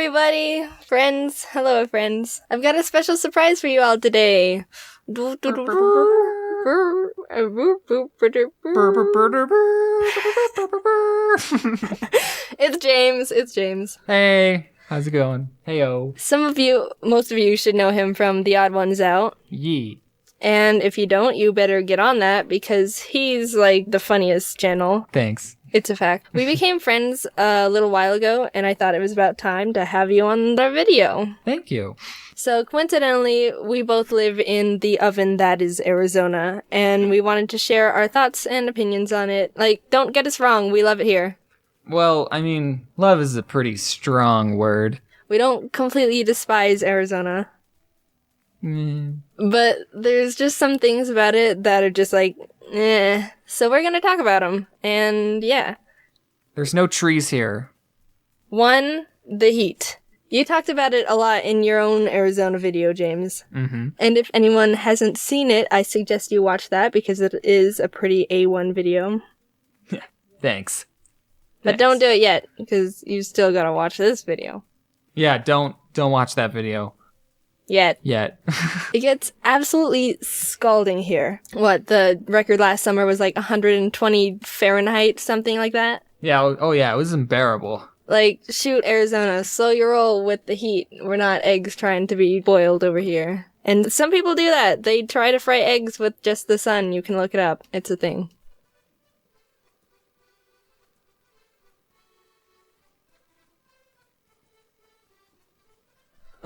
everybody! Friends, hello friends. I've got a special surprise for you all today. It's James. Hey, how's it going? Heyo. Most of you should know him from The Odd Ones Out. Yee. And if you don't, you better get on that because he's like the funniest channel. Thanks. It's a fact. We became friends a little while ago, and I thought it was about time to have you on the video. Thank you. So coincidentally, we both live in the oven that is Arizona, and we wanted to share our thoughts and opinions on it. Like, don't get us wrong, we love it here. Well, I mean, love is a pretty strong word. We don't completely despise Arizona. But there's just some things about it that are just like, eh. So we're gonna talk about them, and yeah. There's no trees here. 1, the heat. You talked about it a lot in your own Arizona video, James. Mm-hmm. And if anyone hasn't seen it, I suggest you watch that because it is a pretty A1 video. Thanks. But don't do it yet, because you still gotta watch this video. Yeah, don't watch that video. Yet. It gets absolutely scalding here. What, the record last summer was like 120 Fahrenheit, something like that? Yeah, oh yeah, it was unbearable. Like, shoot, Arizona, slow your roll with the heat. We're not eggs trying to be boiled over here. And some people do that. They try to fry eggs with just the sun. You can look it up. It's a thing.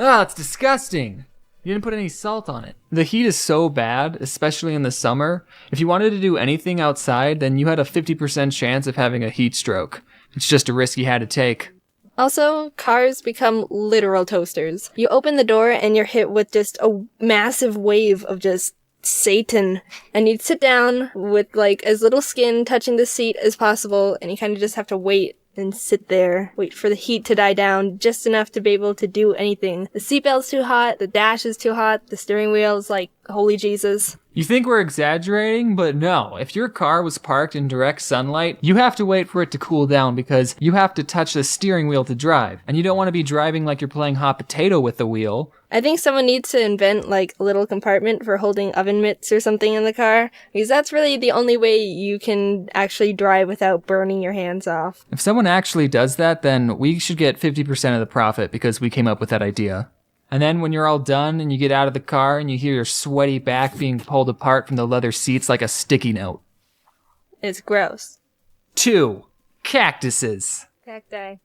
Ah, it's disgusting. You didn't put any salt on it. The heat is so bad, especially in the summer. If you wanted to do anything outside, then you had a 50% chance of having a heat stroke. It's just a risk you had to take. Also, cars become literal toasters. You open the door and you're hit with just a massive wave of just Satan. And you'd sit down with like as little skin touching the seat as possible, and you kind of just have to wait and sit there, wait for the heat to die down just enough to be able to do anything. The seatbelt's too hot, the dash is too hot, the steering wheel's like, holy Jesus. You think we're exaggerating, but no. If your car was parked in direct sunlight, you have to wait for it to cool down because you have to touch the steering wheel to drive. And you don't want to be driving like you're playing hot potato with the wheel. I think someone needs to invent like a little compartment for holding oven mitts or something in the car, because that's really the only way you can actually drive without burning your hands off. If someone actually does that, then we should get 50% of the profit because we came up with that idea. And then when you're all done and you get out of the car and you hear your sweaty back being pulled apart from the leather seats like a sticky note. It's gross. 2, cactuses. Cacti.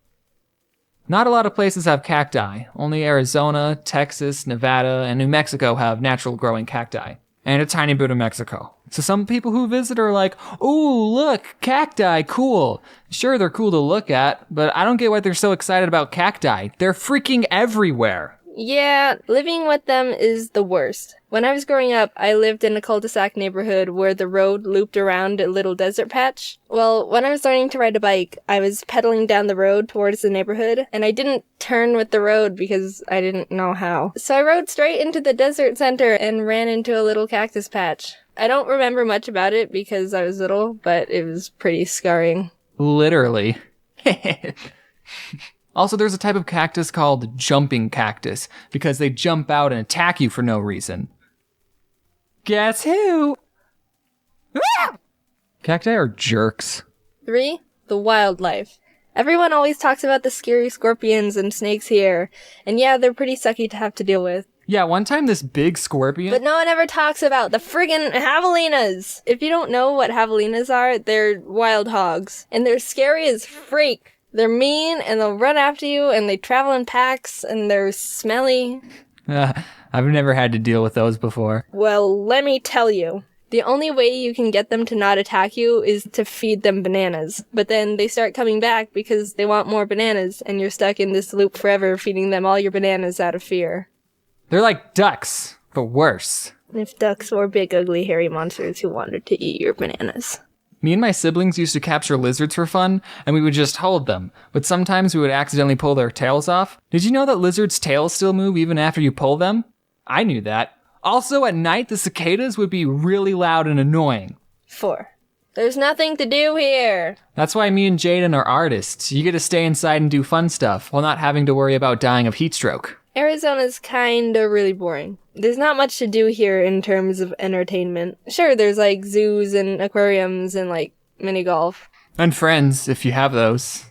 Not a lot of places have cacti. Only Arizona, Texas, Nevada, and New Mexico have natural growing cacti. And a tiny bit of Mexico. So some people who visit are like, ooh, look, cacti, cool. Sure, they're cool to look at, but I don't get why they're so excited about cacti. They're freaking everywhere. Yeah, living with them is the worst. When I was growing up, I lived in a cul-de-sac neighborhood where the road looped around a little desert patch. Well, when I was learning to ride a bike, I was pedaling down the road towards the neighborhood, and I didn't turn with the road because I didn't know how. So I rode straight into the desert center and ran into a little cactus patch. I don't remember much about it because I was little, but it was pretty scarring. Literally. Also, there's a type of cactus called jumping cactus, because they jump out and attack you for no reason. Guess who? Cacti are jerks. 3, the wildlife. Everyone always talks about the scary scorpions and snakes here, and yeah, they're pretty sucky to have to deal with. Yeah, one time this big scorpion... But no one ever talks about the friggin' javelinas! If you don't know what javelinas are, they're wild hogs, and they're scary as freak. They're mean, and they'll run after you, and they travel in packs, and they're smelly. I've never had to deal with those before. Well, let me tell you. The only way you can get them to not attack you is to feed them bananas. But then they start coming back because they want more bananas, and you're stuck in this loop forever feeding them all your bananas out of fear. They're like ducks, but worse. If ducks were big, ugly, hairy monsters who wanted to eat your bananas. Me and my siblings used to capture lizards for fun, and we would just hold them, but sometimes we would accidentally pull their tails off. Did you know that lizards' tails still move even after you pull them? I knew that. Also, at night, the cicadas would be really loud and annoying. 4, There's nothing to do here. That's why me and Jaiden are artists. You get to stay inside and do fun stuff while not having to worry about dying of heat stroke. Arizona's kinda really boring. There's not much to do here in terms of entertainment. Sure, there's like zoos and aquariums and like mini golf. And friends, if you have those.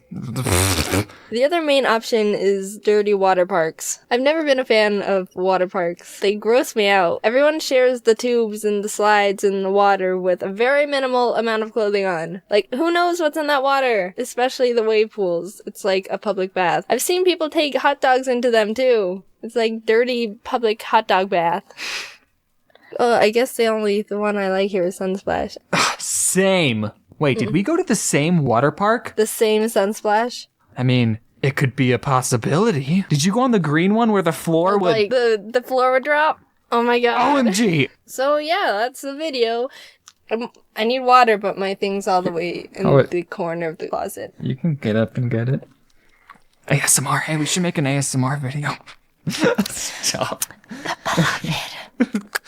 The other main option is dirty water parks. I've never been a fan of water parks. They gross me out. Everyone shares the tubes and the slides and the water with a very minimal amount of clothing on. Like, who knows what's in that water? Especially the wave pools. It's like a public bath. I've seen people take hot dogs into them too. It's like dirty public hot dog bath. Oh, I guess the one I like here is Sunsplash. Same. Wait, did we go to the same water park? The same Sunsplash? I mean, it could be a possibility. Did you go on the green one where the floor would... Like, the floor would drop? Oh my god. OMG! So yeah, that's the video. I need water, but my thing's all the way in the corner of the closet. You can get up and get it. ASMR. Hey, we should make an ASMR video. Stop. The beloved.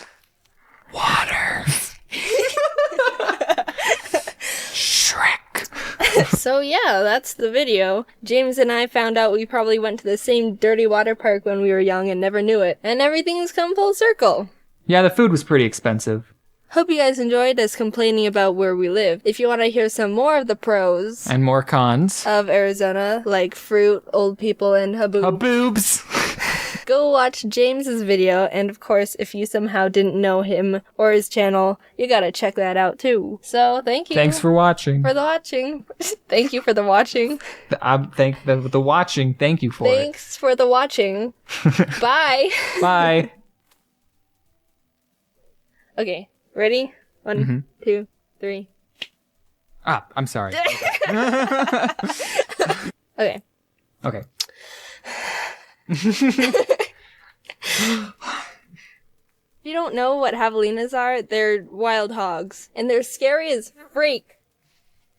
Water. Shrek. So yeah, that's the video. James and I found out we probably went to the same dirty water park when we were young and never knew it. And everything's come full circle. Yeah, the food was pretty expensive. Hope you guys enjoyed us complaining about where we live. If you want to hear some more of the pros and more cons of Arizona, like fruit, old people, and haboobs, go watch James's video. And of course, if you somehow didn't know him or his channel, you gotta check that out too. So thank you. Thanks for watching. Thank you for the watching. The watching. Thank you for Thanks for the watching. Bye. Bye. Okay. Ready? 1, 2, 3. I'm sorry. Okay. Okay. If you don't know what javelinas are, they're wild hogs. And they're scary as freak.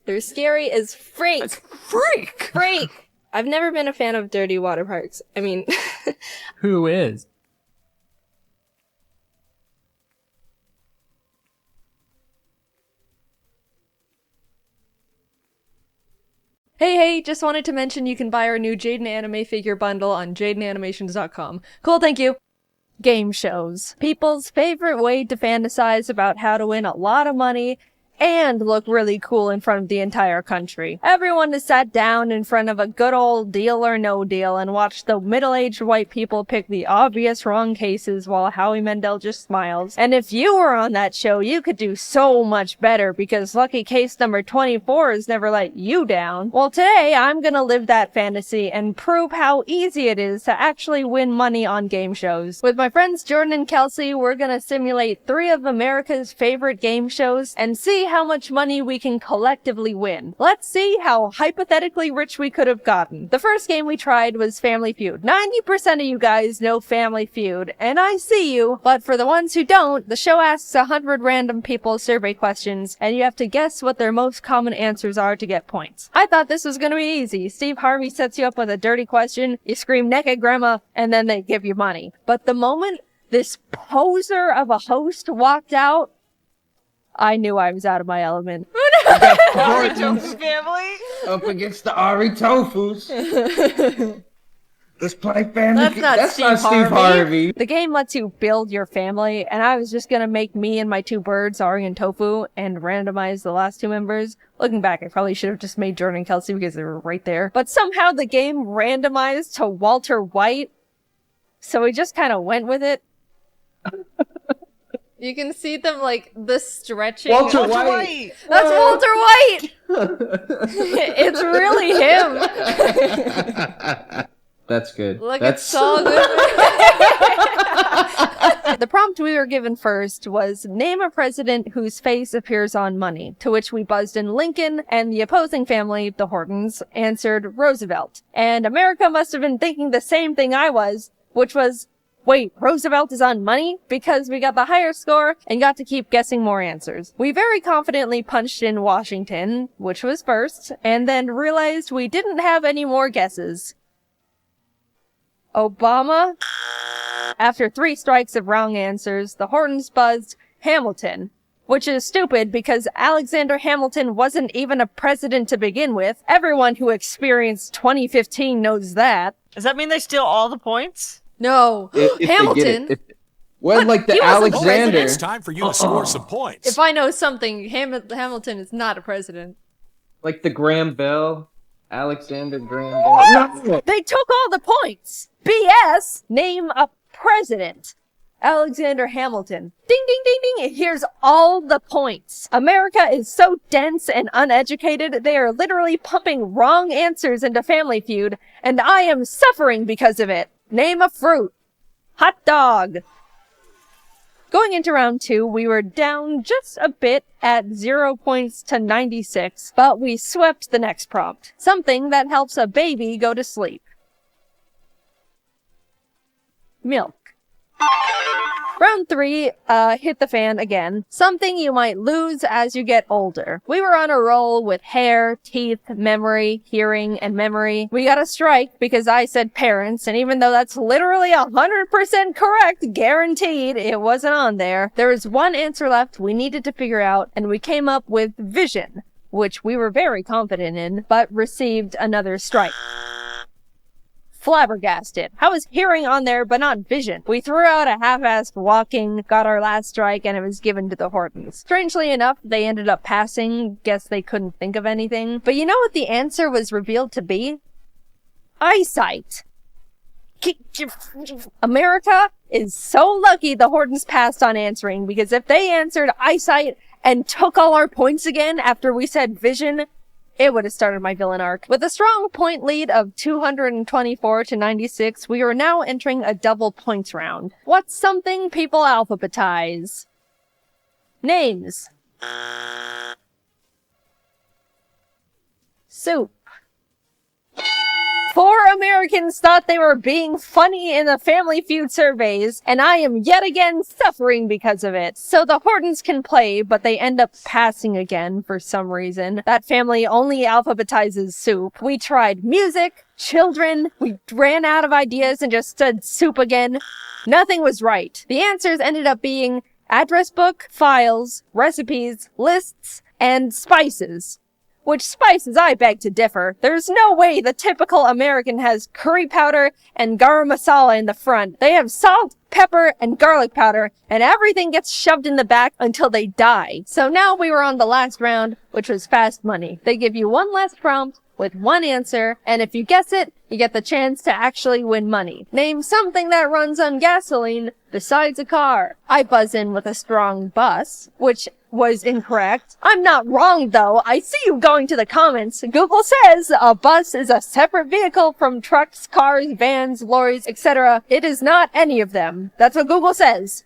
That's freak! Freak! I've never been a fan of dirty water parks. I mean... Who is? Hey, just wanted to mention you can buy our new Jaiden Anime figure bundle on JaidenAnimations.com. Cool, thank you. Game shows. People's favorite way to fantasize about how to win a lot of money and look really cool in front of the entire country. Everyone has sat down in front of a good old Deal or No Deal and watched the middle-aged white people pick the obvious wrong cases while Howie Mandel just smiles. And if you were on that show, you could do so much better because lucky case number 24 has never let you down. Well, today I'm gonna live that fantasy and prove how easy it is to actually win money on game shows. With my friends Jordan and Kelsey, we're gonna simulate 3 of America's favorite game shows and see how much money we can collectively win. Let's see how hypothetically rich we could have gotten. The first game we tried was Family Feud. 90% of you guys know Family Feud, and I see you, but for the ones who don't, the show asks 100 random people survey questions, and you have to guess what their most common answers are to get points. I thought this was gonna be easy. Steve Harvey sets you up with a dirty question, you scream naked grandma, and then they give you money. But the moment this poser of a host walked out, I knew I was out of my element. Ari Tofu family up against the Ari Tofus. Let's play family. That's not Steve Harvey. The game lets you build your family, and I was just gonna make me and my 2 birds, Ari and Tofu, and randomize the last 2 members. Looking back, I probably should have just made Jordan and Kelsey because they were right there. But somehow the game randomized to Walter White, so we just kind of went with it. You can see them, like, the stretching. Walter White! That's Walter White! It's really him! That's good. Look, That's it's so good. The prompt we were given first was, name a president whose face appears on money, to which we buzzed in Lincoln, and the opposing family, the Hortons, answered Roosevelt. And America must have been thinking the same thing I was, which was, wait, Roosevelt is on money? Because we got the higher score and got to keep guessing more answers. We very confidently punched in Washington, which was first, and then realized we didn't have any more guesses. Obama? After 3 strikes of wrong answers, the Hortons buzzed Hamilton, Which is stupid because Alexander Hamilton wasn't even a president to begin with. Everyone who experienced 2015 knows that. Does that mean they steal all the points? No, If Hamilton. They get it. Well, like the he wasn't Alexander. president. It's time for you to score some points. If I know something, Hamilton is not a president. Like the Graham Bell. Alexander Graham Bell. No. They took all the points. BS. Name a president. Alexander Hamilton. Ding, ding, ding, ding. Here's all the points. America is so dense and uneducated, they are literally pumping wrong answers into Family Feud, and I am suffering because of it. Name a fruit. Hot dog. Going into round 2, we were down just a bit at 0 points to 96, but we swept the next prompt. Something that helps a baby go to sleep. Milk. Round 3, hit the fan again. Something you might lose as you get older. We were on a roll with hair, teeth, memory, hearing, and memory. We got a strike because I said parents, and even though that's literally 100% correct, guaranteed, it wasn't on there. There was one answer left we needed to figure out, and we came up with vision, which we were very confident in, but received another strike. Flabbergasted. How is hearing on there but not vision? We threw out a half-assed walking, got our last strike, and it was given to the Hortons. Strangely enough, they ended up passing. Guess they couldn't think of anything. But you know what the answer was revealed to be? Eyesight. America is so lucky the Hortons passed on answering, because if they answered eyesight and took all our points again after we said vision, it would have started my villain arc. With a strong point lead of 224 to 96, we are now entering a double points round. What's something people alphabetize? Names. Soup. 4 Americans thought they were being funny in the Family Feud surveys, and I am yet again suffering because of it. So the Hortons can play, but they end up passing again for some reason. That family only alphabetizes soup. We tried music, children, we ran out of ideas and just said soup again. Nothing was right. The answers ended up being address book, files, recipes, lists, and spices. Which spices I beg to differ. There's no way the typical American has curry powder and garam masala in the front. They have salt, pepper, and garlic powder, and everything gets shoved in the back until they die. So now we were on the last round, which was fast money. They give you one last prompt with one answer, and if you guess it, you get the chance to actually win money. Name something that runs on gasoline besides a car. I buzz in with a strong bus, which was incorrect. I'm not wrong though. I see you going to the comments. Google says a bus is a separate vehicle from trucks, cars, vans, lorries, etc. It is not any of them. That's what Google says.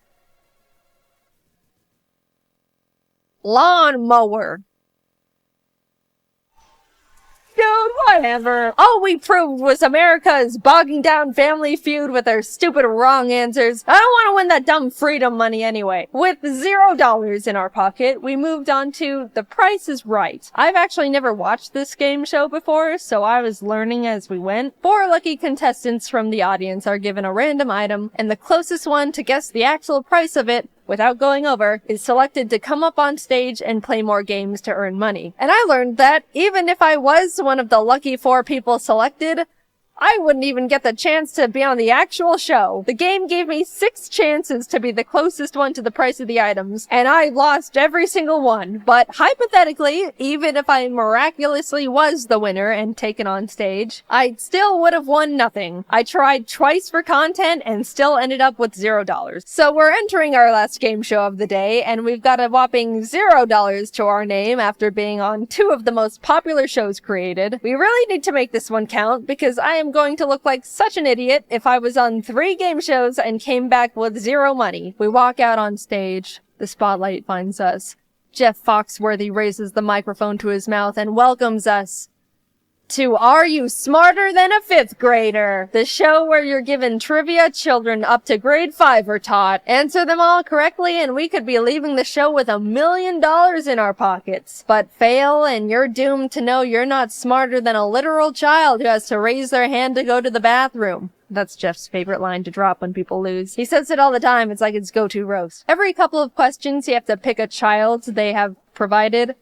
Lawnmower. Dude, whatever. All we proved was America is bogging down Family Feud with their stupid wrong answers. I don't want to win that dumb freedom money anyway. With $0 in our pocket, we moved on to The Price is Right. I've actually never watched this game show before, so I was learning as we went. 4 lucky contestants from the audience are given a random item, and the closest one to guess the actual price of it without going over, is selected to come up on stage and play more games to earn money. And I learned that even if I was one of the lucky 4 people selected, I wouldn't even get the chance to be on the actual show. The game gave me 6 chances to be the closest one to the price of the items, and I lost every single one. But hypothetically, even if I miraculously was the winner and taken on stage, I still would have won nothing. I tried twice for content and still ended up with $0. So we're entering our last game show of the day, and we've got a whopping $0 to our name after being on 2 of the most popular shows created. We really need to make this one count, because I am going to look like such an idiot if I was on 3 game shows and came back with 0 money. We walk out on stage. The spotlight finds us. Jeff Foxworthy raises the microphone to his mouth and welcomes us to Are You Smarter Than a 5th Grader? The show where you're given trivia children up to grade 5 are taught. Answer them all correctly and we could be leaving the show with $1 million in our pockets. But fail and you're doomed to know you're not smarter than a literal child who has to raise their hand to go to the bathroom. That's Jeff's favorite line to drop when people lose. He says it all the time. It's like his go-to roast. Every couple of questions, you have to pick a child they have provided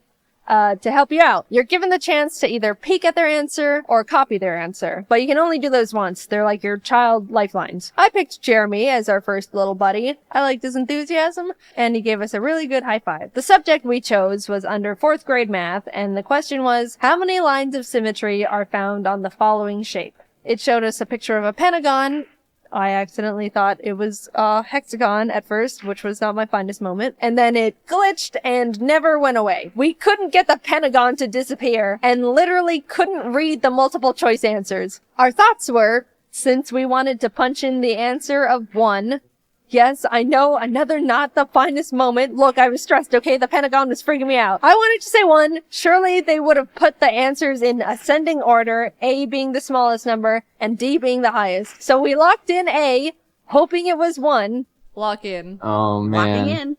to help you out. You're given the chance to either peek at their answer or copy their answer, but you can only do those once. They're like your child lifelines. I picked Jeremy as our first little buddy. I liked his enthusiasm, and he gave us a really good high five. The subject we chose was under 4th grade math, and the question was, how many lines of symmetry are found on the following shape? It showed us a picture of a pentagon. I accidentally thought it was a hexagon at first, which was not my finest moment. And then it glitched and never went away. We couldn't get the pentagon to disappear and literally couldn't read the multiple choice answers. Our thoughts were, since we wanted to punch in the answer of 1, yes, I know, another not the finest moment. Look, I was stressed, okay? The pentagon was freaking me out. I wanted to say 1. Surely they would have put the answers in ascending order, A being the smallest number, and D being the highest. So we locked in A, hoping it was 1. Lock in. Oh, man. Locking in.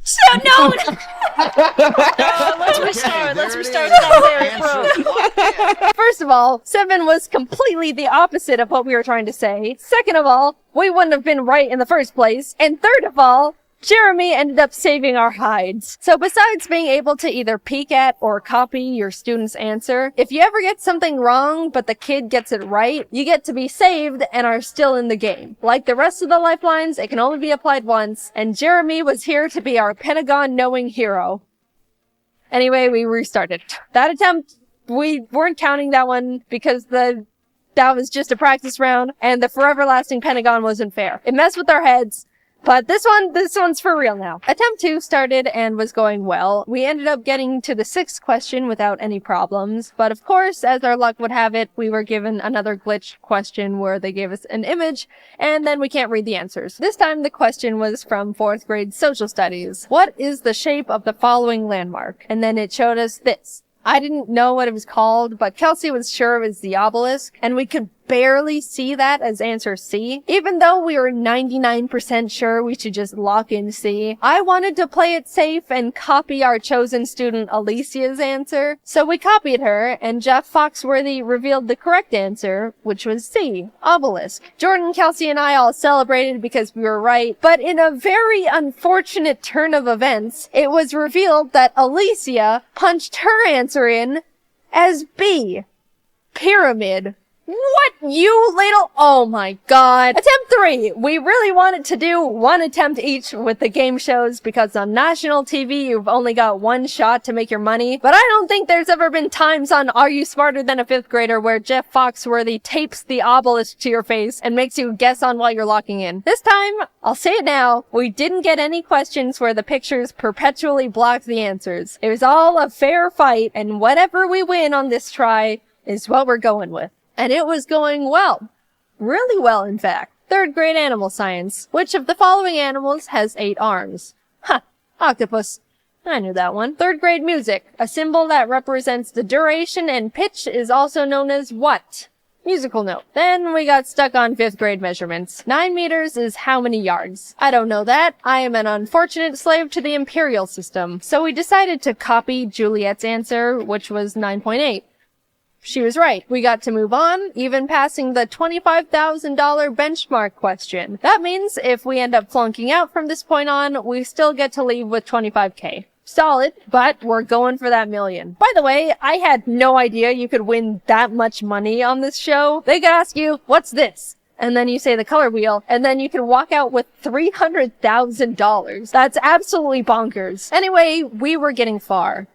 So no! Let's restart. Let's restart that very First of all, 7 was completely the opposite of what we were trying to say. Second of all, we wouldn't have been right in the first place. And third of all, Jeremy ended up saving our hides. So besides being able to either peek at or copy your student's answer, if you ever get something wrong but the kid gets it right, you get to be saved and are still in the game. Like the rest of the lifelines, it can only be applied once, and Jeremy was here to be our Pentagon-knowing hero. Anyway, we restarted. That attempt, we weren't counting that one because that was just a practice round, and the forever lasting Pentagon wasn't fair. It messed with our heads. But this one's for real now. Attempt 2 started and was going well. We ended up getting to the 6th question without any problems. But of course, as our luck would have it, we were given another glitch question where they gave us an image, and then we can't read the answers. This time the question was from 4th grade social studies. What is the shape of the following landmark? And then it showed us this. I didn't know what it was called, but Kelsey was sure it was the obelisk, and we could barely see that as answer C. Even though we were 99% sure we should just lock in C, I wanted to play it safe and copy our chosen student Alicia's answer. So we copied her, and Jeff Foxworthy revealed the correct answer, which was C, obelisk. Jordan, Kelsey, and I all celebrated because we were right, but in a very unfortunate turn of events, it was revealed that Alicia punched her answer in as B, pyramid. What, you little... Oh my god. Attempt 3. We really wanted to do 1 attempt each with the game shows because on national TV you've only got 1 shot to make your money. But I don't think there's ever been times on Are You Smarter Than a 5th Grader where Jeff Foxworthy tapes the obelisk to your face and makes you guess on while you're locking in. This time, I'll say it now, we didn't get any questions where the pictures perpetually blocked the answers. It was all a fair fight, and whatever we win on this try is what we're going with. And it was going well. Really well, in fact. 3rd grade animal science. Which of the following animals has 8 arms? Ha! Octopus. I knew that one. 3rd grade music. A symbol that represents the duration and pitch is also known as what? Musical note. Then we got stuck on 5th grade measurements. 9 meters is how many yards? I don't know that. I am an unfortunate slave to the imperial system. So we decided to copy Juliet's answer, which was 9.8. She was right. We got to move on, even passing the $25,000 benchmark question. That means if we end up flunking out from this point on, we still get to leave with $25K. Solid, but we're going for that million. By the way, I had no idea you could win that much money on this show. They could ask you, what's this? And then you say the color wheel, and then you can walk out with $300,000. That's absolutely bonkers. Anyway, we were getting far.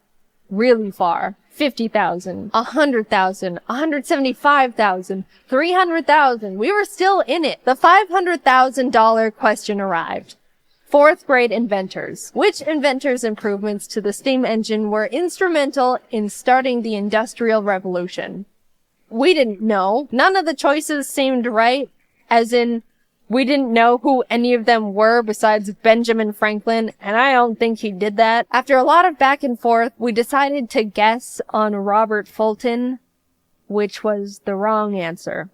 Really far. 50,000, 100,000, 175,000, 300,000. We were still in it. The $500,000 question arrived. 4th grade inventors. Which inventors' improvements to the steam engine were instrumental in starting the Industrial Revolution? We didn't know. None of the choices seemed right, as in, we didn't know who any of them were besides Benjamin Franklin, and I don't think he did that. After a lot of back and forth, we decided to guess on Robert Fulton, which was the wrong answer.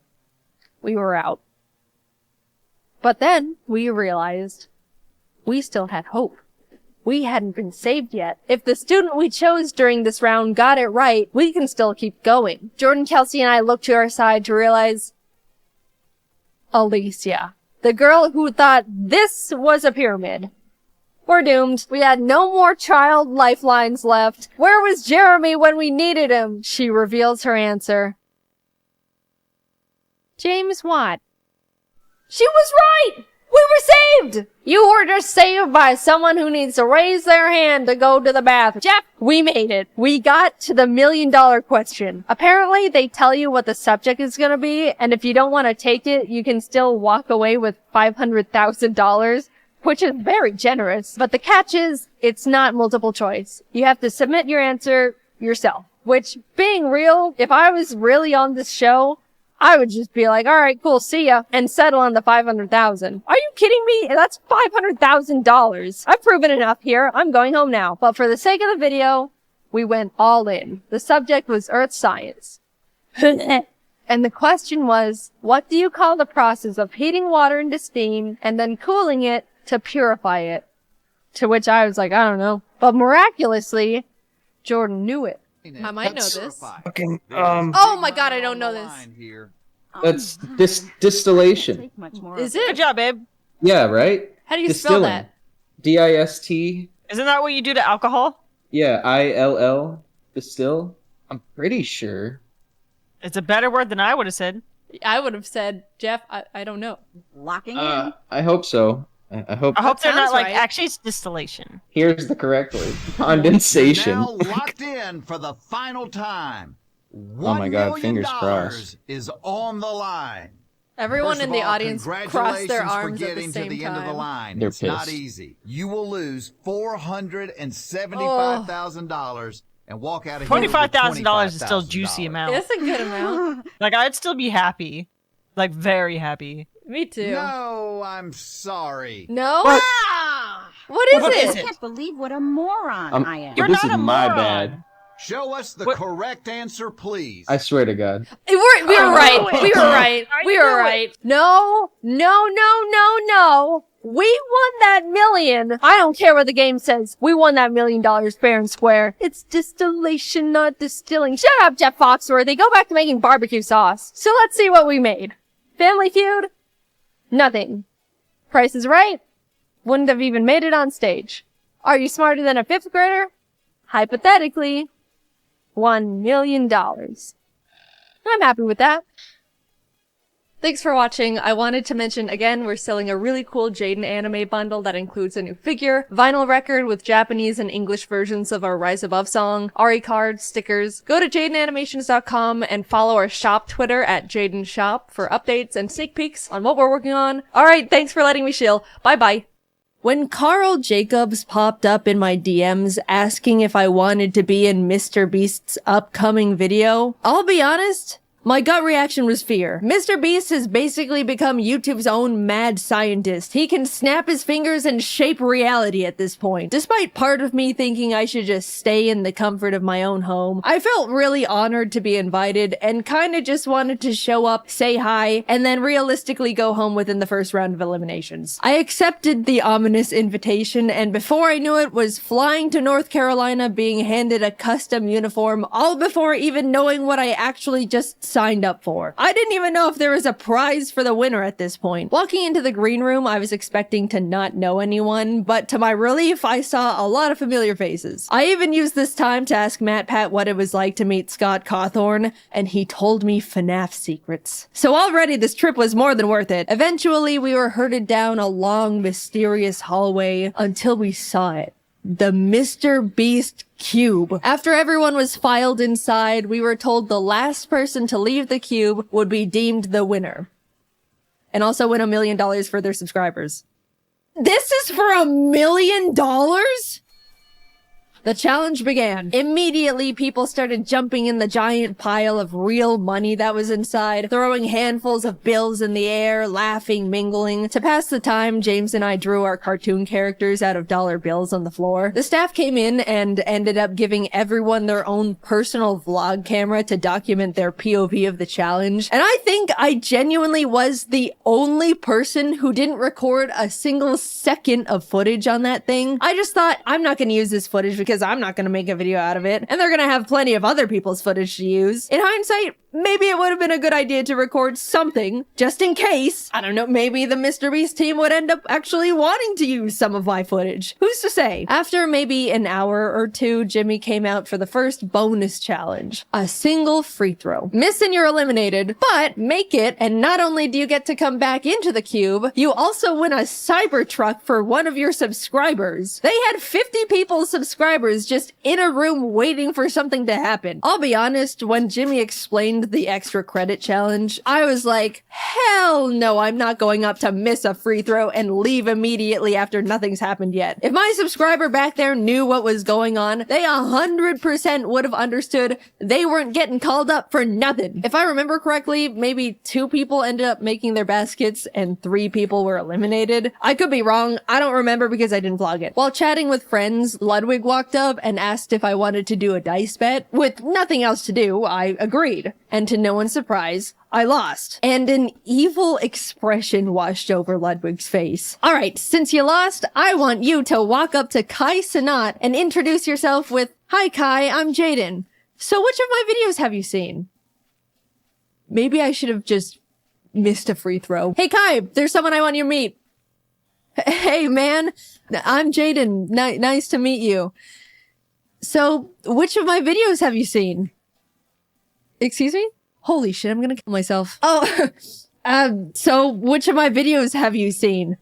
We were out. But then we realized we still had hope. We hadn't been saved yet. If the student we chose during this round got it right, we can still keep going. Jordan, Kelsey, and I looked to our side to realize Alicia, the girl who thought this was a pyramid. We're doomed. We had no more child lifelines left. Where was Jeremy when we needed him? She reveals her answer. James Watt. She was right! We were saved! You were just saved by someone who needs to raise their hand to go to the bathroom. Jeff, we made it. We got to the $1 million question. Apparently, they tell you what the subject is gonna be, and if you don't want to take it, you can still walk away with $500,000, which is very generous. But the catch is, it's not multiple choice. You have to submit your answer yourself. Which, being real, if I was really on this show, I would just be like, all right, cool, see ya, and settle on the $500,000. Are you kidding me? That's $500,000. I've proven enough here. I'm going home now. But for the sake of the video, we went all in. The subject was earth science. And the question was, what do you call the process of heating water into steam and then cooling it to purify it? To which I was like, I don't know. But miraculously, Jordan knew it. I might know this. Fucking, Oh my god, I don't know this. That's distillation. Is Good it? job, babe. Yeah, right? How do you spell Distilling. that? DIST. Isn't that what you do to alcohol? Yeah, ILL. Distill. I'm pretty sure. It's a better word than I would have said. I would have said, Jeff, I don't know. Locking in. I hope so. I hope. I hope they're not sounds like, right. actually it's distillation. Here's the correct word. Condensation. Now locked in for the final time. Oh my God, fingers crossed. Is on the line. Everyone First in of the all, audience crossed their congratulations for arms at the getting same to the end of the time. line. They're It's not pissed. easy. You will lose $475,000 and walk out of here with $25,000 is still a juicy $25,000. amount. That's a good amount. Like, I'd still be happy. Like, very happy. Me too. No, I'm sorry. No? What? What is What it? is I can't believe what a moron I am. You're this not is a my moron. bad. Show us the What- correct answer, please. I swear to God. We were right. We were right. We were right. No. We won that $1 million. I don't care what the game says. We won that $1 million fair and square. It's distillation, not distilling. Shut up, Jeff Foxworthy. Go back to making barbecue sauce. So let's see what we made. Family Feud? Nothing. Price is Right? Wouldn't have even made it on stage. Are You Smarter Than a Fifth Grader? Hypothetically, $1 million. I'm happy with that. Thanks for watching. I wanted to mention again, we're selling a really cool Jaiden anime bundle that includes a new figure, vinyl record with Japanese and English versions of our Rise Above song, Ari cards, stickers. Go to JaidenAnimations.com and follow our shop Twitter at JaidenShop for updates and sneak peeks on what we're working on. Alright, thanks for letting me shill. Bye bye. When Carl Jacobs popped up in my DMs asking if I wanted to be in Mr. Beast's upcoming video, I'll be honest, my gut reaction was fear. Mr. Beast has basically become YouTube's own mad scientist. He can snap his fingers and shape reality at this point. Despite part of me thinking I should just stay in the comfort of my own home, I felt really honored to be invited and kinda just wanted to show up, say hi, and then realistically go home within the first round of eliminations. I accepted the ominous invitation and before I knew it was flying to North Carolina being handed a custom uniform all before even knowing what I actually just signed up for. I didn't even know if there was a prize for the winner at this point. Walking into the green room, I was expecting to not know anyone, but to my relief, I saw a lot of familiar faces. I even used this time to ask Matt Pat what it was like to meet Scott Cawthorn, and he told me FNAF secrets. So already this trip was more than worth it. Eventually, we were herded down a long, mysterious hallway until we saw it. The Mr. Beast cube. After everyone was filed inside, we were told the last person to leave the cube would be deemed the winner. And also win $1 million for their subscribers. This is for $1 million? The challenge began. Immediately, people started jumping in the giant pile of real money that was inside, throwing handfuls of bills in the air, laughing, mingling. To pass the time, James and I drew our cartoon characters out of dollar bills on the floor. The staff came in and ended up giving everyone their own personal vlog camera to document their POV of the challenge. And I think I genuinely was the only person who didn't record a single second of footage on that thing. I just thought, I'm not gonna use this footage because I'm not gonna make a video out of it, and they're gonna have plenty of other people's footage to use. In hindsight, maybe it would have been a good idea to record something just in case. I don't know, maybe the Mr. Beast team would end up actually wanting to use some of my footage. Who's to say? After maybe an hour or two, Jimmy came out for the first bonus challenge. A single free throw. Miss and you're eliminated, but make it, and not only do you get to come back into the cube, you also win a Cybertruck for one of your subscribers. They had 50 people's subscribers just in a room waiting for something to happen. I'll be honest, when Jimmy explained the extra credit challenge, I was like, hell no, I'm not going up to miss a free throw and leave immediately after nothing's happened yet. If my subscriber back there knew what was going on, they 100% would have understood they weren't getting called up for nothing. If I remember correctly, maybe 2 people ended up making their baskets and 3 people were eliminated. I could be wrong. I don't remember because I didn't vlog it. While chatting with friends, Ludwig walked up and asked if I wanted to do a dice bet. With nothing else to do, I agreed. And to no one's surprise, I lost. And an evil expression washed over Ludwig's face. All right, since you lost, I want you to walk up to Kai Sanat and introduce yourself with, "Hi Kai, I'm Jaiden. So which of my videos have you seen?" Maybe I should have just missed a free throw. "Hey Kai, there's someone I want you to meet." "Hey man, I'm Jaiden. Nice to meet you. So which of my videos have you seen?" Excuse me? Holy shit, I'm gonna kill myself. "Oh, so which of my videos have you seen?"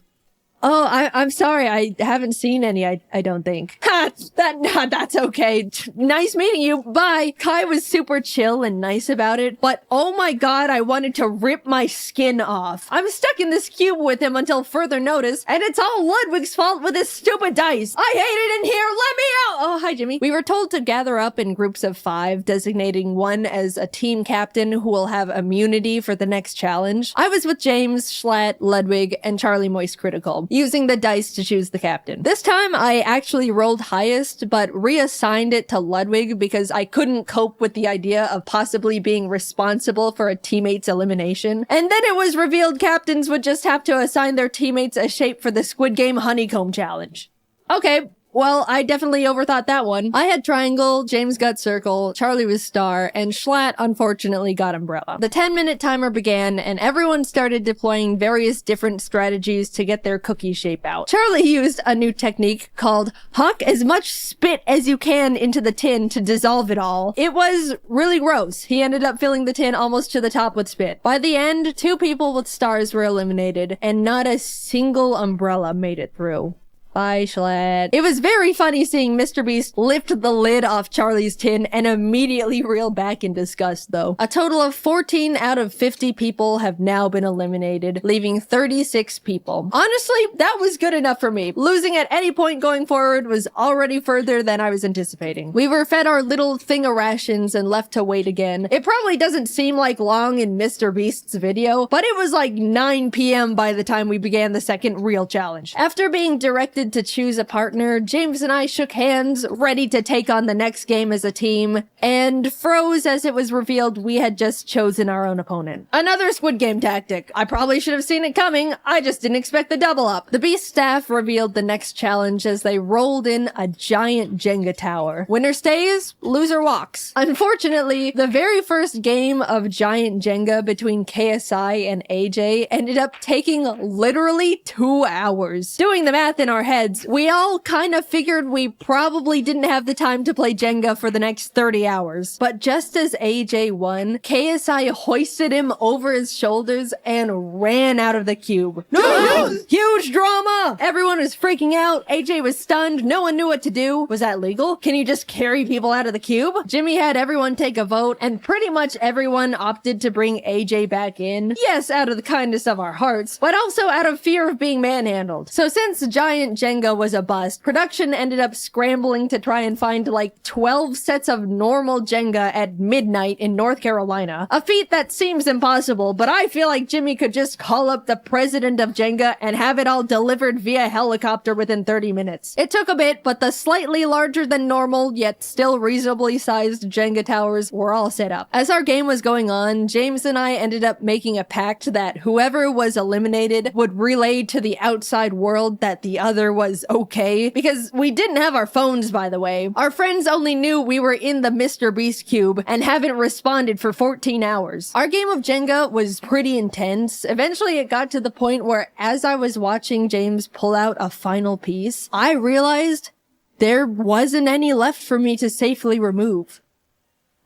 "Oh, I'm sorry, I haven't seen any, I don't think." "Ha! That's okay. Nice meeting you, bye." Kai was super chill and nice about it, but oh my god, I wanted to rip my skin off. I'm stuck in this cube with him until further notice, and it's all Ludwig's fault with his stupid dice. I hate it in here, let me out! Oh, hi Jimmy. We were told to gather up in groups of 5, designating one as a team captain who will have immunity for the next challenge. I was with James, Schlatt, Ludwig, and Charlie Moist Critical, using the dice to choose the captain. This time I actually rolled highest, but reassigned it to Ludwig because I couldn't cope with the idea of possibly being responsible for a teammate's elimination. And then it was revealed captains would just have to assign their teammates a shape for the Squid Game honeycomb challenge. Okay. Well, I definitely overthought that one. I had triangle, James got circle, Charlie was star, and Schlatt unfortunately got umbrella. The 10-minute timer began, and everyone started deploying various different strategies to get their cookie shape out. Charlie used a new technique called huck as much spit as you can into the tin to dissolve it all. It was really gross. He ended up filling the tin almost to the top with spit. By the end, 2 people with stars were eliminated, and not a single umbrella made it through. Bye, Schlatt. It was very funny seeing Mr. Beast lift the lid off Charlie's tin and immediately reel back in disgust, though. A total of 14 out of 50 people have now been eliminated, leaving 36 people. Honestly, that was good enough for me. Losing at any point going forward was already further than I was anticipating. We were fed our little thing of rations and left to wait again. It probably doesn't seem like long in Mr. Beast's video, but it was like 9 p.m. by the time we began the second real challenge. After being directed to choose a partner, James and I shook hands, ready to take on the next game as a team, and froze as it was revealed we had just chosen our own opponent. Another Squid Game tactic. I probably should have seen it coming, I just didn't expect the double up. The Beast staff revealed the next challenge as they rolled in a giant Jenga tower. Winner stays, loser walks. Unfortunately, the very first game of giant Jenga between KSI and AJ ended up taking literally 2 hours. Doing the math in our heads, we all kind of figured we probably didn't have the time to play Jenga for the next 30 hours. But just as AJ won, KSI hoisted him over his shoulders and ran out of the cube. No! Huge drama! Everyone was freaking out. AJ was stunned. No one knew what to do. Was that legal? Can you just carry people out of the cube? Jimmy had everyone take a vote, and pretty much everyone opted to bring AJ back in. Yes, out of the kindness of our hearts, but also out of fear of being manhandled. So since giant Jenga was a bust, production ended up scrambling to try and find like 12 sets of normal Jenga at midnight in North Carolina. A feat that seems impossible, but I feel like Jimmy could just call up the president of Jenga and have it all delivered via helicopter within 30 minutes. It took a bit, but the slightly larger than normal, yet still reasonably sized Jenga towers were all set up. As our game was going on, James and I ended up making a pact that whoever was eliminated would relay to the outside world that the other other was okay, because we didn't have our phones, by the way. Our friends only knew we were in the Mr. Beast cube and haven't responded for 14 hours. Our game of Jenga was pretty intense. Eventually, it got to the point where as I was watching James pull out a final piece, I realized there wasn't any left for me to safely remove.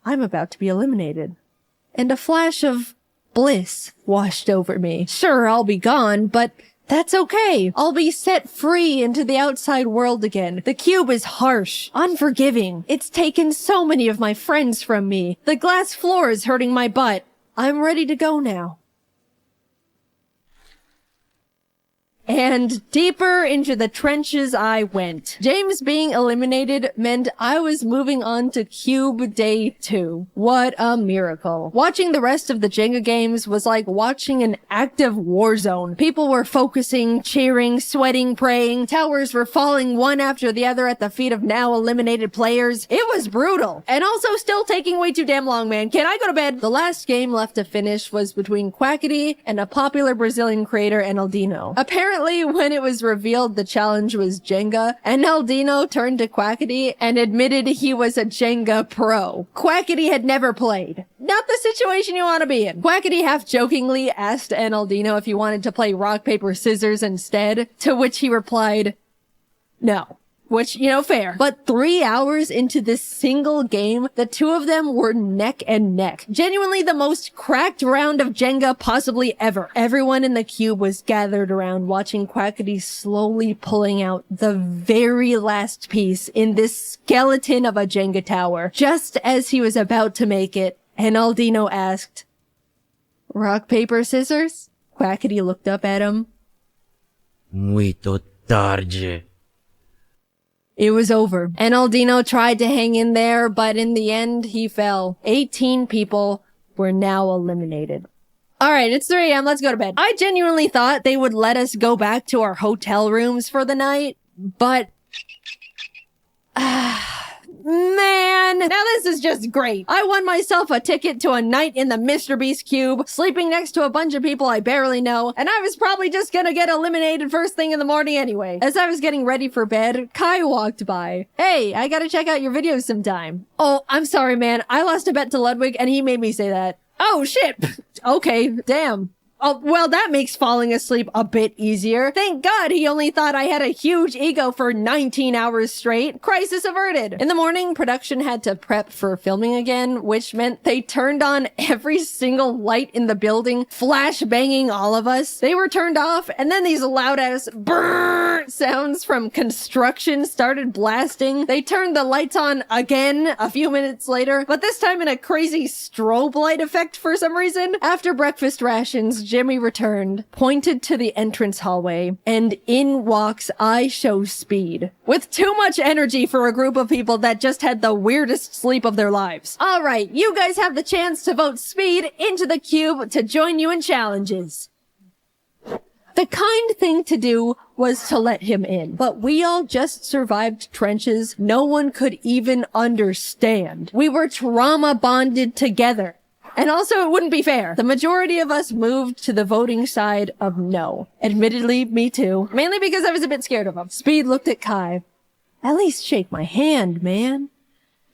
I'm about to be eliminated. And a flash of bliss washed over me. Sure, I'll be gone, but that's okay. I'll be set free into the outside world again. The cube is harsh, unforgiving. It's taken so many of my friends from me. The glass floor is hurting my butt. I'm ready to go now. And deeper into the trenches I went. James being eliminated meant I was moving on to Cube Day 2. What a miracle. Watching the rest of the Jenga games was like watching an active war zone. People were focusing, cheering, sweating, praying. Towers were falling one after the other at the feet of now eliminated players. It was brutal. And also still taking way too damn long, man. Can I go to bed? The last game left to finish was between Quackity and a popular Brazilian creator, Enaldino. Apparently, when it was revealed the challenge was Jenga, Enaldino turned to Quackity and admitted he was a Jenga pro. Quackity had never played. Not the situation you want to be in. Quackity half-jokingly asked Enaldino if he wanted to play rock, paper, scissors instead, to which he replied, no. Which, you know, fair. But 3 hours into this single game, the two of them were neck and neck. Genuinely the most cracked round of Jenga possibly ever. Everyone in the cube was gathered around watching Quackity slowly pulling out the very last piece in this skeleton of a Jenga tower. Just as he was about to make it, Enaldino asked, rock, paper, scissors? Quackity looked up at him. Muito tarde. It was over. Enaldino tried to hang in there, but in the end, he fell. 18 people were now eliminated. Alright, it's 3 a.m. Let's go to bed. I genuinely thought they would let us go back to our hotel rooms for the night, but... Man, now this is just great. I won myself a ticket to a night in the Mr. Beast cube, sleeping next to a bunch of people I barely know, and I was probably just gonna get eliminated first thing in the morning anyway. As I was getting ready for bed, Kai walked by. Hey, I gotta check out your videos sometime. Oh, I'm sorry, man. I lost a bet to Ludwig and he made me say that. Oh, shit. Okay, damn. Oh, well, that makes falling asleep a bit easier. Thank God he only thought I had a huge ego for 19 hours straight. Crisis averted. In the morning, production had to prep for filming again, which meant they turned on every single light in the building, flash banging all of us. They were turned off, and then these loud-ass brrrr sounds from construction started blasting. They turned the lights on again a few minutes later, but this time in a crazy strobe light effect for some reason. After breakfast rations, Jimmy returned, pointed to the entrance hallway, and in walks I Show Speed. With too much energy for a group of people that just had the weirdest sleep of their lives. Alright, you guys have the chance to vote Speed into the cube to join you in challenges. The kind thing to do was to let him in, but we all just survived trenches no one could even understand. We were trauma bonded together. And also, it wouldn't be fair. The majority of us moved to the voting side of no. Admittedly, me too. Mainly because I was a bit scared of him. Speed looked at Kai. At least shake my hand, man.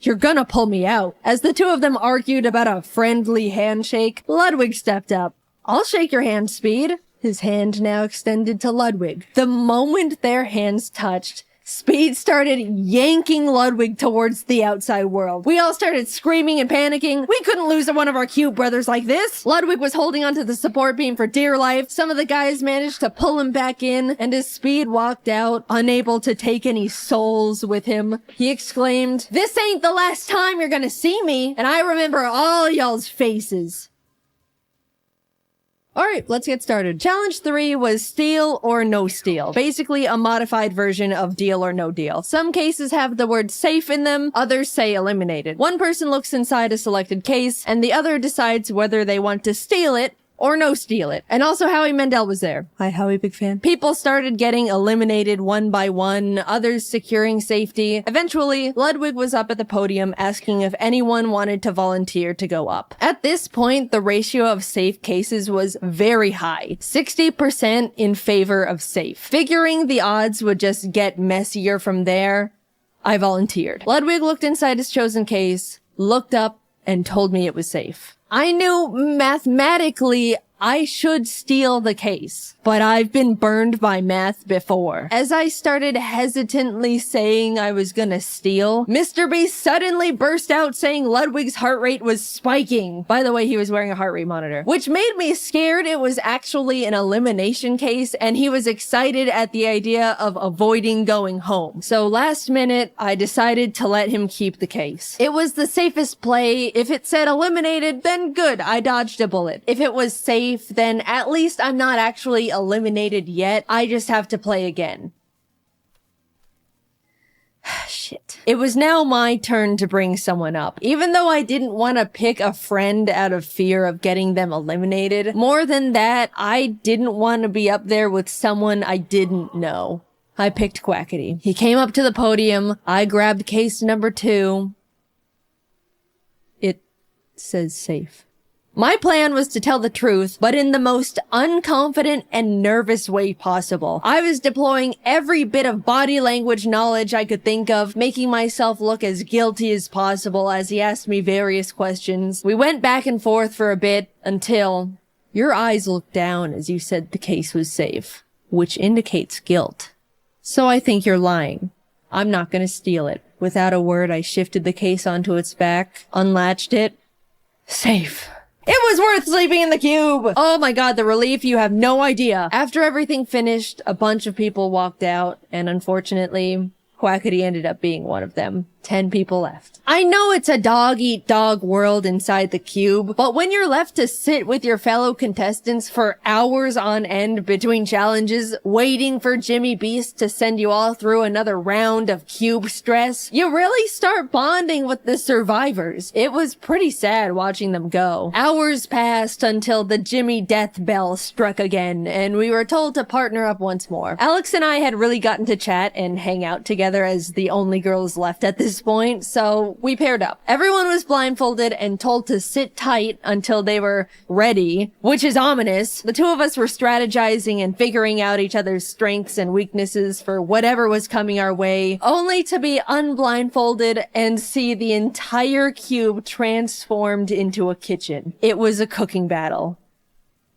You're gonna pull me out. As the two of them argued about a friendly handshake, Ludwig stepped up. I'll shake your hand, Speed. His hand now extended to Ludwig. The moment their hands touched, Speed started yanking Ludwig towards the outside world. We all started screaming and panicking. We couldn't lose one of our cute brothers like this. Ludwig was holding onto the support beam for dear life. Some of the guys managed to pull him back in, and as Speed walked out, unable to take any souls with him, he exclaimed, "This ain't the last time you're gonna see me, and I remember all y'all's faces." Alright, let's get started. Challenge 3 was steal or no steal. Basically a modified version of deal or no deal. Some cases have the word safe in them, others say eliminated. One person looks inside a selected case, and the other decides whether they want to steal it Or no steal it. And also Howie Mandel was there. Hi, Howie, big fan. People started getting eliminated one by one, others securing safety. Eventually, Ludwig was up at the podium asking if anyone wanted to volunteer to go up. At this point, the ratio of safe cases was very high, 60% in favor of safe. Figuring the odds would just get messier from there, I volunteered. Ludwig looked inside his chosen case, looked up, and told me it was safe. I knew mathematically I should steal the case, but I've been burned by math before. As I started hesitantly saying I was gonna steal, Mr. Beast suddenly burst out saying Ludwig's heart rate was spiking. By the way, he was wearing a heart rate monitor, which made me scared it was actually an elimination case, and he was excited at the idea of avoiding going home. So last minute, I decided to let him keep the case. It was the safest play. If it said eliminated, then good, I dodged a bullet. If it was safe, then at least I'm not actually eliminated yet. I just have to play again. Shit. It was now my turn to bring someone up. Even though I didn't want to pick a friend out of fear of getting them eliminated, more than that, I didn't want to be up there with someone I didn't know. I picked Quackity. He came up to the podium. I grabbed case number 2. It says safe. My plan was to tell the truth, but in the most unconfident and nervous way possible. I was deploying every bit of body language knowledge I could think of, making myself look as guilty as possible as he asked me various questions. We went back and forth for a bit until your eyes looked down as you said the case was safe, which indicates guilt. So I think you're lying. I'm not gonna steal it. Without a word, I shifted the case onto its back, unlatched it. Safe. It was worth sleeping in the cube! Oh my god, the relief, you have no idea. After everything finished, a bunch of people walked out, and unfortunately, Quackity ended up being one of them. 10 people left. I know it's a dog-eat-dog world inside the cube, but when you're left to sit with your fellow contestants for hours on end between challenges, waiting for Jimmy Beast to send you all through another round of cube stress, you really start bonding with the survivors. It was pretty sad watching them go. Hours passed until the Jimmy death bell struck again, and we were told to partner up once more. Alex and I had really gotten to chat and hang out together as the only girls left at this point, so we paired up. Everyone was blindfolded and told to sit tight until they were ready, which is ominous. The two of us were strategizing and figuring out each other's strengths and weaknesses for whatever was coming our way, only to be unblindfolded and see the entire cube transformed into a kitchen. It was a cooking battle.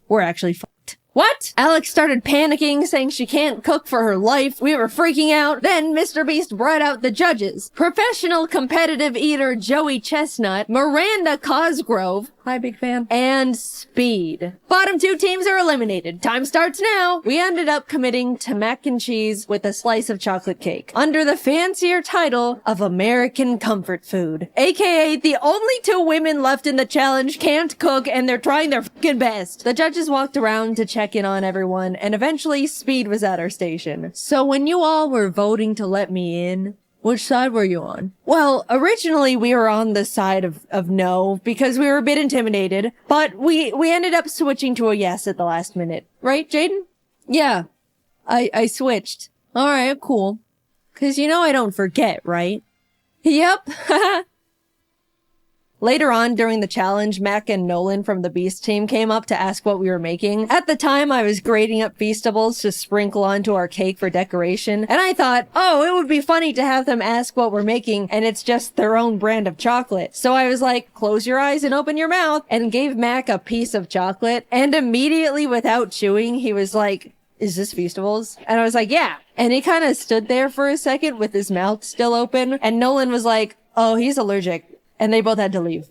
We're actually fucked. What? Alex started panicking, saying she can't cook for her life. We were freaking out. Then Mr. Beast brought out the judges. Professional competitive eater Joey Chestnut, Miranda Cosgrove, hi big fan, and Speed. Bottom 2 teams are eliminated. Time starts now. We ended up committing to mac and cheese with a slice of chocolate cake, under the fancier title of American Comfort Food. AKA the only 2 women left in the challenge can't cook and they're trying their fucking best. The judges walked around to check in on everyone, and eventually Speed was at our station. So when you all were voting to let me in, which side were you on? Well, originally we were on the side of no, because we were a bit intimidated, but we ended up switching to a yes at the last minute. Right, Jaiden? Yeah. I switched. Alright, cool. 'Cause you know I don't forget, right? Yep. Later on during the challenge, Mac and Nolan from the Beast team came up to ask what we were making. At the time, I was grating up Feastables to sprinkle onto our cake for decoration, and I thought, oh, it would be funny to have them ask what we're making, and it's just their own brand of chocolate. So I was like, close your eyes and open your mouth, and gave Mac a piece of chocolate, and immediately without chewing, he was like, is this Feastables? And I was like, yeah. And he kind of stood there for a second with his mouth still open, and Nolan was like, oh, he's allergic. And they both had to leave.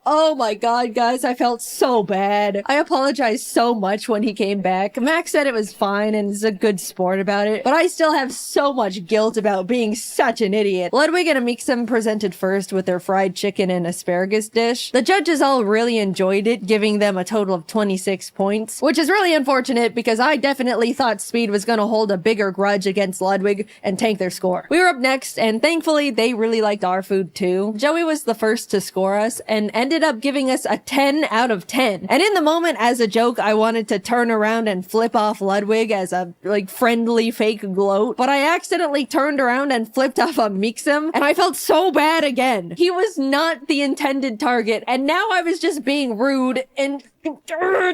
Oh my god, guys, I felt so bad. I apologized so much when he came back. Max said it was fine and is a good sport about it, but I still have so much guilt about being such an idiot. Ludwig and Amixem presented first with their fried chicken and asparagus dish. The judges all really enjoyed it, giving them a total of 26 points, which is really unfortunate because I definitely thought Speed was gonna hold a bigger grudge against Ludwig and tank their score. We were up next, and thankfully they really liked our food too. Joey was the first to score us and ended ended up giving us a 10 out of 10. And in the moment, as a joke, I wanted to turn around and flip off Ludwig as a, friendly fake gloat, but I accidentally turned around and flipped off a Mixum, and I felt so bad again. He was not the intended target, and now I was just being rude, and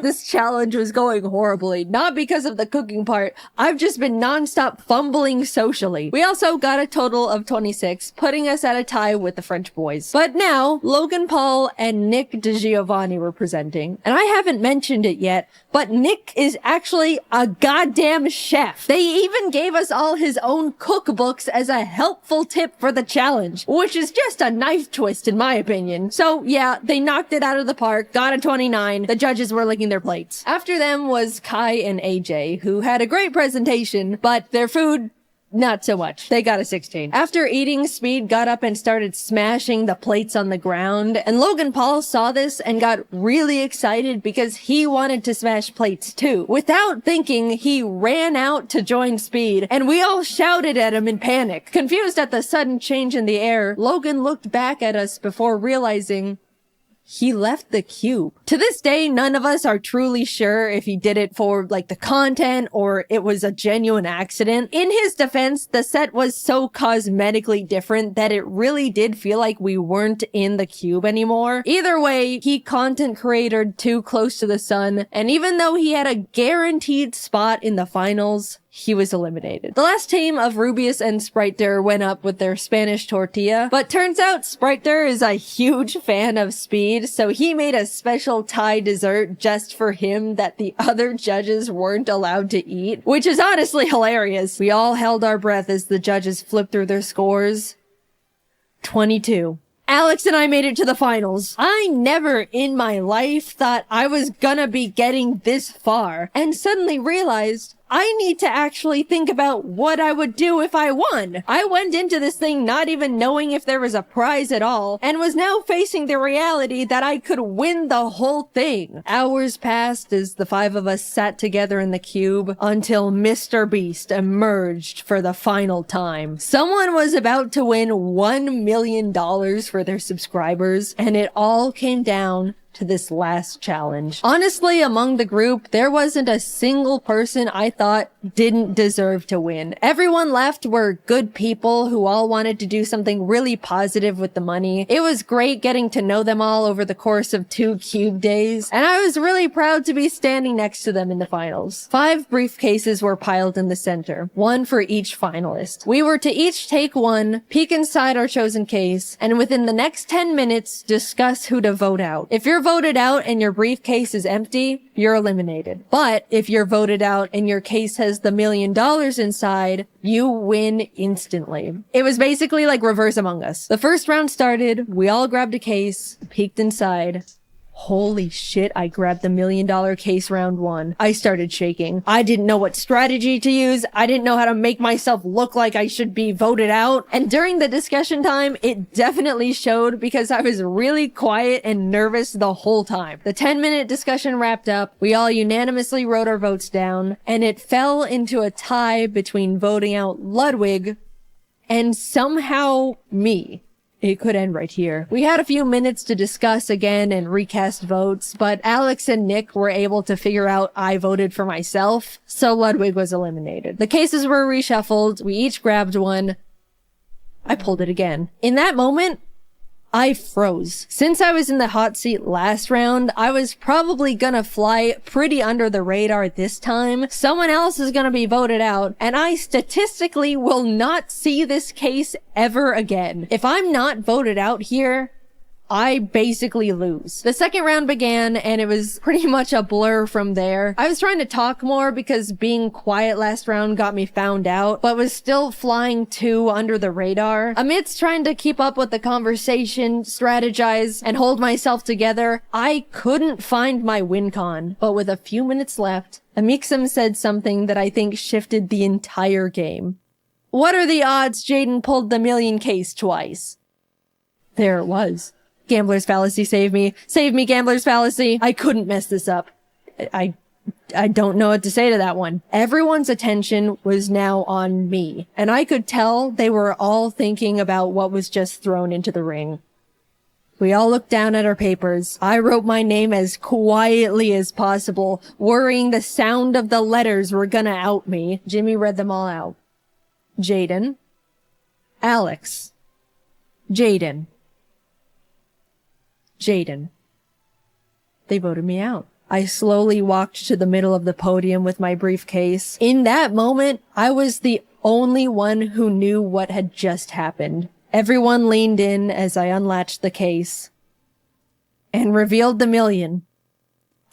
this challenge was going horribly. Not because of the cooking part. I've just been nonstop fumbling socially. We also got a total of 26, putting us at a tie with the French boys. But now, Logan Paul and Nick DiGiovanni were presenting. And I haven't mentioned it yet, but Nick is actually a goddamn chef. They even gave us all his own cookbooks as a helpful tip for the challenge, which is just a knife twist in my opinion. So yeah, they knocked it out of the park, got a 29. The judges were licking their plates. After them was Kai and AJ, who had a great presentation, but their food, not so much. They got a 16. After eating, Speed got up and started smashing the plates on the ground, and Logan Paul saw this and got really excited because he wanted to smash plates too. Without thinking, he ran out to join Speed, and we all shouted at him in panic. Confused at the sudden change in the air, Logan looked back at us before realizing he left the cube. To this day, none of us are truly sure if he did it for the content or it was a genuine accident. In his defense, the set was so cosmetically different that it really did feel like we weren't in the cube anymore. Either way, he content created too close to the sun, and even though he had a guaranteed spot in the finals, he was eliminated. The last team of Rubius and Spriter went up with their Spanish tortilla, but turns out Spriter is a huge fan of Speed, so he made a special Thai dessert just for him that the other judges weren't allowed to eat, which is honestly hilarious. We all held our breath as the judges flipped through their scores. 22. Alex and I made it to the finals. I never in my life thought I was gonna be getting this far, and suddenly realized I need to actually think about what I would do if I won. I went into this thing not even knowing if there was a prize at all, and was now facing the reality that I could win the whole thing. Hours passed as the 5 of us sat together in the cube until Mr. Beast emerged for the final time. Someone was about to win $1 million for their subscribers, and it all came down to this last challenge. Honestly, among the group, there wasn't a single person I thought didn't deserve to win. Everyone left were good people who all wanted to do something really positive with the money. It was great getting to know them all over the course of 2 cube days, and I was really proud to be standing next to them in the finals. 5 briefcases were piled in the center, 1 for each finalist. We were to each take one, peek inside our chosen case, and within the next 10 minutes, discuss who to vote out. If you're voted out and your briefcase is empty, you're eliminated. But if you're voted out and your case has the $1 million inside, you win instantly. It was basically like Reverse Among Us. The first round started, we all grabbed a case, peeked inside. Holy shit, I grabbed the $1 million case round 1. I started shaking. I didn't know what strategy to use. I didn't know how to make myself look like I should be voted out. And during the discussion time, it definitely showed because I was really quiet and nervous the whole time. The 10-minute discussion wrapped up. We all unanimously wrote our votes down, and it fell into a tie between voting out Ludwig and somehow me. It could end right here. We had a few minutes to discuss again and recast votes, but Alex and Nick were able to figure out I voted for myself, so Ludwig was eliminated. The cases were reshuffled. We each grabbed one. I pulled it again. In that moment, I froze. Since I was in the hot seat last round, I was probably gonna fly pretty under the radar this time. Someone else is gonna be voted out, and I statistically will not see this case ever again. If I'm not voted out here, I basically lose. The second round began, and it was pretty much a blur from there. I was trying to talk more because being quiet last round got me found out, but was still flying too under the radar. Amidst trying to keep up with the conversation, strategize, and hold myself together, I couldn't find my win con. But with a few minutes left, Amixem said something that I think shifted the entire game. What are the odds Jaiden pulled the $1 million case twice? There it was. Gambler's fallacy, save me. Save me, gambler's fallacy. I couldn't mess this up. I don't know what to say to that one. Everyone's attention was now on me, and I could tell they were all thinking about what was just thrown into the ring. We all looked down at our papers. I wrote my name as quietly as possible, worrying the sound of the letters were gonna out me. Jimmy read them all out. Jaiden. Alex. Jaiden. Jaiden. They voted me out. I slowly walked to the middle of the podium with my briefcase. In that moment, I was the only one who knew what had just happened. Everyone leaned in as I unlatched the case and revealed the million.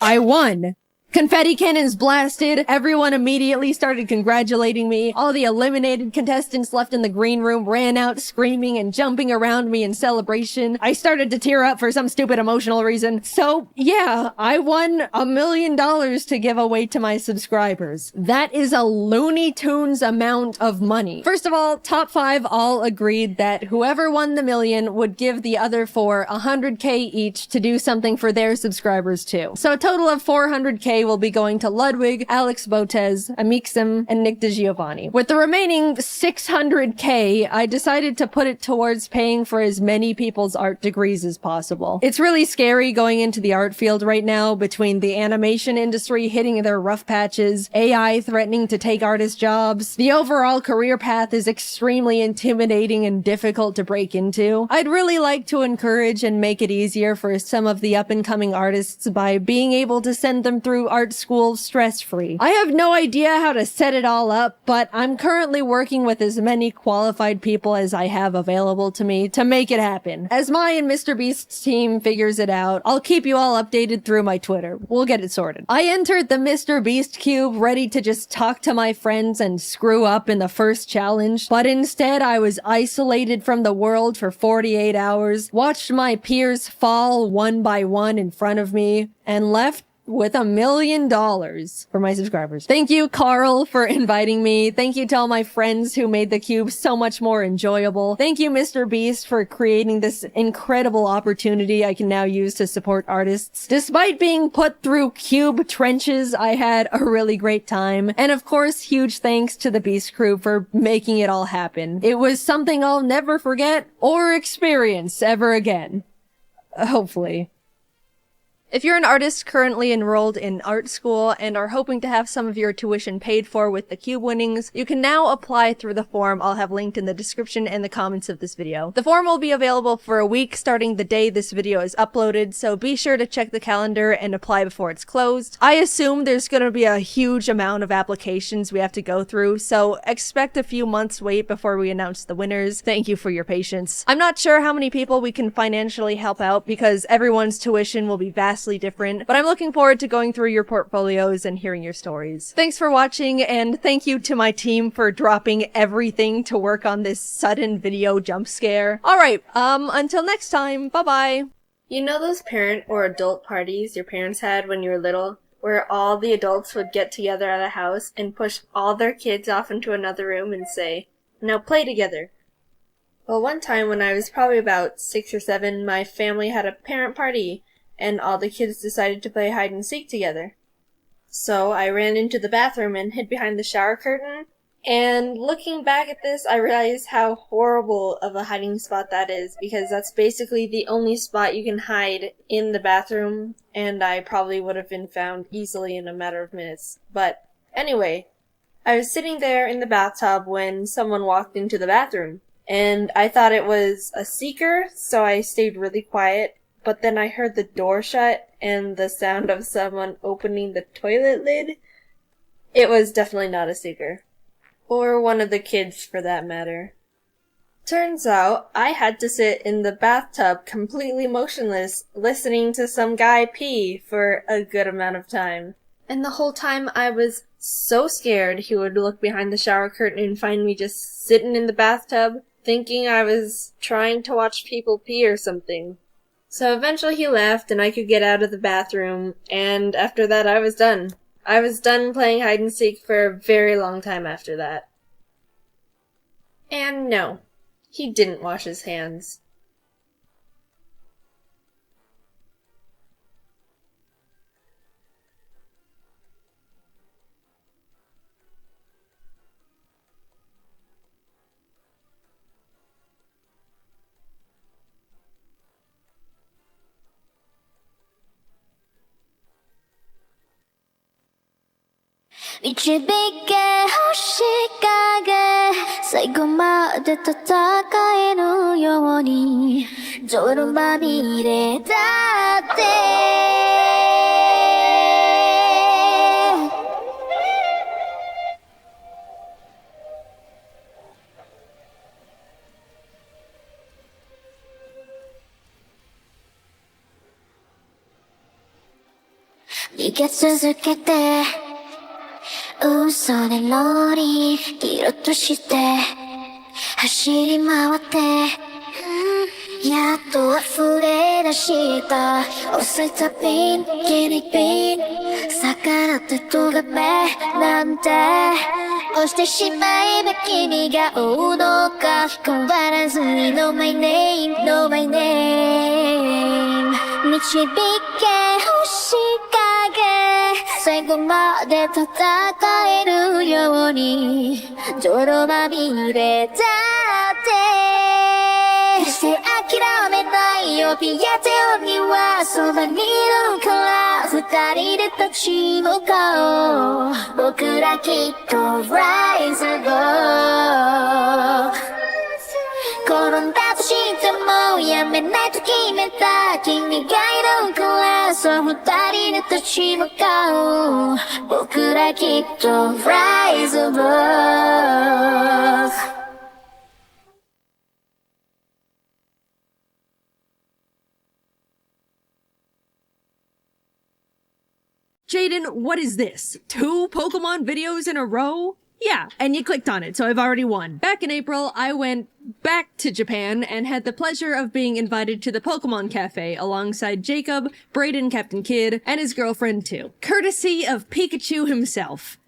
I won! Confetti cannons blasted. Everyone immediately started congratulating me. All the eliminated contestants left in the green room ran out screaming and jumping around me in celebration. I started to tear up for some stupid emotional reason. So yeah, I won $1 million to give away to my subscribers. That is a Looney Tunes amount of money. First of all, top 5 all agreed that whoever won the million would give the other 4 $100K each to do something for their subscribers too. So a total of $400K will be going to Ludwig, Alex Botez, Amixem, and Nick DeGiovanni. With the remaining $600K, I decided to put it towards paying for as many people's art degrees as possible. It's really scary going into the art field right now between the animation industry hitting their rough patches, AI threatening to take artist jobs. The overall career path is extremely intimidating and difficult to break into. I'd really like to encourage and make it easier for some of the up-and-coming artists by being able to send them through art school stress-free. I have no idea how to set it all up, but I'm currently working with as many qualified people as I have available to me to make it happen. As my and Mr. Beast's team figures it out, I'll keep you all updated through my Twitter. We'll get it sorted. I entered the Mr. Beast cube ready to just talk to my friends and screw up in the first challenge, but instead I was isolated from the world for 48 hours, watched my peers fall one by one in front of me, and left with $1 million for my subscribers. Thank you, Carl, for inviting me. Thank you to all my friends who made the cube so much more enjoyable. Thank you, Mr. Beast, for creating this incredible opportunity I can now use to support artists. Despite being put through cube trenches, I had a really great time. And of course, huge thanks to the Beast crew for making it all happen. It was something I'll never forget or experience ever again. Hopefully. If you're an artist currently enrolled in art school and are hoping to have some of your tuition paid for with the cube winnings, you can now apply through the form I'll have linked in the description and the comments of this video. The form will be available for a week starting the day this video is uploaded, so be sure to check the calendar and apply before it's closed. I assume there's gonna be a huge amount of applications we have to go through, so expect a few months wait before we announce the winners. Thank you for your patience. I'm not sure how many people we can financially help out because everyone's tuition will be vastly different, but I'm looking forward to going through your portfolios and hearing your stories. Thanks for watching, and thank you to my team for dropping everything to work on this sudden video jump scare. Alright, until next time, bye-bye! You know those parent or adult parties your parents had when you were little, where all the adults would get together at a house and push all their kids off into another room and say, "Now play together." Well, one time when I was probably about 6 or 7, my family had a parent party, and all the kids decided to play hide and seek together. So I ran into the bathroom and hid behind the shower curtain, and looking back at this, I realized how horrible of a hiding spot that is, because that's basically the only spot you can hide in the bathroom, and I probably would have been found easily in a matter of minutes. But anyway, I was sitting there in the bathtub when someone walked into the bathroom, and I thought it was a seeker, so I stayed really quiet. But then I heard the door shut and the sound of someone opening the toilet lid. It was definitely not a seeker. Or one of the kids, for that matter. Turns out, I had to sit in the bathtub completely motionless, listening to some guy pee for a good amount of time. And the whole time I was so scared he would look behind the shower curtain and find me just sitting in the bathtub, thinking I was trying to watch people pee or something. So eventually he left and I could get out of the bathroom, and after that I was done. I was done playing hide and seek for a very long time after that. And no, he didn't wash his hands. 導け星影最後まで戦えるように泥まみれだって逃げ続けて嘘でローリーギロッとして走り回ってやっと溢れ出した遅いたびにギリギリ逆らって飛べなんて押してしまえば君が追うのか変わらずに No my name No my name 導け星影最後まで戦えるように泥まみれだって決して諦めないよピアテオにはそばにいるから二人で立ち向かおう僕らきっと Rise above 転んだとしてもやめないと決めた君がいるからそう二人で立ち向かおう僕らきっと Rise above Jaiden, what is this? 2 Pokemon videos in a row? Yeah, and you clicked on it, so I've already won. Back in April, I went back to Japan and had the pleasure of being invited to the Pokemon Cafe alongside Jacob, Brayden, Captain Kidd, and his girlfriend too. Courtesy of Pikachu himself.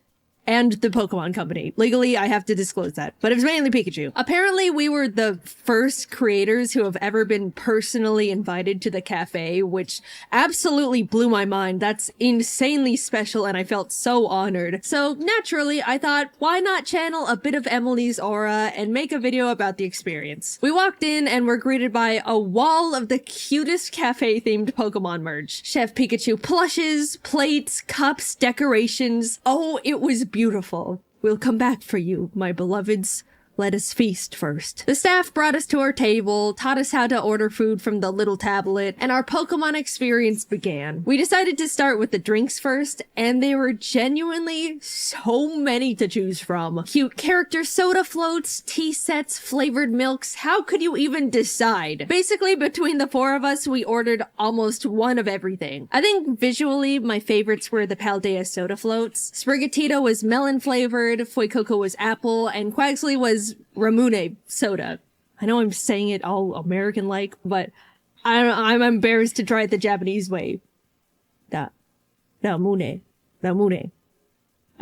And the Pokemon Company. Legally, I have to disclose that. But it was mainly Pikachu. Apparently, we were the first creators who have ever been personally invited to the cafe, which absolutely blew my mind. That's insanely special, and I felt so honored. So, naturally, I thought, why not channel a bit of Emily's aura and make a video about the experience? We walked in and were greeted by a wall of the cutest cafe-themed Pokemon merch. Chef Pikachu plushes, plates, cups, decorations. Oh, it was beautiful. We'll come back for you, my beloveds. Let us feast first. The staff brought us to our table, taught us how to order food from the little tablet, and our Pokemon experience began. We decided to start with the drinks first, and there were genuinely so many to choose from. Cute character soda floats, tea sets, flavored milks. How could you even decide? Basically, between the 4 of us, we ordered almost one of everything. I think visually, my favorites were the Paldea soda floats. Sprigatito was melon flavored, Fuecoco was apple, and Quaxley was Ramune soda. I know I'm saying it all American-like, but I'm embarrassed to try it the Japanese way. Ramune.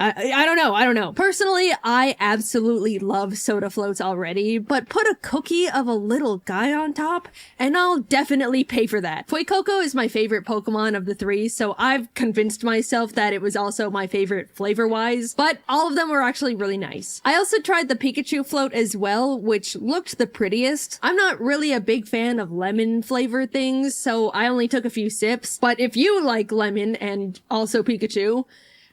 I don't know. Personally, I absolutely love soda floats already, but put a cookie of a little guy on top, and I'll definitely pay for that. Fuecoco is my favorite Pokemon of the 3, so I've convinced myself that it was also my favorite flavor-wise, but all of them were actually really nice. I also tried the Pikachu float as well, which looked the prettiest. I'm not really a big fan of lemon flavor things, so I only took a few sips, but if you like lemon and also Pikachu,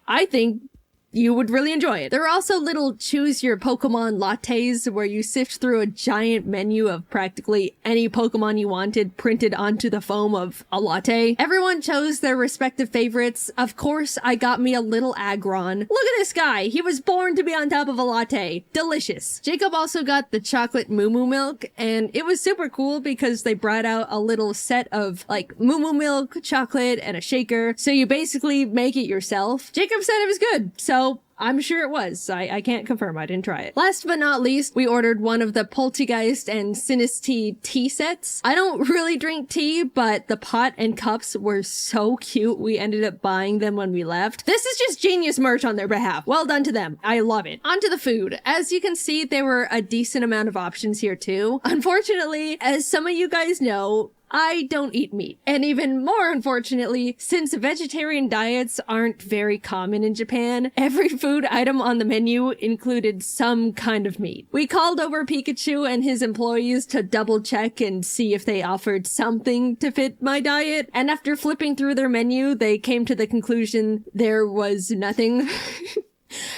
I think you would really enjoy it. There are also little choose your Pokemon lattes where you sift through a giant menu of practically any Pokemon you wanted printed onto the foam of a latte. Everyone chose their respective favorites. Of course, I got me a little Aggron. Look at this guy. He was born to be on top of a latte. Delicious. Jacob also got the chocolate Moo Moo milk, and it was super cool because they brought out a little set of like Moo Moo milk, chocolate, and a shaker. So you basically make it yourself. Jacob said it was good, so I'm sure it was. I can't confirm. I didn't try it. Last but not least, we ordered one of the Poltergeist and Sinistea tea sets. I don't really drink tea, but the pot and cups were so cute. We ended up buying them when we left. This is just genius merch on their behalf. Well done to them. I love it. On to the food. As you can see, there were a decent amount of options here too. Unfortunately, as some of you guys know, I don't eat meat. And even more unfortunately, since vegetarian diets aren't very common in Japan, every food item on the menu included some kind of meat. We called over Pikachu and his employees to double check and see if they offered something to fit my diet. And after flipping through their menu, they came to the conclusion there was nothing.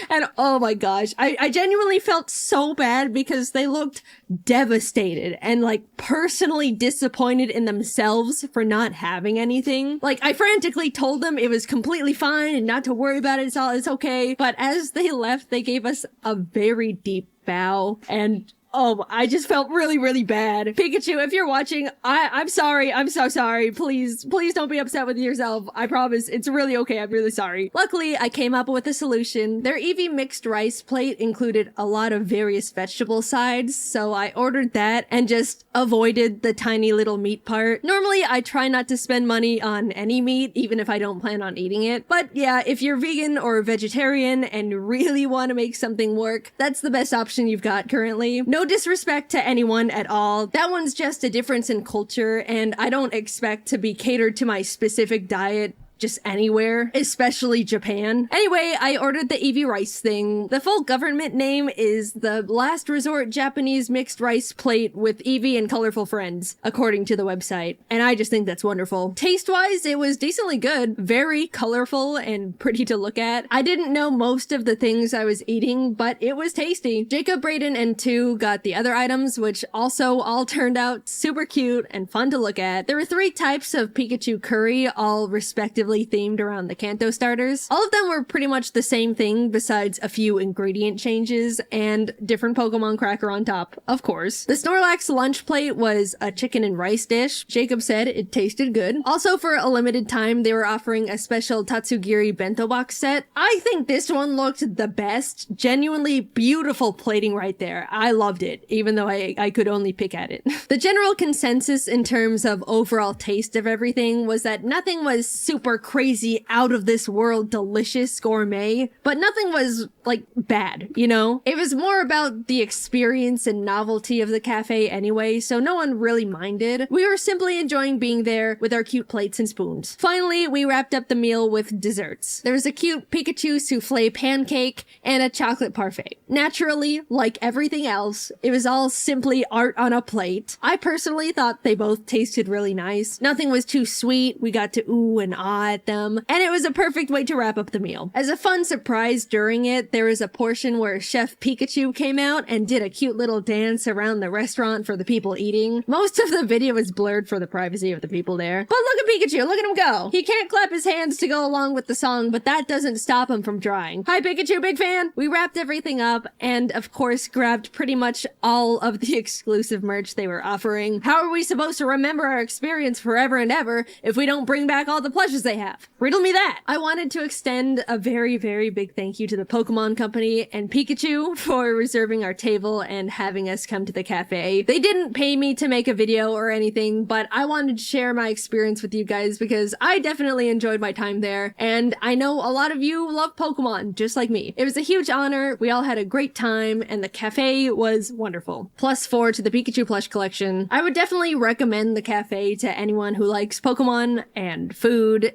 And oh my gosh, I genuinely felt so bad because they looked devastated and like personally disappointed in themselves for not having anything. Like I frantically told them it was completely fine and not to worry about it. It's okay. But as they left, they gave us a very deep bow, and oh, I just felt really, really bad. Pikachu, if you're watching, I'm sorry. I'm so sorry. Please don't be upset with yourself. I promise. It's really okay. I'm really sorry. Luckily, I came up with a solution. Their Eevee mixed rice plate included a lot of various vegetable sides, so I ordered that and just avoided the tiny little meat part. Normally, I try not to spend money on any meat, even if I don't plan on eating it. But yeah, if you're vegan or vegetarian and really want to make something work, that's the best option you've got currently. No disrespect to anyone at all. That one's just a difference in culture, and I don't expect to be catered to my specific diet just anywhere, especially Japan. Anyway, I ordered the Eevee rice thing. The full government name is the Last Resort Japanese Mixed Rice Plate with Eevee and Colorful Friends, according to the website. And I just think that's wonderful. Taste-wise, it was decently good, very colorful and pretty to look at. I didn't know most of the things I was eating, but it was tasty. Jacob, Brayden, and 2 got the other items, which also all turned out super cute and fun to look at. There were 3 types of Pikachu curry, all respectively themed around the Kanto starters. All of them were pretty much the same thing besides a few ingredient changes and different Pokemon cracker on top, of course. The Snorlax lunch plate was a chicken and rice dish. Jacob said it tasted good. Also, for a limited time, they were offering a special Tatsugiri bento box set. I think this one looked the best. Genuinely beautiful plating right there. I loved it, even though I could only pick at it. The general consensus in terms of overall taste of everything was that nothing was super crazy, out of this world, delicious gourmet, but nothing was like bad, you know? It was more about the experience and novelty of the cafe anyway, so no one really minded. We were simply enjoying being there with our cute plates and spoons. Finally, we wrapped up the meal with desserts. There was a cute Pikachu souffle pancake and a chocolate parfait. Naturally, like everything else, it was all simply art on a plate. I personally thought they both tasted really nice. Nothing was too sweet. We got to ooh and ah at them, and it was a perfect way to wrap up the meal. As a fun surprise during it, there was a portion where Chef Pikachu came out and did a cute little dance around the restaurant for the people eating. Most of the video was blurred for the privacy of the people there. But look at Pikachu, look at him go! He can't clap his hands to go along with the song, but that doesn't stop him from trying. Hi Pikachu, big fan! We wrapped everything up, and of course grabbed pretty much all of the exclusive merch they were offering. How are we supposed to remember our experience forever and ever if we don't bring back all the plushes they have? Riddle me that! I wanted to extend a very, very big thank you to the Pokemon Company and Pikachu for reserving our table and having us come to the cafe. They didn't pay me to make a video or anything, but I wanted to share my experience with you guys because I definitely enjoyed my time there, and I know a lot of you love Pokemon, just like me. It was a huge honor, we all had a great time, and the cafe was wonderful. +4 to the Pikachu plush collection. I would definitely recommend the cafe to anyone who likes Pokemon and food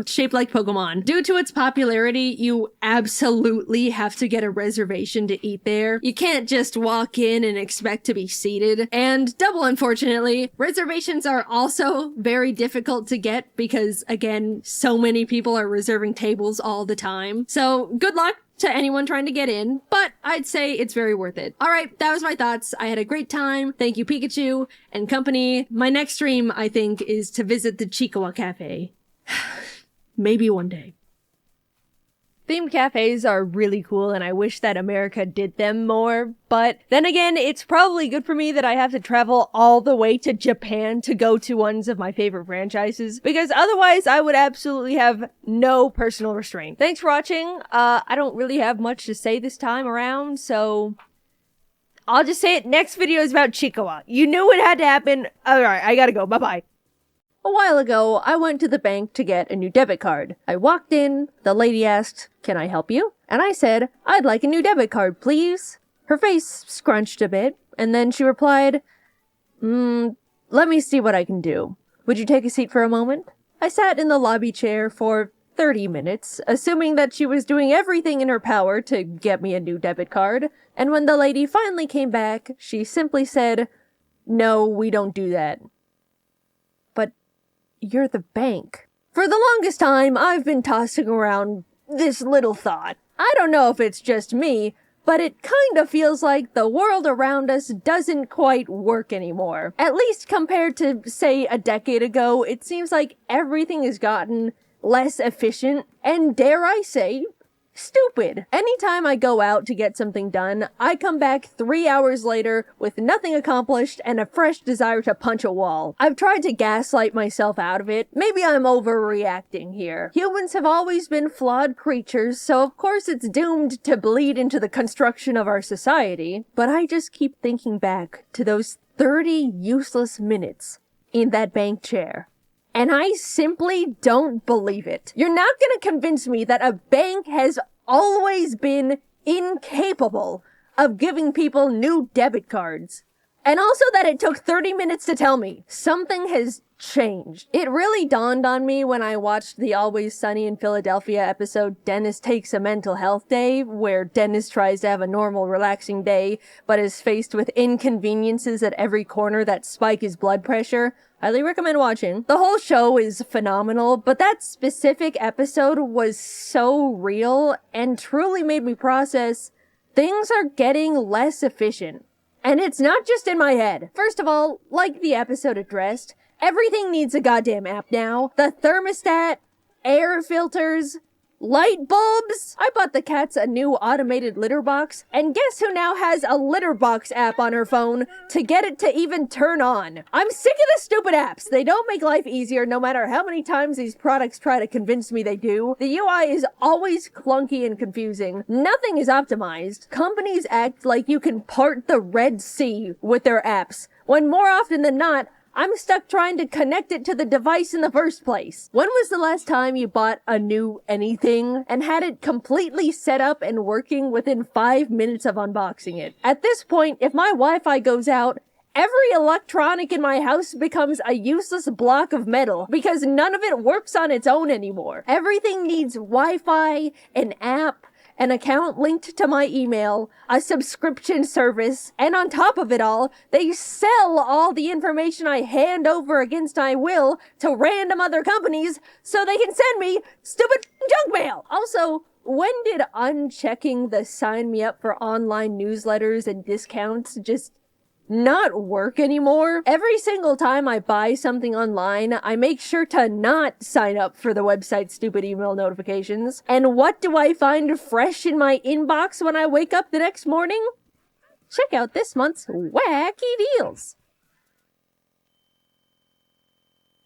shaped like Pokemon. Due to its popularity, you absolutely have to get a reservation to eat there. You can't just walk in and expect to be seated. And double unfortunately, reservations are also very difficult to get because, again, so many people are reserving tables all the time. So good luck to anyone trying to get in, but I'd say it's very worth it. Alright, that was my thoughts. I had a great time. Thank you Pikachu and company. My next stream, I think, is to visit the Chikawa Cafe. Maybe one day. Themed cafes are really cool, and I wish that America did them more, but then again, it's probably good for me that I have to travel all the way to Japan to go to ones of my favorite franchises, because otherwise I would absolutely have no personal restraint. Thanks for watching. I don't really have much to say this time around, so I'll just say it. Next video is about Chikawa. You knew it had to happen. Alright, I gotta go. Bye-bye. A while ago, I went to the bank to get a new debit card. I walked in, the lady asked, "Can I help you?" And I said, "I'd like a new debit card, please." Her face scrunched a bit, and then she replied, "Let me see what I can do. Would you take a seat for a moment?" I sat in the lobby chair for 30 minutes, assuming that she was doing everything in her power to get me a new debit card, and when the lady finally came back, she simply said, "No, we don't do that." But you're the bank. For the longest time, I've been tossing around this little thought. I don't know if it's just me, but it kind of feels like the world around us doesn't quite work anymore. At least compared to, say, a decade ago, it seems like everything has gotten less efficient and, dare I say, stupid. Anytime I go out to get something done, I come back 3 hours later with nothing accomplished and a fresh desire to punch a wall. I've tried to gaslight myself out of it. Maybe I'm overreacting here. Humans have always been flawed creatures, so of course it's doomed to bleed into the construction of our society. But I just keep thinking back to those 30 useless minutes in that bank chair. And I simply don't believe it. You're not gonna convince me that a bank has always been incapable of giving people new debit cards. And also that it took 30 minutes to tell me. Something has changed. It really dawned on me when I watched the Always Sunny in Philadelphia episode Dennis Takes a Mental Health Day, where Dennis tries to have a normal, relaxing day, but is faced with inconveniences at every corner that spike his blood pressure. Highly recommend watching. The whole show is phenomenal, but that specific episode was so real and truly made me process things are getting less efficient. And it's not just in my head. First of all, like the episode addressed, everything needs a goddamn app now. The thermostat, air filters, light bulbs. I bought the cats a new automated litter box, and guess who now has a litter box app on her phone to get it to even turn on? I'm sick of the stupid apps. They don't make life easier no matter how many times these products try to convince me they do. The UI is always clunky and confusing. Nothing is optimized. Companies act like you can part the Red Sea with their apps, when more often than not, I'm stuck trying to connect it to the device in the first place. When was the last time you bought a new anything and had it completely set up and working within 5 minutes of unboxing it? At this point, if my Wi-Fi goes out, every electronic in my house becomes a useless block of metal because none of it works on its own anymore. Everything needs Wi-Fi, an app, an account linked to my email, a subscription service, and on top of it all, they sell all the information I hand over against my will to random other companies so they can send me stupid junk mail. Also, when did unchecking the sign me up for online newsletters and discounts just not work anymore? Every single time I buy something online, I make sure to not sign up for the website's stupid email notifications. And what do I find fresh in my inbox when I wake up the next morning? Check out this month's wacky deals.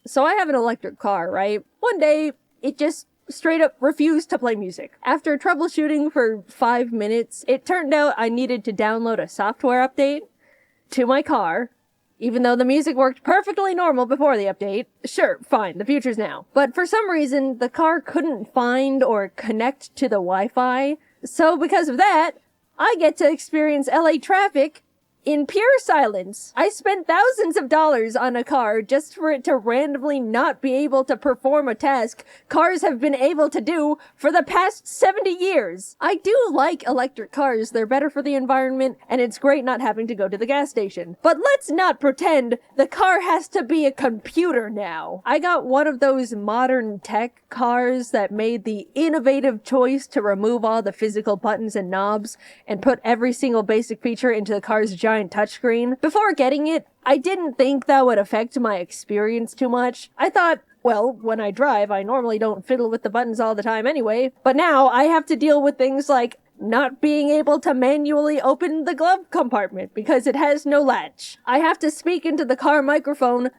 So I have an electric car, right? One day, it just straight up refused to play music. After troubleshooting for 5 minutes, it turned out I needed to download a software update to my car, even though the music worked perfectly normal before the update. Sure, fine, the future's now. But for some reason, the car couldn't find or connect to the Wi-Fi, so because of that, I get to experience LA traffic in pure silence. I spent thousands of dollars on a car just for it to randomly not be able to perform a task cars have been able to do for the past 70 years. I do like electric cars. They're better for the environment, and it's great not having to go to the gas station. But let's not pretend the car has to be a computer now. I got one of those modern tech cars that made the innovative choice to remove all the physical buttons and knobs and put every single basic feature into the car's giant touchscreen. Before getting it, I didn't think that would affect my experience too much. I thought, well, when I drive, I normally don't fiddle with the buttons all the time anyway, but now I have to deal with things like not being able to manually open the glove compartment because it has no latch. I have to speak into the car microphone,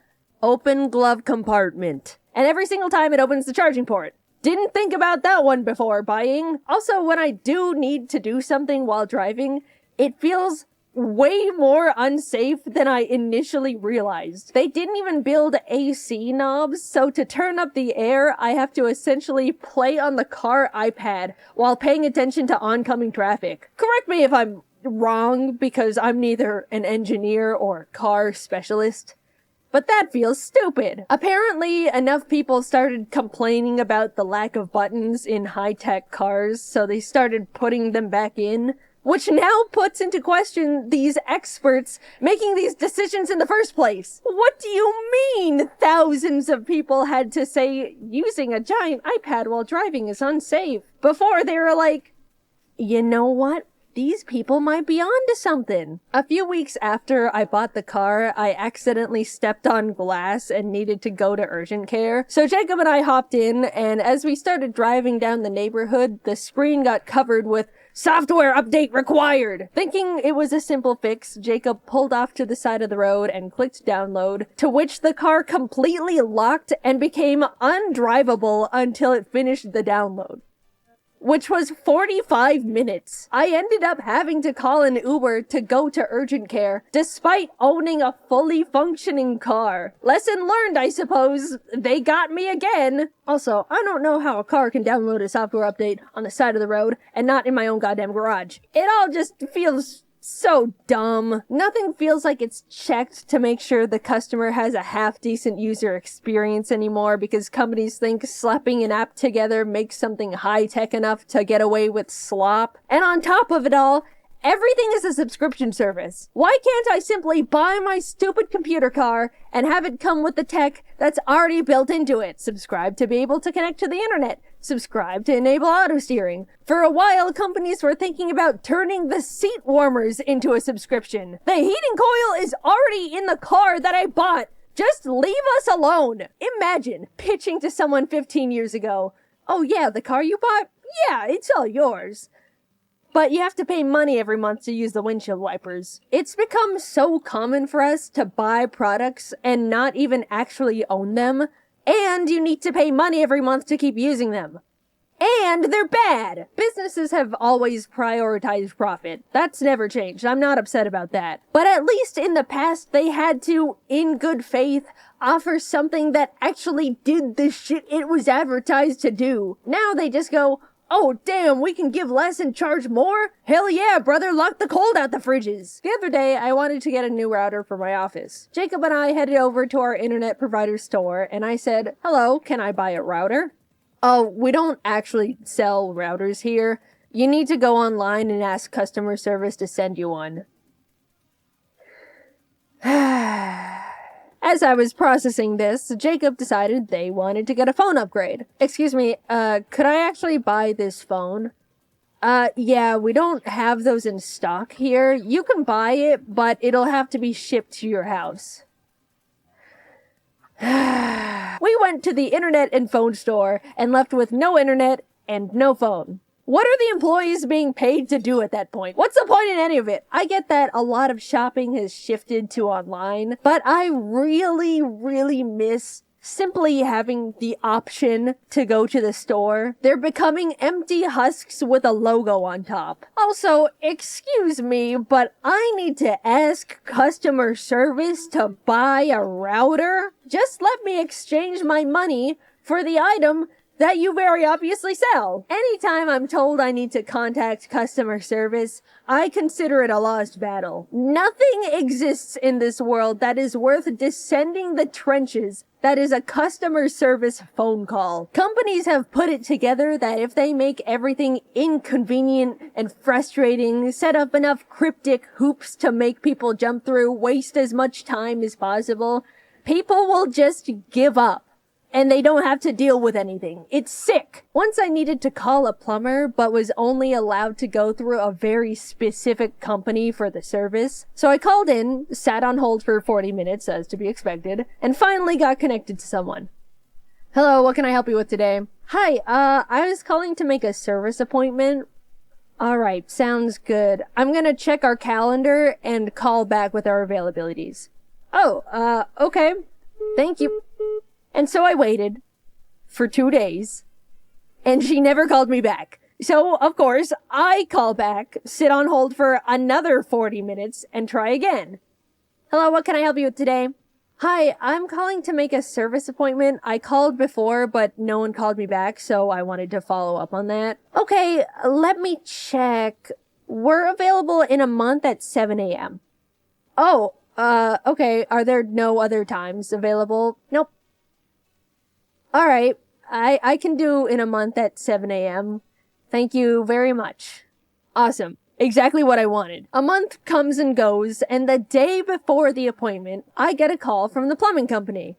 "Open glove compartment," and every single time it opens the charging port. Didn't think about that one before buying. Also, when I do need to do something while driving, it feels way more unsafe than I initially realized. They didn't even build AC knobs, so to turn up the air, I have to essentially play on the car iPad while paying attention to oncoming traffic. Correct me if I'm wrong, because I'm neither an engineer or car specialist, but that feels stupid. Apparently, enough people started complaining about the lack of buttons in high-tech cars, so they started putting them back in. which now puts into question these experts making these decisions in the first place. What do you mean thousands of people had to say using a giant iPad while driving is unsafe before they were like, you know what? These people might be onto something. A few weeks after I bought the car, I accidentally stepped on glass and needed to go to urgent care. So Jacob and I hopped in, and as we started driving down the neighborhood, the screen got covered with software update required. Thinking it was a simple fix, Jacob pulled off to the side of the road and clicked download, to which the car completely locked and became undrivable until it finished the download, which was 45 minutes. I ended up having to call an Uber to go to urgent care, despite owning a fully functioning car. Lesson learned, I suppose. They got me again. Also, I don't know how a car can download a software update on the side of the road and not in my own goddamn garage. It all just feels so dumb. Nothing feels like it's checked to make sure the customer has a half-decent user experience anymore, because companies think slapping an app together makes something high-tech enough to get away with slop. And on top of it all, everything is a subscription service. Why can't I simply buy my stupid computer car and have it come with the tech that's already built into it? Subscribe to be able to connect to the internet. Subscribe to enable auto steering. For a while, companies were thinking about turning the seat warmers into a subscription. The heating coil is already in the car that I bought. Just leave us alone. Imagine pitching to someone 15 years ago, oh yeah, the car you bought? Yeah, it's all yours. But you have to pay money every month to use the windshield wipers. It's become so common for us to buy products and not even actually own them, and you need to pay money every month to keep using them. And they're bad! Businesses have always prioritized profit. That's never changed. I'm not upset about that. But at least in the past, they had to, in good faith, offer something that actually did the shit it was advertised to do. Now they just go, oh damn, we can give less and charge more? Hell yeah, brother, lock the cold out the fridges. The other day, I wanted to get a new router for my office. Jacob and I headed over to our internet provider store, and I said, hello, can I buy a router? Oh, we don't actually sell routers here. You need to go online and ask customer service to send you one. As I was processing this, Jacob decided they wanted to get a phone upgrade. Excuse me, could I actually buy this phone? Yeah, we don't have those in stock here. You can buy it, but it'll have to be shipped to your house. We went to the internet and phone store and left with no internet and no phone. What are the employees being paid to do at that point? What's the point in any of it? I get that a lot of shopping has shifted to online, but I really, really miss simply having the option to go to the store. They're becoming empty husks with a logo on top. Also, excuse me, but I need to ask customer service to buy a router? Just let me exchange my money for the item that you very obviously sell. Anytime I'm told I need to contact customer service, I consider it a lost battle. Nothing exists in this world that is worth descending the trenches that is a customer service phone call. Companies have put it together that if they make everything inconvenient and frustrating, set up enough cryptic hoops to make people jump through, waste as much time as possible, people will just give up. And they don't have to deal with anything. It's sick. Once I needed to call a plumber, but was only allowed to go through a very specific company for the service. So I called in, sat on hold for 40 minutes, as to be expected, and finally got connected to someone. Hello, what can I help you with today? Hi, I was calling to make a service appointment. Alright, sounds good. I'm gonna check our calendar and call back with our availabilities. Oh, okay. Thank you. And so I waited for 2 days, and she never called me back. So, of course, I call back, sit on hold for another 40 minutes, and try again. Hello, what can I help you with today? Hi, I'm calling to make a service appointment. I called before, but no one called me back, so I wanted to follow up on that. Okay, let me check. We're available in a month at 7 a.m. Oh, okay. Are there no other times available? Nope. Alright, I can do in a month at 7 a.m. Thank you very much. Awesome. Exactly what I wanted. A month comes and goes, and the day before the appointment, I get a call from the plumbing company.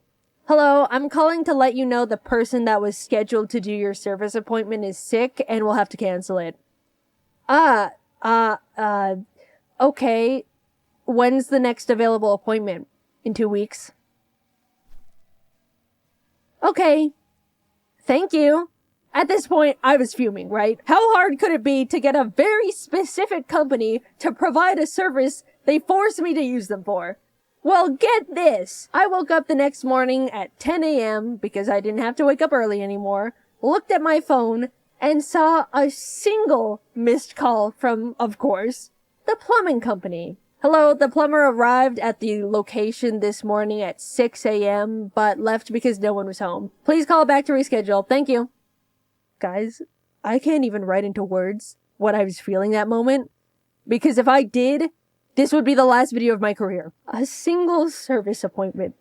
Hello, I'm calling to let you know the person that was scheduled to do your service appointment is sick and we'll have to cancel it. Okay. When's the next available appointment? In 2 weeks. Okay. Thank you. At this point, I was fuming, right? How hard could it be to get a very specific company to provide a service they forced me to use them for? Well, get this. I woke up the next morning at 10 a.m. because I didn't have to wake up early anymore, looked at my phone, and saw a single missed call from, of course, the plumbing company. Hello, the plumber arrived at the location this morning at 6 a.m., but left because no one was home. Please call back to reschedule. Thank you. Guys, I can't even write into words what I was feeling that moment, because if I did, this would be the last video of my career. A single service appointment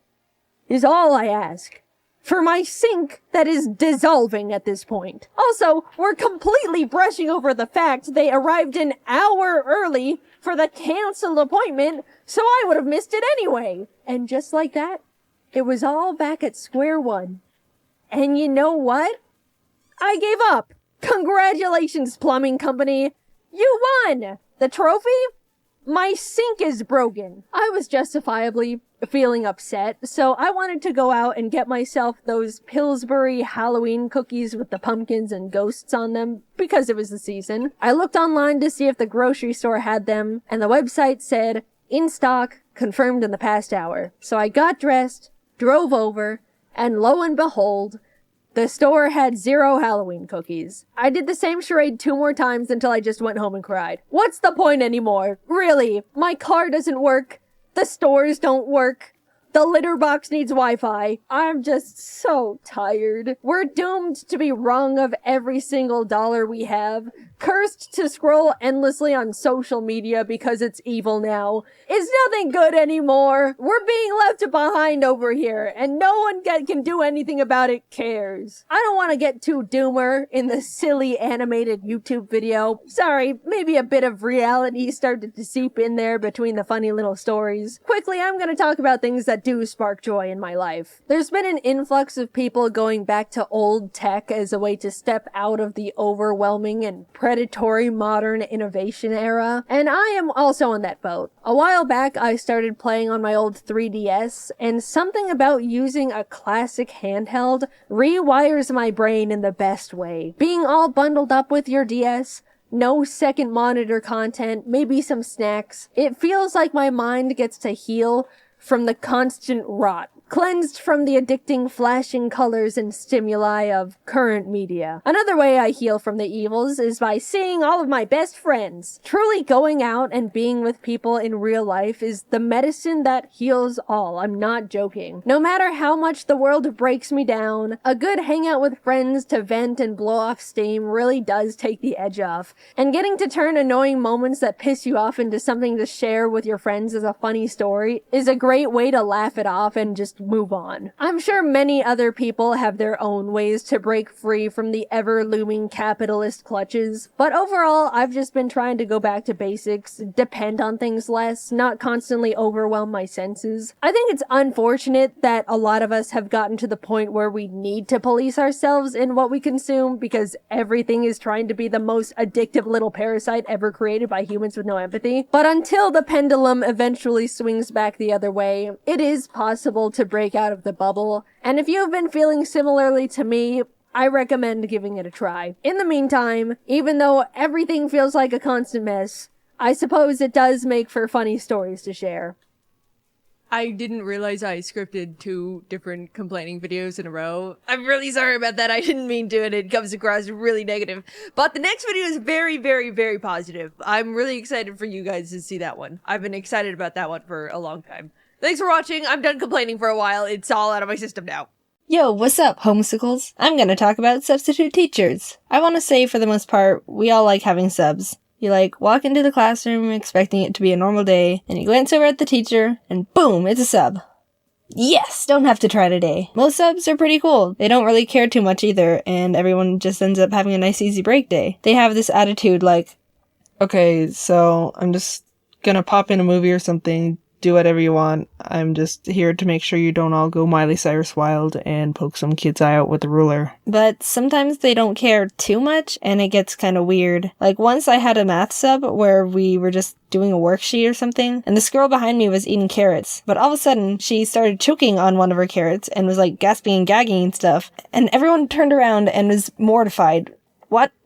is all I ask. For my sink that is dissolving at this point. Also, we're completely brushing over the fact they arrived an hour early for the canceled appointment, so I would have missed it anyway. And just like that, it was all back at square one. And you know what? I gave up. Congratulations, plumbing company. You won! The trophy? My sink is broken. I was justifiably feeling upset, so I wanted to go out and get myself those Pillsbury Halloween cookies with the pumpkins and ghosts on them, because it was the season. I looked online to see if the grocery store had them, and the website said, in stock, confirmed in the past hour. So I got dressed, drove over, and lo and behold, the store had 0 Halloween cookies. I did the same charade 2 more times until I just went home and cried. What's the point anymore? Really? My car doesn't work. The stores don't work. The litter box needs Wi-Fi. I'm just so tired. We're doomed to be wrung of every single dollar we have. Cursed to scroll endlessly on social media because it's evil now. It's nothing good anymore. We're being left behind over here, and no one can do anything about it cares. I don't want to get too doomer in the silly animated YouTube video. Sorry, maybe a bit of reality started to seep in there between the funny little stories. Quickly, I'm going to talk about things that do spark joy in my life. There's been an influx of people going back to old tech as a way to step out of the overwhelming and predatory modern innovation era, and I am also on that boat. A while back, I started playing on my old 3DS, and something about using a classic handheld rewires my brain in the best way. Being all bundled up with your DS, no second monitor content, maybe some snacks, it feels like my mind gets to heal from the constant rot, cleansed from the addicting flashing colors and stimuli of current media. Another way I heal from the evils is by seeing all of my best friends. Truly going out and being with people in real life is the medicine that heals all. I'm not joking. No matter how much the world breaks me down, a good hangout with friends to vent and blow off steam really does take the edge off. And getting to turn annoying moments that piss you off into something to share with your friends as a funny story is a great way to laugh it off and just move on. I'm sure many other people have their own ways to break free from the ever-looming capitalist clutches, but overall, I've just been trying to go back to basics, depend on things less, not constantly overwhelm my senses. I think it's unfortunate that a lot of us have gotten to the point where we need to police ourselves in what we consume because everything is trying to be the most addictive little parasite ever created by humans with no empathy. But until the pendulum eventually swings back the other way, it is possible to break out of the bubble, and if you've been feeling similarly to me, I recommend giving it a try. In the meantime, even though everything feels like a constant mess, I suppose it does make for funny stories to share. I didn't realize I scripted 2 different complaining videos in a row. I'm really sorry about that. I didn't mean to, and it comes across really negative. But the next video is very, very, very positive. I'm really excited for you guys to see that one. I've been excited about that one for a long time. Thanks for watching. I'm done complaining for a while. It's all out of my system now. Yo, what's up, homesicles? I'm gonna talk about substitute teachers. I want to say, for the most part, we all like having subs. You walk into the classroom expecting it to be a normal day, and you glance over at the teacher, and boom, it's a sub. Yes, don't have to try today. Most subs are pretty cool. They don't really care too much either, and everyone just ends up having a nice easy break day. They have this attitude Okay, so I'm just gonna pop in a movie or something, do whatever you want. I'm just here to make sure you don't all go Miley Cyrus wild and poke some kid's eye out with a ruler. But sometimes they don't care too much, and it gets kind of weird. Like, once I had a math sub where we were just doing a worksheet or something, and this girl behind me was eating carrots, but all of a sudden, she started choking on one of her carrots and was, like, gasping and gagging and stuff, and everyone turned around and was mortified.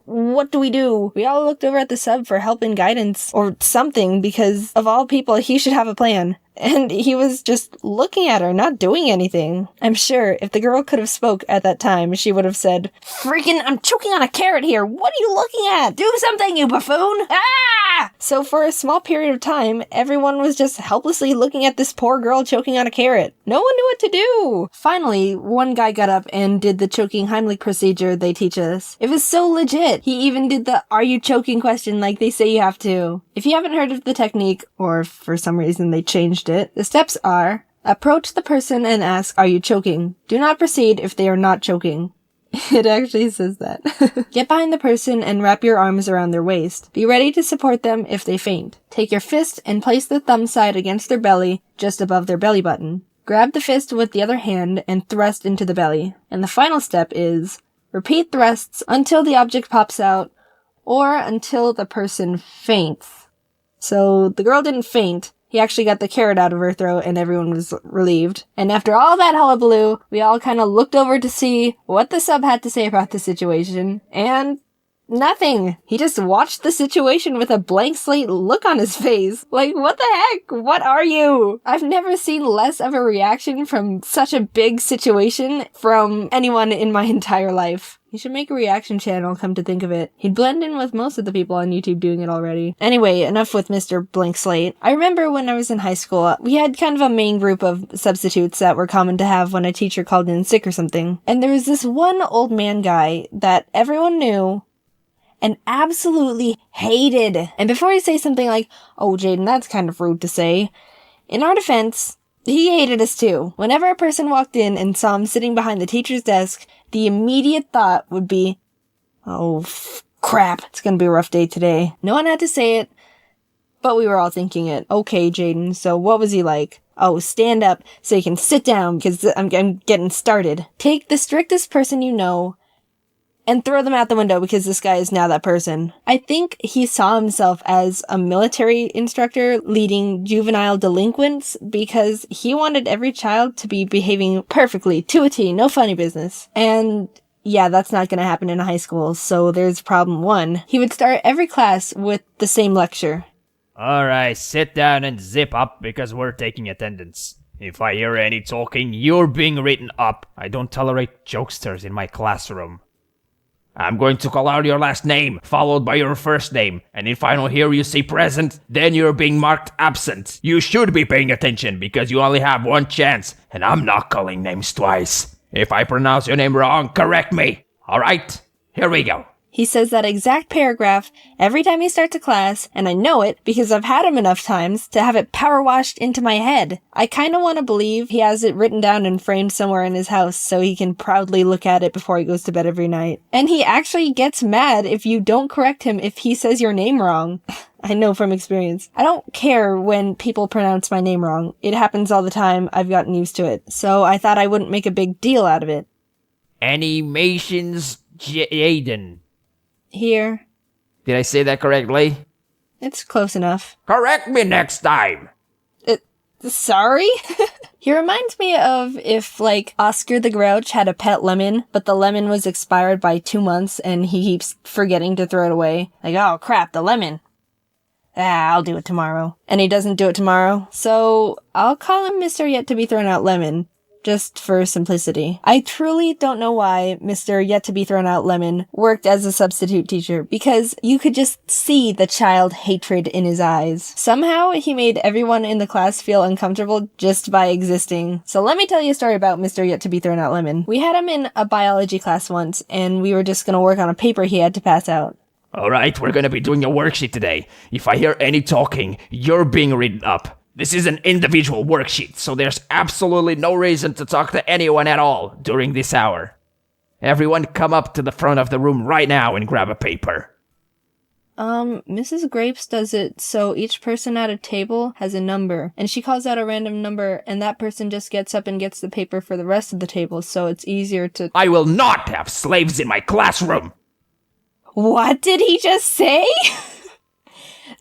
What do we do? We all looked over at the sub for help and guidance or something, because of all people, he should have a plan. And he was just looking at her, not doing anything. I'm sure if the girl could have spoke at that time, she would have said, "Freaking, I'm choking on a carrot here. What are you looking at? Do something, you buffoon! Ah!" So for a small period of time, everyone was just helplessly looking at this poor girl choking on a carrot. No one knew what to do. Finally, one guy got up and did the choking Heimlich procedure they teach us. It was so legit. He even did the "are you choking" question like they say you have to. If you haven't heard of the technique, or if for some reason they changed it, the steps are: approach the person and ask, "Are you choking?" Do not proceed if they are not choking. It actually says that. Get behind the person and wrap your arms around their waist. Be ready to support them if they faint. Take your fist and place the thumb side against their belly, just above their belly button. Grab the fist with the other hand and thrust into the belly. And the final step is: repeat thrusts until the object pops out, or until the person faints. So the girl didn't faint. He actually got the carrot out of her throat and everyone was relieved. And after all that hullabaloo, we all kind of looked over to see what the sub had to say about the situation, and nothing. He just watched the situation with a blank slate look on his face. Like, what the heck? What are you? I've never seen less of a reaction from such a big situation from anyone in my entire life. He should make a reaction channel, come to think of it. He'd blend in with most of the people on YouTube doing it already. Anyway, enough with Mr. Blank Slate. I remember when I was in high school, we had kind of a main group of substitutes that were common to have when a teacher called in sick or something. And there was this one old man guy that everyone knew and absolutely hated. And before I say something like, "Oh, Jaiden, that's kind of rude to say," in our defense, he hated us too. Whenever a person walked in and saw him sitting behind the teacher's desk, the immediate thought would be, "Oh, crap, it's gonna be a rough day today." No one had to say it, but we were all thinking it. "Okay, Jaiden, so what was he like?" "Oh, stand up so you can sit down because I'm getting started." Take the strictest person you know and throw them out the window because this guy is now that person. I think he saw himself as a military instructor leading juvenile delinquents because he wanted every child to be behaving perfectly, to a T, no funny business. And yeah, that's not gonna happen in a high school, so there's problem one. He would start every class with the same lecture. "Alright, sit down and zip up because we're taking attendance. If I hear any talking, you're being written up. I don't tolerate jokesters in my classroom. I'm going to call out your last name, followed by your first name, and if I don't hear you say present, then you're being marked absent. You should be paying attention because you only have one chance, and I'm not calling names twice. If I pronounce your name wrong, correct me. Alright, here we go." He says that exact paragraph every time he starts a class, and I know it because I've had him enough times to have it power washed into my head. I kinda wanna believe he has it written down and framed somewhere in his house so he can proudly look at it before he goes to bed every night. And he actually gets mad if you don't correct him if he says your name wrong. I know from experience. I don't care when people pronounce my name wrong. It happens all the time. I've gotten used to it. So I thought I wouldn't make a big deal out of it. Animations Jaiden. Here. Did I say that correctly? It's close enough. Correct me next time. Sorry? He reminds me of if, like, Oscar the Grouch had a pet lemon, but the lemon was expired by 2 months and he keeps forgetting to throw it away. Like, "Oh crap, the lemon. I'll do it tomorrow." And he doesn't do it tomorrow. So I'll call him Mr. Yet to be Thrown Out Lemon, just for simplicity. I truly don't know why Mr. Yet to be Thrown Out Lemon worked as a substitute teacher, because you could just see the child hatred in his eyes. Somehow he made everyone in the class feel uncomfortable just by existing. So let me tell you a story about Mr. Yet to be Thrown Out Lemon. We had him in a biology class once, and we were just gonna work on a paper he had to pass out. "Alright, we're gonna be doing a worksheet today. If I hear any talking, you're being written up. This is an individual worksheet, so there's absolutely no reason to talk to anyone at all during this hour. Everyone come up to the front of the room right now and grab a paper." Mrs. Grapes does it so each person at a table has a number, and she calls out a random number, and that person just gets up and gets the paper for the rest of the table, so it's easier to— I will not have slaves in my classroom! What did he just say?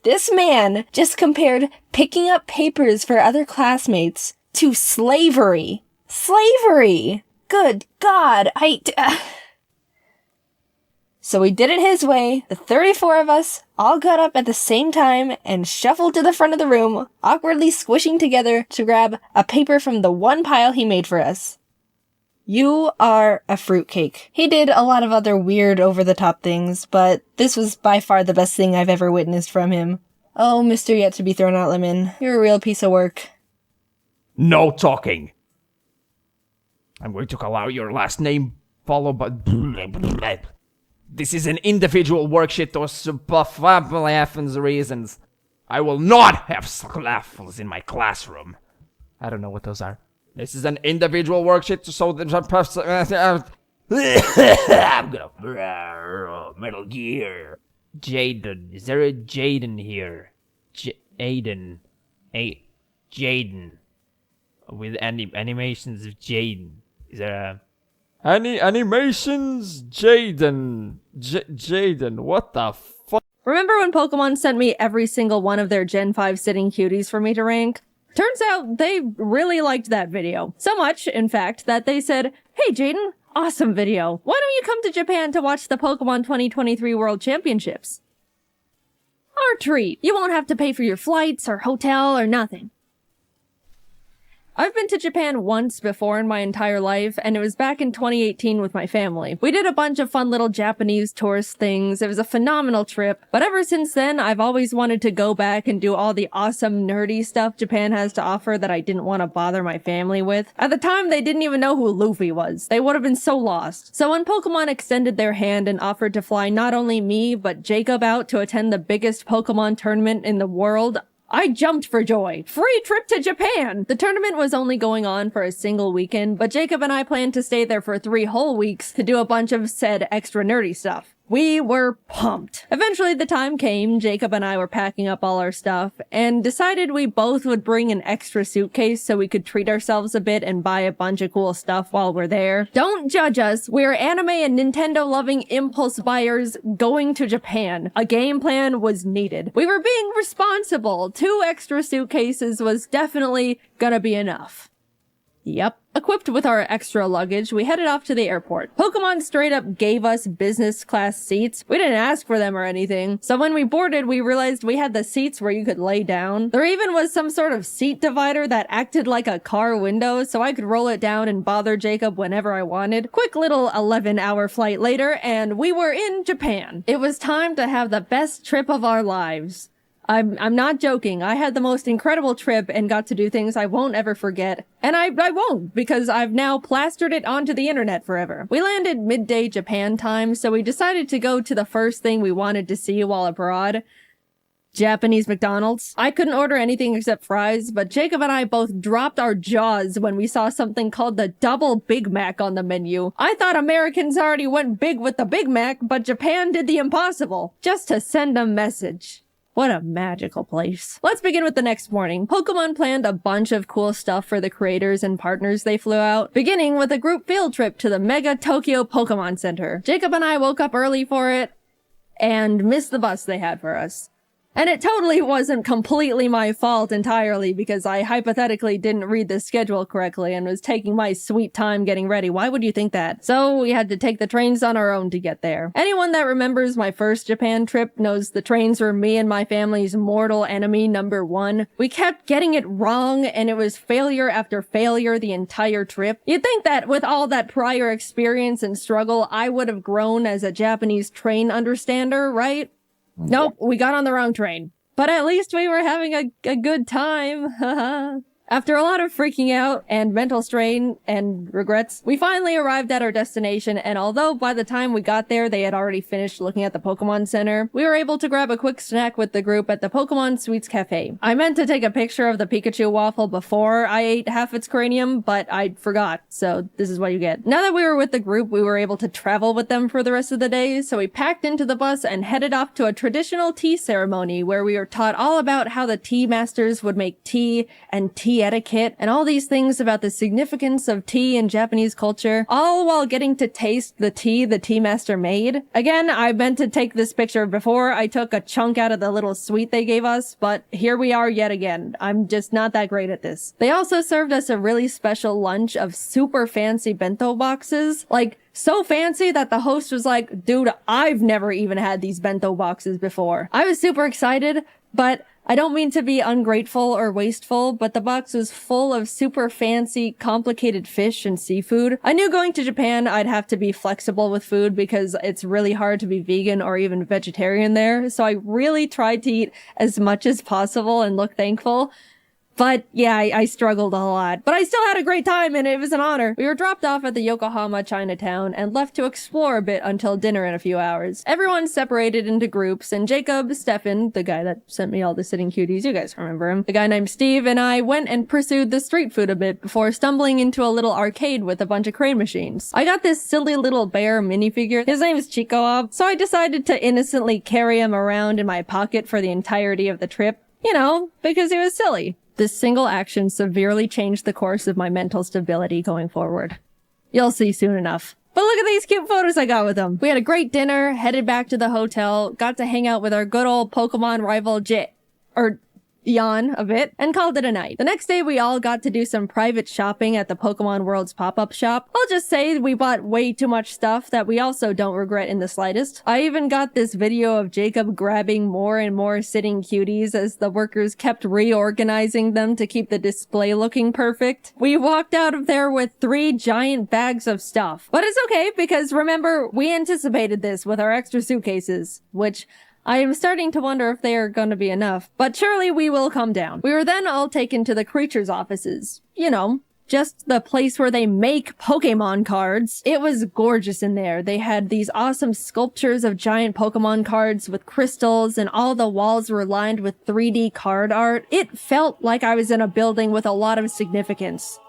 This man just compared picking up papers for other classmates to slavery. Slavery! Good God, So we did it his way. The 34 of us all got up at the same time and shuffled to the front of the room, awkwardly squishing together to grab a paper from the one pile he made for us. You are a fruitcake. He did a lot of other weird over-the-top things, but this was by far the best thing I've ever witnessed from him. Oh, Mr. Yet-to-be-thrown-out Lemon, you're a real piece of work. No talking. I'm going to call out your last name, followed by... This is an individual worksheet or happens reasons. I will not have slaffles in my classroom. I don't know what those are. This is an individual worksheet, so I'm gonna Metal Gear. Jaiden, is there a Jaiden here? Jaiden, Jaiden, with animations of Jaiden. Is there a animations Jaiden? Jaiden, what the fuck? Remember when Pokemon sent me every single one of their Gen 5 sitting cuties for me to rank? Turns out they really liked that video. So much, in fact, that they said, "Hey Jaiden, awesome video. Why don't you come to Japan to watch the Pokemon 2023 World Championships?" Our treat. You won't have to pay for your flights or hotel or nothing. I've been to Japan once before in my entire life, and it was back in 2018 with my family. We did a bunch of fun little Japanese tourist things. It was a phenomenal trip, but ever since then, I've always wanted to go back and do all the awesome nerdy stuff Japan has to offer that I didn't want to bother my family with. At the time, they didn't even know who Luffy was. They would have been so lost. So when Pokemon extended their hand and offered to fly not only me, but Jacob out to attend the biggest Pokemon tournament in the world, I jumped for joy. Free trip to Japan! The tournament was only going on for a single weekend, but Jacob and I planned to stay there for 3 whole weeks to do a bunch of said extra nerdy stuff. We were pumped. Eventually the time came, Jacob and I were packing up all our stuff, and decided we both would bring an extra suitcase so we could treat ourselves a bit and buy a bunch of cool stuff while we're there. Don't judge us, we're anime and Nintendo loving impulse buyers going to Japan. A game plan was needed. We were being responsible. 2 extra suitcases was definitely gonna be enough. Yep. Equipped with our extra luggage, we headed off to the airport. Pokemon straight up gave us business class seats. We didn't ask for them or anything. So when we boarded, we realized we had the seats where you could lay down. There even was some sort of seat divider that acted like a car window, so I could roll it down and bother Jacob whenever I wanted. Quick little 11-hour flight later, and we were in Japan. It was time to have the best trip of our lives. I'm not joking. I had the most incredible trip and got to do things I won't ever forget. And I won't, because I've now plastered it onto the internet forever. We landed midday Japan time, so we decided to go to the first thing we wanted to see while abroad. Japanese McDonald's. I couldn't order anything except fries, but Jacob and I both dropped our jaws when we saw something called the Double Big Mac on the menu. I thought Americans already went big with the Big Mac, but Japan did the impossible, just to send a message. What a magical place. Let's begin with the next morning. Pokemon planned a bunch of cool stuff for the creators and partners they flew out, beginning with a group field trip to the Mega Tokyo Pokemon Center. Jacob and I woke up early for it and missed the bus they had for us. And it totally wasn't completely my fault entirely, because I hypothetically didn't read the schedule correctly and was taking my sweet time getting ready. Why would you think that? So we had to take the trains on our own to get there. Anyone that remembers my first Japan trip knows the trains were me and my family's mortal enemy number 1. We kept getting it wrong, and it was failure after failure the entire trip. You'd think that with all that prior experience and struggle, I would have grown as a Japanese train understander, right? Nope, we got on the wrong train. But at least we were having a good time. After a lot of freaking out and mental strain and regrets, we finally arrived at our destination, and although by the time we got there they had already finished looking at the Pokemon Center, we were able to grab a quick snack with the group at the Pokemon Sweets Cafe. I meant to take a picture of the Pikachu waffle before I ate half its cranium, but I forgot, so this is what you get. Now that we were with the group, we were able to travel with them for the rest of the day, so we packed into the bus and headed off to a traditional tea ceremony where we were taught all about how the tea masters would make tea and tea etiquette and all these things about the significance of tea in Japanese culture, all while getting to taste the tea master made. Again, I meant to take this picture before I took a chunk out of the little sweet they gave us, but here we are yet again. I'm just not that great at this. They also served us a really special lunch of super fancy bento boxes, like so fancy that the host was like, dude, I've never even had these bento boxes before. I was super excited, but I don't mean to be ungrateful or wasteful, but the box was full of super fancy, complicated fish and seafood. I knew going to Japan I'd have to be flexible with food because it's really hard to be vegan or even vegetarian there, so I really tried to eat as much as possible and look thankful. But yeah, I struggled a lot. But I still had a great time and it was an honor. We were dropped off at the Yokohama Chinatown and left to explore a bit until dinner in a few hours. Everyone separated into groups, and Jacob, Stefan, the guy that sent me all the sitting cuties, you guys remember him, the guy named Steve, and I went and pursued the street food a bit before stumbling into a little arcade with a bunch of crane machines. I got this silly little bear minifigure. His name is Chico, so I decided to innocently carry him around in my pocket for the entirety of the trip. You know, because he was silly. This single action severely changed the course of my mental stability going forward. You'll see soon enough. But look at these cute photos I got with them. We had a great dinner, headed back to the hotel, got to hang out with our good old Pokemon rival Jan a bit, and called it a night. The next day we all got to do some private shopping at the Pokemon World's pop-up shop. I'll just say we bought way too much stuff that we also don't regret in the slightest. I even got this video of Jacob grabbing more and more sitting cuties as the workers kept reorganizing them to keep the display looking perfect. We walked out of there with 3 giant bags of stuff. But it's okay, because remember, we anticipated this with our extra suitcases, which I am starting to wonder if they are going to be enough, but surely we will come down. We were then all taken to the creatures' offices. You know, just the place where they make Pokemon cards. It was gorgeous in there. They had these awesome sculptures of giant Pokemon cards with crystals, and all the walls were lined with 3D card art. It felt like I was in a building with a lot of significance.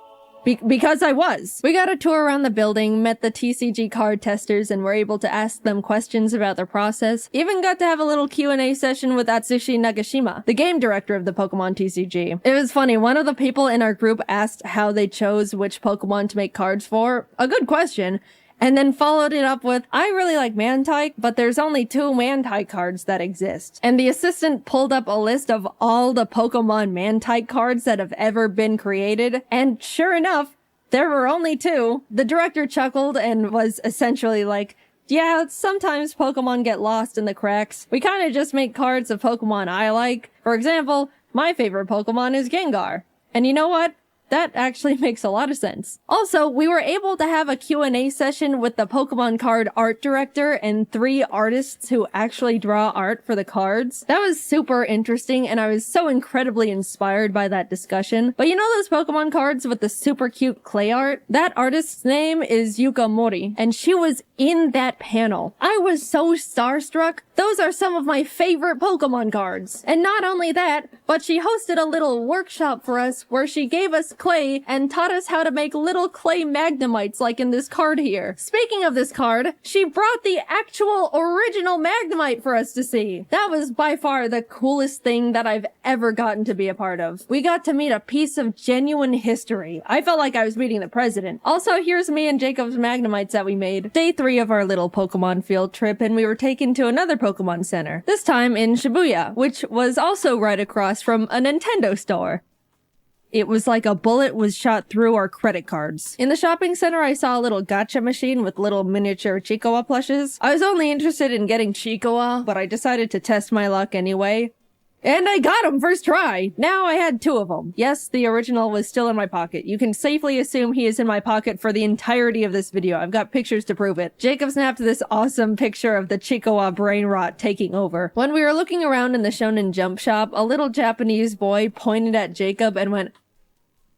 Because I was. We got a tour around the building, met the TCG card testers, and were able to ask them questions about their process. Even got to have a little Q&A session with Atsushi Nagashima, the game director of the Pokemon TCG. It was funny, one of the people in our group asked how they chose which Pokemon to make cards for. A good question. And then followed it up with, I really like Mantike, but there's only 2 Mantike cards that exist. And the assistant pulled up a list of all the Pokemon Mantike cards that have ever been created, and sure enough, there were only 2. The director chuckled and was essentially like, yeah, sometimes Pokemon get lost in the cracks. We kinda just make cards of Pokemon I like. For example, my favorite Pokemon is Gengar. And you know what? That actually makes a lot of sense. Also, we were able to have a Q&A session with the Pokemon card art director and 3 artists who actually draw art for the cards. That was super interesting, and I was so incredibly inspired by that discussion. But you know those Pokemon cards with the super cute clay art? That artist's name is Yuka Mori, and she was in that panel. I was so starstruck. Those are some of my favorite Pokemon cards. And not only that, but she hosted a little workshop for us where she gave us clay and taught us how to make little clay Magnemites like in this card here. Speaking of this card, she brought the actual original Magnemite for us to see. That was by far the coolest thing that I've ever gotten to be a part of. We got to meet a piece of genuine history. I felt like I was meeting the president. Also, here's me and Jacob's Magnemites that we made. Day 3 of our little Pokemon field trip, and we were taken to another Pokemon Center. This time in Shibuya, which was also right across from a Nintendo store. It was like a bullet was shot through our credit cards. In the shopping center, I saw a little gacha machine with little miniature Chiikawa plushes. I was only interested in getting Chiikawa, but I decided to test my luck anyway. And I got him first try! Now I had 2 of them. Yes, the original was still in my pocket. You can safely assume he is in my pocket for the entirety of this video. I've got pictures to prove it. Jacob snapped this awesome picture of the Chiikawa brain rot taking over. When we were looking around in the Shonen Jump shop, a little Japanese boy pointed at Jacob and went,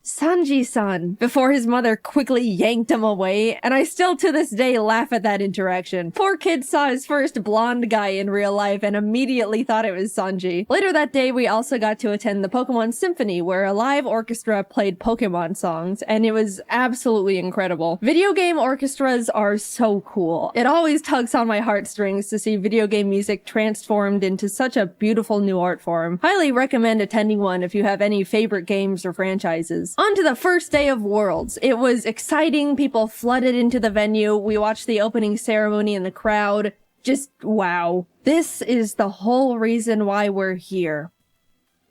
Sanji-san, before his mother quickly yanked him away, and I still to this day laugh at that interaction. Poor kid saw his first blonde guy in real life and immediately thought it was Sanji. Later that day, we also got to attend the Pokemon Symphony, where a live orchestra played Pokemon songs, and it was absolutely incredible. Video game orchestras are so cool. It always tugs on my heartstrings to see video game music transformed into such a beautiful new art form. Highly recommend attending one if you have any favorite games or franchises. On to the first day of Worlds. It was exciting. People flooded into the venue. We watched the opening ceremony in the crowd. Just wow. This is the whole reason why we're here.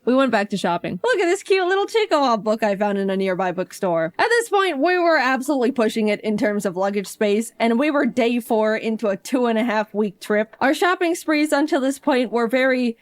We went back to shopping. Look at this cute little Chihuahua book I found in a nearby bookstore. At this point, we were absolutely pushing it in terms of luggage space, and we were day 4 into a 2.5-week trip. Our shopping sprees until this point were very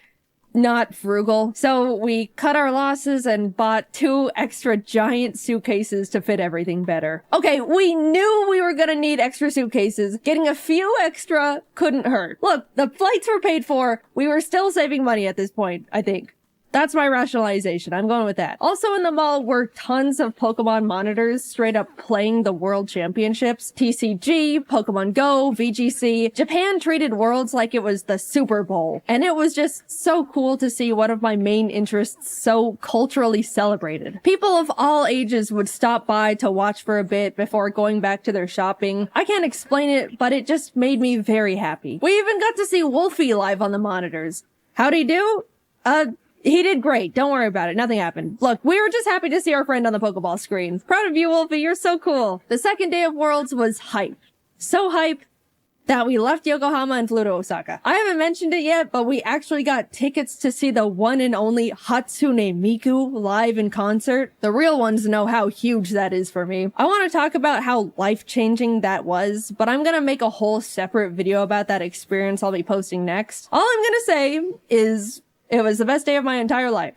not frugal, so we cut our losses and bought 2 extra giant suitcases to fit everything better. Okay, we knew we were gonna need extra suitcases. Getting a few extra couldn't hurt. Look, the flights were paid for. We were still saving money at this point, I think. That's my rationalization. I'm going with that. Also in the mall were tons of Pokemon monitors straight up playing the World Championships. TCG, Pokemon Go, VGC. Japan treated Worlds like it was the Super Bowl. And it was just so cool to see one of my main interests so culturally celebrated. People of all ages would stop by to watch for a bit before going back to their shopping. I can't explain it, but it just made me very happy. We even got to see Wolfie live on the monitors. How'd he do? He did great. Don't worry about it. Nothing happened. Look, we were just happy to see our friend on the Pokeball screen. Proud of you, Wolfie. You're so cool. The second day of Worlds was hype. So hype that we left Yokohama and flew to Osaka. I haven't mentioned it yet, but we actually got tickets to see the one and only Hatsune Miku live in concert. The real ones know how huge that is for me. I want to talk about how life-changing that was, but I'm gonna make a whole separate video about that experience I'll be posting next. All I'm gonna say is it was the best day of my entire life.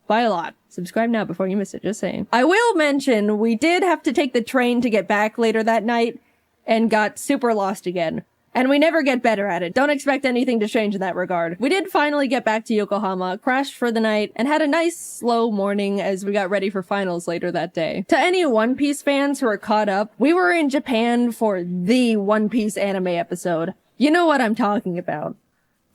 By a lot. Subscribe now before you miss it, just saying. I will mention, we did have to take the train to get back later that night and got super lost again. And we never get better at it. Don't expect anything to change in that regard. We did finally get back to Yokohama, crashed for the night, and had a nice slow morning as we got ready for finals later that day. To any One Piece fans who are caught up, we were in Japan for the One Piece anime episode. You know what I'm talking about.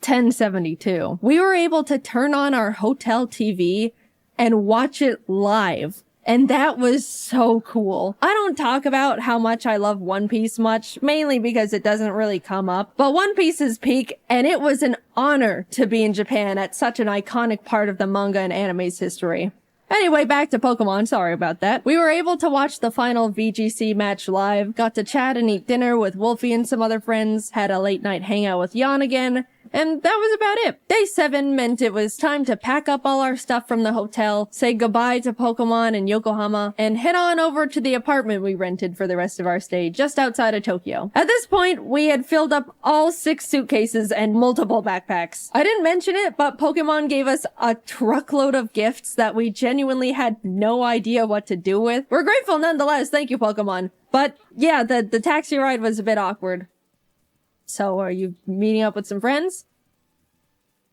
1072. We were able to turn on our hotel TV and watch it live. And that was so cool. I don't talk about how much I love One Piece much, mainly because it doesn't really come up. But One Piece is peak, and it was an honor to be in Japan at such an iconic part of the manga and anime's history. Anyway, back to Pokemon, sorry about that. We were able to watch the final VGC match live, got to chat and eat dinner with Wolfie and some other friends, had a late night hangout with Jan again, and that was about it. Day 7 meant it was time to pack up all our stuff from the hotel, say goodbye to Pokemon and Yokohama, and head on over to the apartment we rented for the rest of our stay just outside of Tokyo. At this point, we had filled up all 6 suitcases and multiple backpacks. I didn't mention it, but Pokemon gave us a truckload of gifts that we genuinely had no idea what to do with. We're grateful nonetheless, thank you, Pokemon. But yeah, the taxi ride was a bit awkward. So, are you meeting up with some friends?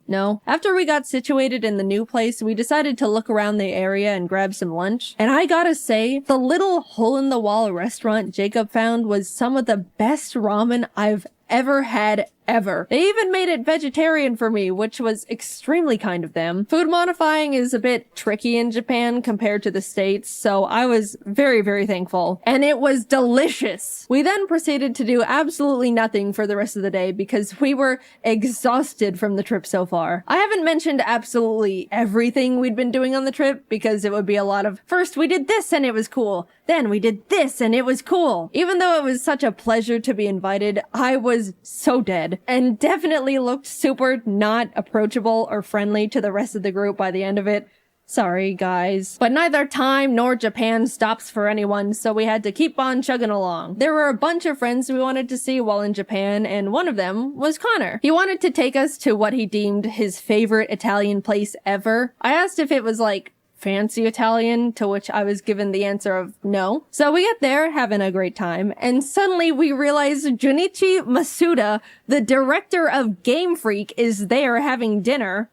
No. After we got situated in the new place, we decided to look around the area and grab some lunch. And I gotta say, the little hole-in-the-wall restaurant Jacob found was some of the best ramen I've ever had ever. They even made it vegetarian for me, which was extremely kind of them. Food modifying is a bit tricky in Japan compared to the States, so I was very, very thankful. And it was delicious. We then proceeded to do absolutely nothing for the rest of the day because we were exhausted from the trip so far. I haven't mentioned absolutely everything we'd been doing on the trip because it would be a lot of, first we did this and it was cool. Then we did this and it was cool. Even though it was such a pleasure to be invited, I was so dead and definitely looked super not approachable or friendly to the rest of the group by the end of it. Sorry, guys. But neither time nor Japan stops for anyone, so we had to keep on chugging along. There were a bunch of friends we wanted to see while in Japan, and one of them was Connor. He wanted to take us to what he deemed his favorite Italian place ever. I asked if it was like fancy Italian, to which I was given the answer of no. So we get there, having a great time, and suddenly we realize Junichi Masuda, the director of Game Freak, is there having dinner.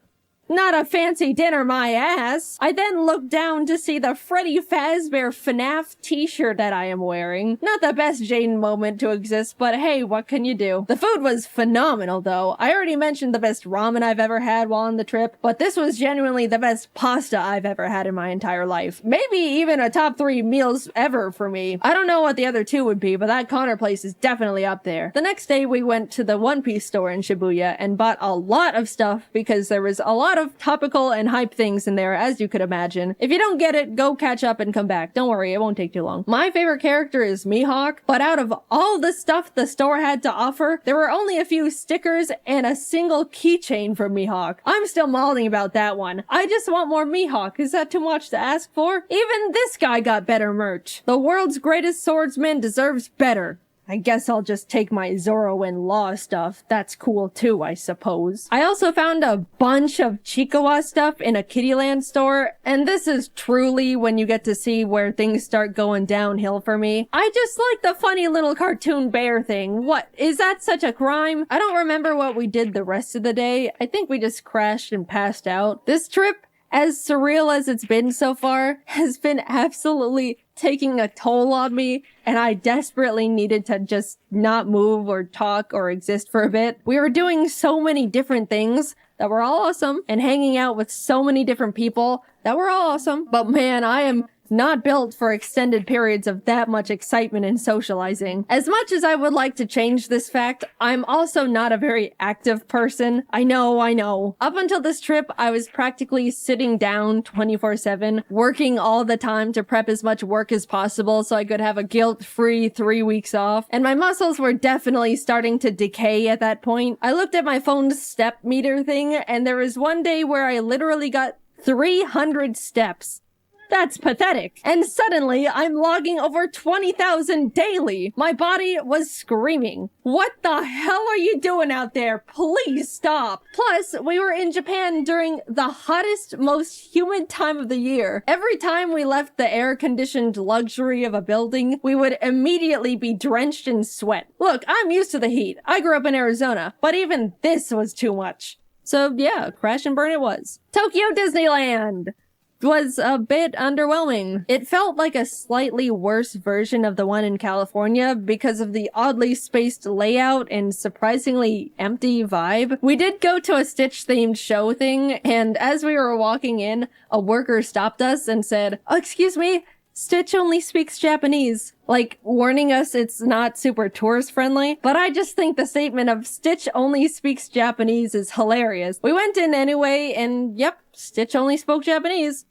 Not a fancy dinner, my ass. I then looked down to see the Freddy Fazbear FNAF t-shirt that I am wearing. Not the best Jaiden moment to exist, but hey, what can you do? The food was phenomenal, though. I already mentioned the best ramen I've ever had while on the trip, but this was genuinely the best pasta I've ever had in my entire life. Maybe even a top 3 meals ever for me. I don't know what the other 2 would be, but that Connor place is definitely up there. The next day, we went to the One Piece store in Shibuya and bought a lot of stuff because there was a lot of topical and hype things in there, as you could imagine. If you don't get it, go catch up and come back. Don't worry, it won't take too long. My favorite character is Mihawk, but out of all the stuff the store had to offer, there were only a few stickers and a single keychain for Mihawk. I'm still mauling about that one. I just want more Mihawk. Is that too much to ask for? Even this guy got better merch. The world's greatest swordsman deserves better. I guess I'll just take my Zoro and Law stuff. That's cool too, I suppose. I also found a bunch of Chikawa stuff in a Kittyland store, and this is truly when you get to see where things start going downhill for me. I just like the funny little cartoon bear thing. What? Is that such a crime? I don't remember what we did the rest of the day. I think we just crashed and passed out. This trip, as surreal as it's been so far, has been absolutely taking a toll on me, and I desperately needed to just not move or talk or exist for a bit. We were doing so many different things that were all awesome, and hanging out with so many different people that were all awesome, but man, I am not built for extended periods of that much excitement and socializing. As much as I would like to change this fact, I'm also not a very active person. I know. Up until this trip, I was practically sitting down 24/7, working all the time to prep as much work as possible so I could have a guilt-free 3 weeks off, and my muscles were definitely starting to decay at that point. I looked at my phone's step meter thing, and there was one day where I literally got 300 steps. That's pathetic. And suddenly, I'm logging over 20,000 daily. My body was screaming. What the hell are you doing out there? Please stop. Plus, we were in Japan during the hottest, most humid time of the year. Every time we left the air-conditioned luxury of a building, we would immediately be drenched in sweat. Look, I'm used to the heat. I grew up in Arizona, but even this was too much. So yeah, crash and burn it was. Tokyo Disneyland was a bit underwhelming. It felt like a slightly worse version of the one in California because of the oddly spaced layout and surprisingly empty vibe. We did go to a Stitch-themed show thing, and as we were walking in, a worker stopped us and said, "Oh, excuse me, Stitch only speaks Japanese," like warning us it's not super tourist friendly. But I just think the statement of Stitch only speaks Japanese is hilarious. We went in anyway, and yep, Stitch only spoke Japanese.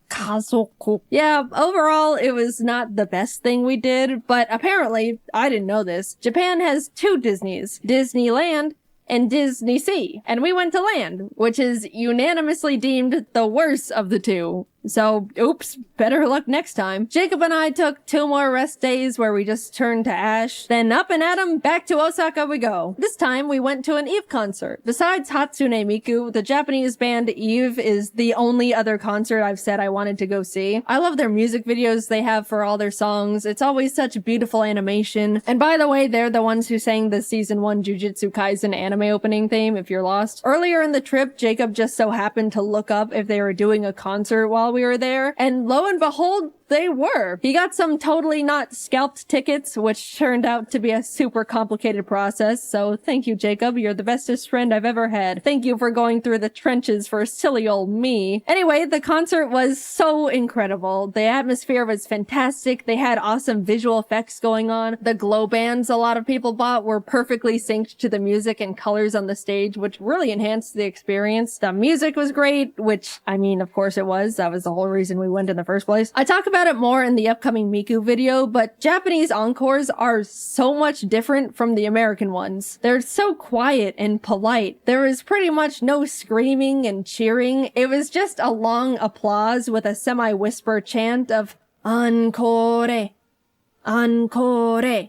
Kazoku. Yeah, overall, it was not the best thing we did, but apparently, I didn't know this, Japan has 2 Disneys, Disneyland and Disney Sea, and we went to Land, which is unanimously deemed the worst of the 2. So, oops, better luck next time. Jacob and I took 2 more rest days where we just turned to ash. Then up and at 'em, back to Osaka we go. This time we went to an Eve concert. Besides Hatsune Miku, the Japanese band Eve is the only other concert I've said I wanted to go see. I love their music videos they have for all their songs. It's always such beautiful animation. And by the way, they're the ones who sang the season 1 Jujutsu Kaisen anime opening theme, if you're lost. Earlier in the trip, Jacob just so happened to look up if they were doing a concert while we were there, and lo and behold, they were. He got some totally not scalped tickets, which turned out to be a super complicated process, so thank you, Jacob. You're the bestest friend I've ever had. Thank you for going through the trenches for silly old me. Anyway, the concert was so incredible. The atmosphere was fantastic. They had awesome visual effects going on. The glow bands a lot of people bought were perfectly synced to the music and colors on the stage, which really enhanced the experience. The music was great, which, I mean, of course it was. That was the whole reason we went in the first place. I talk about it more in the upcoming Miku video, but Japanese encores are so much different from the American ones. They're so quiet and polite. There was pretty much no screaming and cheering. It was just a long applause with a semi-whisper chant of "Encore, encore."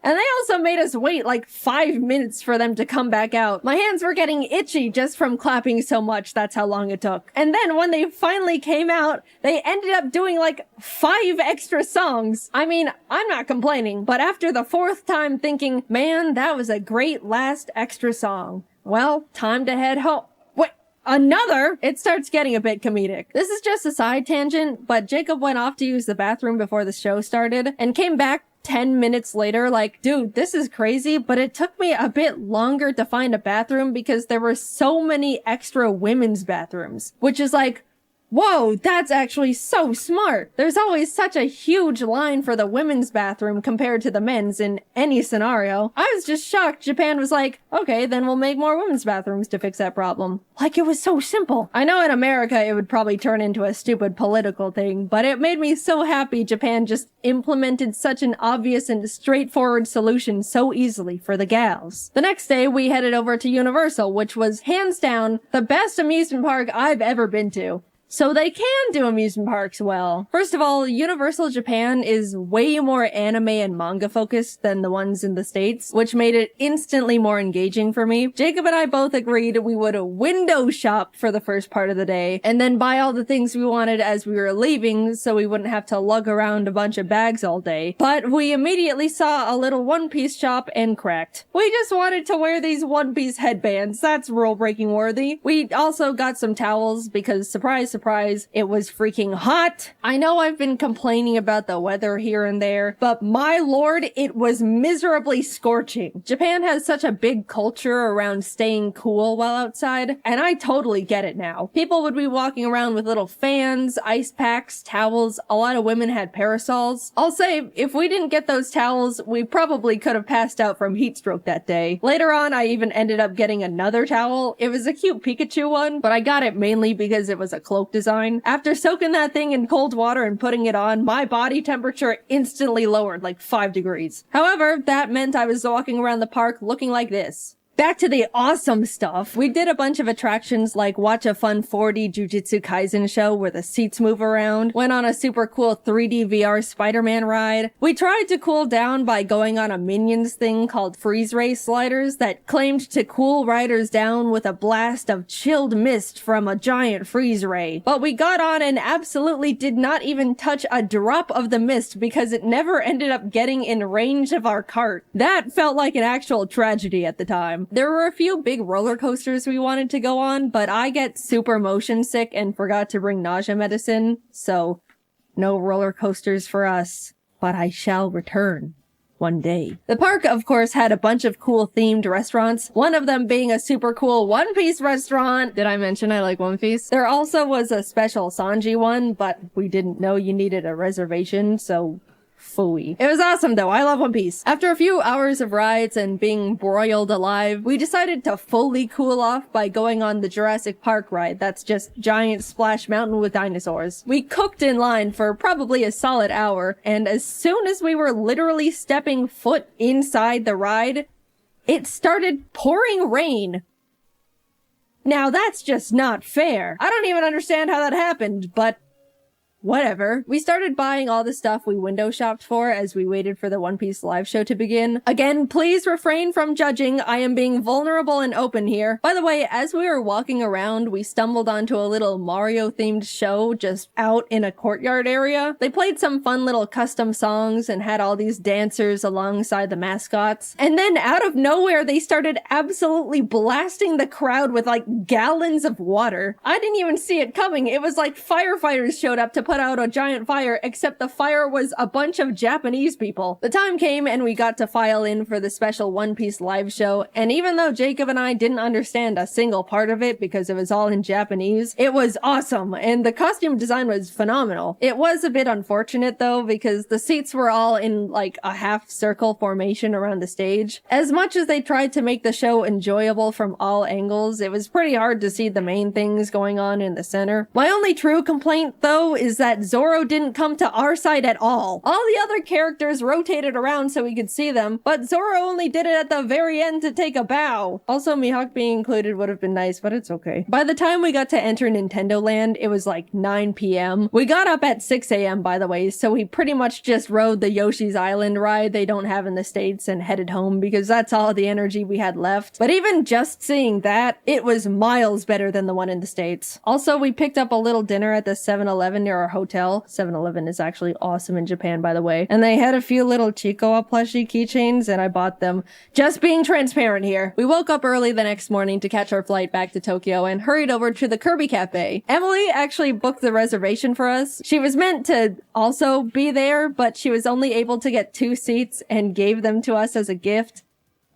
And they also made us wait like 5 minutes for them to come back out. My hands were getting itchy just from clapping so much. That's how long it took. And then when they finally came out, they ended up doing like 5 extra songs. I mean, I'm not complaining, but after the 4th time thinking, man, that was a great last extra song. Well, time to head home. Wait, another, it starts getting a bit comedic. This is just a side tangent, but Jacob went off to use the bathroom before the show started and came back 10 minutes later like, dude, this is crazy, but it took me a bit longer to find a bathroom because there were so many extra women's bathrooms, which is like, whoa, that's actually so smart. There's always such a huge line for the women's bathroom compared to the men's in any scenario. I was just shocked Japan was like, okay, then we'll make more women's bathrooms to fix that problem. Like, it was so simple. I know in America it would probably turn into a stupid political thing, but it made me so happy Japan just implemented such an obvious and straightforward solution so easily for the gals. The next day, we headed over to Universal, which was hands down the best amusement park I've ever been to. So they can do amusement parks well. First of all, Universal Japan is way more anime and manga focused than the ones in the States, which made it instantly more engaging for me. Jacob and I both agreed we would window shop for the first part of the day, and then buy all the things we wanted as we were leaving so we wouldn't have to lug around a bunch of bags all day. But we immediately saw a little One Piece shop and cracked. We just wanted to wear these One Piece headbands. That's rule-breaking worthy. We also got some towels because surprise, it was freaking hot. I know I've been complaining about the weather here and there, but my lord, it was miserably scorching. Japan has such a big culture around staying cool while outside, and I totally get it now. People would be walking around with little fans, ice packs, towels. A lot of women had parasols. I'll say, if we didn't get those towels, we probably could have passed out from heat stroke that day. Later on, I even ended up getting another towel. It was a cute Pikachu one, but I got it mainly because it was a cloak design. After soaking that thing in cold water and putting it on, my body temperature instantly lowered like 5 degrees. However, that meant I was walking around the park looking like this. Back to the awesome stuff. We did a bunch of attractions like watch a fun 4D Jujutsu Kaisen show where the seats move around, went on a super cool 3D VR Spider-Man ride. We tried to cool down by going on a Minions thing called Freeze Ray sliders that claimed to cool riders down with a blast of chilled mist from a giant freeze ray. But we got on and absolutely did not even touch a drop of the mist because it never ended up getting in range of our cart. That felt like an actual tragedy at the time. There were a few big roller coasters we wanted to go on, but I get super motion sick and forgot to bring nausea medicine, so no roller coasters for us, but I shall return one day. The park, of course, had a bunch of cool themed restaurants, one of them being a super cool One Piece restaurant. Did I mention I like One Piece? There also was a special Sanji one, but we didn't know you needed a reservation, so phooey. It was awesome though. I love One Piece. After a few hours of rides and being broiled alive, we decided to fully cool off by going on the Jurassic Park ride. That's just giant splash mountain with dinosaurs. We cooked in line for probably a solid hour, and as soon as we were literally stepping foot inside the ride, it started pouring rain. Now that's just not fair. I don't even understand how that happened, but whatever. We started buying all the stuff we window shopped for as we waited for the One Piece live show to begin. Again, please refrain from judging. I am being vulnerable and open here. By the way, as we were walking around, we stumbled onto a little Mario-themed show just out in a courtyard area. They played some fun little custom songs and had all these dancers alongside the mascots. And then out of nowhere, they started absolutely blasting the crowd with like gallons of water. I didn't even see it coming. It was like firefighters showed up to put out a giant fire, except the fire was a bunch of Japanese people. The time came and we got to file in for the special One Piece live show, and even though Jacob and I didn't understand a single part of it because it was all in Japanese, it was awesome, and the costume design was phenomenal. It was a bit unfortunate though, because the seats were all in like a half circle formation around the stage. As much as they tried to make the show enjoyable from all angles, it was pretty hard to see the main things going on in the center. My only true complaint though is that Zoro didn't come to our side at all. All the other characters rotated around so we could see them, but Zoro only did it at the very end to take a bow. Also, Mihawk being included would have been nice, but it's okay. By the time we got to enter Nintendo Land, it was like 9 p.m. We got up at 6 a.m. by the way, so we pretty much just rode the Yoshi's Island ride they don't have in the States and headed home because that's all the energy we had left. But even just seeing that, it was miles better than the one in the States. Also, we picked up a little dinner at the 7-Eleven near our our hotel. 7-Eleven is actually awesome in Japan, by the way. And they had a few little Chikoa plushie keychains, and I bought them. Just being transparent here. We woke up early the next morning to catch our flight back to Tokyo and hurried over to the Kirby Cafe. Emily actually booked the reservation for us. She was meant to also be there, but she was only able to get 2 seats and gave them to us as a gift.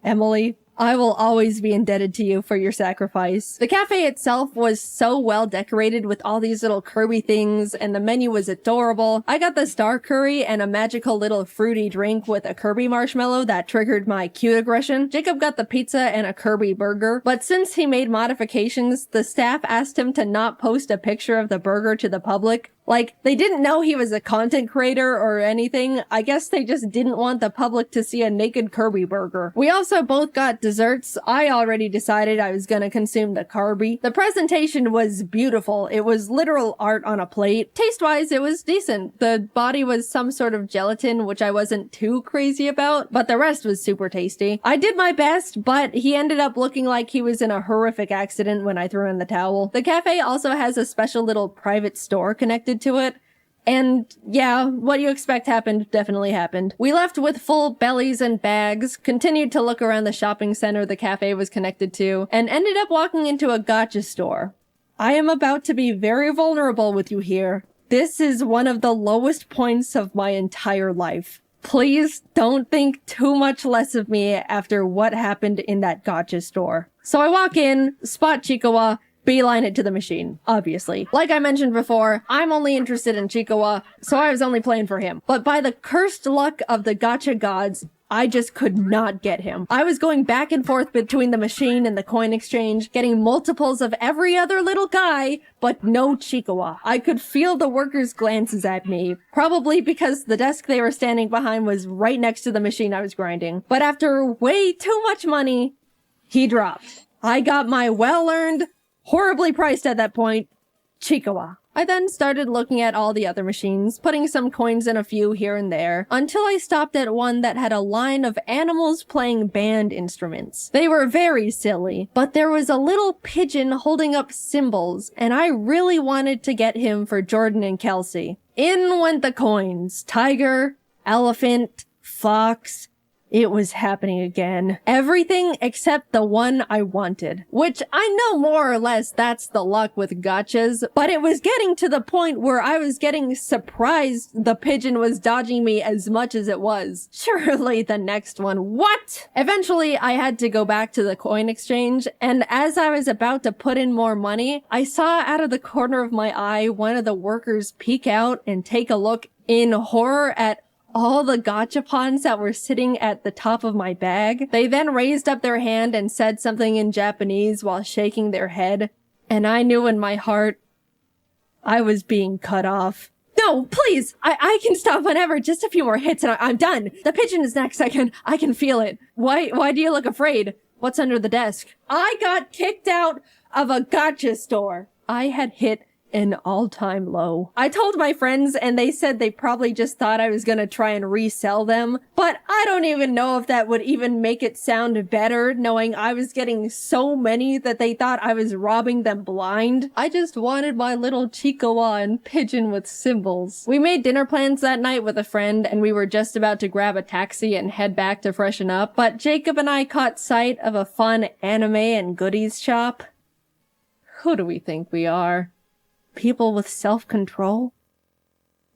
Emily, I will always be indebted to you for your sacrifice. The cafe itself was so well decorated with all these little Kirby things, and the menu was adorable. I got the star curry and a magical little fruity drink with a Kirby marshmallow that triggered my cute aggression. Jacob got the pizza and a Kirby burger, but since he made modifications, the staff asked him to not post a picture of the burger to the public. Like, they didn't know he was a content creator or anything. I guess they just didn't want the public to see a naked Kirby burger. We also both got desserts. I already decided I was gonna consume the Kirby. The presentation was beautiful. It was literal art on a plate. Taste-wise, it was decent. The body was some sort of gelatin, which I wasn't too crazy about, but the rest was super tasty. I did my best, but he ended up looking like he was in a horrific accident when I threw in the towel. The cafe also has a special little private store connected to it. And yeah, what you expect happened definitely happened. We left with full bellies and bags, continued to look around the shopping center the cafe was connected to, and ended up walking into a gacha store. I am about to be very vulnerable with you here. This is one of the lowest points of my entire life. Please don't think too much less of me after what happened in that gacha store. So I walk in, spot Chikoa, beeline it to the machine, obviously. Like I mentioned before, I'm only interested in Chikoa, so I was only playing for him. But by the cursed luck of the gacha gods, I just could not get him. I was going back and forth between the machine and the coin exchange, getting multiples of every other little guy, but no Chikoa. I could feel the workers' glances at me, probably because the desk they were standing behind was right next to the machine I was grinding. But after way too much money, he dropped. I got my well-earned, horribly priced at that point, Chikoa. I then started looking at all the other machines, putting some coins in a few here and there, until I stopped at one that had a line of animals playing band instruments. They were very silly, but there was a little pigeon holding up cymbals, and I really wanted to get him for Jordan and Kelsey. In went the coins. Tiger, elephant, fox. It was happening again. Everything except the one I wanted. Which I know more or less that's the luck with gachas, but it was getting to the point where I was getting surprised the pigeon was dodging me as much as it was. Surely the next one. What? Eventually, I had to go back to the coin exchange, and as I was about to put in more money, I saw out of the corner of my eye one of the workers peek out and take a look in horror at all the gachapons that were sitting at the top of my bag. They then raised up their hand and said something in Japanese while shaking their head, and I knew in my heart I was being cut off. No, please! I can stop whenever. Just a few more hits and I'm done. The pigeon is next. I can feel it. Why do you look afraid? What's under the desk? I got kicked out of a gacha store. I had hit an all-time low. I told my friends and they said they probably just thought I was gonna try and resell them, but I don't even know if that would even make it sound better knowing I was getting so many that they thought I was robbing them blind. I just wanted my little Chikoa and pigeon with cymbals. We made dinner plans that night with a friend and we were just about to grab a taxi and head back to freshen up, but Jacob and I caught sight of a fun anime and goodies shop. Who do we think we are? People with self-control?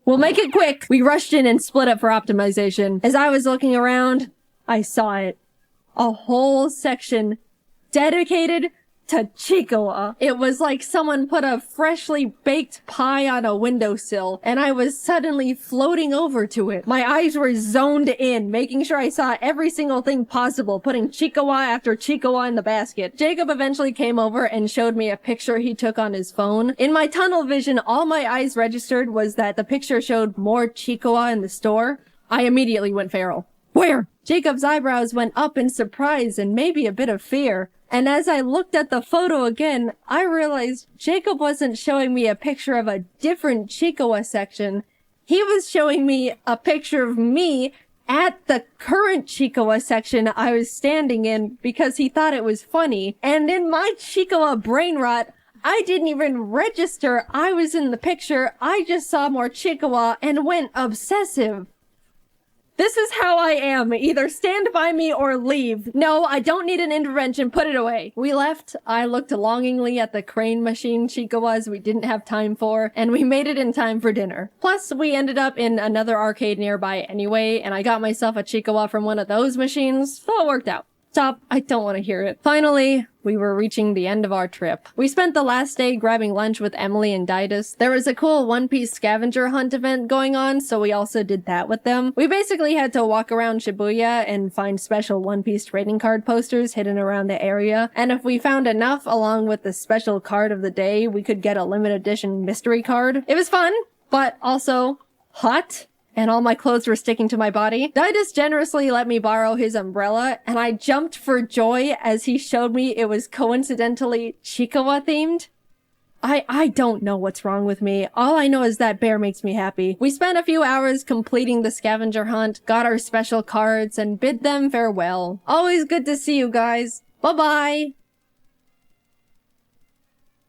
We'll make it quick! We rushed in and split up for optimization. As I was looking around, I saw it. A whole section dedicated to Chikoa. It was like someone put a freshly baked pie on a windowsill, and I was suddenly floating over to it. My eyes were zoned in, making sure I saw every single thing possible, putting Chikoa after Chikoa in the basket. Jacob eventually came over and showed me a picture he took on his phone. In my tunnel vision, all my eyes registered was that the picture showed more Chikoa in the store. I immediately went feral. Where? Jacob's eyebrows went up in surprise and maybe a bit of fear. And as I looked at the photo again, I realized Jacob wasn't showing me a picture of a different Chikoa section. He was showing me a picture of me at the current Chikoa section I was standing in because he thought it was funny. And in my Chikoa brain rot, I didn't even register I was in the picture. I just saw more Chikawa and went obsessive. This is how I am. Either stand by me or leave. No, I don't need an intervention. Put it away. We left. I looked longingly at the crane machine Chikawas we didn't have time for, and we made it in time for dinner. Plus, we ended up in another arcade nearby anyway, and I got myself a Chikawa from one of those machines, so it worked out. Stop. I don't want to hear it. Finally, we were reaching the end of our trip. We spent the last day grabbing lunch with Emily and Didus. There was a cool One Piece scavenger hunt event going on, so we also did that with them. We basically had to walk around Shibuya and find special One Piece trading card posters hidden around the area, and if we found enough along with the special card of the day, we could get a limited edition mystery card. It was fun, but also hot. And all my clothes were sticking to my body. Didus generously let me borrow his umbrella, and I jumped for joy as he showed me it was coincidentally Chikawa themed. I don't know what's wrong with me. All I know is that bear makes me happy. We spent a few hours completing the scavenger hunt, got our special cards, and bid them farewell. Always good to see you guys. Bye-bye.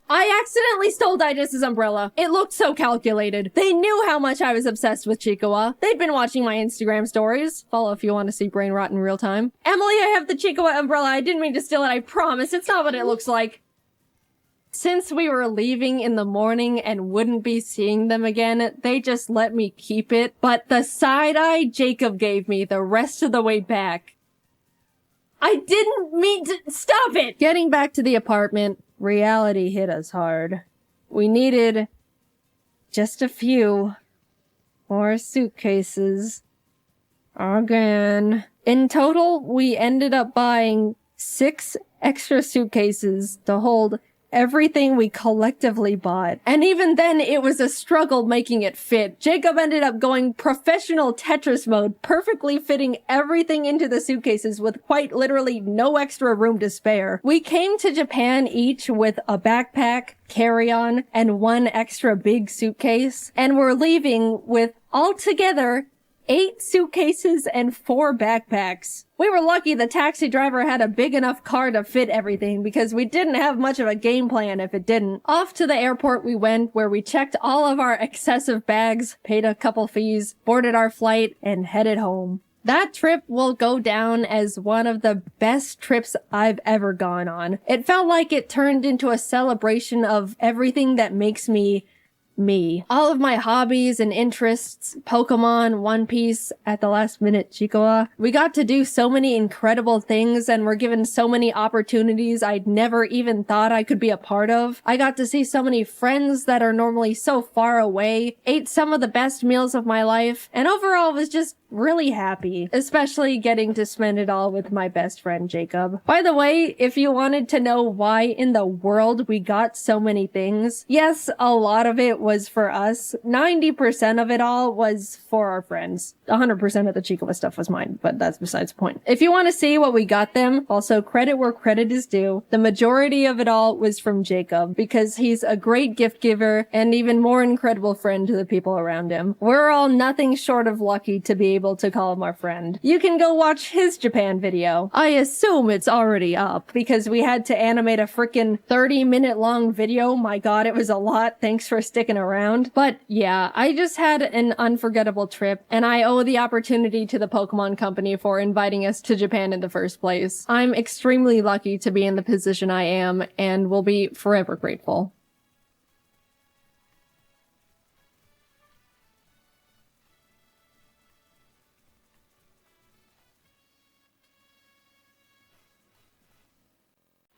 I accidentally stole Didus' umbrella. It looked so calculated. They knew how much I was obsessed with Chikawa. They'd been watching my Instagram stories. Follow if you want to see brain rot in real time. Emily, I have the Chikawa umbrella. I didn't mean to steal it. I promise. It's not what it looks like. Since we were leaving in the morning and wouldn't be seeing them again, they just let me keep it. But the side eye Jacob gave me the rest of the way back. I didn't mean to— stop it! Getting back to the apartment, reality hit us hard. We needed just a few more suitcases. Again. In total, we ended up buying 6 extra suitcases to hold everything we collectively bought. And even then, it was a struggle making it fit. Jacob ended up going professional Tetris mode, perfectly fitting everything into the suitcases with quite literally no extra room to spare. We came to Japan each with a backpack, carry-on, and 1 extra big suitcase, and we're leaving with altogether 8 suitcases and 4 backpacks. We were lucky the taxi driver had a big enough car to fit everything because we didn't have much of a game plan if it didn't. Off to the airport we went, where we checked all of our excessive bags, paid a couple fees, boarded our flight, and headed home. That trip will go down as one of the best trips I've ever gone on. It felt like it turned into a celebration of everything that makes me me. All of my hobbies and interests, Pokemon, One Piece, at the last minute Chikawa. We got to do so many incredible things and were given so many opportunities I'd never even thought I could be a part of. I got to see so many friends that are normally so far away, ate some of the best meals of my life, and overall was just really happy, especially getting to spend it all with my best friend Jacob. By the way, if you wanted to know why in the world we got so many things, yes, a lot of it was for us. 90% of it all was for our friends. 100% of the Chikawa stuff was mine, but that's besides the point. If you want to see what we got them, also credit where credit is due, the majority of it all was from Jacob, because he's a great gift giver and even more incredible friend to the people around him. We're all nothing short of lucky to be able to call him our friend. You can go watch his Japan video. I assume it's already up, because we had to animate a frickin' 30-minute long video. My god, it was a lot. Thanks for sticking around. But yeah, I just had an unforgettable trip, and I owe the opportunity to the Pokemon Company for inviting us to Japan in the first place. I'm extremely lucky to be in the position I am, and will be forever grateful.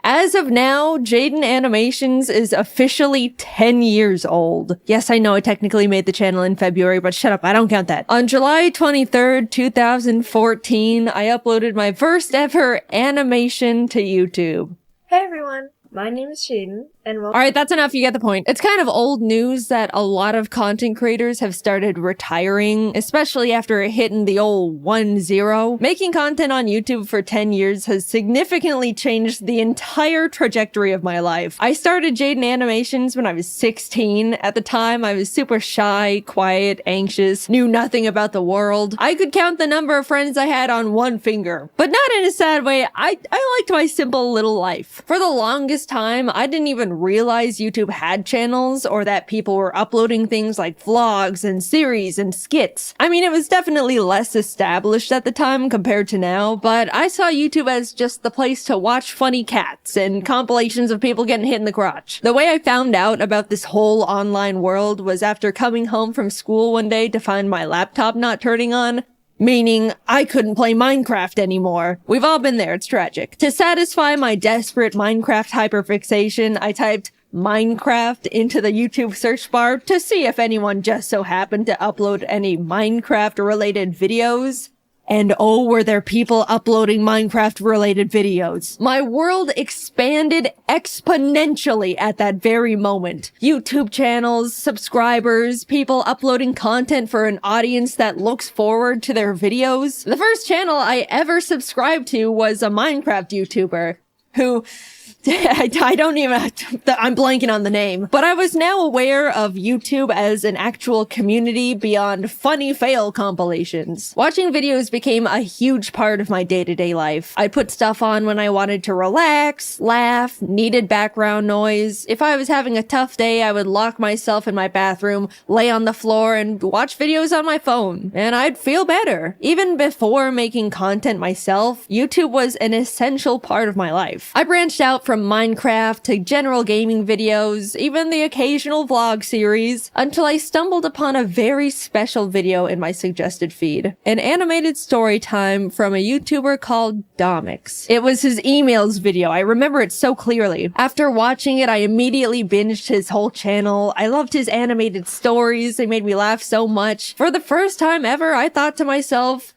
As of now, Jaiden Animations is officially 10 years old. Yes, I know I technically made the channel in February, but shut up, I don't count that. On July 23rd, 2014, I uploaded my first ever animation to YouTube. Hey everyone, my name is Jaiden, and welcome— Alright, that's enough, you get the point. It's kind of old news that a lot of content creators have started retiring, especially after hitting the old 1-0. Making content on YouTube for 10 years has significantly changed the entire trajectory of my life. I started Jaiden Animations when I was 16. At the time, I was super shy, quiet, anxious, knew nothing about the world. I could count the number of friends I had on one finger. But not in a sad way, I liked my simple little life. For the longest longest time, I didn't even realize YouTube had channels or that people were uploading things like vlogs and series and skits. I mean, it was definitely less established at the time compared to now, but I saw YouTube as just the place to watch funny cats and compilations of people getting hit in the crotch. The way I found out about this whole online world was after coming home from school one day to find my laptop not turning on. Meaning, I couldn't play Minecraft anymore. We've all been there, it's tragic. To satisfy my desperate Minecraft hyperfixation, I typed Minecraft into the YouTube search bar to see if anyone just so happened to upload any Minecraft-related videos. And oh, were there people uploading Minecraft-related videos. My world expanded exponentially at that very moment. YouTube channels, subscribers, people uploading content for an audience that looks forward to their videos. The first channel I ever subscribed to was a Minecraft YouTuber who... I don't even, I'm blanking on the name, but I was now aware of YouTube as an actual community beyond funny fail compilations. Watching videos became a huge part of my day-to-day life. I'd put stuff on when I wanted to relax, laugh, needed background noise. If I was having a tough day, I would lock myself in my bathroom, lay on the floor, and watch videos on my phone, and I'd feel better. Even before making content myself, YouTube was an essential part of my life. I branched out from Minecraft to general gaming videos, even the occasional vlog series, until I stumbled upon a very special video in my suggested feed. An animated story time from a YouTuber called Domix. It was his emails video. I remember it so clearly. After watching it, I immediately binged his whole channel. I loved his animated stories. They made me laugh so much. For the first time ever, I thought to myself,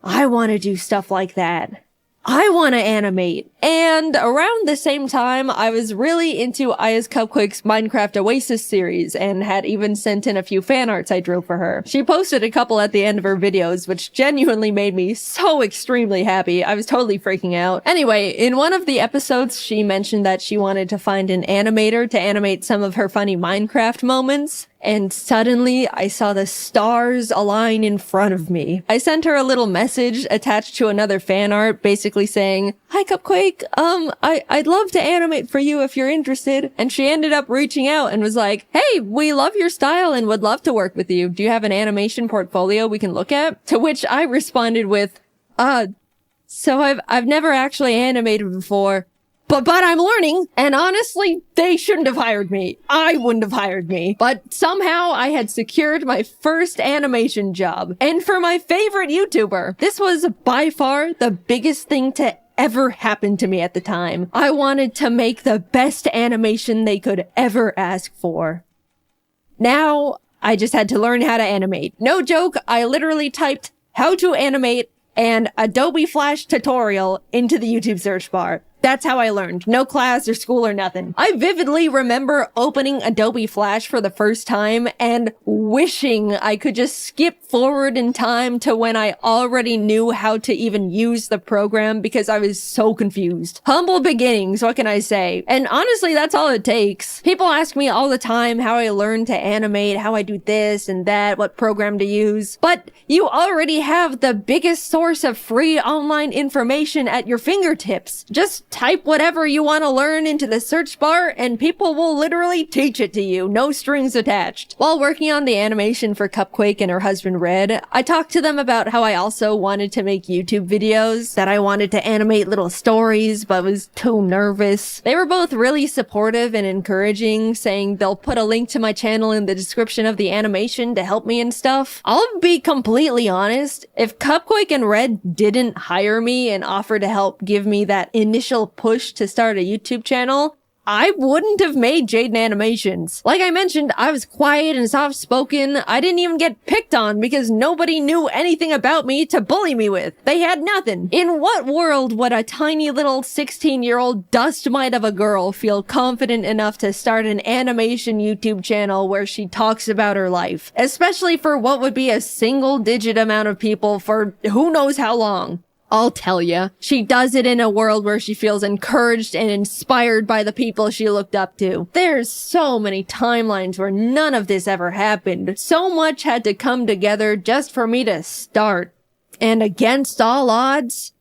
I want to do stuff like that. I want to animate. And around the same time, I was really into Aya's Cupquake's Minecraft Oasis series and had even sent in a few fan arts I drew for her. She posted a couple at the end of her videos, which genuinely made me so extremely happy. I was totally freaking out. Anyway, in one of the episodes, she mentioned that she wanted to find an animator to animate some of her funny Minecraft moments. And suddenly, I saw the stars align in front of me. I sent her a little message attached to another fan art, basically saying, "Hi Cupquake, I'd love to animate for you if you're interested." And she ended up reaching out and was like, "Hey, we love your style and would love to work with you. Do you have an animation portfolio we can look at?" To which I responded with, so I've never actually animated before. But I'm learning, and honestly, they shouldn't have hired me. I wouldn't have hired me. But somehow I had secured my first animation job. And for my favorite YouTuber, this was by far the biggest thing to ever happen to me at the time. I wanted to make the best animation they could ever ask for. Now, I just had to learn how to animate. No joke, I literally typed "how to animate" and Adobe Flash tutorial into the YouTube search bar. That's how I learned. No class or school or nothing. I vividly remember opening Adobe Flash for the first time and wishing I could just skip forward in time to when I already knew how to even use the program because I was so confused. Humble beginnings, what can I say? And honestly, that's all it takes. People ask me all the time how I learned to animate, how I do this and that, what program to use. But you already have the biggest source of free online information at your fingertips. Just type whatever you want to learn into the search bar and people will literally teach it to you, no strings attached. While working on the animation for Cupquake and her husband Red, I talked to them about how I also wanted to make YouTube videos, that I wanted to animate little stories but was too nervous. They were both really supportive and encouraging, saying they'll put a link to my channel in the description of the animation to help me and stuff. I'll be completely honest, if Cupquake and Red didn't hire me and offer to help give me that initial push to start a YouTube channel, I wouldn't have made Jaiden Animations. Like I mentioned, I was quiet and soft-spoken. I didn't even get picked on because nobody knew anything about me to bully me with. They had nothing. In what world would a tiny little 16-year-old dust mite of a girl feel confident enough to start an animation YouTube channel where she talks about her life? Especially for what would be a single-digit amount of people for who knows how long. I'll tell ya, she does it in a world where she feels encouraged and inspired by the people she looked up to. There's so many timelines where none of this ever happened. So much had to come together just for me to start. And against all odds,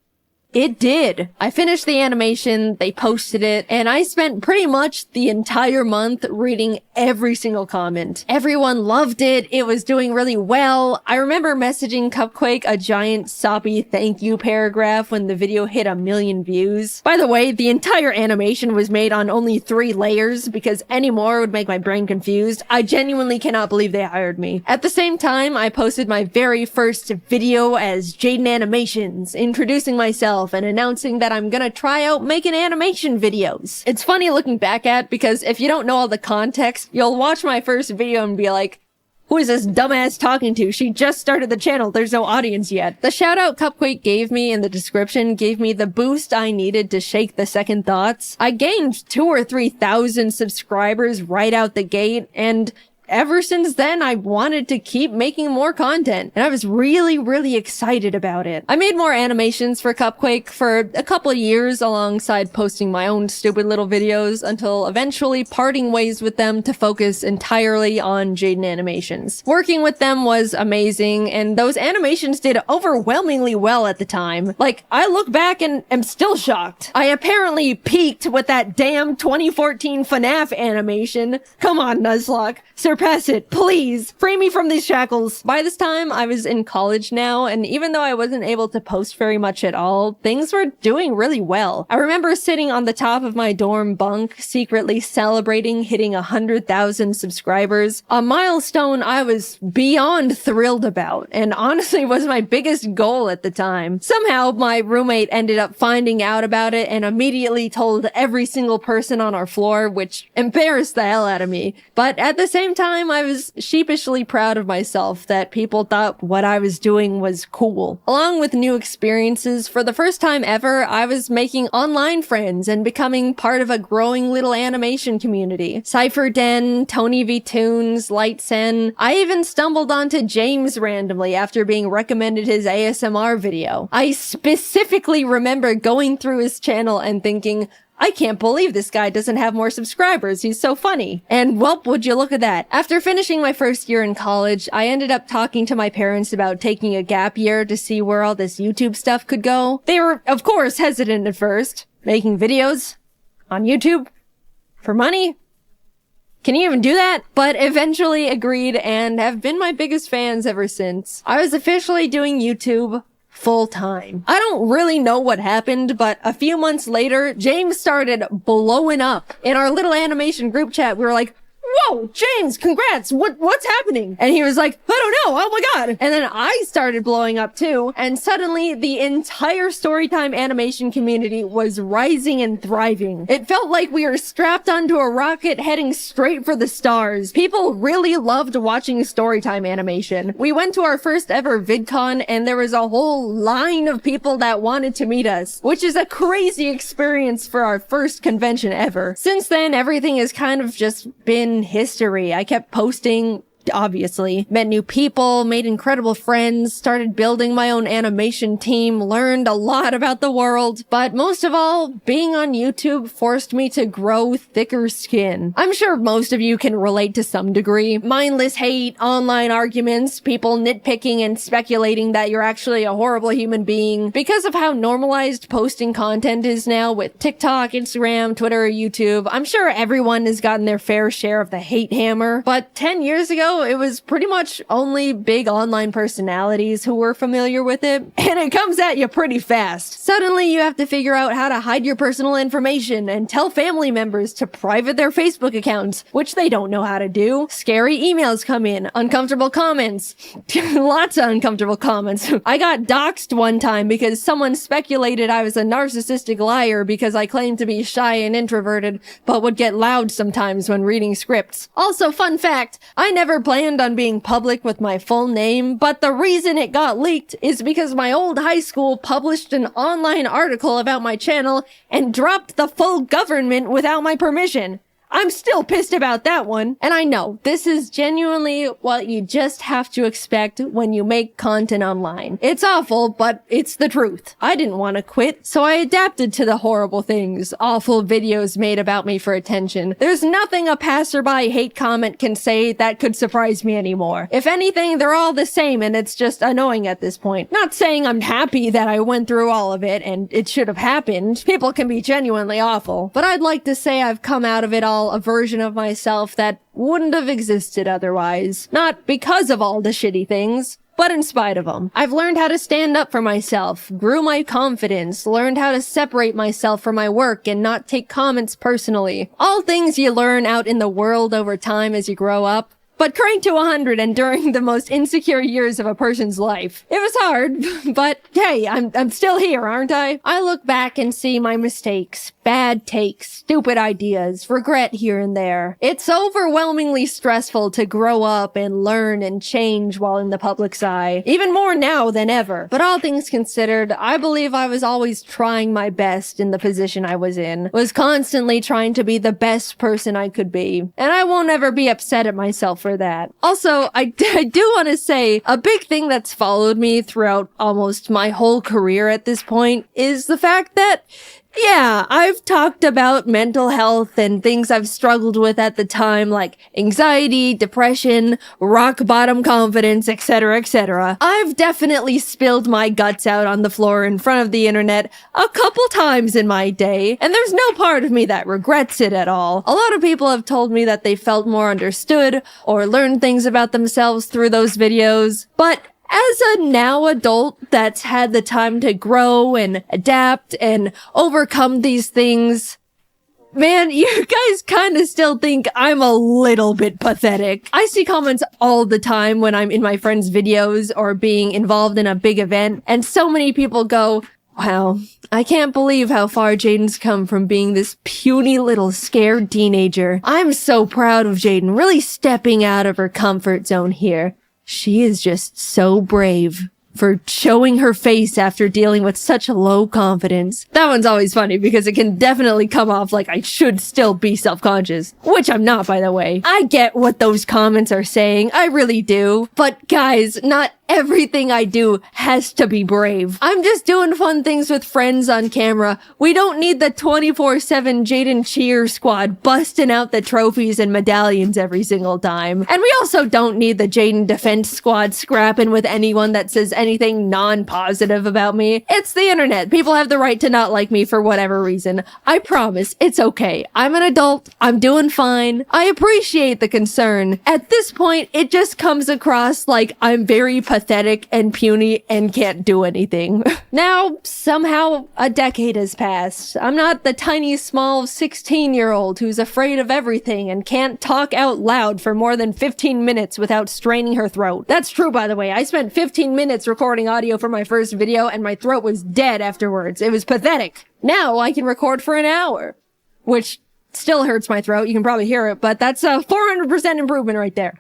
It did. I finished the animation, they posted it, and I spent pretty much the entire month reading every single comment. Everyone loved it. It was doing really well. I remember messaging Cupquake a giant soppy thank you paragraph when the video hit 1 million views. By the way, the entire animation was made on only 3 layers because any more would make my brain confused. I genuinely cannot believe they hired me. At the same time, I posted my very first video as Jaiden Animations, introducing myself and announcing that I'm gonna try out making animation videos. It's funny looking back at because if you don't know all the context, you'll watch my first video and be like, who is this dumbass talking to? She just started the channel. There's no audience yet. The shout out Cupquake gave me in the description gave me the boost I needed to shake the second thoughts. I gained 2,000 or 3,000 subscribers right out the gate, and ever since then, I wanted to keep making more content, and I was really excited about it. I made more animations for Cupquake for a couple of years alongside posting my own stupid little videos until eventually parting ways with them to focus entirely on Jaiden Animations. Working with them was amazing, and those animations did overwhelmingly well at the time. Like, I look back and am still shocked. I apparently peaked with that damn 2014 FNAF animation. Come on, Nuzlocke. Surpass it, please. Free me from these shackles. By this time, I was in college now, and even though I wasn't able to post very much at all, things were doing really well. I remember sitting on the top of my dorm bunk, secretly celebrating hitting 100,000 subscribers, a milestone I was beyond thrilled about, and honestly was my biggest goal at the time. Somehow, my roommate ended up finding out about it and immediately told every single person on our floor, which embarrassed the hell out of me. But at the same time, I was sheepishly proud of myself that people thought what I was doing was cool. Along with new experiences, for the first time ever, I was making online friends and becoming part of a growing little animation community. Cypher Den, Tony V Toons, Lightsen. I even stumbled onto James randomly after being recommended his ASMR video. I specifically remember going through his channel and thinking, I can't believe this guy doesn't have more subscribers. He's so funny. And welp, would you look at that. After finishing my first year in college, I ended up talking to my parents about taking a gap year to see where all this YouTube stuff could go. They were, of course, hesitant at first. Making videos on YouTube for money? Can you even do that? But eventually agreed and have been my biggest fans ever since. I was officially doing YouTube full time. I don't really know what happened, but a few months later, James started blowing up. In our little animation group chat, we were like, whoa, James, congrats, what's happening? And he was like, I don't know, oh my god. And then I started blowing up too, and suddenly the entire Storytime animation community was rising and thriving. It felt like we were strapped onto a rocket heading straight for the stars. People really loved watching Storytime animation. We went to our first ever VidCon, and there was a whole line of people that wanted to meet us, which is a crazy experience for our first convention ever. Since then, everything has kind of just been history. I kept posting, obviously, met new people, made incredible friends, started building my own animation team, learned a lot about the world, but most of all, being on YouTube forced me to grow thicker skin. I'm sure most of you can relate to some degree. Mindless hate, online arguments, people nitpicking and speculating that you're actually a horrible human being. Because of how normalized posting content is now with TikTok, Instagram, Twitter, YouTube, I'm sure everyone has gotten their fair share of the hate hammer, but 10 years ago, it was pretty much only big online personalities who were familiar with it, and it comes at you pretty fast. Suddenly, you have to figure out how to hide your personal information and tell family members to private their Facebook accounts, which they don't know how to do. Scary emails come in, uncomfortable comments, lots of uncomfortable comments. I got doxxed one time because someone speculated I was a narcissistic liar because I claimed to be shy and introverted, but would get loud sometimes when reading scripts. Also, fun fact, I never planned on being public with my full name, but the reason it got leaked is because my old high school published an online article about my channel and dropped the full government without my permission. I'm still pissed about that one. And I know, this is genuinely what you just have to expect when you make content online. It's awful, but it's the truth. I didn't want to quit, so I adapted to the horrible things awful videos made about me for attention. There's nothing a passerby hate comment can say that could surprise me anymore. If anything, they're all the same and it's just annoying at this point. Not saying I'm happy that I went through all of it and it should have happened. People can be genuinely awful. But I'd like to say I've come out of it all a version of myself that wouldn't have existed otherwise. Not because of all the shitty things, but in spite of them. I've learned how to stand up for myself, grew my confidence, learned how to separate myself from my work and not take comments personally. All things you learn out in the world over time as you grow up. But cranked to 100 and during the most insecure years of a person's life. It was hard, but hey, I'm still here, aren't I? I look back and see my mistakes, bad takes, stupid ideas, regret here and there. It's overwhelmingly stressful to grow up and learn and change while in the public's eye. Even more now than ever. But all things considered, I believe I was always trying my best in the position I was in. Was constantly trying to be the best person I could be. And I won't ever be upset at myself for that. Also, I do want to say a big thing that's followed me throughout almost my whole career at this point is the fact that yeah, I've talked about mental health and things I've struggled with at the time, like anxiety, depression, rock bottom confidence, etc., etc. I've definitely spilled my guts out on the floor in front of the internet a couple times in my day, and there's no part of me that regrets it at all. A lot of people have told me that they felt more understood or learned things about themselves through those videos, but as a now adult that's had the time to grow and adapt and overcome these things, man, you guys kind of still think I'm a little bit pathetic. I see comments all the time when I'm in my friends' videos or being involved in a big event, and so many people go, wow, I can't believe how far Jaiden's come from being this puny little scared teenager. I'm so proud of Jaiden really stepping out of her comfort zone here. She is just so brave for showing her face after dealing with such low confidence. That one's always funny because it can definitely come off like I should still be self-conscious, which I'm not, by the way. I get what those comments are saying, I really do. But guys, not everything I do has to be brave. I'm just doing fun things with friends on camera. We don't need the 24/7 Jaiden cheer squad busting out the trophies and medallions every single time. And we also don't need the Jaiden defense squad scrapping with anyone that says anything non-positive about me. It's the internet. People have the right to not like me for whatever reason. I promise, it's okay. I'm an adult. I'm doing fine. I appreciate the concern. At this point, it just comes across like I'm very pathetic and puny and can't do anything. Now, somehow, a decade has passed. I'm not the tiny, small 16-year-old who's afraid of everything and can't talk out loud for more than 15 minutes without straining her throat. That's true, by the way. I spent 15 minutes recording audio for my first video and my throat was dead afterwards. It was pathetic. Now I can record for an hour, which still hurts my throat. You can probably hear it, but that's a 400% improvement right there.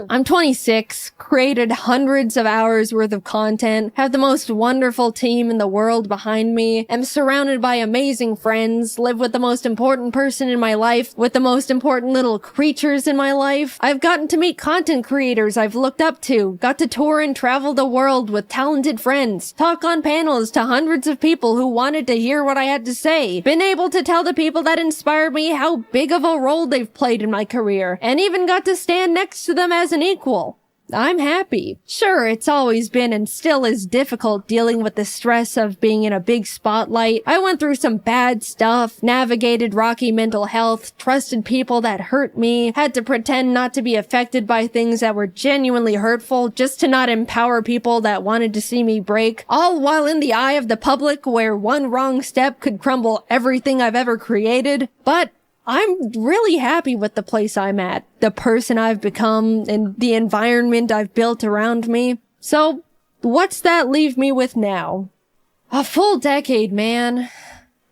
I'm 26, created hundreds of hours worth of content, have the most wonderful team in the world behind me, am surrounded by amazing friends, live with the most important person in my life, with the most important little creatures in my life. I've gotten to meet content creators I've looked up to, got to tour and travel the world with talented friends, talk on panels to hundreds of people who wanted to hear what I had to say, been able to tell the people that inspired me how big of a role they've played in my career, and even got to stand next to them as an equal. I'm happy. Sure, it's always been and still is difficult dealing with the stress of being in a big spotlight. I went through some bad stuff, navigated rocky mental health, trusted people that hurt me, had to pretend not to be affected by things that were genuinely hurtful just to not empower people that wanted to see me break, all while in the eye of the public where one wrong step could crumble everything I've ever created. But I'm really happy with the place I'm at, the person I've become, and the environment I've built around me. So, what's that leave me with now? A full decade, man.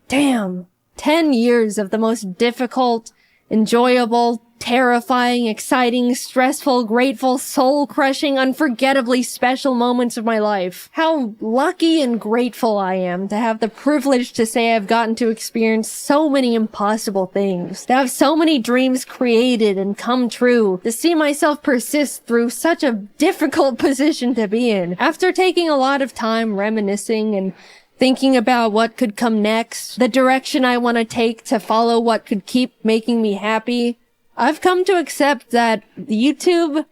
Damn. 10 years of the most difficult, enjoyable, terrifying, exciting, stressful, grateful, soul-crushing, unforgettably special moments of my life. How lucky and grateful I am to have the privilege to say I've gotten to experience so many impossible things, to have so many dreams created and come true, to see myself persist through such a difficult position to be in. After taking a lot of time reminiscing and thinking about what could come next, the direction I want to take to follow what could keep making me happy, I've come to accept that YouTube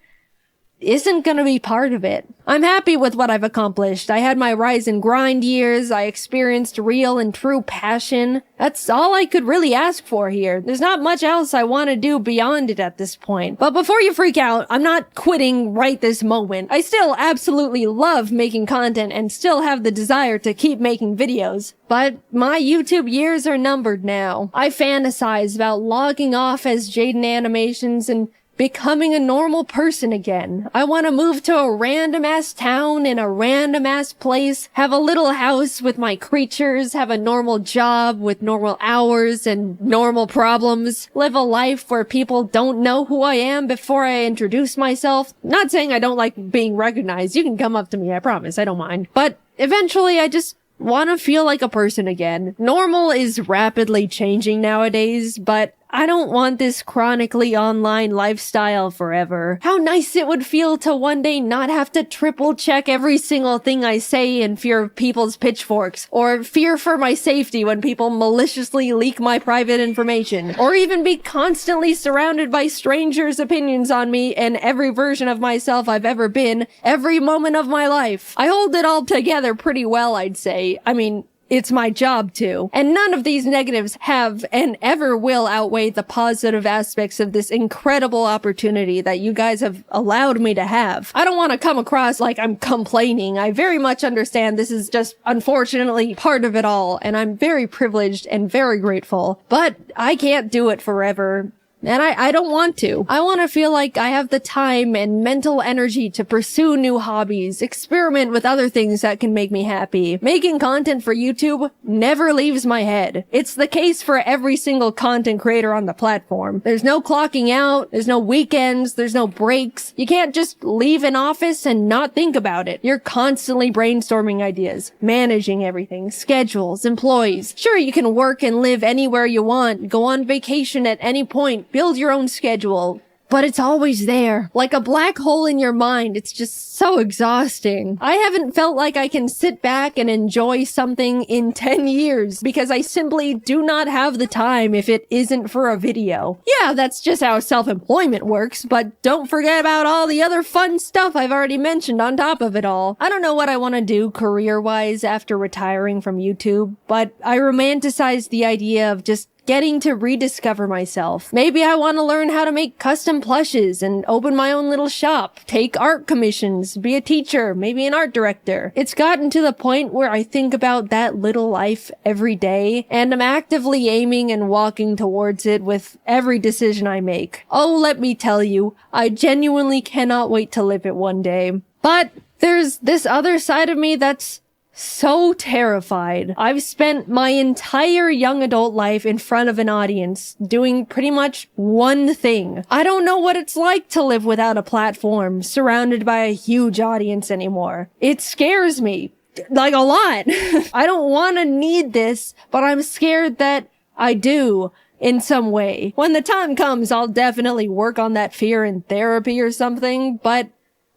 isn't gonna be part of it. I'm happy with what I've accomplished. I had my rise and grind years. I experienced real and true passion. That's all I could really ask for here. There's not much else I want to do beyond it at this point. But before you freak out, I'm not quitting right this moment. I still absolutely love making content and still have the desire to keep making videos. But my YouTube years are numbered now. I fantasize about logging off as Jaiden Animations and becoming a normal person again. I want to move to a random-ass town in a random-ass place, have a little house with my creatures, have a normal job with normal hours and normal problems, live a life where people don't know who I am before I introduce myself. Not saying I don't like being recognized. You can come up to me, I promise. I don't mind. But eventually I just want to feel like a person again. Normal is rapidly changing nowadays, but I don't want this chronically online lifestyle forever. How nice it would feel to one day not have to triple check every single thing I say in fear of people's pitchforks, or fear for my safety when people maliciously leak my private information, or even be constantly surrounded by strangers' opinions on me and every version of myself I've ever been, every moment of my life. I hold it all together pretty well, I'd say. I mean, it's my job to. And none of these negatives have and ever will outweigh the positive aspects of this incredible opportunity that you guys have allowed me to have. I don't want to come across like I'm complaining. I very much understand this is just unfortunately part of it all, and I'm very privileged and very grateful. But I can't do it forever. And I don't want to. I want to feel like I have the time and mental energy to pursue new hobbies, experiment with other things that can make me happy. Making content for YouTube never leaves my head. It's the case for every single content creator on the platform. There's no clocking out, there's no weekends, there's no breaks. You can't just leave an office and not think about it. You're constantly brainstorming ideas, managing everything, schedules, employees. Sure, you can work and live anywhere you want, go on vacation at any point, build your own schedule, but it's always there. Like a black hole in your mind. It's just so exhausting. I haven't felt like I can sit back and enjoy something in 10 years because I simply do not have the time if it isn't for a video. Yeah, that's just how self-employment works, but don't forget about all the other fun stuff I've already mentioned on top of it all. I don't know what I want to do career-wise after retiring from YouTube, but I romanticize the idea of just getting to rediscover myself. Maybe I want to learn how to make custom plushes and open my own little shop, take art commissions, be a teacher, maybe an art director. It's gotten to the point where I think about that little life every day, and I'm actively aiming and walking towards it with every decision I make. Oh, let me tell you, I genuinely cannot wait to live it one day. But there's this other side of me that's so terrified. I've spent my entire young adult life in front of an audience doing pretty much one thing. I don't know what it's like to live without a platform, surrounded by a huge audience anymore. It scares me. Like a lot. I don't want to need this, but I'm scared that I do in some way. When the time comes, I'll definitely work on that fear in therapy or something, but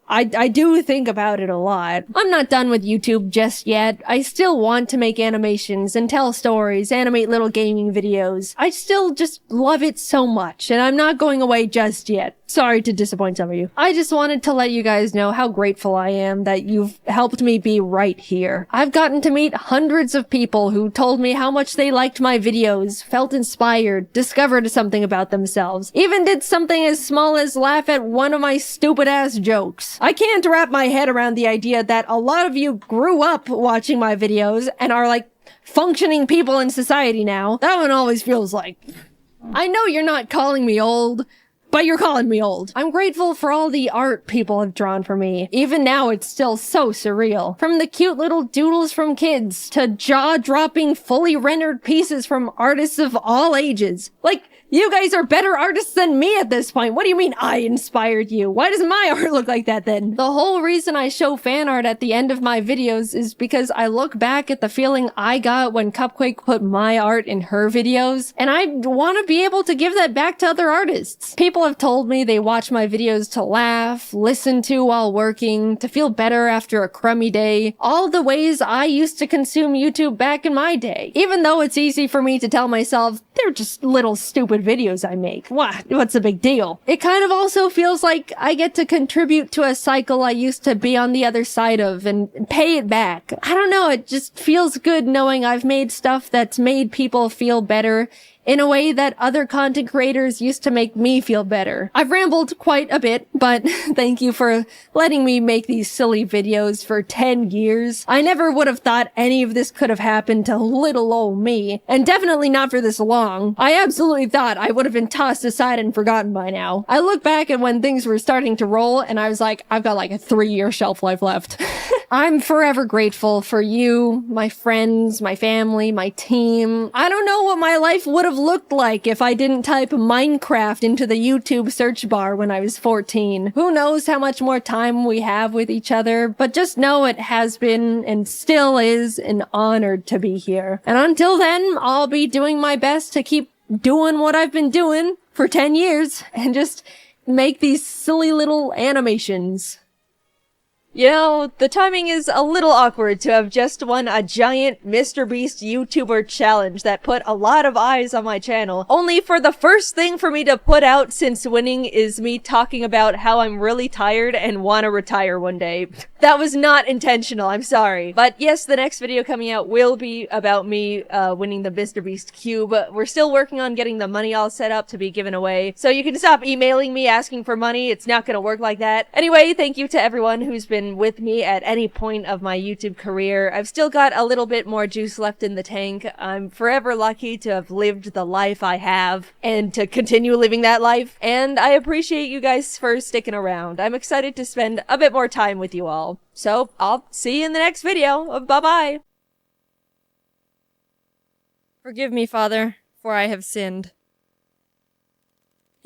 I do think about it a lot. I'm not done with YouTube just yet. I still want to make animations and tell stories, animate little gaming videos. I still just love it so much, and I'm not going away just yet. Sorry to disappoint some of you. I just wanted to let you guys know how grateful I am that you've helped me be right here. I've gotten to meet hundreds of people who told me how much they liked my videos, felt inspired, discovered something about themselves, even did something as small as laugh at one of my stupid ass jokes. I can't wrap my head around the idea that a lot of you grew up watching my videos and are like functioning people in society now. That one always feels like... I know you're not calling me old, but you're calling me old. I'm grateful for all the art people have drawn for me. Even now, it's still so surreal. From the cute little doodles from kids to jaw-dropping, fully rendered pieces from artists of all ages. Like, You guys are better artists than me at this point. What do you mean I inspired you? Why does my art look like that then? The whole reason I show fan art at the end of my videos is because I look back at the feeling I got when Cupquake put my art in her videos, and I want to be able to give that back to other artists. People have told me they watch my videos to laugh, listen to while working, to feel better after a crummy day. All the ways I used to consume YouTube back in my day. Even though it's easy for me to tell myself, they're just little stupid videos I make. What's the big deal? It kind of also feels like I get to contribute to a cycle I used to be on the other side of and pay it back. I don't know, it just feels good knowing I've made stuff that's made people feel better in a way that other content creators used to make me feel better. I've rambled quite a bit, but thank you for letting me make these silly videos for 10 years. I never would have thought any of this could have happened to little old me, and definitely not for this long. I absolutely thought I would have been tossed aside and forgotten by now. I look back at when things were starting to roll, and I was like, I've got like a 3-year shelf life left. I'm forever grateful for you, my friends, my family, my team. I don't know what my life would have looked like if I didn't type Minecraft into the YouTube search bar when I was 14. Who knows how much more time we have with each other, but just know it has been and still is an honor to be here. And until then, I'll be doing my best to keep doing what I've been doing for 10 years and just make these silly little animations. You know, the timing is a little awkward to have just won a giant MrBeast YouTuber challenge that put a lot of eyes on my channel, only for the first thing for me to put out since winning is me talking about how I'm really tired and want to retire one day. That was not intentional, I'm sorry. But yes, the next video coming out will be about me winning the MrBeast Cube. We're still working on getting the money all set up to be given away, so you can stop emailing me asking for money. It's not gonna work like that. Anyway, thank you to everyone who's been with me at any point of my YouTube career. I've still got a little bit more juice left in the tank. I'm forever lucky to have lived the life I have and to continue living that life. And I appreciate you guys for sticking around. I'm excited to spend a bit more time with you all. So I'll see you in the next video. Bye-bye. Forgive me, Father, for I have sinned.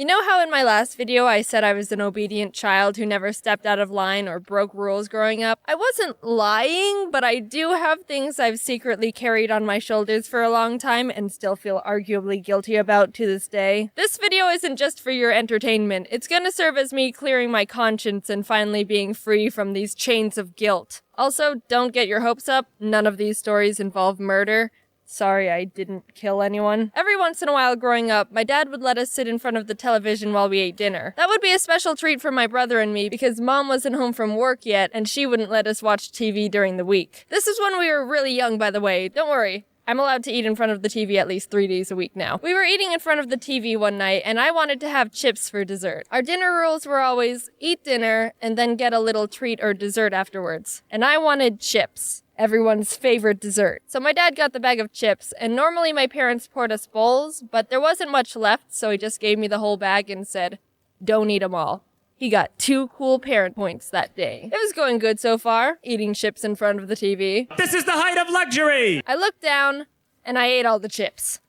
You know how in my last video I said I was an obedient child who never stepped out of line or broke rules growing up? I wasn't lying, but I do have things I've secretly carried on my shoulders for a long time and still feel arguably guilty about to this day. This video isn't just for your entertainment. It's gonna serve as me clearing my conscience and finally being free from these chains of guilt. Also, don't get your hopes up. None of these stories involve murder. Sorry, I didn't kill anyone. Every once in a while growing up, my dad would let us sit in front of the television while we ate dinner. That would be a special treat for my brother and me because Mom wasn't home from work yet and she wouldn't let us watch TV during the week. This is when we were really young, by the way. Don't worry. I'm allowed to eat in front of the TV at least 3 days a week now. We were eating in front of the TV one night and I wanted to have chips for dessert. Our dinner rules were always eat dinner and then get a little treat or dessert afterwards. And I wanted chips. Everyone's favorite dessert. So my dad got the bag of chips, and normally my parents poured us bowls, but there wasn't much left, so he just gave me the whole bag and said, don't eat them all. He got 2 cool parent points that day. It was going good so far, eating chips in front of the TV. This is the height of luxury! I looked down, and I ate all the chips.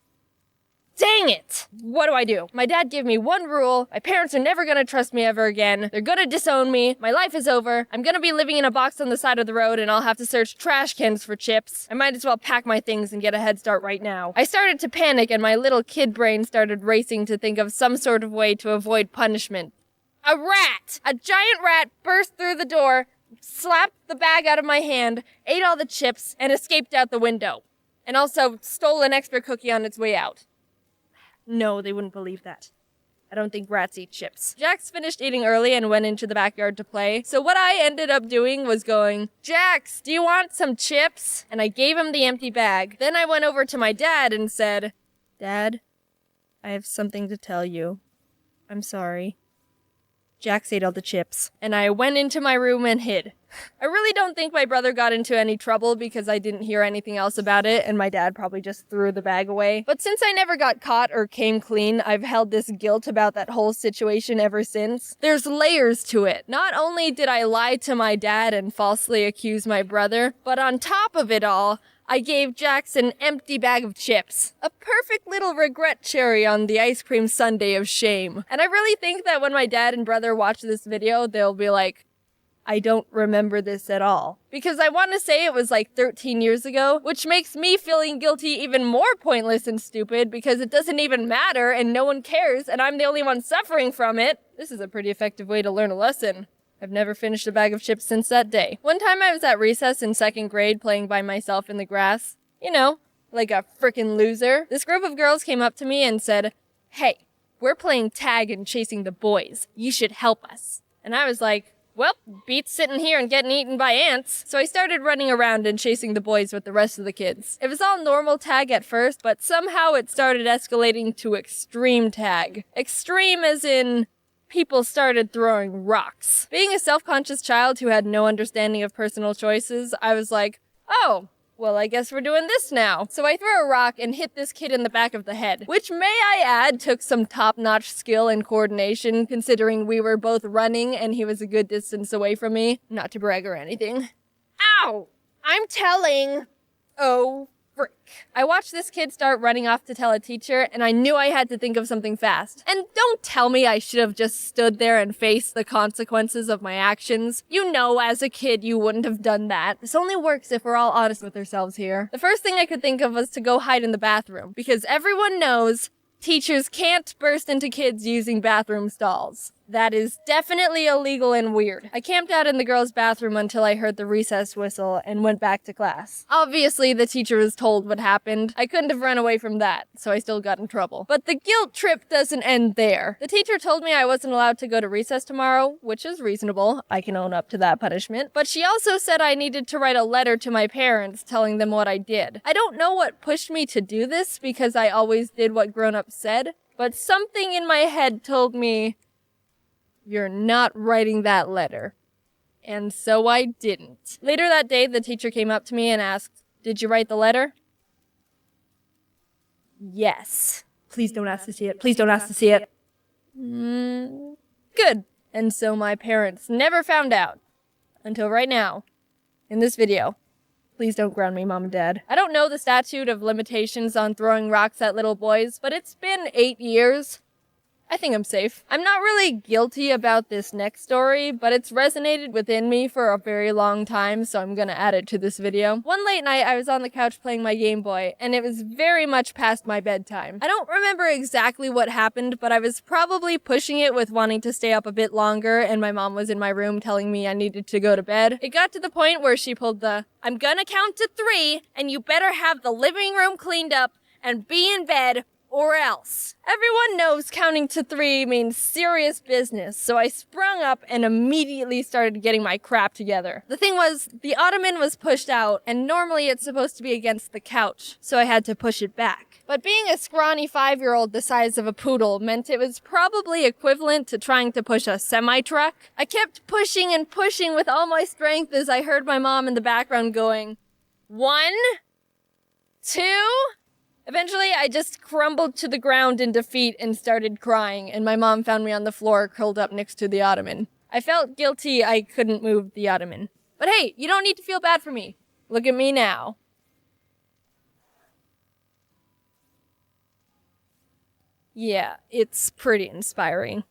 Dang it! What do I do? My dad gave me one rule. My parents are never gonna trust me ever again. They're gonna disown me. My life is over. I'm gonna be living in a box on the side of the road and I'll have to search trash cans for chips. I might as well pack my things and get a head start right now. I started to panic and my little kid brain started racing to think of some sort of way to avoid punishment. A rat! A giant rat burst through the door, slapped the bag out of my hand, ate all the chips, and escaped out the window. And also stole an extra cookie on its way out. No, they wouldn't believe that. I don't think rats eat chips. Jax finished eating early and went into the backyard to play. So what I ended up doing was going, Jax, do you want some chips? And I gave him the empty bag. Then I went over to my dad and said, Dad, I have something to tell you. I'm sorry. Jax ate all the chips. And I went into my room and hid. I really don't think my brother got into any trouble because I didn't hear anything else about it and my dad probably just threw the bag away. But since I never got caught or came clean, I've held this guilt about that whole situation ever since. There's layers to it. Not only did I lie to my dad and falsely accuse my brother, but on top of it all, I gave Jax an empty bag of chips. A perfect little regret cherry on the ice cream sundae of shame. And I really think that when my dad and brother watch this video, they'll be like, I don't remember this at all. Because I want to say it was like 13 years ago, which makes me feeling guilty even more pointless and stupid because it doesn't even matter and no one cares and I'm the only one suffering from it. This is a pretty effective way to learn a lesson. I've never finished a bag of chips since that day. One time I was at recess in 2nd grade playing by myself in the grass. You know, like a frickin' loser. This group of girls came up to me and said, "Hey, we're playing tag and chasing the boys. You should help us." And I was like, well, beats sitting here and getting eaten by ants. So I started running around and chasing the boys with the rest of the kids. It was all normal tag at first, but somehow it started escalating to extreme tag. Extreme as in people started throwing rocks. Being a self-conscious child who had no understanding of personal choices, I was like, oh, well, I guess we're doing this now. So I threw a rock and hit this kid in the back of the head, which may I add took some top-notch skill and coordination considering we were both running and he was a good distance away from me. Not to brag or anything. Ow! I'm telling. Oh, frick. I watched this kid start running off to tell a teacher and I knew I had to think of something fast. And don't tell me I should have just stood there and faced the consequences of my actions. You know, as a kid, you wouldn't have done that. This only works if we're all honest with ourselves here. The first thing I could think of was to go hide in the bathroom because everyone knows teachers can't burst into kids using bathroom stalls. That is definitely illegal and weird. I camped out in the girls' bathroom until I heard the recess whistle and went back to class. Obviously, the teacher was told what happened. I couldn't have run away from that, so I still got in trouble. But the guilt trip doesn't end there. The teacher told me I wasn't allowed to go to recess tomorrow, which is reasonable. I can own up to that punishment. But she also said I needed to write a letter to my parents telling them what I did. I don't know what pushed me to do this because I always did what grown-ups said, but something in my head told me, you're not writing that letter. And so I didn't. Later that day, the teacher came up to me and asked, "Did you write the letter?" Yes. Please don't ask to see it. Please don't ask to see it. Good. And so my parents never found out. Until right now. In this video. Please don't ground me, Mom and Dad. I don't know the statute of limitations on throwing rocks at little boys, but it's been 8 years. I think I'm safe. I'm not really guilty about this next story, but it's resonated within me for a very long time, so I'm gonna add it to this video. One late night, I was on the couch playing my Game Boy, and it was very much past my bedtime. I don't remember exactly what happened, but I was probably pushing it with wanting to stay up a bit longer, and my mom was in my room telling me I needed to go to bed. It got to the point where she pulled the, "I'm gonna count to 3, and you better have the living room cleaned up and be in bed, or else." Everyone knows counting to 3 means serious business, so I sprung up and immediately started getting my crap together. The thing was, the ottoman was pushed out, and normally it's supposed to be against the couch, so I had to push it back. But being a scrawny 5-year-old the size of a poodle meant it was probably equivalent to trying to push a semi-truck. I kept pushing and pushing with all my strength as I heard my mom in the background going, 1, 2... Eventually, I just crumbled to the ground in defeat and started crying, and my mom found me on the floor curled up next to the ottoman. I felt guilty I couldn't move the ottoman. But hey, you don't need to feel bad for me. Look at me now. Yeah, it's pretty inspiring.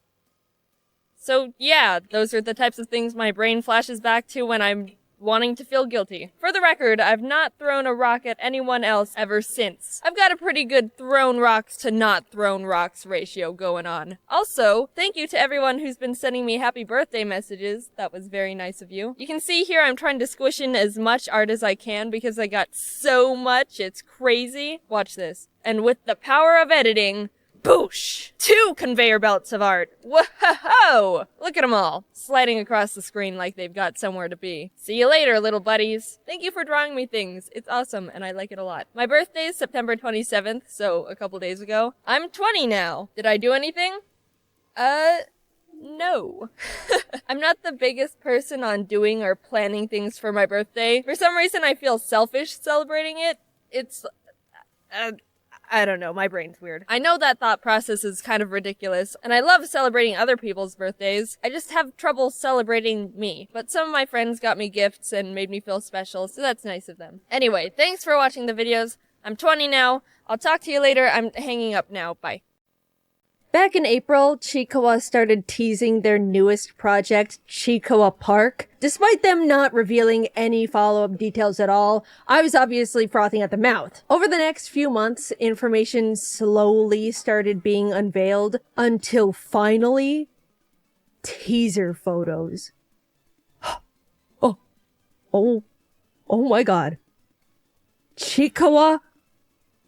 So yeah, those are the types of things my brain flashes back to when I'm wanting to feel guilty. For the record, I've not thrown a rock at anyone else ever since. I've got a pretty good thrown rocks to not thrown rocks ratio going on. Also, thank you to everyone who's been sending me happy birthday messages. That was very nice of you. You can see here I'm trying to squish in as much art as I can because I got so much, it's crazy. Watch this. And with the power of editing, boosh! 2 conveyor belts of art. Whoa! Look at them all, sliding across the screen like they've got somewhere to be. See you later, little buddies. Thank you for drawing me things. It's awesome, and I like it a lot. My birthday is September 27th, so a couple days ago. I'm 20 now. Did I do anything? No. I'm not the biggest person on doing or planning things for my birthday. For some reason, I feel selfish celebrating it. It's, I don't know, my brain's weird. I know that thought process is kind of ridiculous, and I love celebrating other people's birthdays. I just have trouble celebrating me. But some of my friends got me gifts and made me feel special, so that's nice of them. Anyway, thanks for watching the videos. I'm 20 now. I'll talk to you later. I'm hanging up now. Bye. Back in April, Chikawa started teasing their newest project, Chikawa Park. Despite them not revealing any follow-up details at all, I was obviously frothing at the mouth. Over the next few months, information slowly started being unveiled until finally, teaser photos. Oh my god. Chikawa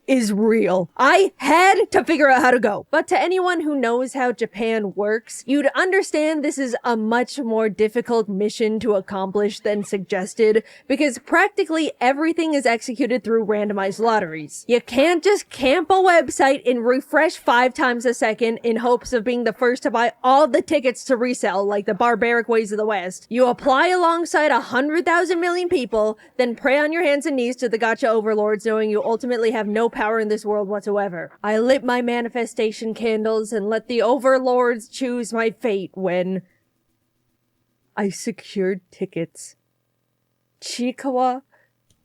is real. I had to figure out how to go. But to anyone who knows how Japan works, you'd understand this is a much more difficult mission to accomplish than suggested, because practically everything is executed through randomized lotteries. You can't just camp a website and refresh 5 times a second in hopes of being the first to buy all the tickets to resell like the barbaric ways of the West. You apply alongside 100,000 million people, then pray on your hands and knees to the gacha overlords, knowing you ultimately have no power in this world whatsoever. I lit my manifestation candles and let the overlords choose my fate when I secured tickets. Chikawa,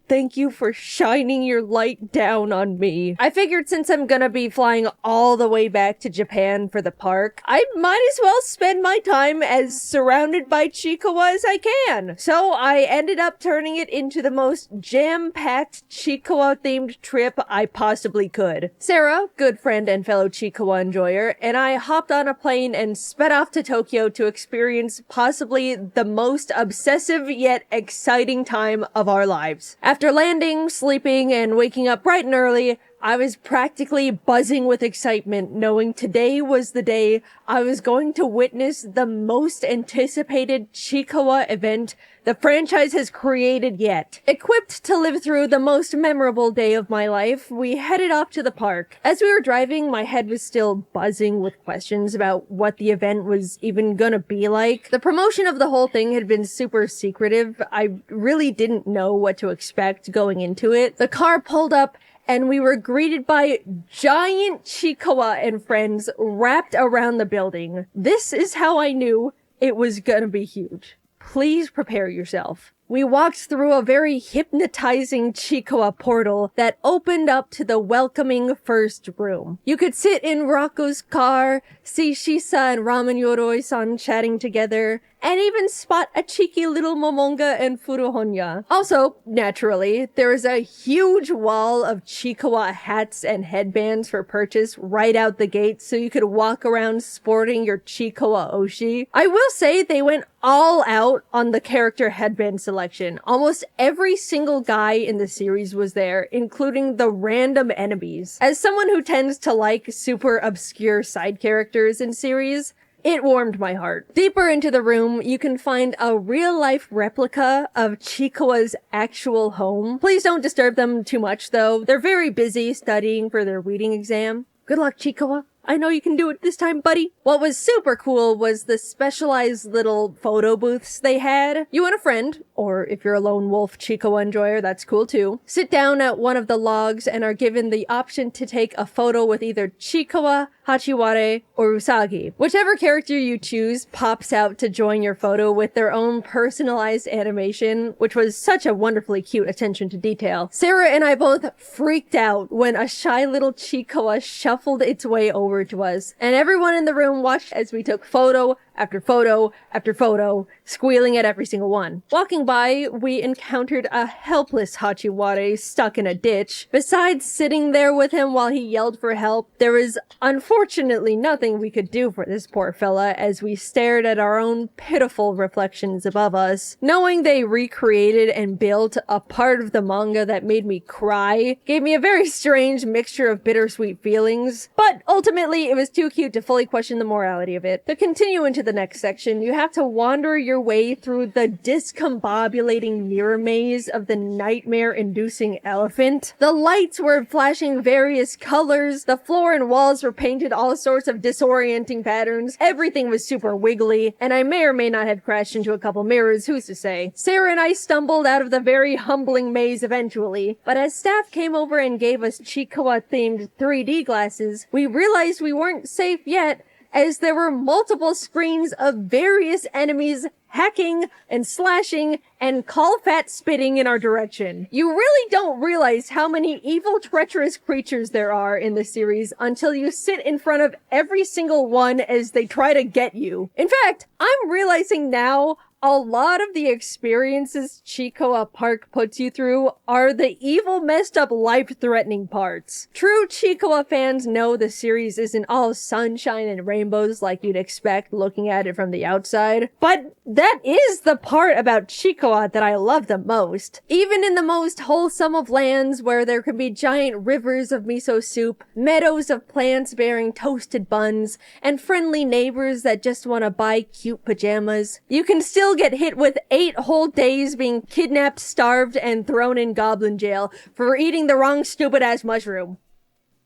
thank you for shining your light down on me. I figured since I'm gonna be flying all the way back to Japan for the park, I might as well spend my time as surrounded by Chikawa as I can. So I ended up turning it into the most jam-packed Chikawa-themed trip I possibly could. Sarah, good friend and fellow Chikawa enjoyer, and I hopped on a plane and sped off to Tokyo to experience possibly the most obsessive yet exciting time of our lives. After landing, sleeping, and waking up bright and early, I was practically buzzing with excitement, knowing today was the day I was going to witness the most anticipated Chikawa event the franchise has created yet. Equipped to live through the most memorable day of my life, we headed off to the park. As we were driving, my head was still buzzing with questions about what the event was even gonna be like. The promotion of the whole thing had been super secretive. I really didn't know what to expect going into it. The car pulled up and we were greeted by giant Chikawa and friends wrapped around the building. This is how I knew it was gonna be huge. Please prepare yourself. We walked through a very hypnotizing Chikawa portal that opened up to the welcoming first room. You could sit in Rocco's car, see Shisa and Ramen Yoroi-san chatting together, and even spot a cheeky little Momonga and Furuhonya. Also, naturally, there is a huge wall of Chikawa hats and headbands for purchase right out the gate, so you could walk around sporting your Chikawa Oshi. I will say they went all out on the character headband selection. Almost every single guy in the series was there, including the random enemies. As someone who tends to like super obscure side characters in series, it warmed my heart. Deeper into the room, you can find a real-life replica of Chikawa's actual home. Please don't disturb them too much, though. They're very busy studying for their reading exam. Good luck, Chikawa. I know you can do it this time, buddy. What was super cool was the specialized little photo booths they had. You and a friend, or if you're a lone wolf Chikawa enjoyer, that's cool too, sit down at one of the logs and are given the option to take a photo with either Chikawa, Hachiware, or Usagi. Whichever character you choose pops out to join your photo with their own personalized animation, which was such a wonderfully cute attention to detail. Sarah and I both freaked out when a shy little Chikawa shuffled its way over to us, and everyone in the room watched as we took photo after photo after photo, squealing at every single one. Walking by, we encountered a helpless Hachiware stuck in a ditch. Besides sitting there with him while he yelled for help, there was unfortunately nothing we could do for this poor fella as we stared at our own pitiful reflections above us. Knowing they recreated and built a part of the manga that made me cry gave me a very strange mixture of bittersweet feelings, but ultimately it was too cute to fully question the morality of it. To continue into the next section, you have to wander your way through the discombobulating mirror maze of the nightmare-inducing elephant. The lights were flashing various colors, the floor and walls were painted all sorts of disorienting patterns, everything was super wiggly, and I may or may not have crashed into a couple mirrors, who's to say. Sarah and I stumbled out of the very humbling maze eventually, but as staff came over and gave us Chikawa-themed 3D glasses, we realized we weren't safe yet, as there were multiple screens of various enemies hacking and slashing and call fat spitting in our direction. You really don't realize how many evil, treacherous creatures there are in the series until you sit in front of every single one as they try to get you. In fact, I'm realizing now a lot of the experiences Chikawa Park puts you through are the evil, messed up, life-threatening parts. True Chikawa fans know the series isn't all sunshine and rainbows like you'd expect looking at it from the outside, but that is the part about Chikawa that I love the most. Even in the most wholesome of lands where there can be giant rivers of miso soup, meadows of plants bearing toasted buns, and friendly neighbors that just want to buy cute pajamas, you can still get hit with 8 whole days being kidnapped, starved, and thrown in goblin jail for eating the wrong stupid-ass mushroom.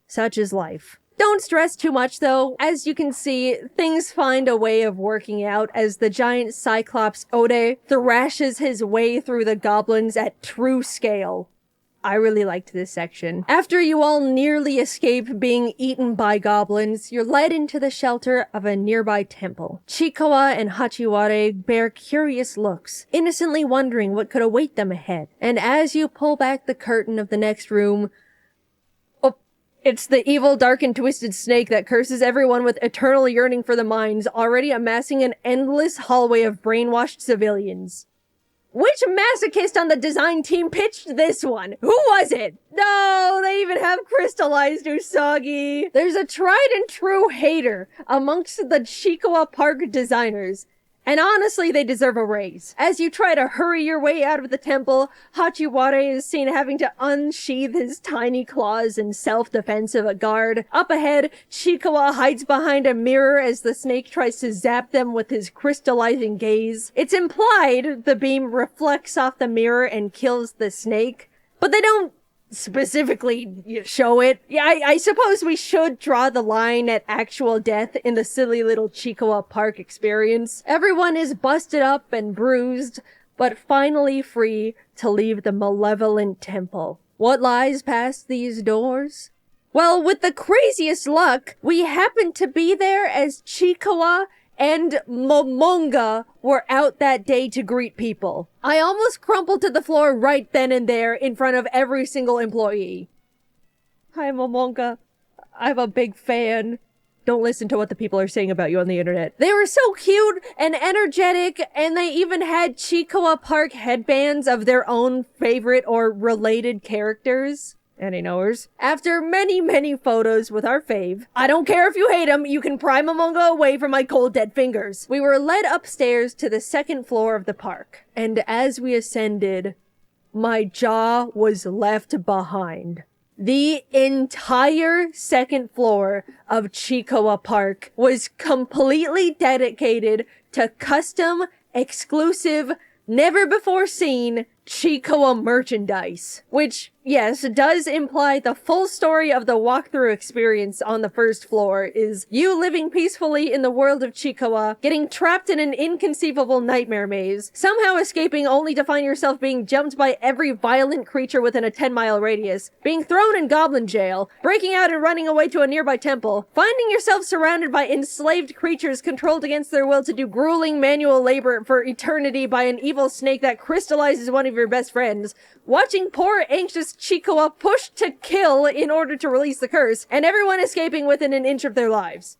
Such is life. Don't stress too much though. As you can see, things find a way of working out as the giant Cyclops Ode thrashes his way through the goblins at true scale. I really liked this section. After you all nearly escape being eaten by goblins, you're led into the shelter of a nearby temple. Chikawa and Hachiware bear curious looks, innocently wondering what could await them ahead. And as you pull back the curtain of the next room, it's the evil, dark, and twisted snake that curses everyone with eternal yearning for the mines, already amassing an endless hallway of brainwashed civilians. Which masochist on the design team pitched this one? Who was it? No, they even have crystallized Usagi. There's a tried and true hater amongst the Chikawa Park designers. And honestly, they deserve a raise. As you try to hurry your way out of the temple, Hachiware is seen having to unsheath his tiny claws in self-defense of a guard. Up ahead, Chikawa hides behind a mirror as the snake tries to zap them with his crystallizing gaze. It's implied the beam reflects off the mirror and kills the snake, but they don't specifically show it. Yeah, I suppose we should draw the line at actual death in the silly little Chikawa Park experience. Everyone is busted up and bruised, but finally free to leave the malevolent temple. What lies past these doors? Well, with the craziest luck, we happened to be there as Chikawa and Momonga were out that day to greet people. I almost crumpled to the floor right then and there in front of every single employee. Hi, Momonga. I'm a big fan. Don't listen to what the people are saying about you on the internet. They were so cute and energetic, and they even had Chikawa Park headbands of their own favorite or related characters. Any knowers? After many, many photos with our fave, I don't care if you hate him, you can pry Momonga away from my cold dead fingers. We were led upstairs to the second floor of the park, and as we ascended, my jaw was left behind. The entire second floor of Chikawa Park was completely dedicated to custom, exclusive, never before seen Chikawa merchandise, which, yes, does imply the full story of the walkthrough experience on the first floor is you living peacefully in the world of Chikawa, getting trapped in an inconceivable nightmare maze, somehow escaping only to find yourself being jumped by every violent creature within a 10-mile radius, being thrown in goblin jail, breaking out and running away to a nearby temple, finding yourself surrounded by enslaved creatures controlled against their will to do grueling manual labor for eternity by an evil snake that crystallizes one of your best friends, watching poor anxious Chikawa pushed to kill in order to release the curse, and everyone escaping within an inch of their lives.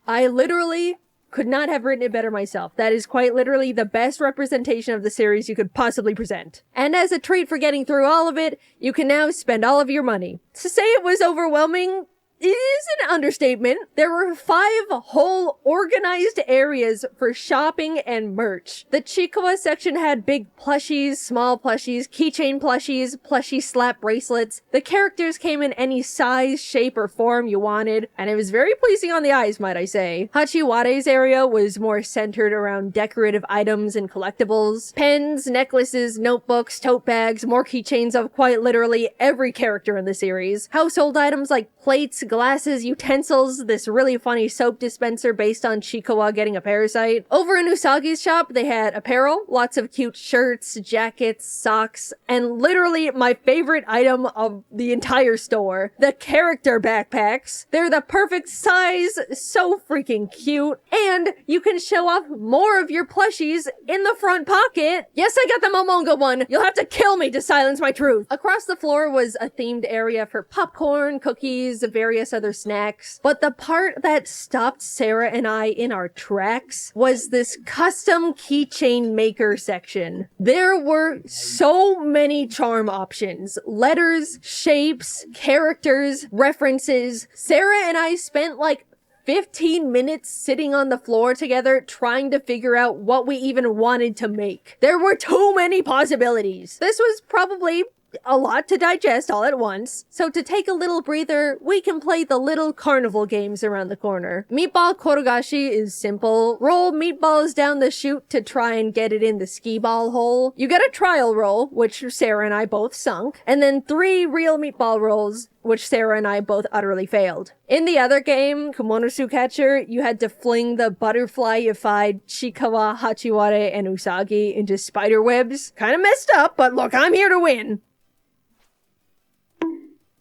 I literally could not have written it better myself. That is quite literally the best representation of the series you could possibly present. And as a treat for getting through all of it, you can now spend all of your money. To say it was overwhelming it is an understatement. There were 5 whole organized areas for shopping and merch. The Chikawa section had big plushies, small plushies, keychain plushies, plushie slap bracelets. The characters came in any size, shape, or form you wanted, and it was very pleasing on the eyes, might I say. Hachiware's area was more centered around decorative items and collectibles. Pens, necklaces, notebooks, tote bags, more keychains of quite literally every character in the series. Household items like plates, glasses, utensils, this really funny soap dispenser based on Chikawa getting a parasite. Over in Usagi's shop, they had apparel, lots of cute shirts, jackets, socks, and literally my favorite item of the entire store, the character backpacks. They're the perfect size, so freaking cute, and you can show off more of your plushies in the front pocket. Yes, I got the Momonga one. You'll have to kill me to silence my truth. Across the floor was a themed area for popcorn, cookies, various other snacks. But the part that stopped Sarah and I in our tracks was this custom keychain maker section. There were so many charm options, letters, shapes, characters, references. Sarah and I spent like 15 minutes sitting on the floor together trying to figure out what we even wanted to make. There were too many possibilities. This was probably a lot to digest all at once, so to take a little breather, we can play the little carnival games around the corner. Meatball Korogashi is simple. Roll meatballs down the chute to try and get it in the skee ball hole. You get a trial roll, which Sarah and I both sunk, and then 3 real meatball rolls, which Sarah and I both utterly failed. In the other game, Kumonosu Catcher, you had to fling the butterfly-ified Chikawa, Hachiware, and Usagi into spider webs. Kinda messed up, but look, I'm here to win.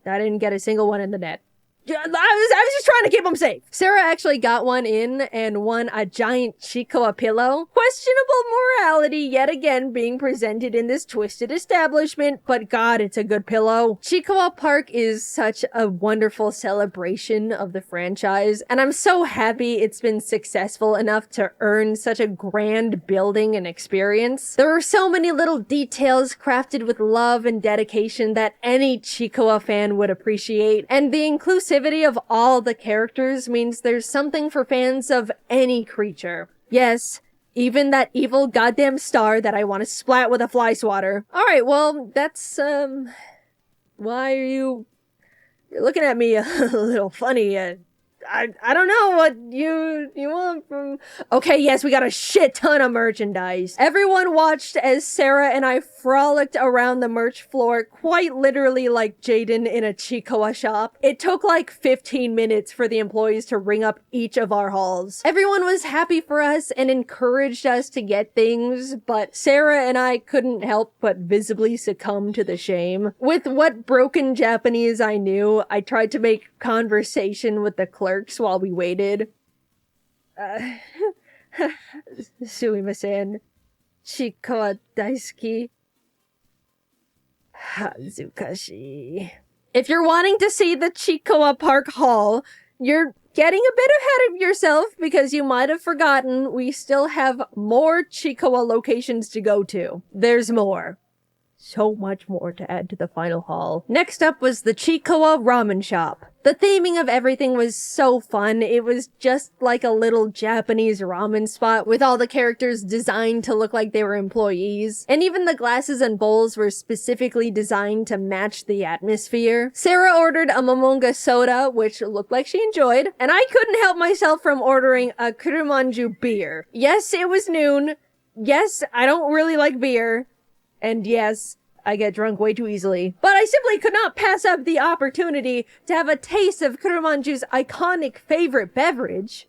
I didn't get a single one in the net. I was just trying to keep them safe. Sarah actually got one in and won a giant Chikawa pillow. Questionable morality yet again being presented in this twisted establishment, but God, it's a good pillow. Chikawa Park is such a wonderful celebration of the franchise, and I'm so happy it's been successful enough to earn such a grand building and experience. There are so many little details crafted with love and dedication that any Chikawa fan would appreciate, and the inclusivity of all the characters means there's something for fans of any creature. Yes, even that evil goddamn star that I want to splat with a fly swatter. Alright, well, that's, why are you're looking at me a little funny, I don't know what you want from... Okay, yes, we got a shit ton of merchandise. Everyone watched as Sarah and I frolicked around the merch floor, quite literally like Jaiden in a Chikawa shop. It took like 15 minutes for the employees to ring up each of our halls. Everyone was happy for us and encouraged us to get things, but Sarah and I couldn't help but visibly succumb to the shame. With what broken Japanese I knew, I tried to make conversation with the clerks while we waited. Sumimasen. Chikawa daisuki. Hazukashi. If you're wanting to see the Chikawa Park Hall, you're getting a bit ahead of yourself because you might have forgotten we still have more Chikawa locations to go to. There's more. So much more to add to the final haul. Next up was the Chikawa Ramen Shop. The theming of everything was so fun. It was just like a little Japanese ramen spot with all the characters designed to look like they were employees. And even the glasses and bowls were specifically designed to match the atmosphere. Sarah ordered a Momonga soda, which looked like she enjoyed, and I couldn't help myself from ordering a Kurumanju beer. Yes, it was noon. Yes, I don't really like beer. And yes, I get drunk way too easily. But I simply could not pass up the opportunity to have a taste of Kurumanju's iconic favorite beverage.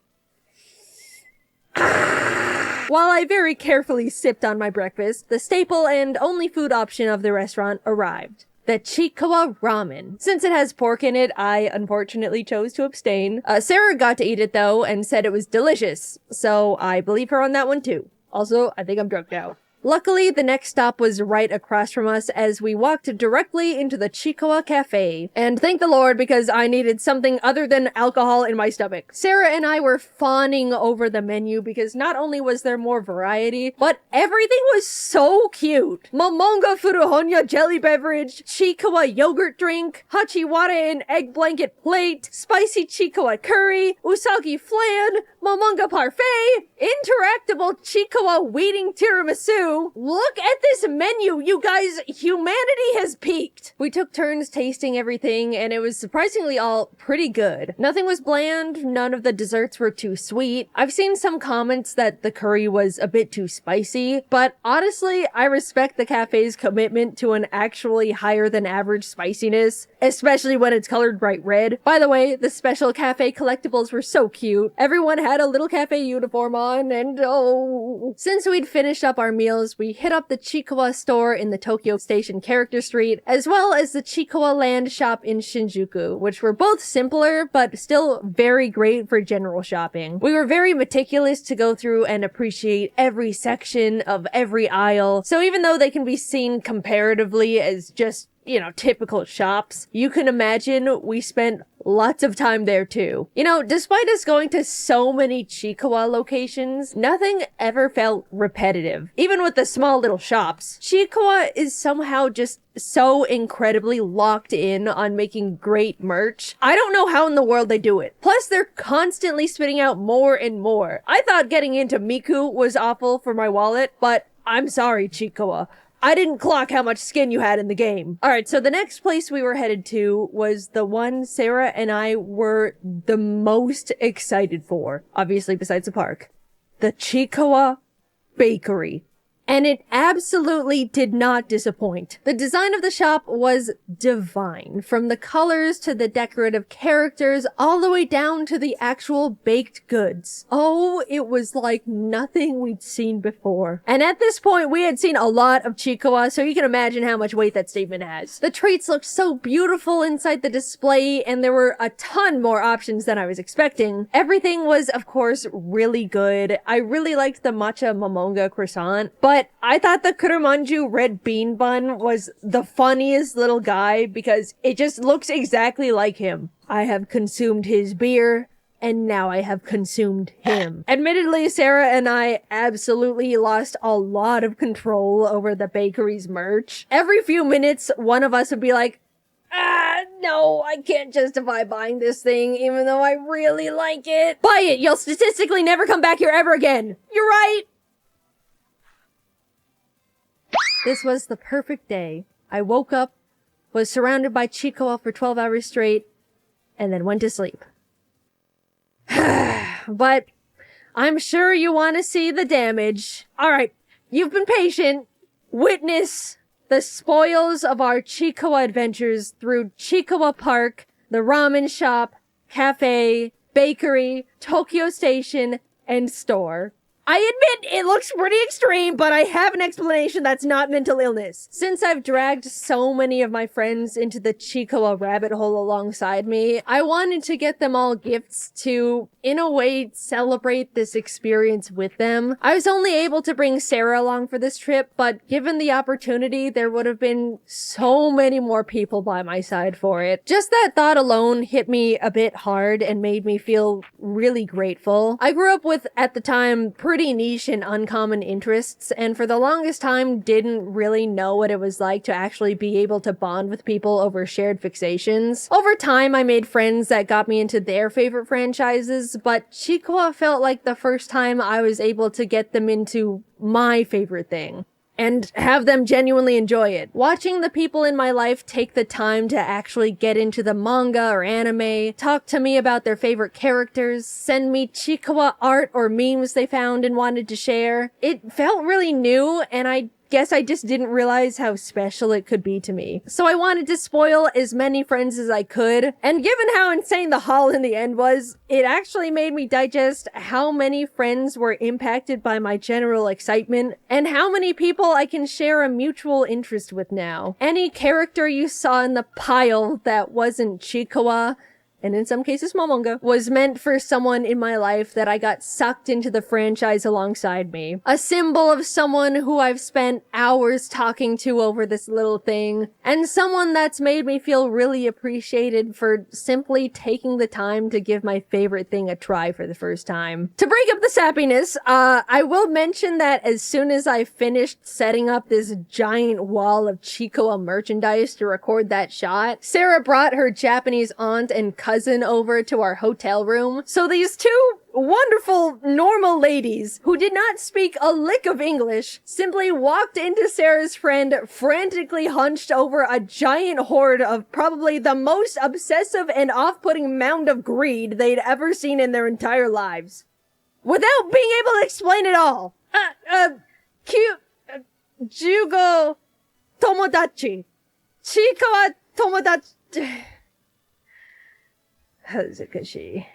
While I very carefully sipped on my breakfast, the staple and only food option of the restaurant arrived. The Chikawa Ramen. Since it has pork in it, I unfortunately chose to abstain. Sarah got to eat it though and said it was delicious, so I believe her on that one too. Also, I think I'm drugged out. Luckily, the next stop was right across from us as we walked directly into the Chikoa Cafe. And thank the Lord, because I needed something other than alcohol in my stomach. Sarah and I were fawning over the menu because not only was there more variety, but everything was so cute. Momonga Furuhonya jelly beverage, Chikoa yogurt drink, Hachiwara and egg blanket plate, spicy Chikoa curry, Usagi flan, Momonga parfait, interactable Chikoa weeding tiramisu. Look at this menu, you guys! Humanity has peaked! We took turns tasting everything, and it was surprisingly all pretty good. Nothing was bland, none of the desserts were too sweet. I've seen some comments that the curry was a bit too spicy, but honestly, I respect the cafe's commitment to an actually higher than average spiciness, especially when it's colored bright red. By the way, the special cafe collectibles were so cute. Everyone had a little cafe uniform on, and oh. Since we'd finished up our meals, we hit up the Chikoa store in the Tokyo Station Character Street, as well as the Chikoa Land shop in Shinjuku, which were both simpler, but still very great for general shopping. We were very meticulous to go through and appreciate every section of every aisle, so even though they can be seen comparatively as just typical shops, you can imagine we spent lots of time there too. Despite us going to so many Chikoa locations, nothing ever felt repetitive. Even with the small little shops, Chikoa is somehow just so incredibly locked in on making great merch. I don't know how in the world they do it. Plus, they're constantly spitting out more and more. I thought getting into Miku was awful for my wallet, but I'm sorry, Chikoa. I didn't clock how much skin you had in the game. Alright, so the next place we were headed to was the one Sarah and I were the most excited for, obviously besides the park. The Chikoa Bakery. And it absolutely did not disappoint. The design of the shop was divine, from the colors to the decorative characters, all the way down to the actual baked goods. Oh, it was like nothing we'd seen before. And at this point, we had seen a lot of Chikoa, so you can imagine how much weight that statement has. The treats looked so beautiful inside the display, and there were a ton more options than I was expecting. Everything was, of course, really good. I really liked the matcha momonga croissant, but I thought the kurumanju red bean bun was the funniest little guy because it just looks exactly like him. I have consumed his beer, and now I have consumed him. Admittedly, Sarah and I absolutely lost a lot of control over the bakery's merch. Every few minutes, one of us would be like, no, I can't justify buying this thing, even though I really like it. Buy it! You'll statistically never come back here ever again! You're right! This was the perfect day. I woke up, was surrounded by Chikoa for 12 hours straight, and then went to sleep. But I'm sure you want to see the damage. Alright, you've been patient. Witness the spoils of our Chikoa adventures through Chikoa Park, the ramen shop, cafe, bakery, Tokyo Station, and store. I admit it looks pretty extreme, but I have an explanation that's not mental illness. Since I've dragged so many of my friends into the Chikoa rabbit hole alongside me, I wanted to get them all gifts to, in a way, celebrate this experience with them. I was only able to bring Sarah along for this trip, but given the opportunity, there would have been so many more people by my side for it. Just that thought alone hit me a bit hard and made me feel really grateful. I grew up with, at the time, pretty niche and uncommon interests, and for the longest time didn't really know what it was like to actually be able to bond with people over shared fixations. Over time, I made friends that got me into their favorite franchises, but Chikoa felt like the first time I was able to get them into my favorite thing and have them genuinely enjoy it. Watching the people in my life take the time to actually get into the manga or anime, talk to me about their favorite characters, send me Chikoa art or memes they found and wanted to share, it felt really new, and I guess I just didn't realize how special it could be to me. So I wanted to spoil as many friends as I could, and given how insane the haul in the end was, it actually made me digest how many friends were impacted by my general excitement, and how many people I can share a mutual interest with now. Any character you saw in the pile that wasn't Chikoa, and in some cases Momonga, was meant for someone in my life that I got sucked into the franchise alongside me. A symbol of someone who I've spent hours talking to over this little thing, and someone that's made me feel really appreciated for simply taking the time to give my favorite thing a try for the first time. To break up the sappiness, I will mention that as soon as I finished setting up this giant wall of Chicoa merchandise to record that shot, Sarah brought her Japanese aunt and cousin over to our hotel room. So these two wonderful, normal ladies who did not speak a lick of English simply walked into Sarah's friend frantically hunched over a giant hoard of probably the most obsessive and off-putting mound of greed they'd ever seen in their entire lives. Without being able to explain it all. Jugo tomodachi. Chika wa tomodachi. Hazukashi.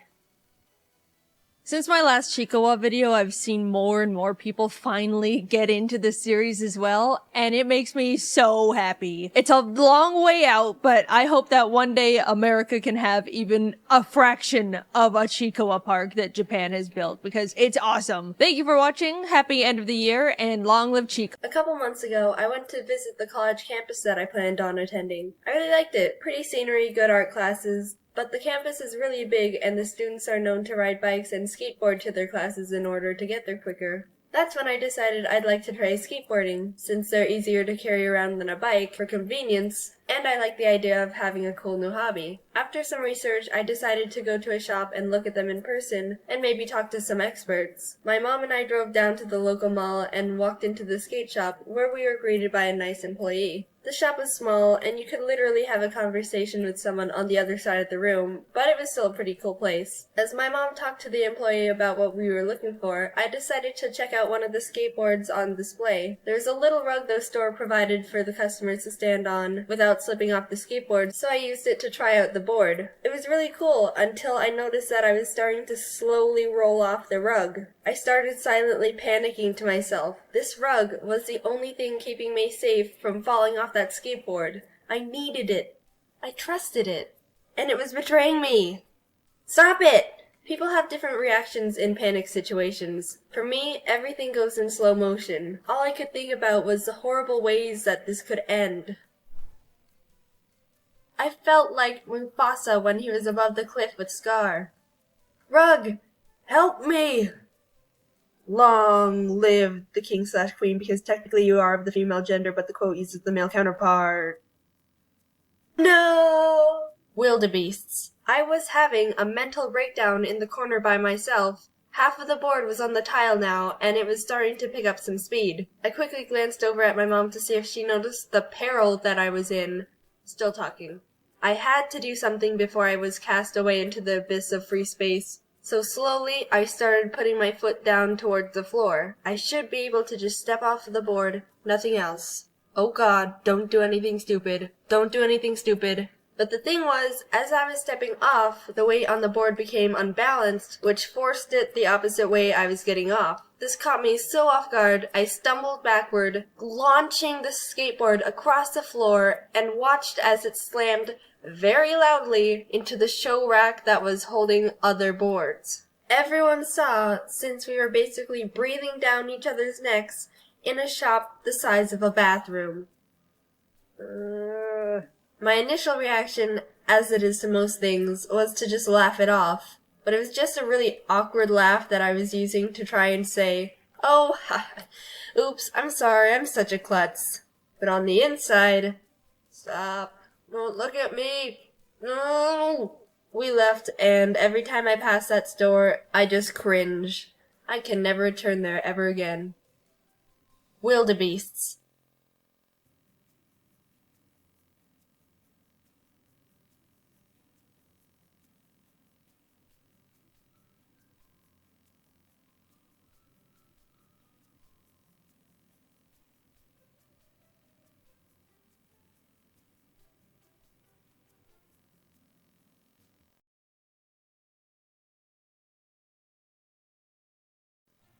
Since my last Chikawa video, I've seen more and more people finally get into the series as well, and it makes me so happy. It's a long way out, but I hope that one day America can have even a fraction of a Chikawa park that Japan has built, because it's awesome. Thank you for watching, happy end of the year, and long live Chika. A couple months ago, I went to visit the college campus that I planned on attending. I really liked it. Pretty scenery, good art classes. But the campus is really big, and the students are known to ride bikes and skateboard to their classes in order to get there quicker. That's when I decided I'd like to try skateboarding, since they're easier to carry around than a bike for convenience, and I like the idea of having a cool new hobby. After some research, I decided to go to a shop and look at them in person, and maybe talk to some experts. My mom and I drove down to the local mall and walked into the skate shop, where we were greeted by a nice employee. The shop was small, and you could literally have a conversation with someone on the other side of the room, but it was still a pretty cool place. As my mom talked to the employee about what we were looking for, I decided to check out one of the skateboards on display. There's a little rug the store provided for the customers to stand on without slipping off the skateboard, so I used it to try out the board. It was really cool until I noticed that I was starting to slowly roll off the rug. I started silently panicking to myself. This rug was the only thing keeping me safe from falling off that skateboard. I needed it. I trusted it. And it was betraying me. Stop it! People have different reactions in panic situations. For me, everything goes in slow motion. All I could think about was the horrible ways that this could end. I felt like Mufasa when he was above the cliff with Scar. Rug! Help me! Long live the king/queen, because technically you are of the female gender, but the quote uses the male counterpart. No! Wildebeests. I was having a mental breakdown in the corner by myself. Half of the board was on the tile now, and it was starting to pick up some speed. I quickly glanced over at my mom to see if she noticed the peril that I was in. Still talking. I had to do something before I was cast away into the abyss of free space. So slowly, I started putting my foot down towards the floor. I should be able to just step off the board, nothing else. Oh God, don't do anything stupid. Don't do anything stupid. But the thing was, as I was stepping off, the weight on the board became unbalanced, which forced it the opposite way I was getting off. This caught me so off guard, I stumbled backward, launching the skateboard across the floor, and watched as it slammed very loudly into the show rack that was holding other boards. Everyone saw, since we were basically breathing down each other's necks in a shop the size of a bathroom. My initial reaction, as it is to most things, was to just laugh it off. But it was just a really awkward laugh that I was using to try and say, "Oh, oops, I'm sorry, I'm such a klutz." But on the inside, stop. Don't look at me. No. We left, and every time I pass that store, I just cringe. I can never return there ever again. Wildebeests.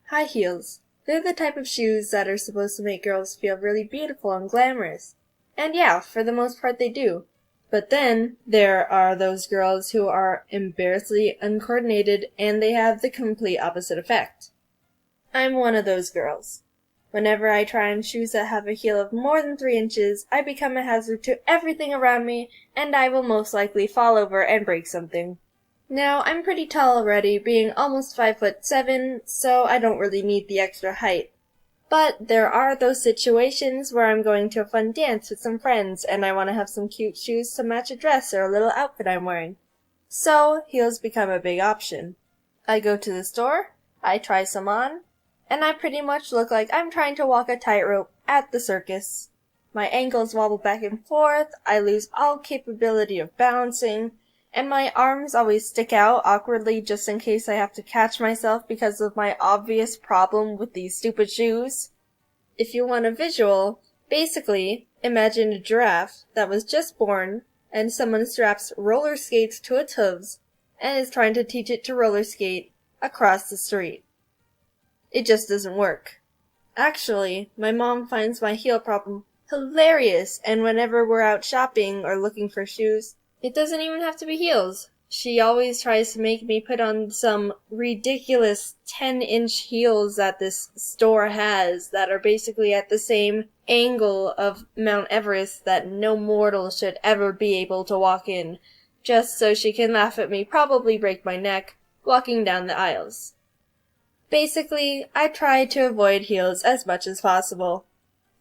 High heels. They're the type of shoes that are supposed to make girls feel really beautiful and glamorous. And yeah, for the most part they do. But then there are those girls who are embarrassingly uncoordinated and they have the complete opposite effect. I'm one of those girls. Whenever I try on shoes that have a heel of more than 3 inches, I become a hazard to everything around me, and I will most likely fall over and break something. Now, I'm pretty tall already, being almost 5'7", so I don't really need the extra height. But there are those situations where I'm going to a fun dance with some friends, and I want to have some cute shoes to match a dress or a little outfit I'm wearing. So, heels become a big option. I go to the store, I try some on, and I pretty much look like I'm trying to walk a tightrope at the circus. My ankles wobble back and forth, I lose all capability of balancing, and my arms always stick out awkwardly just in case I have to catch myself because of my obvious problem with these stupid shoes. If you want a visual, basically, imagine a giraffe that was just born, and someone straps roller skates to its hooves, and is trying to teach it to roller skate across the street. It just doesn't work. Actually, my mom finds my heel problem hilarious, and whenever we're out shopping or looking for shoes, it doesn't even have to be heels. She always tries to make me put on some ridiculous 10-inch heels that this store has that are basically at the same angle of Mount Everest that no mortal should ever be able to walk in, just so she can laugh at me, probably break my neck, walking down the aisles. Basically, I try to avoid heels as much as possible.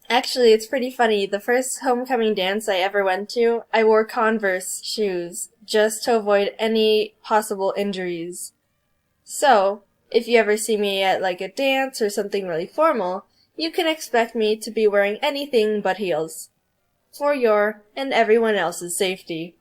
Actually, it's pretty funny. The first homecoming dance I ever went to, I wore Converse shoes just to avoid any possible injuries. So, if you ever see me at like a dance or something really formal, you can expect me to be wearing anything but heels. For your and everyone else's safety.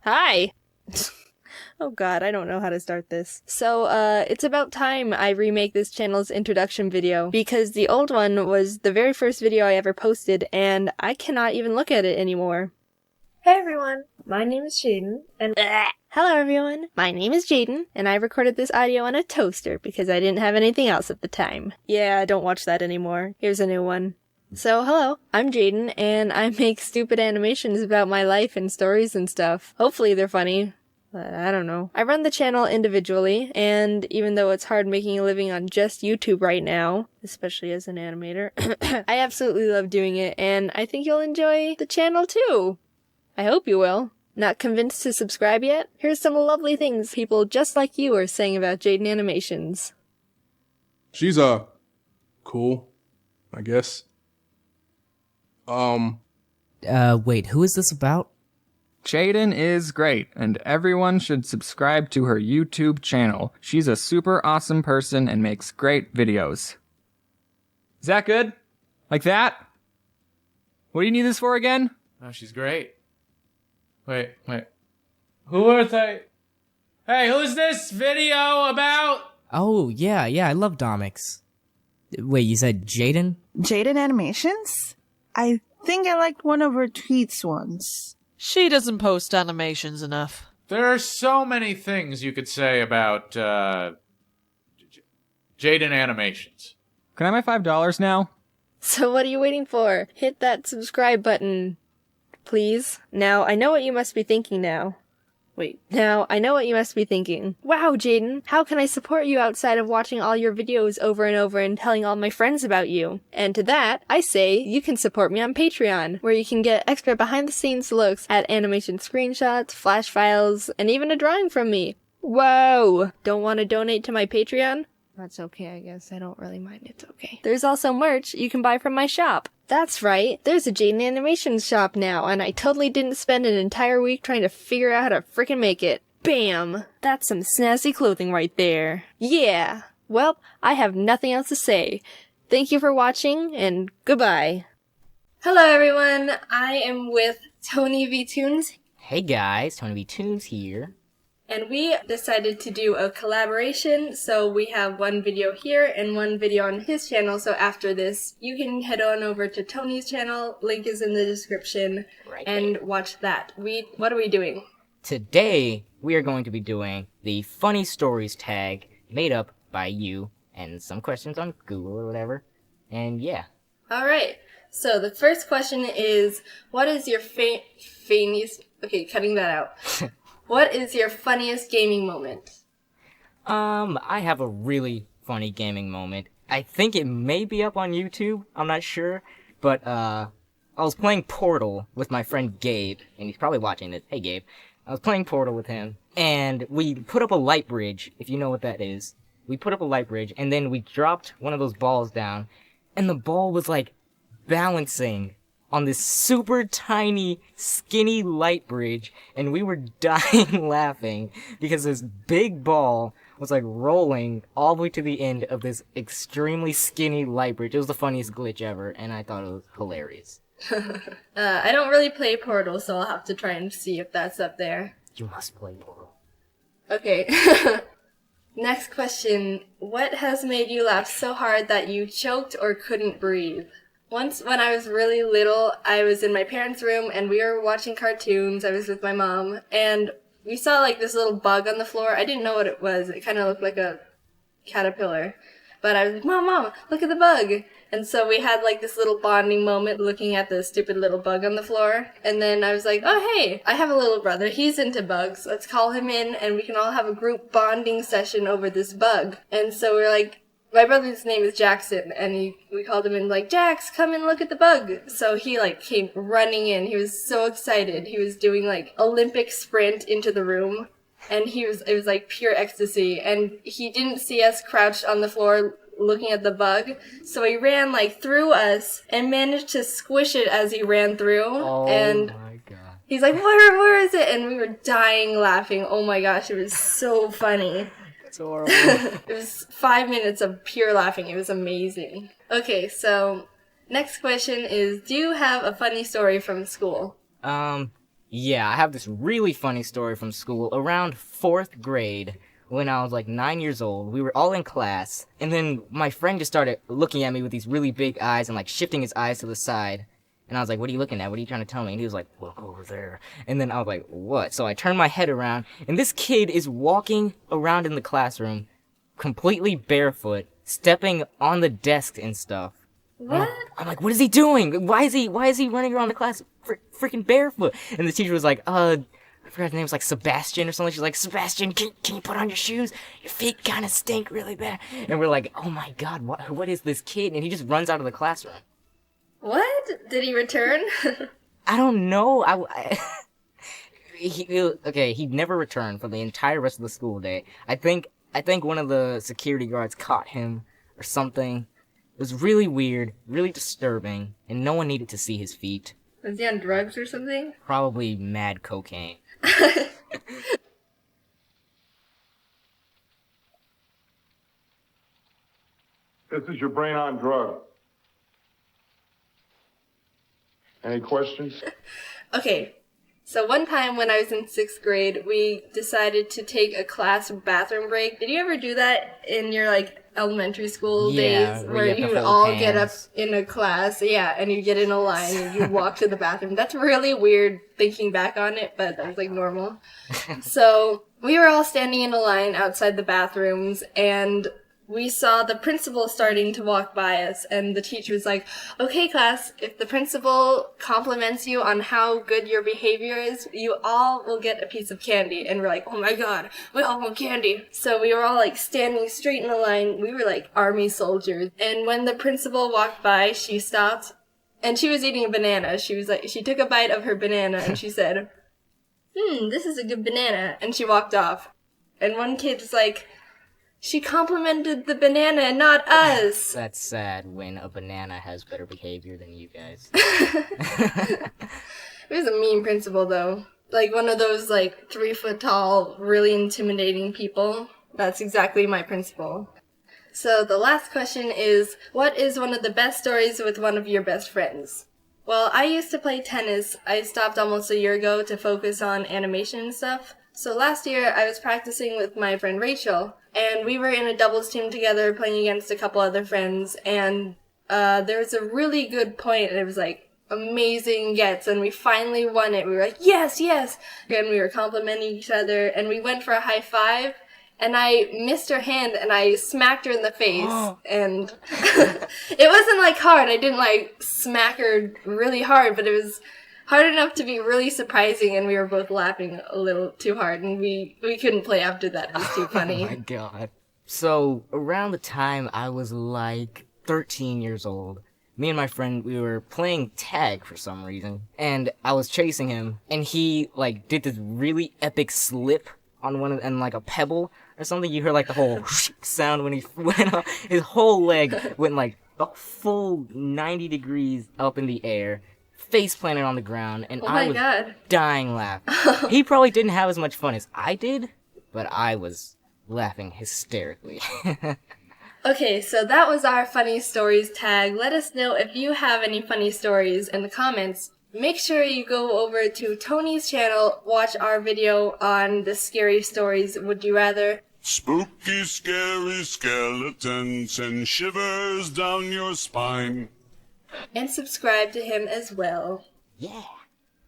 Hi! Oh god, I don't know how to start this. So, it's about time I remake this channel's introduction video, because the old one was the very first video I ever posted, and I cannot even look at it anymore. Hey everyone, my name is Jaiden, and hello everyone, my name is Jaiden, and I recorded this audio on a toaster because I didn't have anything else at the time. Yeah, don't watch that anymore. Here's a new one. So, hello, I'm Jaiden, and I make stupid animations about my life and stories and stuff. Hopefully they're funny, but I don't know. I run the channel individually, and even though it's hard making a living on just YouTube right now, especially as an animator, I absolutely love doing it, and I think you'll enjoy the channel too. I hope you will. Not convinced to subscribe yet? Here's some lovely things people just like you are saying about Jaiden Animations. She's, cool, I guess. Wait, who is this about? Jaiden is great, and everyone should subscribe to her YouTube channel. She's a super awesome person and makes great videos. Is that good? Like that? What do you need this for again? Oh, she's great. Wait. Who are they? Hey, who's this video about? Oh, yeah, I love Domics. Wait, you said Jaiden? Jaiden Animations? I think I liked one of her tweets once. She doesn't post animations enough. There are so many things you could say about, Jaiden Animations. Can I have my $5 now? So what are you waiting for? Hit that subscribe button, please. Now, I know what you must be thinking now. Wow, Jaiden, how can I support you outside of watching all your videos over and over and telling all my friends about you? And to that, I say you can support me on Patreon, where you can get extra behind-the-scenes looks at animation screenshots, flash files, and even a drawing from me. Whoa! Don't want to donate to my Patreon? That's okay, I guess. I don't really mind. It's okay. There's also merch you can buy from my shop. That's right. There's a Jaiden Animations shop now, and I totally didn't spend an entire week trying to figure out how to frickin' make it. Bam! That's some snazzy clothing right there. Yeah! Well, I have nothing else to say. Thank you for watching, and goodbye. Hello everyone, I am with Tony V Tunes. Hey guys, Tony V Tunes here. and we decided to do a collaboration, so we have one video here and one video on his channel, so after this, you can head on over to Tony's channel, link is in the description, and watch that. What are we doing? Today, we are going to be doing the funny stories tag made up by you and some questions on Google or whatever, and yeah. Alright, so the first question is, what is your funniest... Okay, cutting that out. What is your funniest gaming moment? I have a really funny gaming moment. I think it may be up on YouTube, I'm not sure, but I was playing Portal with my friend Gabe, and he's probably watching this. Hey Gabe. I was playing Portal with him, and we put up a light bridge, if you know what that is. We put up a light bridge, and then we dropped one of those balls down, and the ball was like balancing on this super tiny, skinny light bridge, and we were dying laughing because this big ball was like rolling all the way to the end of this extremely skinny light bridge. It was the funniest glitch ever, and I thought it was hilarious. I don't really play Portal, so I'll have to try and see if that's up there. You must play Portal. Okay. Next question. What has made you laugh so hard that you choked or couldn't breathe? Once when I was really little, I was in my parents' room and we were watching cartoons. I was with my mom and we saw like this little bug on the floor. I didn't know what it was. It kind of looked like a caterpillar. But I was like, Mom, look at the bug. And so we had like this little bonding moment looking at the stupid little bug on the floor. And then I was like, oh hey, I have a little brother. He's into bugs. Let's call him in and we can all have a group bonding session over this bug. And so we're like, my brother's name is Jackson, and we called him in like, Jax, come and look at the bug. So he like came running in. He was so excited. He was doing like Olympic sprint into the room, and it was like pure ecstasy. And he didn't see us crouched on the floor looking at the bug, so he ran like through us and managed to squish it as he ran through. Oh and my god. He's like, where is it? And we were dying laughing. Oh my gosh, it was so funny. It's horrible. It was 5 minutes of pure laughing. It was amazing. Okay, so next question is, do you have a funny story from school? Yeah, I have this really funny story from school. Around 4th grade, when I was like 9 years old, we were all in class, and then my friend just started looking at me with these really big eyes and like shifting his eyes to the side. And I was like, what are you looking at? What are you trying to tell me? And he was like, look over there. And then I was like, what? So I turned my head around, and this kid is walking around in the classroom, completely barefoot, stepping on the desk and stuff. What? I'm like, what is he doing? Why is he running around the class freaking barefoot? And the teacher was like, I forgot his name was like Sebastian or something. She's like, Sebastian, can you put on your shoes? Your feet kind of stink really bad. And we're like, oh my god, what is this kid? And he just runs out of the classroom. What? Did he return? I don't know. He never returned for the entire rest of the school day. I think one of the security guards caught him or something. It was really weird, really disturbing, and no one needed to see his feet. Was he on drugs or something? Probably mad cocaine. This is your brain on drug. Any questions? Okay, so one time when I was in 6th grade, we decided to take a class bathroom break. Did you ever do that in your like elementary school days where you would all get up in a class, and you get in a line and you walk to the bathroom? That's really weird thinking back on it, but that was like normal. So we were all standing in a line outside the bathrooms, and we saw the principal starting to walk by us, and the teacher was like, okay class, if the principal compliments you on how good your behavior is, you all will get a piece of candy. And we're like, oh my god, we all want candy. So we were all like standing straight in a line. We were like army soldiers. And when the principal walked by, she stopped, and she was eating a banana. She took a bite of her banana and she said, this is a good banana. And she walked off. And one kid was like, she complimented the banana and not us. That's sad when a banana has better behavior than you guys. It was a mean principal, though. Like one of those, like, 3 foot tall, really intimidating people. That's exactly my principal. So the last question is, what is one of the best stories with one of your best friends? Well, I used to play tennis. I stopped almost a year ago to focus on animation and stuff. So last year, I was practicing with my friend Rachel, and we were in a doubles team together playing against a couple other friends, and there was a really good point, and it was like amazing gets, and we finally won it. We were like, yes, yes! And we were complimenting each other, and we went for a high five, and I missed her hand, and I smacked her in the face, and it wasn't like hard. I didn't like smack her really hard, but it was hard enough to be really surprising, and we were both laughing a little too hard, and we couldn't play after that. It was too funny. Oh my god. So, around the time I was like 13 years old, me and my friend, we were playing tag for some reason, and I was chasing him, and he, like, did this really epic slip on one of, and like a pebble or something. You heard like the whole sound when he went up. His whole leg went like a full 90 degrees up in the air, face planted on the ground, and I was dying laughing. He probably didn't have as much fun as I did, but I was laughing hysterically. Okay, so that was our funny stories tag. Let us know if you have any funny stories in the comments. Make sure you go over to Tony's channel, watch our video on the scary stories, Would You Rather. Spooky, scary skeletons send shivers down your spine. And subscribe to him as well. Yeah.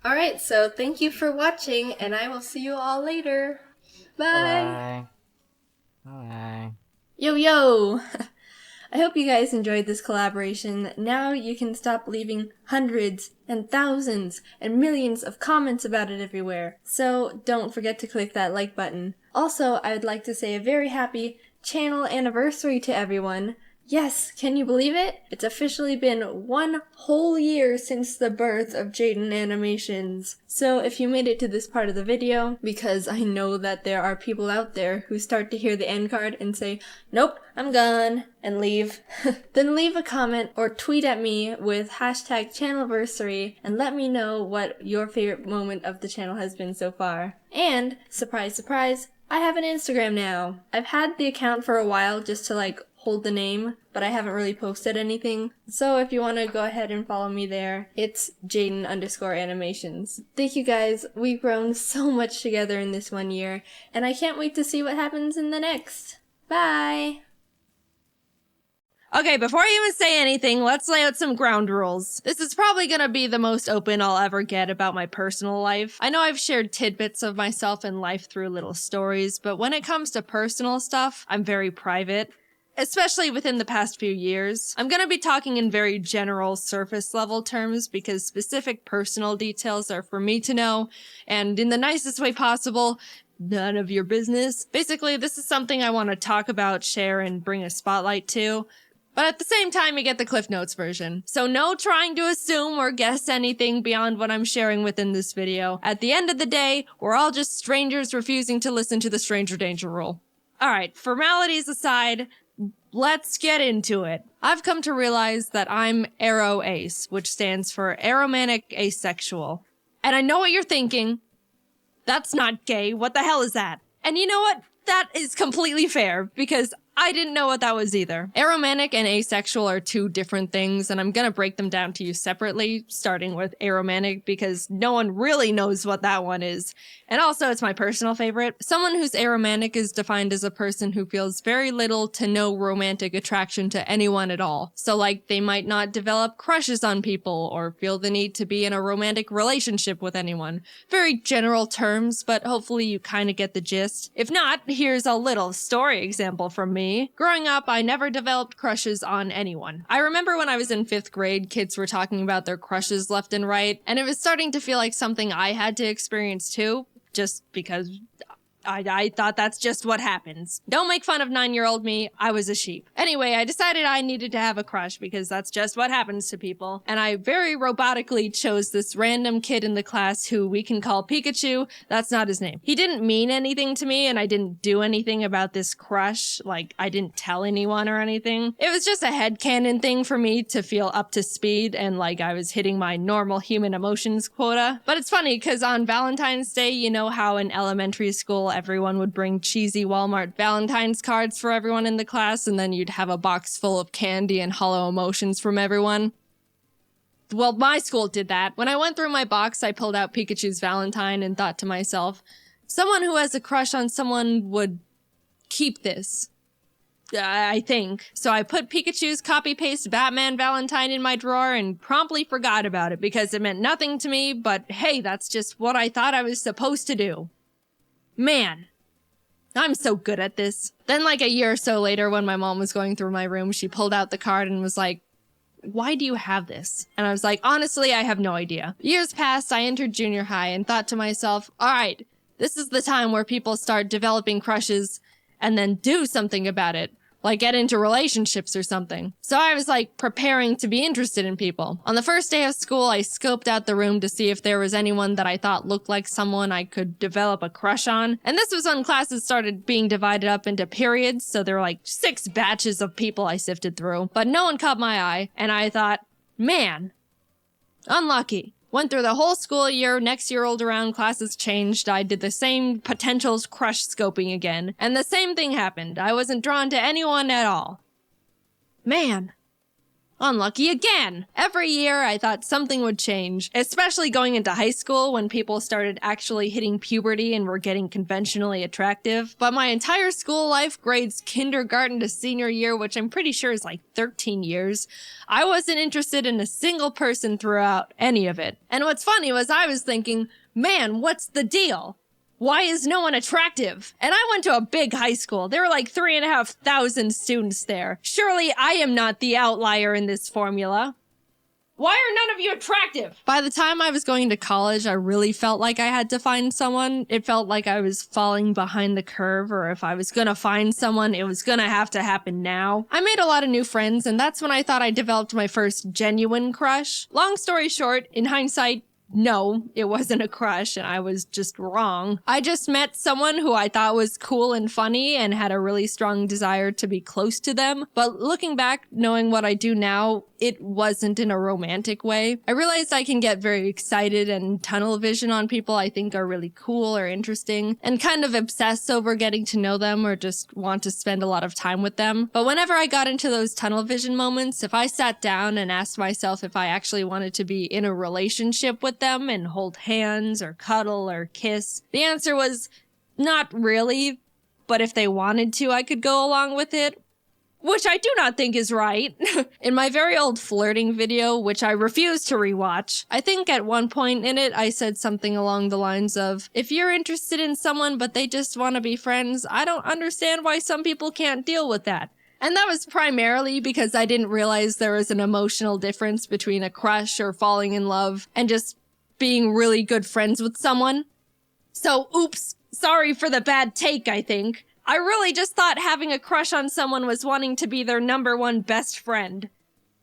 Alright, so thank you for watching, and I will see you all later. Bye! Bye. Bye. Yo, yo! I hope you guys enjoyed this collaboration. Now you can stop leaving hundreds and thousands and millions of comments about it everywhere. So don't forget to click that like button. Also, I would like to say a very happy channel anniversary to everyone. Yes, can you believe it? It's officially been 1 whole year since the birth of Jaiden Animations. So if you made it to this part of the video, because I know that there are people out there who start to hear the end card and say, nope, I'm gone, and leave, then leave a comment or tweet at me with hashtag channelversary and let me know what your favorite moment of the channel has been so far. And, surprise, surprise, I have an Instagram now. I've had the account for a while just to like hold the name, but I haven't really posted anything. So if you want to go ahead and follow me there, it's Jaiden_animations. Thank you guys. We've grown so much together in this 1 year, and I can't wait to see what happens in the next. Bye! Okay, before I even say anything, let's lay out some ground rules. This is probably gonna be the most open I'll ever get about my personal life. I know I've shared tidbits of myself and life through little stories, but when it comes to personal stuff, I'm very private. Especially within the past few years. I'm gonna be talking in very general surface level terms because specific personal details are for me to know, and in the nicest way possible, none of your business. Basically, this is something I want to talk about, share, and bring a spotlight to. But at the same time, you get the Cliff Notes version. So no trying to assume or guess anything beyond what I'm sharing within this video. At the end of the day, we're all just strangers refusing to listen to the stranger danger rule. Alright, formalities aside, let's get into it. I've come to realize that I'm ARO-ACE, which stands for Aromantic Asexual. And I know what you're thinking. That's not gay. What the hell is that? And you know what? That is completely fair, because I didn't know what that was either. Aromantic and asexual are two different things, and I'm gonna break them down to you separately, starting with aromantic because no one really knows what that one is. And also, it's my personal favorite. Someone who's aromantic is defined as a person who feels very little to no romantic attraction to anyone at all. So like, they might not develop crushes on people or feel the need to be in a romantic relationship with anyone. Very general terms, but hopefully you kinda get the gist. If not, here's a little story example from me. Growing up, I never developed crushes on anyone. I remember when I was in 5th grade, kids were talking about their crushes left and right, and it was starting to feel like something I had to experience too, just because I thought that's just what happens. Don't make fun of 9-year-old me, I was a sheep. Anyway, I decided I needed to have a crush because that's just what happens to people. And I very robotically chose this random kid in the class who we can call Pikachu. That's not his name. He didn't mean anything to me and I didn't do anything about this crush. Like, I didn't tell anyone or anything. It was just a headcanon thing for me to feel up to speed and like I was hitting my normal human emotions quota. But it's funny because on Valentine's Day, you know how in elementary school everyone would bring cheesy Walmart Valentine's cards for everyone in the class, and then you'd have a box full of candy and hollow emotions from everyone. Well, my school did that. When I went through my box, I pulled out Pikachu's Valentine and thought to myself, Someone who has a crush on someone would keep this. I think. So I put Pikachu's copy-paste Batman Valentine in my drawer and promptly forgot about it because it meant nothing to me, but hey, that's just what I thought I was supposed to do. Man, I'm so good at this. Then like a year or so later when my mom was going through my room, she pulled out the card and was like, why do you have this? And I was like, honestly, I have no idea. Years passed, I entered junior high and thought to myself, all right, this is the time where people start developing crushes and then do something about it. Like get into relationships or something. So I was like preparing to be interested in people. On the first day of school, I scoped out the room to see if there was anyone that I thought looked like someone I could develop a crush on. And this was when classes started being divided up into periods, so there were like 6 batches of people I sifted through. But no one caught my eye, and I thought, man, unlucky. Went through the whole school year, next year rolled around, classes changed, I did the same potentials crush scoping again, and the same thing happened. I wasn't drawn to anyone at all. Man. Unlucky again. Every year I thought something would change, especially going into high school when people started actually hitting puberty and were getting conventionally attractive. But my entire school life, grades kindergarten to senior year, which I'm pretty sure is like 13 years, I wasn't interested in a single person throughout any of it. And what's funny was I was thinking, man, what's the deal? Why is no one attractive? And I went to a big high school. There were like 3,500 students there. Surely I am not the outlier in this formula. Why are none of you attractive? By the time I was going to college, I really felt like I had to find someone. It felt like I was falling behind the curve, or if I was gonna find someone, it was gonna have to happen now. I made a lot of new friends, and that's when I thought I developed my first genuine crush. Long story short, in hindsight, no, it wasn't a crush and I was just wrong. I just met someone who I thought was cool and funny and had a really strong desire to be close to them. But looking back, knowing what I do now, it wasn't in a romantic way. I realized I can get very excited and tunnel vision on people I think are really cool or interesting and kind of obsess over getting to know them or just want to spend a lot of time with them. But whenever I got into those tunnel vision moments, if I sat down and asked myself if I actually wanted to be in a relationship with them and hold hands or cuddle or kiss, the answer was not really, but if they wanted to, I could go along with it. Which I do not think is right. In my very old flirting video, which I refuse to rewatch, I think at one point in it I said something along the lines of, if you're interested in someone but they just want to be friends, I don't understand why some people can't deal with that. And that was primarily because I didn't realize there was an emotional difference between a crush or falling in love and just being really good friends with someone. So, oops, sorry for the bad take, I think. I really just thought having a crush on someone was wanting to be their #1 best friend.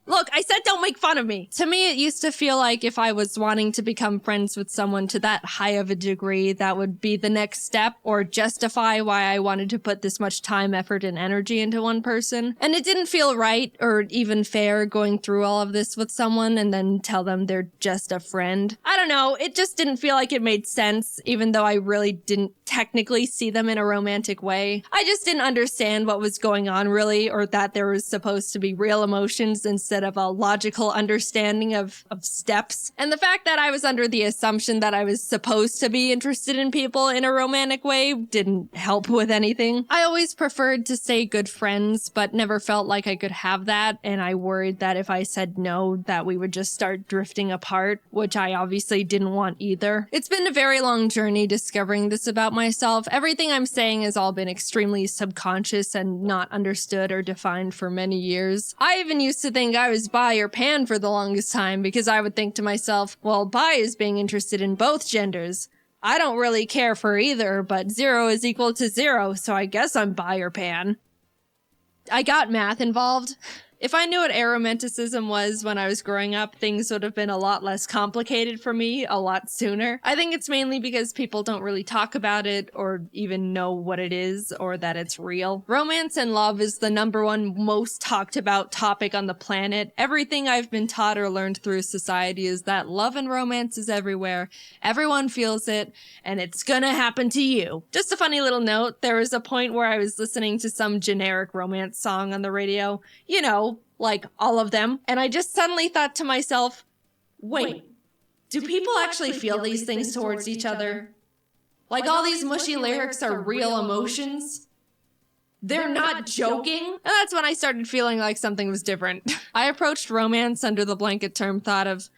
Look, I said don't make fun of me. To me, it used to feel like if I was wanting to become friends with someone to that high of a degree, that would be the next step or justify why I wanted to put this much time, effort, and energy into one person. And it didn't feel right or even fair going through all of this with someone and then tell them they're just a friend. I don't know, it just didn't feel like it made sense, even though I really didn't technically see them in a romantic way. I just didn't understand what was going on really, or that there was supposed to be real emotions instead of a logical understanding of steps. And the fact that I was under the assumption that I was supposed to be interested in people in a romantic way didn't help with anything. I always preferred to stay good friends, but never felt like I could have that, and I worried that if I said no, that we would just start drifting apart, which I obviously didn't want either. It's been a very long journey discovering this about myself. Everything I'm saying has all been extremely subconscious and not understood or defined for many years. I even used to think I was bi or pan for the longest time because I would think to myself, well, bi is being interested in both genders. I don't really care for either, but 0 is equal to 0, so I guess I'm bi or pan. I got math involved. If I knew what aromanticism was when I was growing up, things would have been a lot less complicated for me a lot sooner. I think it's mainly because people don't really talk about it or even know what it is or that it's real. Romance and love is the #1 most talked about topic on the planet. Everything I've been taught or learned through society is that love and romance is everywhere. Everyone feels it, and it's gonna happen to you. Just a funny little note, there was a point where I was listening to some generic romance song on the radio. You know, like all of them. And I just suddenly thought to myself, wait, do people actually feel these things towards each other? Like all these mushy lyrics are real emotions. They're not joking. And that's when I started feeling like something was different. I approached romance under the blanket term thought of,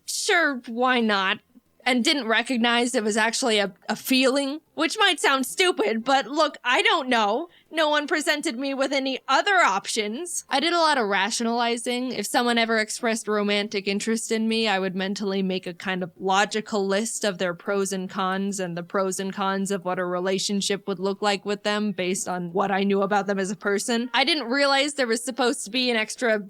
sure, why not? And didn't recognize it was actually a feeling, which might sound stupid, but look, I don't know. No one presented me with any other options. I did a lot of rationalizing. If someone ever expressed romantic interest in me, I would mentally make a kind of logical list of their pros and cons and the pros and cons of what a relationship would look like with them based on what I knew about them as a person. I didn't realize there was supposed to be an extra,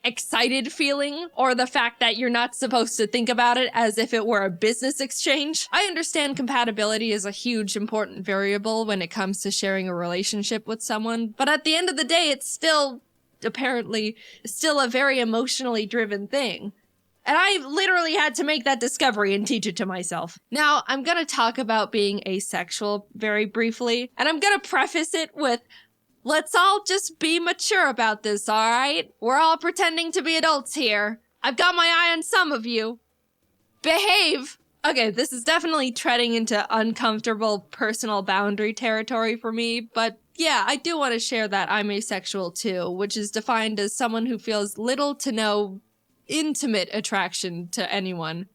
excited feeling, or the fact that you're not supposed to think about it as if it were a business exchange. I understand compatibility is a huge important variable when it comes to sharing a relationship with someone, but at the end of the day, it's still, apparently, still a very emotionally driven thing. And I literally had to make that discovery and teach it to myself. Now, I'm gonna talk about being asexual very briefly, and I'm gonna preface it with, let's all just be mature about this, alright? We're all pretending to be adults here. I've got my eye on some of you. Behave! Okay, this is definitely treading into uncomfortable personal boundary territory for me, but yeah, I do want to share that I'm asexual too, which is defined as someone who feels little to no intimate attraction to anyone.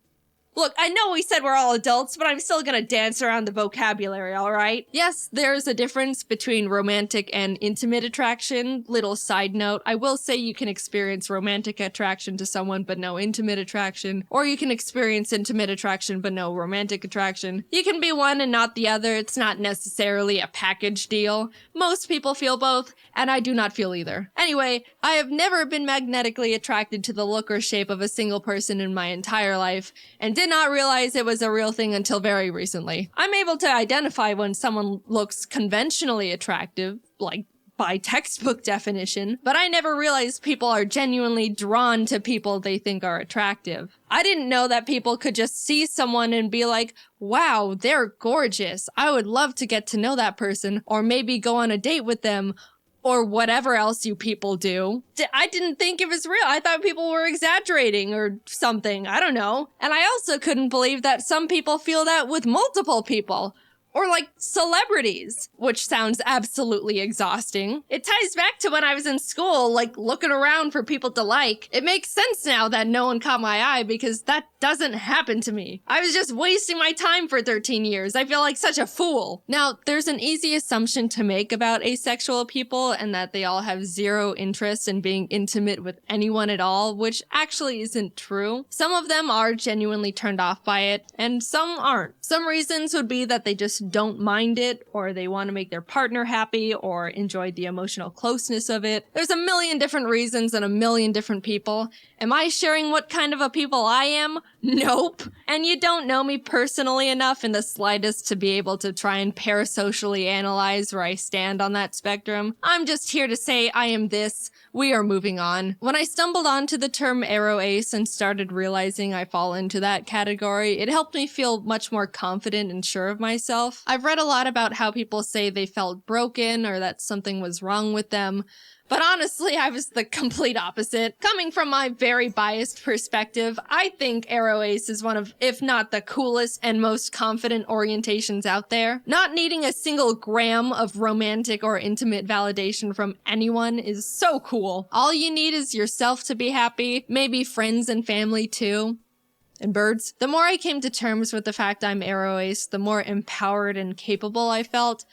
Look, I know we said we're all adults, but I'm still gonna dance around the vocabulary, alright? Yes, there's a difference between romantic and intimate attraction. Little side note, I will say you can experience romantic attraction to someone but no intimate attraction, or you can experience intimate attraction but no romantic attraction. You can be one and not the other. It's not necessarily a package deal. Most people feel both, and I do not feel either. Anyway, I have never been magnetically attracted to the look or shape of a single person in my entire life, and did not realize it was a real thing until very recently. I'm able to identify when someone looks conventionally attractive, like by textbook definition, but I never realized people are genuinely drawn to people they think are attractive. I didn't know that people could just see someone and be like, wow, they're gorgeous. I would love to get to know that person, or maybe go on a date with them, or whatever else you people do. I didn't think it was real. I thought people were exaggerating or something. I don't know. And I also couldn't believe that some people feel that with multiple people. Or like celebrities, which sounds absolutely exhausting. It ties back to when I was in school, like looking around for people to like. It makes sense now that no one caught my eye because that doesn't happen to me. I was just wasting my time for 13 years. I feel like such a fool. Now, there's an easy assumption to make about asexual people and that they all have zero interest in being intimate with anyone at all, which actually isn't true. Some of them are genuinely turned off by it, and some aren't. Some reasons would be that they just don't mind it, or they want to make their partner happy, or enjoy the emotional closeness of it. There's a million different reasons and a million different people. Am I sharing what kind of a people I am? Nope. And you don't know me personally enough in the slightest to be able to try and parasocially analyze where I stand on that spectrum. I'm just here to say I am this. We are moving on. When I stumbled onto the term ace and started realizing I fall into that category, it helped me feel much more confident and sure of myself. I've read a lot about how people say they felt broken or that something was wrong with them. But honestly, I was the complete opposite. Coming from my very biased perspective, I think ace is one of, if not the coolest and most confident orientations out there. Not needing a single gram of romantic or intimate validation from anyone is so cool. All you need is yourself to be happy, maybe friends and family too. And birds. The more I came to terms with the fact I'm ace, the more empowered and capable I felt.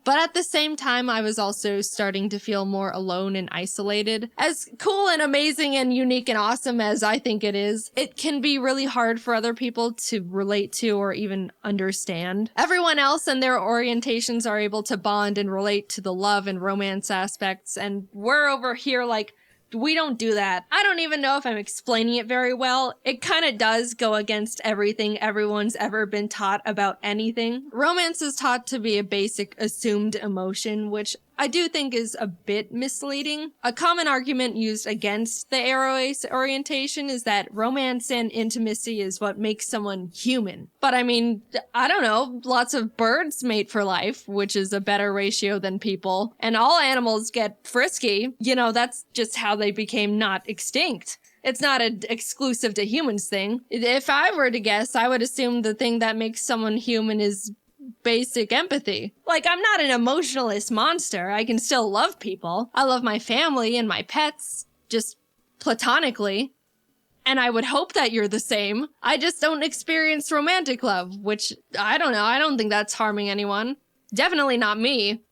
But at the same time, I was also starting to feel more alone and isolated. As cool and amazing and unique and awesome as I think it is, it can be really hard for other people to relate to or even understand. Everyone else and their orientations are able to bond and relate to the love and romance aspects, and we're over here like, we don't do that. I don't even know if I'm explaining it very well. It kind of does go against everything everyone's ever been taught about anything. Romance is taught to be a basic assumed emotion, which I do think is a bit misleading. A common argument used against the ace orientation is that romance and intimacy is what makes someone human. But I mean, I don't know, lots of birds mate for life, which is a better ratio than people, and all animals get frisky. You know, that's just how they became not extinct. It's not an exclusive to humans thing. If I were to guess, I would assume the thing that makes someone human is basic empathy. Like, I'm not an emotionless monster. I can still love people. I love my family and my pets, just platonically. And I would hope that you're the same. I just don't experience romantic love, which, I don't know, I don't think that's harming anyone. Definitely not me.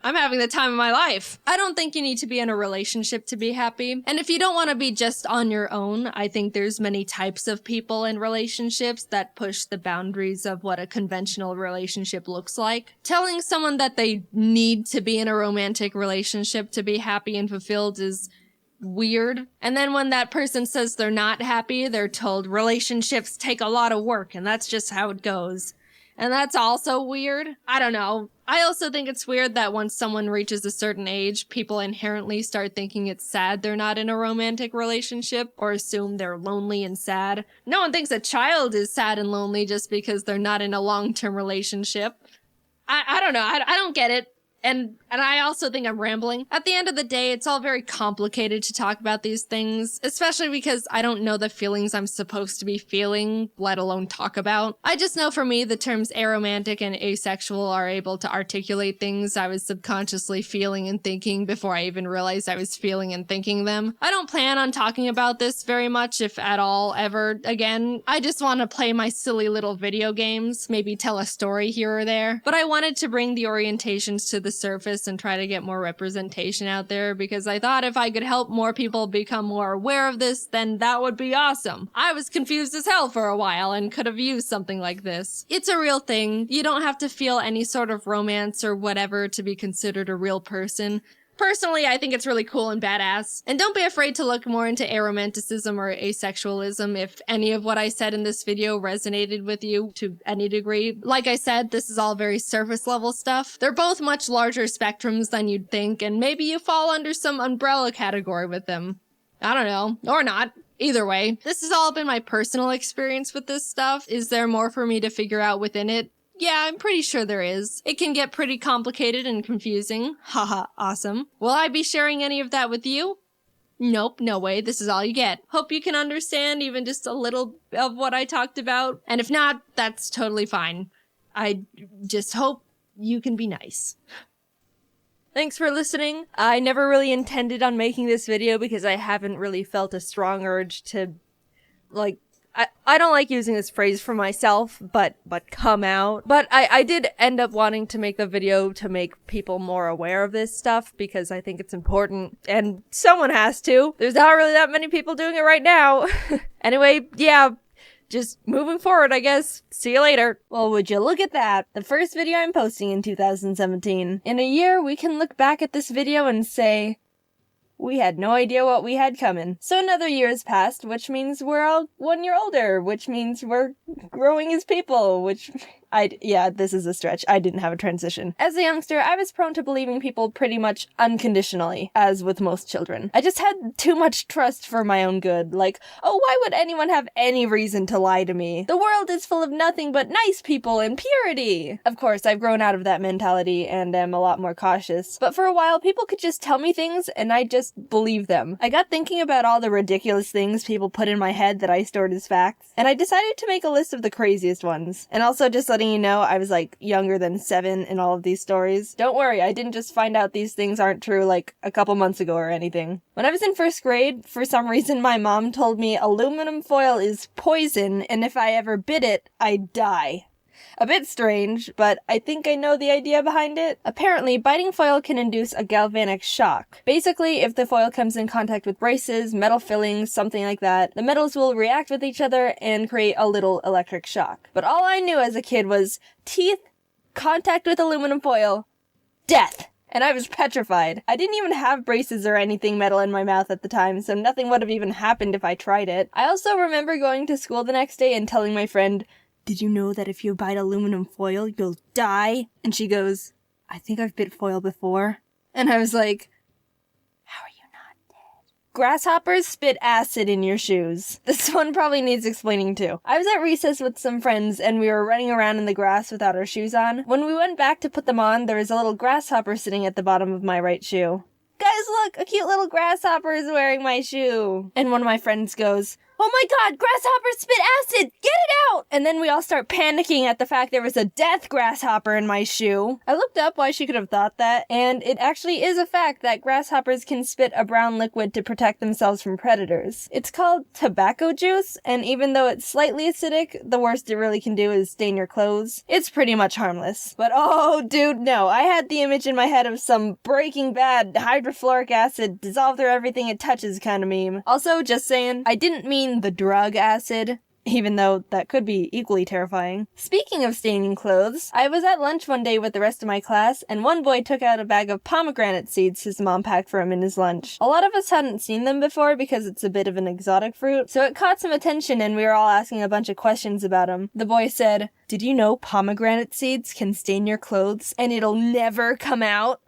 I'm having the time of my life. I don't think you need to be in a relationship to be happy. And if you don't want to be just on your own, I think there's many types of people in relationships that push the boundaries of what a conventional relationship looks like. Telling someone that they need to be in a romantic relationship to be happy and fulfilled is weird. And then when that person says they're not happy, they're told relationships take a lot of work and that's just how it goes. And that's also weird. I don't know. I also think it's weird that once someone reaches a certain age, people inherently start thinking it's sad they're not in a romantic relationship or assume they're lonely and sad. No one thinks a child is sad and lonely just because they're not in a long-term relationship. I don't know. I don't get it. And I also think I'm rambling. At the end of the day, it's all very complicated to talk about these things, especially because I don't know the feelings I'm supposed to be feeling, let alone talk about. I just know for me, the terms aromantic and asexual are able to articulate things I was subconsciously feeling and thinking before I even realized I was feeling and thinking them. I don't plan on talking about this very much, if at all, ever again. I just want to play my silly little video games, maybe tell a story here or there. But I wanted to bring the orientations to the surface and try to get more representation out there because I thought if I could help more people become more aware of this, then that would be awesome. I was confused as hell for a while and could have used something like this. It's a real thing. You don't have to feel any sort of romance or whatever to be considered a real person. Personally, I think it's really cool and badass. And don't be afraid to look more into aromanticism or asexualism if any of what I said in this video resonated with you to any degree. Like I said, this is all very surface level stuff. They're both much larger spectrums than you'd think, and maybe you fall under some umbrella category with them. I don't know. Or not. Either way, this has all been my personal experience with this stuff. Is there more for me to figure out within it? Yeah, I'm pretty sure there is. It can get pretty complicated and confusing. Haha, awesome. Will I be sharing any of that with you? Nope, no way. This is all you get. Hope you can understand even just a little of what I talked about. And if not, that's totally fine. I just hope you can be nice. Thanks for listening. I never really intended on making this video because I haven't really felt a strong urge to, like, I don't like using this phrase for myself, but come out. But I did end up wanting to make the video to make people more aware of this stuff because I think it's important and someone has to. There's not really that many people doing it right now. Anyway, yeah, just moving forward, I guess. See you later. Well, would you look at that? The first video I'm posting in 2017. In a year, we can look back at this video and say, we had no idea what we had coming. So another year has passed, which means we're all 1 year older, which means we're growing as people, which yeah, this is a stretch. I didn't have a transition. As a youngster, I was prone to believing people pretty much unconditionally, as with most children. I just had too much trust for my own good. Like, oh, why would anyone have any reason to lie to me? The world is full of nothing but nice people and purity. Of course, I've grown out of that mentality and am a lot more cautious. But for a while, people could just tell me things and I just believed them. I got thinking about all the ridiculous things people put in my head that I stored as facts, and I decided to make a list of the craziest ones. And also just letting you know, I was like younger than 7 in all of these stories. Don't worry, I didn't just find out these things aren't true like a couple months ago or anything. When I was in 1st grade, for some reason my mom told me aluminum foil is poison and if I ever bit it, I'd die. A bit strange, but I think I know the idea behind it. Apparently, biting foil can induce a galvanic shock. Basically, if the foil comes in contact with braces, metal fillings, something like that, the metals will react with each other and create a little electric shock. But all I knew as a kid was teeth, contact with aluminum foil, death. And I was petrified. I didn't even have braces or anything metal in my mouth at the time, so nothing would have even happened if I tried it. I also remember going to school the next day and telling my friend, "Did you know that if you bite aluminum foil, you'll die?" And she goes, "I think I've bit foil before." And I was like, how are you not dead? Grasshoppers spit acid in your shoes. This one probably needs explaining too. I was at recess with some friends and we were running around in the grass without our shoes on. When we went back to put them on, there was a little grasshopper sitting at the bottom of my right shoe. "Guys, look, a cute little grasshopper is wearing my shoe." And one of my friends goes, "Oh my god, grasshoppers spit acid! Get it out!" And then we all start panicking at the fact there was a death grasshopper in my shoe. I looked up why she could have thought that, and it actually is a fact that grasshoppers can spit a brown liquid to protect themselves from predators. It's called tobacco juice, and even though it's slightly acidic, the worst it really can do is stain your clothes. It's pretty much harmless. But oh dude, no, I had the image in my head of some Breaking Bad hydrofluoric acid dissolve through everything it touches kind of meme. Also, just saying, I didn't mean the drug acid, even though that could be equally terrifying. Speaking of staining clothes, I was at lunch one day with the rest of my class, and one boy took out a bag of pomegranate seeds his mom packed for him in his lunch. A lot of us hadn't seen them before because it's a bit of an exotic fruit, so it caught some attention and we were all asking a bunch of questions about them. The boy said, "Did you know pomegranate seeds can stain your clothes and it'll never come out?"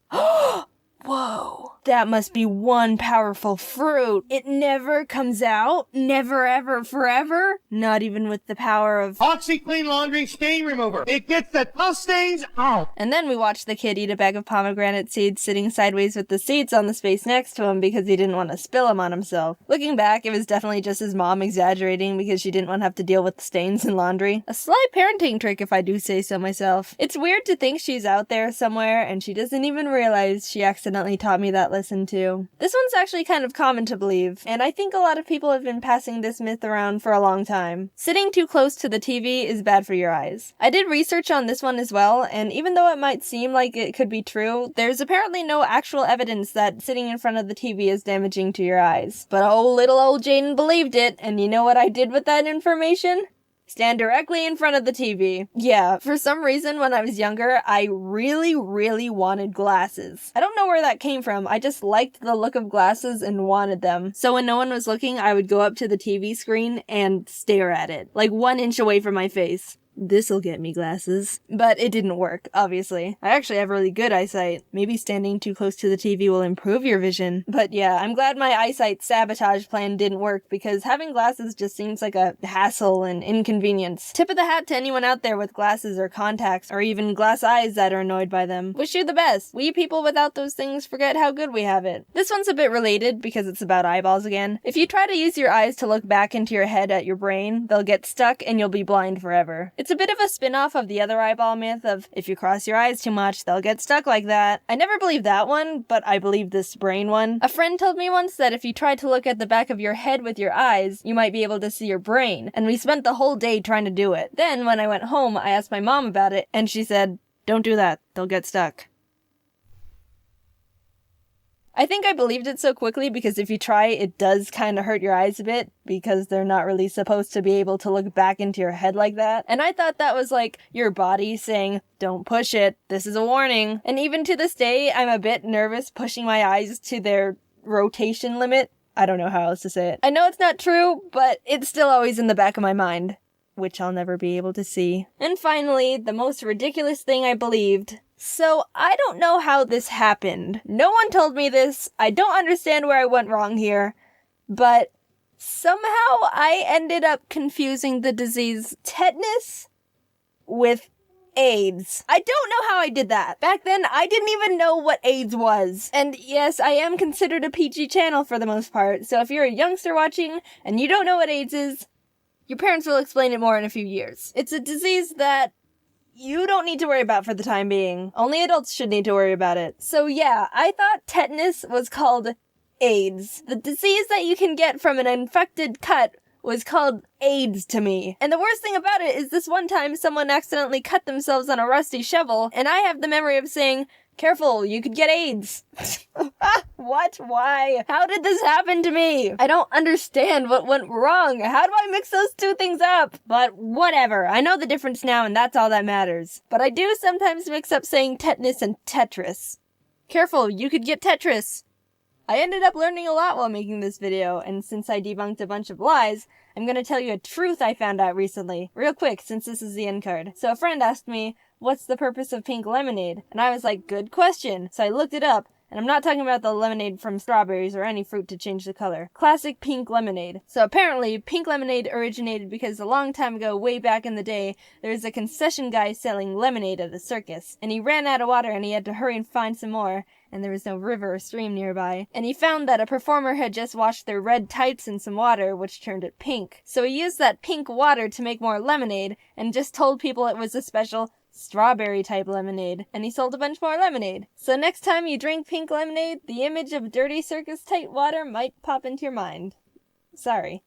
Whoa. That must be one powerful fruit. It never comes out? Never ever forever? Not even with the power of OxiClean Laundry Stain Remover. It gets the tough stains out. And then we watched the kid eat a bag of pomegranate seeds sitting sideways with the seeds on the space next to him because he didn't want to spill them on himself. Looking back, it was definitely just his mom exaggerating because she didn't want to have to deal with the stains in laundry. A sly parenting trick if I do say so myself. It's weird to think she's out there somewhere and she doesn't even realize she accidentally taught me that lesson too. This one's actually kind of common to believe, and I think a lot of people have been passing this myth around for a long time. Sitting too close to the TV is bad for your eyes. I did research on this one as well, and even though it might seem like it could be true, there's apparently no actual evidence that sitting in front of the TV is damaging to your eyes. But oh, little old Jaiden believed it, and you know what I did with that information? Stand directly in front of the TV. Yeah, for some reason when I was younger, I really wanted glasses. I don't know where that came from, I just liked the look of glasses and wanted them. So when no one was looking, I would go up to the TV screen and stare at it, like 1 inch away from my face. This'll get me glasses. But it didn't work, obviously. I actually have really good eyesight. Maybe standing too close to the TV will improve your vision. But yeah, I'm glad my eyesight sabotage plan didn't work because having glasses just seems like a hassle and inconvenience. Tip of the hat to anyone out there with glasses or contacts or even glass eyes that are annoyed by them. Wish you the best. We people without those things forget how good we have it. This one's a bit related because it's about eyeballs again. If you try to use your eyes to look back into your head at your brain, they'll get stuck and you'll be blind forever. It's a bit of a spin-off of the other eyeball myth of if you cross your eyes too much, they'll get stuck like that. I never believed that one, but I believe this brain one. A friend told me once that if you tried to look at the back of your head with your eyes, you might be able to see your brain, and we spent the whole day trying to do it. Then, when I went home, I asked my mom about it, and she said, "Don't do that, they'll get stuck." I think I believed it so quickly because if you try, it does kind of hurt your eyes a bit because they're not really supposed to be able to look back into your head like that. And I thought that was like your body saying, "Don't push it, this is a warning." And even to this day, I'm a bit nervous pushing my eyes to their rotation limit. I don't know how else to say it. I know it's not true, but it's still always in the back of my mind, which I'll never be able to see. And finally, the most ridiculous thing I believed. So, I don't know how this happened. No one told me this. I don't understand where I went wrong here. But somehow I ended up confusing the disease tetanus with AIDS. I don't know how I did that. Back then, I didn't even know what AIDS was. And yes, I am considered a PG channel for the most part. So if you're a youngster watching and you don't know what AIDS is, your parents will explain it more in a few years. It's a disease that you don't need to worry about for the time being. Only adults should need to worry about it. So yeah, I thought tetanus was called AIDS. The disease that you can get from an infected cut was called AIDS to me. And the worst thing about it is this one time someone accidentally cut themselves on a rusty shovel, and I have the memory of saying, "Careful, you could get AIDS." What? Why? How did this happen to me? I don't understand what went wrong. How do I mix those two things up? But whatever. I know the difference now and that's all that matters. But I do sometimes mix up saying tetanus and Tetris. Careful, you could get Tetris. I ended up learning a lot while making this video, and since I debunked a bunch of lies, I'm gonna tell you a truth I found out recently. Real quick, since this is the end card. So a friend asked me, "What's the purpose of pink lemonade?" And I was like, "Good question." So I looked it up, And I'm not talking about the lemonade from strawberries or any fruit to change the color. Classic pink lemonade. So apparently, pink lemonade originated because a long time ago, way back in the day, there was a concession guy selling lemonade at a circus. And he ran out of water and he had to hurry and find some more. And there was no river or stream nearby. And he found that a performer had just washed their red tights in some water, which turned it pink. So he used that pink water to make more lemonade, and just told people it was a special strawberry type lemonade. And he sold a bunch more lemonade. So next time you drink pink lemonade, the image of dirty circus tight water might pop into your mind. Sorry.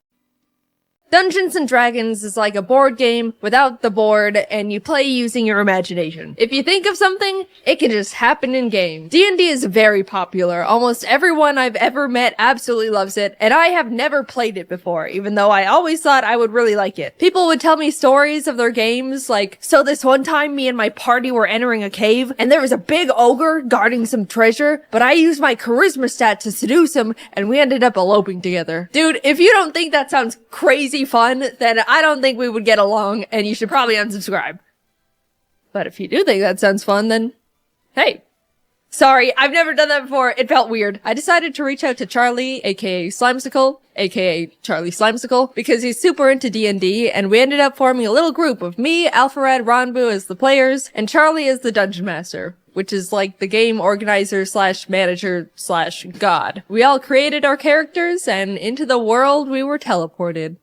Dungeons & Dragons is like a board game without the board, and you play using your imagination. If you think of something, it can just happen in game. D&D is very popular. Almost everyone I've ever met absolutely loves it, and I have never played it before, even though I always thought I would really like it. People would tell me stories of their games, like, so this one time me and my party were entering a cave, and there was a big ogre guarding some treasure, but I used my charisma stat to seduce him, and we ended up eloping together. Dude, if you don't think that sounds crazy fun, then I don't think we would get along, and you should probably unsubscribe. But if you do think that sounds fun, then hey. Sorry, I've never done that before. It felt weird. I decided to reach out to Charlie, aka Slimesicle, aka Charlie Slimesicle, because he's super into D&D, and we ended up forming a little group of me, Alpharad, Ronbu as the players, and Charlie as the Dungeon Master, which is like the game organizer slash manager slash god. We all created our characters, and into the world we were teleported.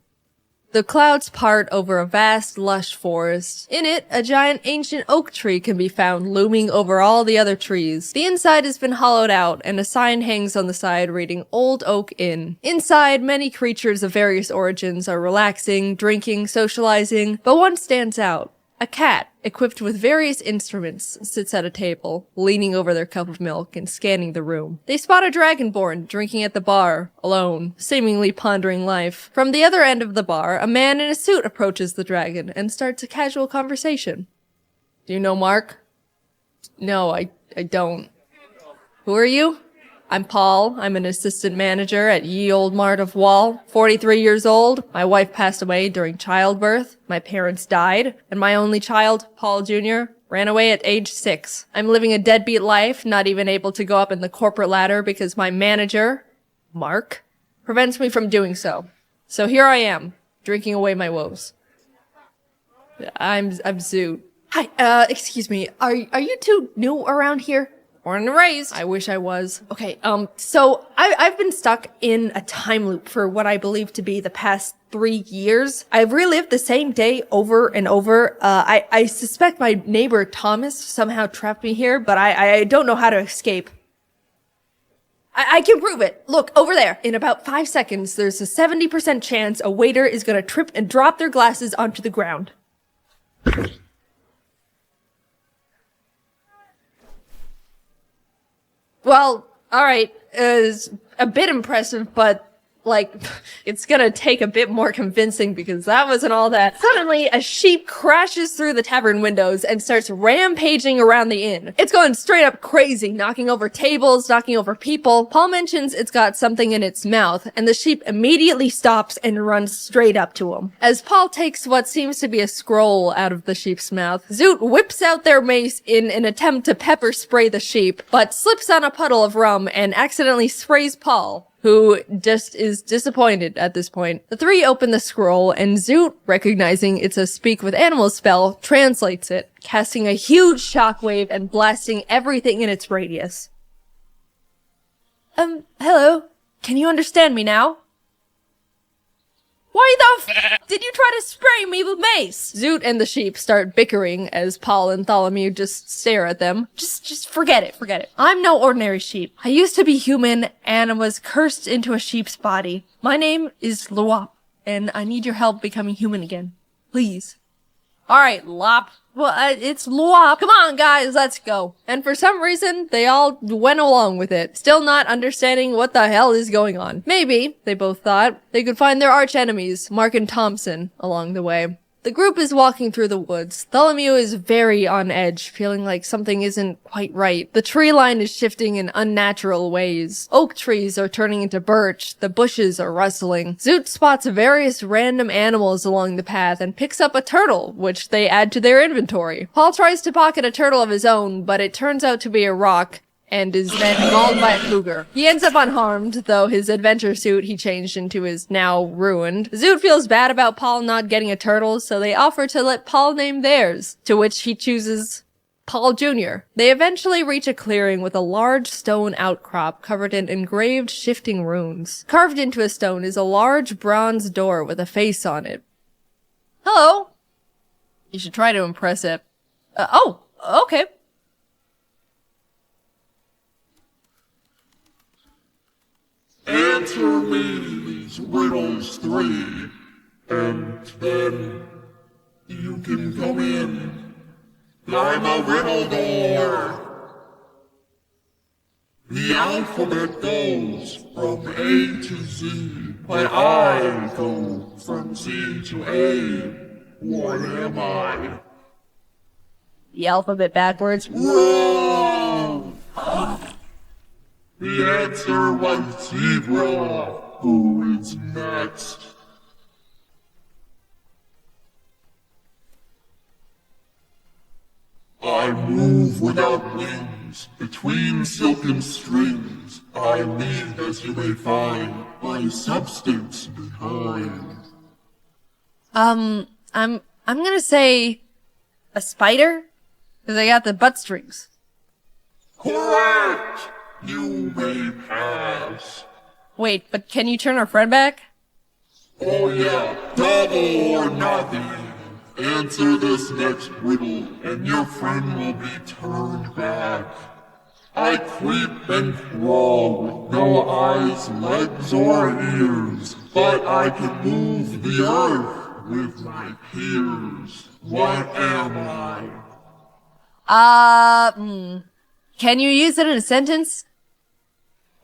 The clouds part over a vast, lush forest. In it, a giant ancient oak tree can be found looming over all the other trees. The inside has been hollowed out, and a sign hangs on the side reading Old Oak Inn. Inside, many creatures of various origins are relaxing, drinking, socializing, but one stands out. A cat, equipped with various instruments, sits at a table, leaning over their cup of milk and scanning the room. They spot a dragonborn drinking at the bar, alone, seemingly pondering life. From the other end of the bar, a man in a suit approaches the dragon and starts a casual conversation. Do you know Mark? No, I don't. Who are you? I'm Paul. I'm an assistant manager at Ye Old Mart of Wall. 43 years old. My wife passed away during childbirth. My parents died. And my only child, Paul Jr., ran away at age 6. I'm living a deadbeat life, not even able to go up in the corporate ladder because my manager, Mark, prevents me from doing so. So here I am, drinking away my woes. I'm Zoot. Hi, excuse me. Are you two new around here? Born and raised. I wish I was. Okay, so I've been stuck in a time loop for what I believe to be the past 3 years. I've relived the same day over and over. I suspect my neighbor Thomas somehow trapped me here, but I don't know how to escape. I can prove it. Look, over there. In about 5 seconds, there's a 70% chance a waiter is gonna trip and drop their glasses onto the ground. Well, alright, it's a bit impressive, but, like, it's gonna take a bit more convincing because that wasn't all that. Suddenly, a sheep crashes through the tavern windows and starts rampaging around the inn. It's going straight up crazy, knocking over tables, knocking over people. Paul mentions it's got something in its mouth, and the sheep immediately stops and runs straight up to him. As Paul takes what seems to be a scroll out of the sheep's mouth, Zoot whips out their mace in an attempt to pepper spray the sheep, but slips on a puddle of rum and accidentally sprays Paul, who just is disappointed at this point. The three open the scroll, and Zoot, recognizing it's a speak with animals spell, translates it, casting a huge shockwave and blasting everything in its radius. Hello? Can you understand me now? Why the did you try to spray me with mace? Zoot and the sheep start bickering as Paul and Tholomew just stare at them. Just forget it. I'm no ordinary sheep. I used to be human and was cursed into a sheep's body. My name is Luop, and I need your help becoming human again. Please. Alright, Lop. Well, it's Luop. Come on, guys, let's go. And for some reason, they all went along with it, still not understanding what the hell is going on. Maybe, they both thought, they could find their arch enemies, Mark and Thompson, along the way. The group is walking through the woods. Tholomew is very on edge, feeling like something isn't quite right. The tree line is shifting in unnatural ways. Oak trees are turning into birch. The bushes are rustling. Zoot spots various random animals along the path and picks up a turtle, which they add to their inventory. Paul tries to pocket a turtle of his own, but it turns out to be a rock, and is then mauled by a cougar. He ends up unharmed, though his adventure suit he changed into is now ruined. Zoot feels bad about Paul not getting a turtle, so they offer to let Paul name theirs, to which he chooses Paul Jr. They eventually reach a clearing with a large stone outcrop covered in engraved shifting runes. Carved into a stone is a large bronze door with a face on it. Hello! You should try to impress it. Oh, okay. Answer me these riddles 3, and then you can come in. I'm a riddle door. The alphabet goes from A to Z, but I go from Z to A. What am I? The alphabet backwards. Wrong! The answer was zebra. Who is next? I move without wings, between silken strings. I leave, as you may find, my substance behind. I'm gonna say a spider? Because I got the butt strings. Correct! You may pass. Wait, but can you turn our friend back? Oh yeah, double or nothing. Answer this next riddle, and your friend will be turned back. I creep and crawl with no eyes, legs, or ears, but I can move the earth with my peers. What am I? Can you use it in a sentence?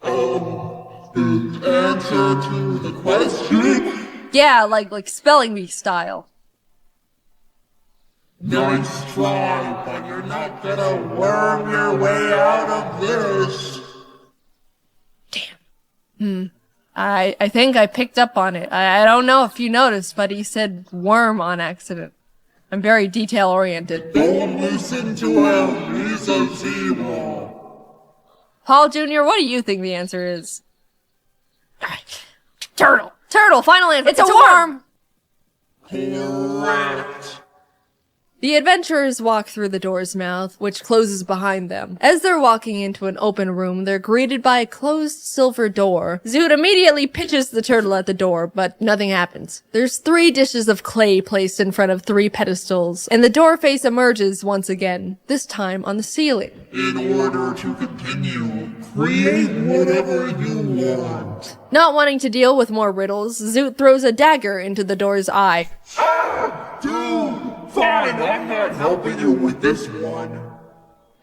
In answer to the question? Yeah, like spelling bee style. Nice try, but you're not gonna worm your way out of this. I think I picked up on it. I don't know if you noticed, but he said worm on accident. I'm very detail-oriented. Don't listen to him, he's a zebra. Paul Jr., what do you think the answer is? Turtle! Turtle, final answer! It's a worm! Correct. The adventurers walk through the door's mouth, which closes behind them. As they're walking into an open room, they're greeted by a closed silver door. Zoot immediately pitches the turtle at the door, but nothing happens. There's 3 dishes of clay placed in front of 3 pedestals, and the door face emerges once again, this time on the ceiling. In order to continue, create whatever you want. Not wanting to deal with more riddles, Zoot throws a dagger into the door's eye. Dude! Fine, I'm not helping you with this one.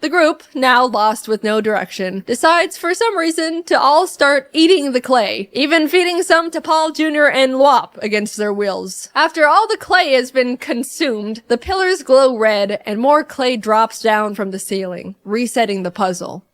The group, now lost with no direction, decides for some reason to all start eating the clay, even feeding some to Paul Jr. and Lwop against their wills. After all the clay has been consumed, the pillars glow red and more clay drops down from the ceiling, resetting the puzzle.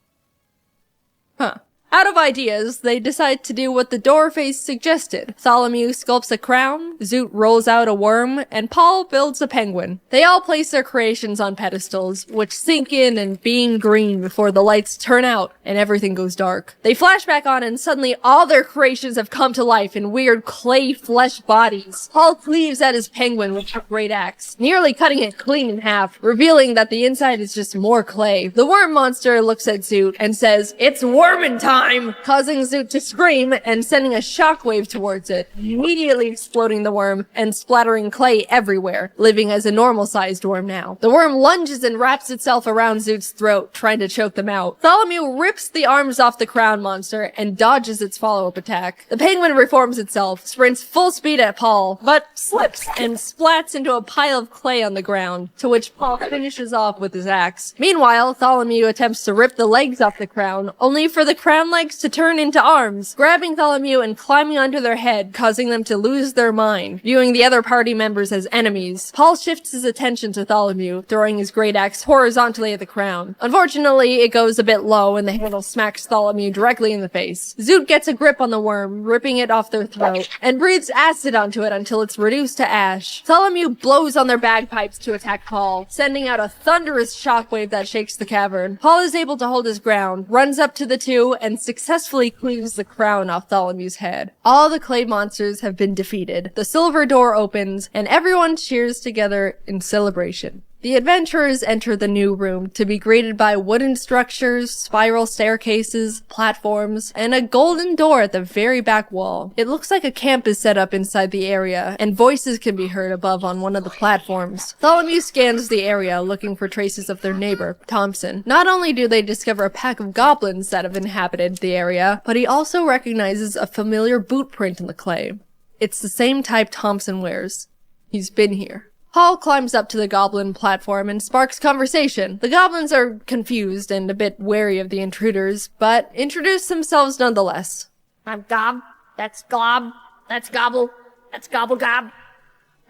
Out of ideas, they decide to do what the door face suggested. Tholomew sculpts a crown, Zoot rolls out a worm, and Paul builds a penguin. They all place their creations on pedestals, which sink in and beam green before the lights turn out and everything goes dark. They flash back on and suddenly all their creations have come to life in weird clay flesh bodies. Paul cleaves at his penguin with a great axe, nearly cutting it clean in half, revealing that the inside is just more clay. The worm monster looks at Zoot and says, "It's wormin' time!" Causing Zoot to scream and sending a shockwave towards it, immediately exploding the worm and splattering clay everywhere, living as a normal-sized worm now. The worm lunges and wraps itself around Zoot's throat, trying to choke them out. Tholomew rips the arms off the crown monster and dodges its follow-up attack. The penguin reforms itself, sprints full speed at Paul, but slips and splats into a pile of clay on the ground, to which Paul finishes off with his axe. Meanwhile, Tholomew attempts to rip the legs off the crown, only for the crown brown legs to turn into arms, grabbing Tholomew and climbing onto their head, causing them to lose their mind, viewing the other party members as enemies. Paul shifts his attention to Tholomew, throwing his great axe horizontally at the crown. Unfortunately, it goes a bit low and the handle smacks Tholomew directly in the face. Zoot gets a grip on the worm, ripping it off their throat, and breathes acid onto it until it's reduced to ash. Tholomew blows on their bagpipes to attack Paul, sending out a thunderous shockwave that shakes the cavern. Paul is able to hold his ground, runs up to the two, and successfully cleaves the crown off Tholomew's head. All the clay monsters have been defeated. The silver door opens, and everyone cheers together in celebration. The adventurers enter the new room to be greeted by wooden structures, spiral staircases, platforms, and a golden door at the very back wall. It looks like a camp is set up inside the area, and voices can be heard above on one of the platforms. Tholomew scans the area looking for traces of their neighbor, Thompson. Not only do they discover a pack of goblins that have inhabited the area, but he also recognizes a familiar boot print in the clay. It's the same type Thompson wears. He's been here. Paul climbs up to the goblin platform and sparks conversation. The goblins are confused and a bit wary of the intruders, but introduce themselves nonetheless. I'm Gob, that's Glob, that's Gobble, that's Gobble Gob,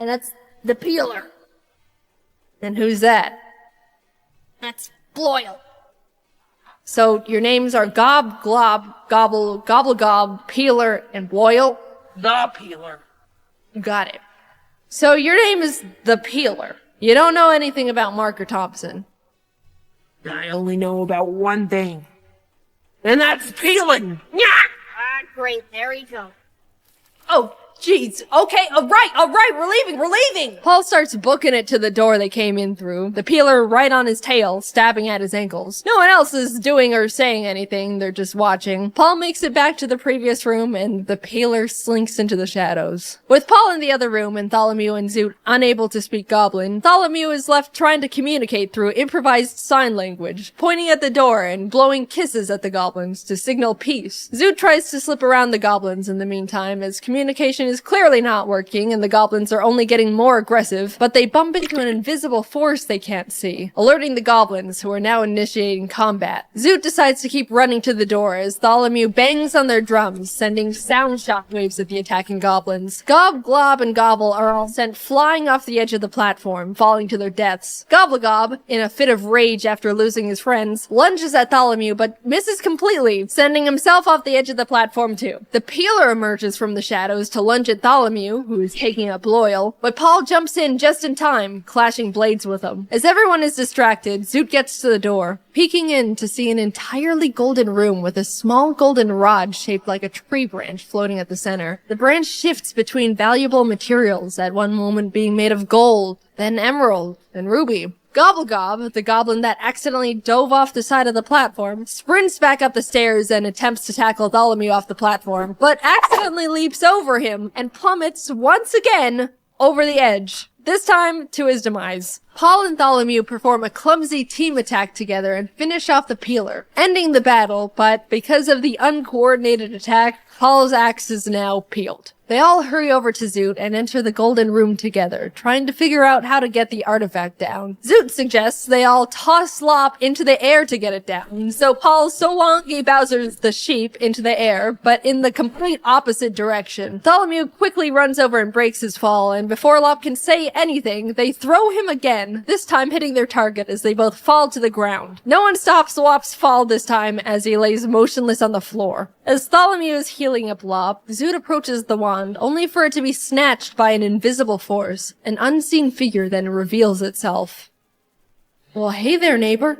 and that's the Peeler. And who's that? That's Bloyle. So your names are Gob, Glob, Gobble, Gobble Gob, Peeler, and Boyle? The Peeler. Got it. So your name is the Peeler. You don't know anything about Marker Thompson. I only know about one thing. And that's peeling. Yeah! Great, there you go. Oh, jeez. Okay, all right, we're leaving. Paul starts booking it to the door they came in through, the Peeler right on his tail, stabbing at his ankles. No one else is doing or saying anything, they're just watching. Paul makes it back to the previous room, and the Peeler slinks into the shadows. With Paul in the other room and Tholomew and Zoot unable to speak Goblin, Tholomew is left trying to communicate through improvised sign language, pointing at the door and blowing kisses at the goblins to signal peace. Zoot tries to slip around the goblins in the meantime, as communication is clearly not working and the goblins are only getting more aggressive, but they bump into an invisible force they can't see, alerting the goblins, who are now initiating combat. Zoot decides to keep running to the door as Tholomew bangs on their drums, sending sound shockwaves at the attacking goblins. Gob, Glob, and Gobble are all sent flying off the edge of the platform, falling to their deaths. Gobblegob, in a fit of rage after losing his friends, lunges at Tholomew but misses completely, sending himself off the edge of the platform too. The Peeler emerges from the shadows to lunge at Tholomew, who is taking up Loyal, but Paul jumps in just in time, clashing blades with him. As everyone is distracted, Zoot gets to the door, peeking in to see an entirely golden room with a small golden rod shaped like a tree branch floating at the center. The branch shifts between valuable materials, at one moment being made of gold, then emerald, and ruby. Gobblegob, the goblin that accidentally dove off the side of the platform, sprints back up the stairs and attempts to tackle Tholomew off the platform, but accidentally leaps over him and plummets once again over the edge, this time to his demise. Paul and Tholomew perform a clumsy team attack together and finish off the Peeler, ending the battle, but because of the uncoordinated attack, Paul's axe is now peeled. They all hurry over to Zoot and enter the golden room together, trying to figure out how to get the artifact down. Zoot suggests they all toss Slop into the air to get it down, so Paul Solongi Bowser's the sheep into the air, but in the complete opposite direction. Tholomew quickly runs over and breaks his fall, and before Lop can say anything, they throw him again, this time hitting their target as they both fall to the ground. No one stops Lop's fall this time as he lays motionless on the floor. As Tholomew is healing up Lop, Zoot approaches the wand, only for it to be snatched by an invisible force. An unseen figure then reveals itself. Well, hey there, neighbor.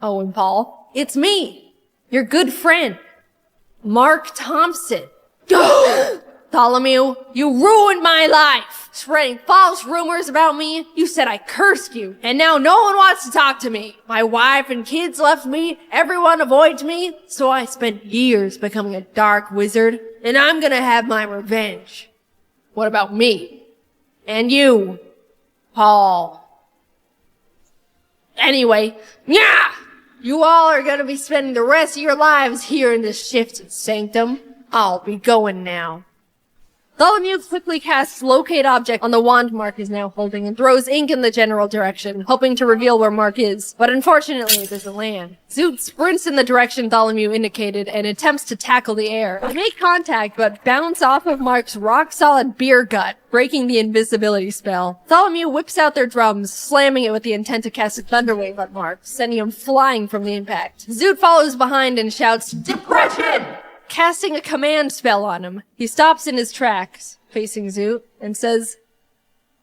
Oh, and Paul. It's me, your good friend, Mark Thompson. Tholomew, you ruined my life, spreading false rumors about me. You said I cursed you, and now no one wants to talk to me. My wife and kids left me, everyone avoids me, so I spent years becoming a dark wizard, and I'm gonna have my revenge. What about me? And you, Paul? Anyway, yeah! You all are gonna be spending the rest of your lives here in this shifted sanctum. I'll be going now. Tholomew quickly casts locate object on the wand Mark is now holding and throws ink in the general direction, hoping to reveal where Mark is, but unfortunately it doesn't land. Zoot sprints in the direction Tholomew indicated and attempts to tackle the air. They make contact but bounce off of Mark's rock-solid beer gut, breaking the invisibility spell. Tholomew whips out their drums, slamming it with the intent to cast a thunderwave on Mark, sending him flying from the impact. Zoot follows behind and shouts, "Depression!" casting a command spell on him. He stops in his tracks, facing Zoot, and says,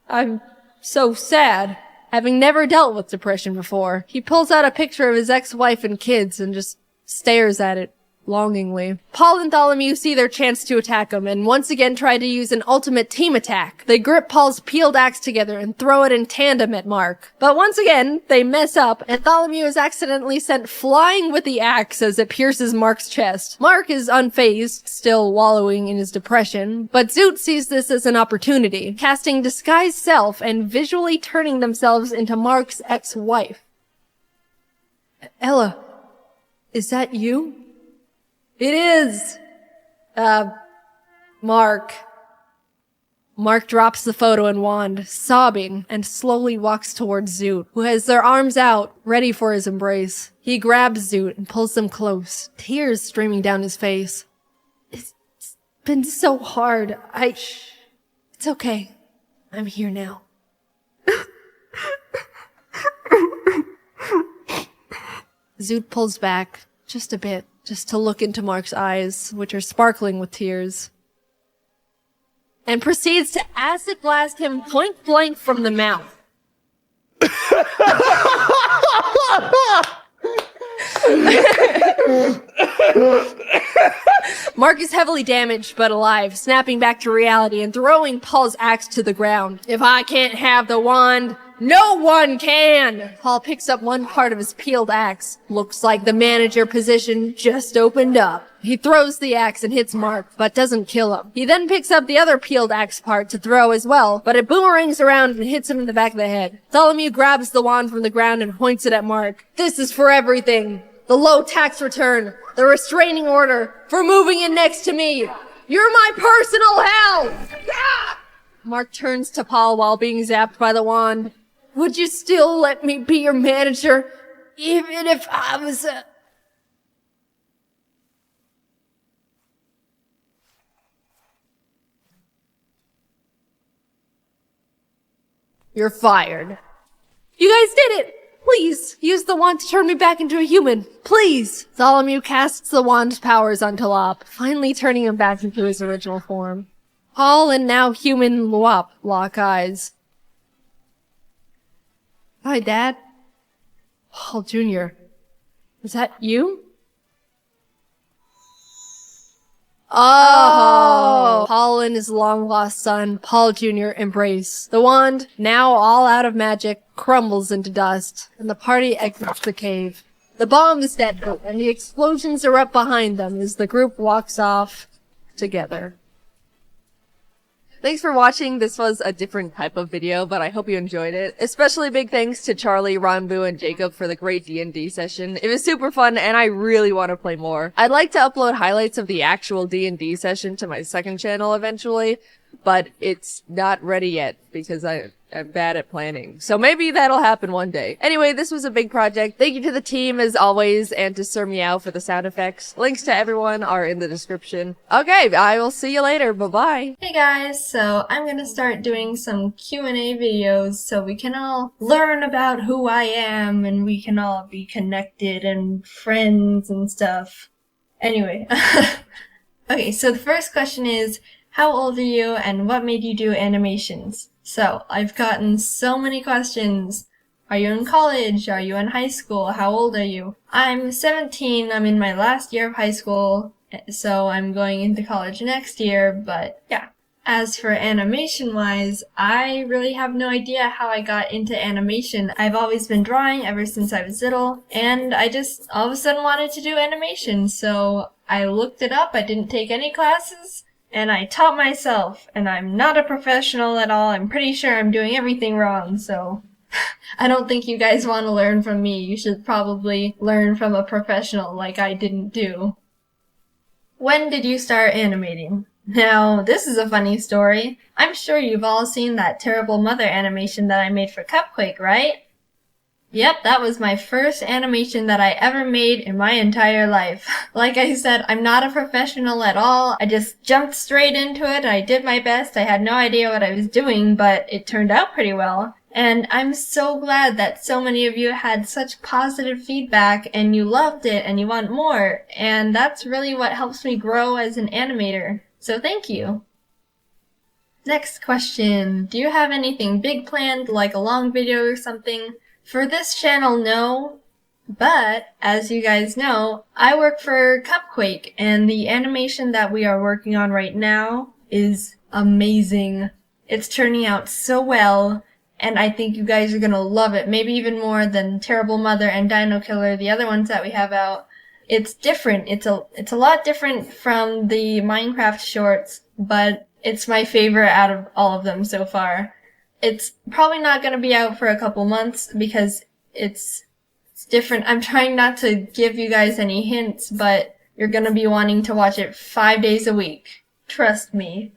"I'm so sad." Having never dealt with depression before, he pulls out a picture of his ex-wife and kids and just stares at it longingly. Paul and Tholomew see their chance to attack him and once again try to use an ultimate team attack. They grip Paul's peeled axe together and throw it in tandem at Mark. But once again, they mess up and Tholomew is accidentally sent flying with the axe as it pierces Mark's chest. Mark is unfazed, still wallowing in his depression, but Zoot sees this as an opportunity, casting Disguise Self and visually turning themselves into Mark's ex-wife. "Ella, is that you?" "It is! Mark." Mark drops the photo and wand, sobbing, and slowly walks towards Zoot, who has their arms out, ready for his embrace. He grabs Zoot and pulls them close, tears streaming down his face. "It's been so hard. It's okay. I'm here now." Zoot pulls back, just a bit, just to look into Mark's eyes, which are sparkling with tears, and proceeds to acid blast him point blank from the mouth. Mark is heavily damaged but alive, snapping back to reality and throwing Paul's axe to the ground. "If I can't have the wand, no one can!" Paul picks up one part of his peeled axe. Looks like the manager position just opened up. He throws the axe and hits Mark, but doesn't kill him. He then picks up the other peeled axe part to throw as well, but it boomerangs around and hits him in the back of the head. Tholomew grabs the wand from the ground and points it at Mark. "This is for everything. The low tax return, the restraining order, for moving in next to me. You're my personal hell!" Mark turns to Paul while being zapped by the wand. "Would you still let me be your manager, even if I was a..." "You're fired." "You guys did it! Please, use the wand to turn me back into a human. Please!" Tholomew casts the wand's powers onto Lop, finally turning him back into his original form. Paul and now human Lop lock eyes. "Hi, Dad." "Paul Jr. Is that you?" Oh! Paul and his long-lost son, Paul Jr., embrace. The wand, now all out of magic, crumbles into dust, and the party exits the cave. The bomb is detonated, and the explosions erupt behind them as the group walks off together. Thanks for watching. This was a different type of video, but I hope you enjoyed it. Especially big thanks to Charlie, Ranbu, and Jacob for the great D&D session. It was super fun, and I really want to play more. I'd like to upload highlights of the actual D&D session to my second channel eventually, but it's not ready yet because I'm bad at planning. So maybe that'll happen one day. Anyway, this was a big project. Thank you to the team as always, and to Sir Meow for the sound effects. Links to everyone are in the description. Okay, I will see you later. Bye-bye. Hey guys, so I'm gonna start doing some Q&A videos so we can all learn about who I am and we can all be connected and friends and stuff. Anyway, okay, so the first question is, how old are you and what made you do animations? So, I've gotten so many questions. Are you in college? Are you in high school? How old are you? I'm 17, I'm in my last year of high school, so I'm going into college next year, but yeah. As for animation-wise, I really have no idea how I got into animation. I've always been drawing ever since I was little, and I just all of a sudden wanted to do animation, so I looked it up, I didn't take any classes, and I taught myself, and I'm not a professional at all. I'm pretty sure I'm doing everything wrong, so I don't think you guys want to learn from me. You should probably learn from a professional like I didn't do. When did you start animating? Now, this is a funny story. I'm sure you've all seen that terrible mother animation that I made for Cupquake, right? Yep, that was my first animation that I ever made in my entire life. Like I said, I'm not a professional at all. I just jumped straight into it. I did my best. I had no idea what I was doing, but it turned out pretty well. And I'm so glad that so many of you had such positive feedback and you loved it and you want more. And that's really what helps me grow as an animator. So thank you. Next question. Do you have anything big planned, like a long video or something? For this channel, no. But, as you guys know, I work for Cupquake, and the animation that we are working on right now is amazing. It's turning out so well, and I think you guys are gonna love it, maybe even more than Terrible Mother and Dino Killer, the other ones that we have out. It's different. It's a lot different from the Minecraft shorts, but it's my favorite out of all of them so far. It's probably not going to be out for a couple months because it's different. I'm trying not to give you guys any hints, but you're going to be wanting to watch it 5 days a week. Trust me.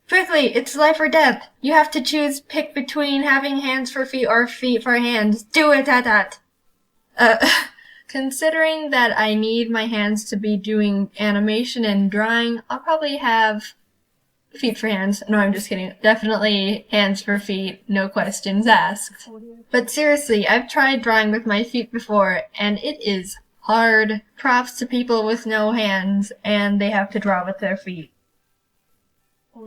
Quickly, it's life or death. You have to pick between having hands for feet or feet for hands. Do it at that. Considering that I need my hands to be doing animation and drawing, I'll probably have feet for hands. No, I'm just kidding. Definitely hands for feet, no questions asked. But seriously, I've tried drawing with my feet before, and it is hard. Props to people with no hands, and they have to draw with their feet.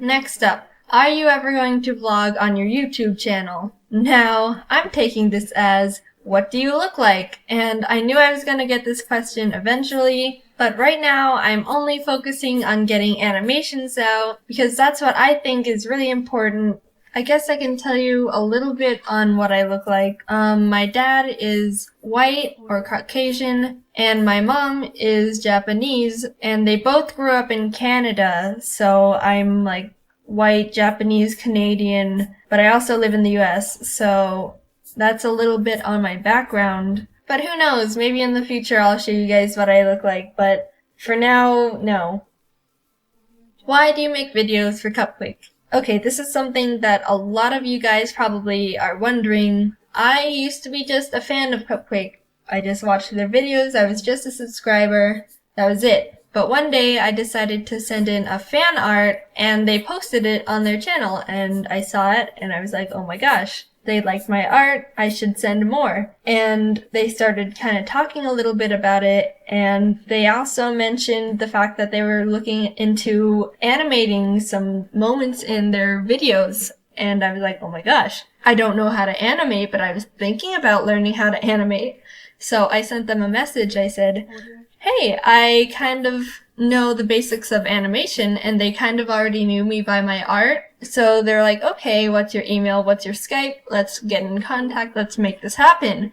Next up, are you ever going to vlog on your YouTube channel? Now, I'm taking this as, what do you look like? And I knew I was gonna get this question eventually, but right now I'm only focusing on getting animations out because that's what I think is really important. I guess I can tell you a little bit on what I look like. My dad is white or Caucasian, and my mom is Japanese, and they both grew up in Canada, so I'm like white, Japanese, Canadian, but I also live in the US, so that's a little bit on my background. But who knows, maybe in the future I'll show you guys what I look like, but for now, no. Why do you make videos for Cupquake? Okay, this is something that a lot of you guys probably are wondering. I used to be just a fan of Cupquake. I just watched their videos, I was just a subscriber, that was it. But one day I decided to send in a fan art and they posted it on their channel and I saw it and I was like, oh my gosh. They liked my art, I should send more. And they started kind of talking a little bit about it, and they also mentioned the fact that they were looking into animating some moments in their videos. And I was like, oh my gosh, I don't know how to animate, but I was thinking about learning how to animate. So I sent them a message. I said, hey, I kind of know the basics of animation, and they kind of already knew me by my art. So they're like, okay, what's your email? What's your Skype? Let's get in contact. Let's make this happen.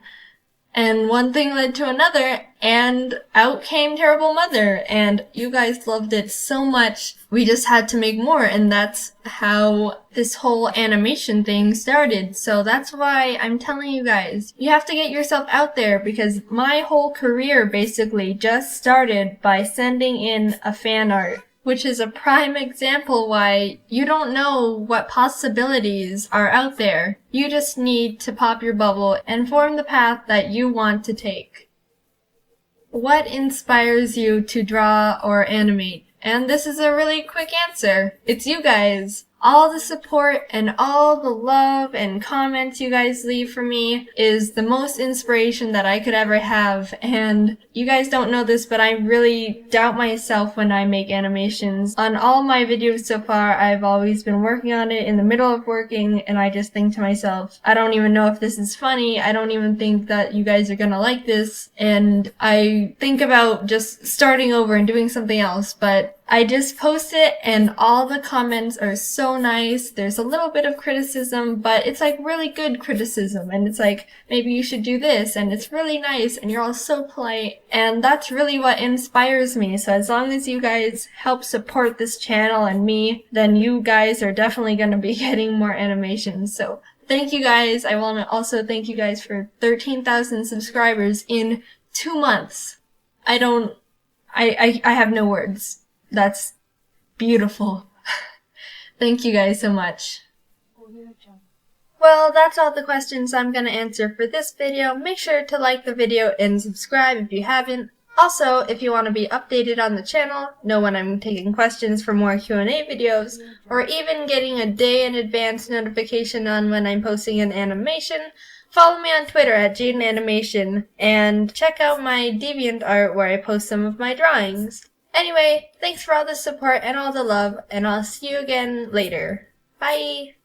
And one thing led to another, and out came Terrible Mother, and you guys loved it so much, we just had to make more, and that's how this whole animation thing started. So that's why I'm telling you guys, you have to get yourself out there, because my whole career basically just started by sending in a fan art, which is a prime example why you don't know what possibilities are out there. You just need to pop your bubble and form the path that you want to take. What inspires you to draw or animate? And this is a really quick answer. It's you guys. All the support and all the love and comments you guys leave for me is the most inspiration that I could ever have. And you guys don't know this, but I really doubt myself when I make animations. On all my videos so far, I've always been working on it in the middle of working, and I just think to myself, I don't even know if this is funny. I don't even think that you guys are gonna like this. And I think about just starting over and doing something else, but I just post it and all the comments are so nice. There's a little bit of criticism, but it's like really good criticism, and it's like, maybe you should do this, and it's really nice, and you're all so polite, and that's really what inspires me. So as long as you guys help support this channel and me, then you guys are definitely going to be getting more animations. So thank you guys. I want to also thank you guys for 13,000 subscribers in 2 months. I have no words. That's Beautiful. Thank you guys so much. Well, that's all the questions I'm going to answer for this video. Make sure to like the video and subscribe if you haven't. Also, if you want to be updated on the channel, know when I'm taking questions for more Q&A videos, or even getting a day in advance notification on when I'm posting an animation, follow me on Twitter at JaidenAnimation, and check out my DeviantArt where I post some of my drawings. Anyway, thanks for all the support and all the love, and I'll see you again later. Bye!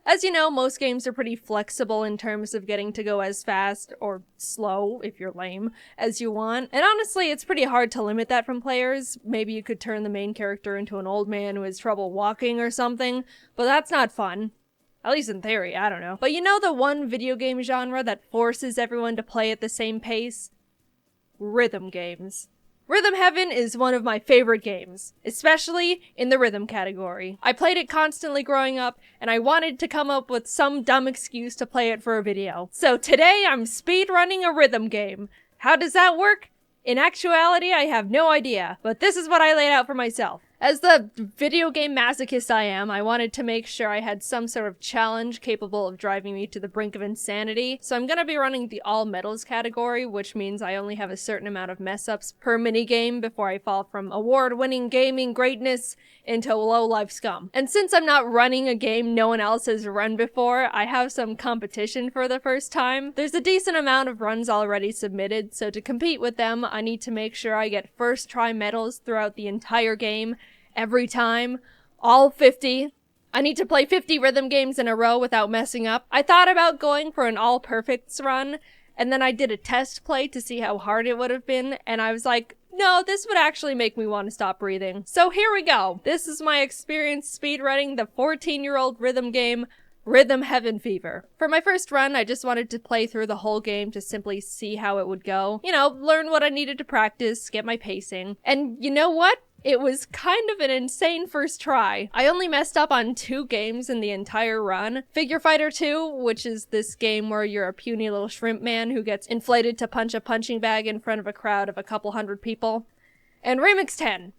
As you know, most games are pretty flexible in terms of getting to go as fast, or slow, if you're lame, as you want. And honestly, it's pretty hard to limit that from players. Maybe you could turn the main character into an old man who has trouble walking or something, but that's not fun. At least in theory, I don't know. But you know the one video game genre that forces everyone to play at the same pace? Rhythm games. Rhythm Heaven is one of my favorite games, especially in the rhythm category. I played it constantly growing up, and I wanted to come up with some dumb excuse to play it for a video. So today I'm speedrunning a rhythm game. How does that work? In actuality, I have no idea, but this is what I laid out for myself. As the video game masochist I am, I wanted to make sure I had some sort of challenge capable of driving me to the brink of insanity, so I'm gonna be running the all medals category, which means I only have a certain amount of mess-ups per minigame before I fall from award-winning gaming greatness into low-life scum. And since I'm not running a game no one else has run before, I have some competition for the first time. There's a decent amount of runs already submitted, so to compete with them, I need to make sure I get first try medals throughout the entire game, every time, all 50. I need to play 50 rhythm games in a row without messing up. I thought about going for an all perfects run, and then I did a test play to see how hard it would have been, and I was like, no, this would actually make me want to stop breathing. So here we go. This is my experience speedrunning the 14-year-old rhythm game, Rhythm Heaven Fever. For my first run, I just wanted to play through the whole game to simply see how it would go. You know, learn what I needed to practice, get my pacing. And you know what? It was kind of an insane first try. I only messed up on 2 games in the entire run. Figure Fighter 2, which is this game where you're a puny little shrimp man who gets inflated to punch a punching bag in front of a crowd of a couple hundred people. And Remix 10.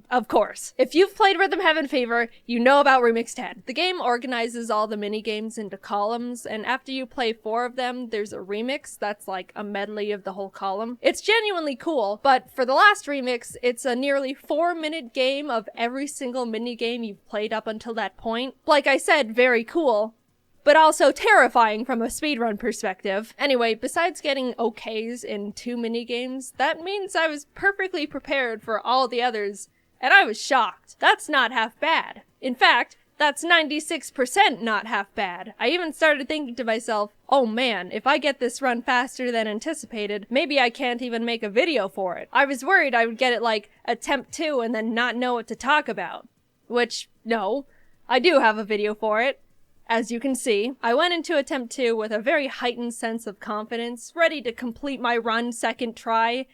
Of course. If you've played Rhythm Heaven Fever, you know about Remix 10. The game organizes all the mini-games into columns, and after you play 4 of them, there's a remix that's like a medley of the whole column. It's genuinely cool, but for the last remix, it's a nearly 4-minute game of every single mini-game you've played up until that point. Like I said, very cool, but also terrifying from a speedrun perspective. Anyway, besides getting okays in 2 minigames, that means I was perfectly prepared for all the others, and I was shocked. That's not half bad. In fact, that's 96% not half bad. I even started thinking to myself, oh man, if I get this run faster than anticipated, maybe I can't even make a video for it. I was worried I would get it like attempt 2 and then not know what to talk about. Which, no, I do have a video for it. As you can see, I went into attempt 2 with a very heightened sense of confidence, ready to complete my run second try,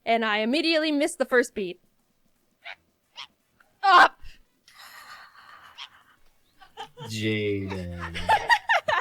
and I immediately missed the first beat. Up! Jaiden.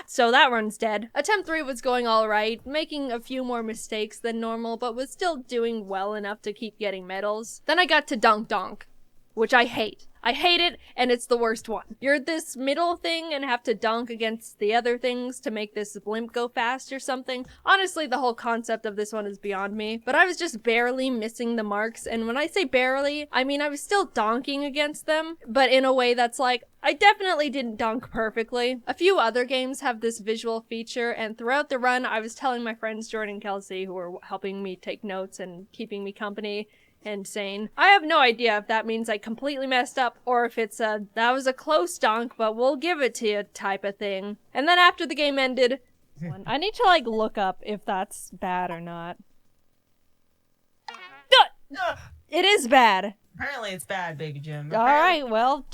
So that run's dead. Attempt 3 was going alright, making a few more mistakes than normal, but was still doing well enough to keep getting medals. Then I got to Donk Donk, which I hate. I hate it, and it's the worst one. You're this middle thing and have to dunk against the other things to make this blimp go fast or something. Honestly, the whole concept of this one is beyond me, but I was just barely missing the marks, and when I say barely, I mean I was still donking against them, but in a way that's like, I definitely didn't dunk perfectly. A few other games have this visual feature, and throughout the run, I was telling my friends Jordan and Kelsey, who were helping me take notes and keeping me company, and saying, I have no idea if that means I completely messed up or if it's a, that was a close dunk, but we'll give it to you type of thing. And then after the game ended, I need to like look up if that's bad or not. It is bad. Apparently it's bad, Baby Jim. Alright, well,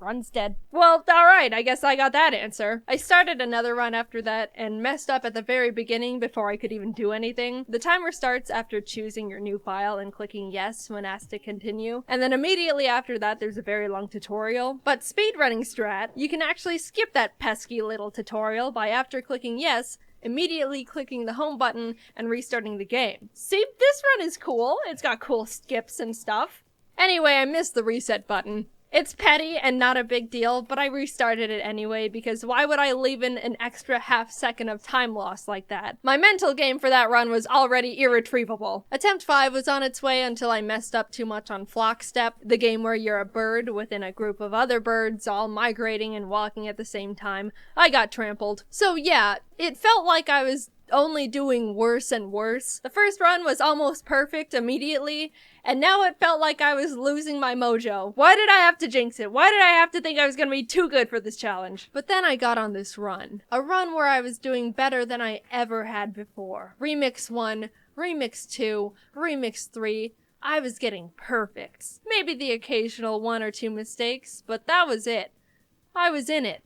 run's dead. Well, alright, I guess I got that answer. I started another run after that and messed up at the very beginning before I could even do anything. The timer starts after choosing your new file and clicking yes when asked to continue. And then immediately after that, there's a very long tutorial. But speedrunning strat, you can actually skip that pesky little tutorial by after clicking yes, immediately clicking the home button and restarting the game. See, this run is cool. It's got cool skips and stuff. Anyway, I missed the reset button. It's petty and not a big deal, but I restarted it anyway because why would I leave in an extra half second of time loss like that? My mental game for that run was already irretrievable. Attempt 5 was on its way until I messed up too much on Flock Step, the game where you're a bird within a group of other birds all migrating and walking at the same time. I got trampled. So yeah, it felt like I was only doing worse and worse. The first run was almost perfect immediately, and now it felt like I was losing my mojo. Why did I have to jinx it? Why did I have to think I was gonna be too good for this challenge? But then I got on this run. A run where I was doing better than I ever had before. Remix 1, Remix 2, Remix 3, I was getting perfects. Maybe the occasional 1 or 2 mistakes, but that was it. I was in it.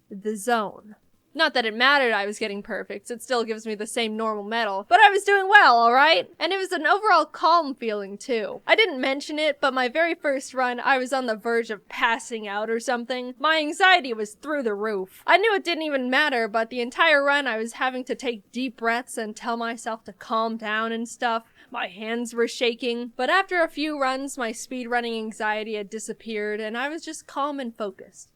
The zone. Not that it mattered I was getting perfects, it still gives me the same normal medal, but I was doing well, alright? And it was an overall calm feeling too. I didn't mention it, but my very first run, I was on the verge of passing out or something. My anxiety was through the roof. I knew it didn't even matter, but the entire run I was having to take deep breaths and tell myself to calm down and stuff. My hands were shaking, but after a few runs, my speedrunning anxiety had disappeared and I was just calm and focused.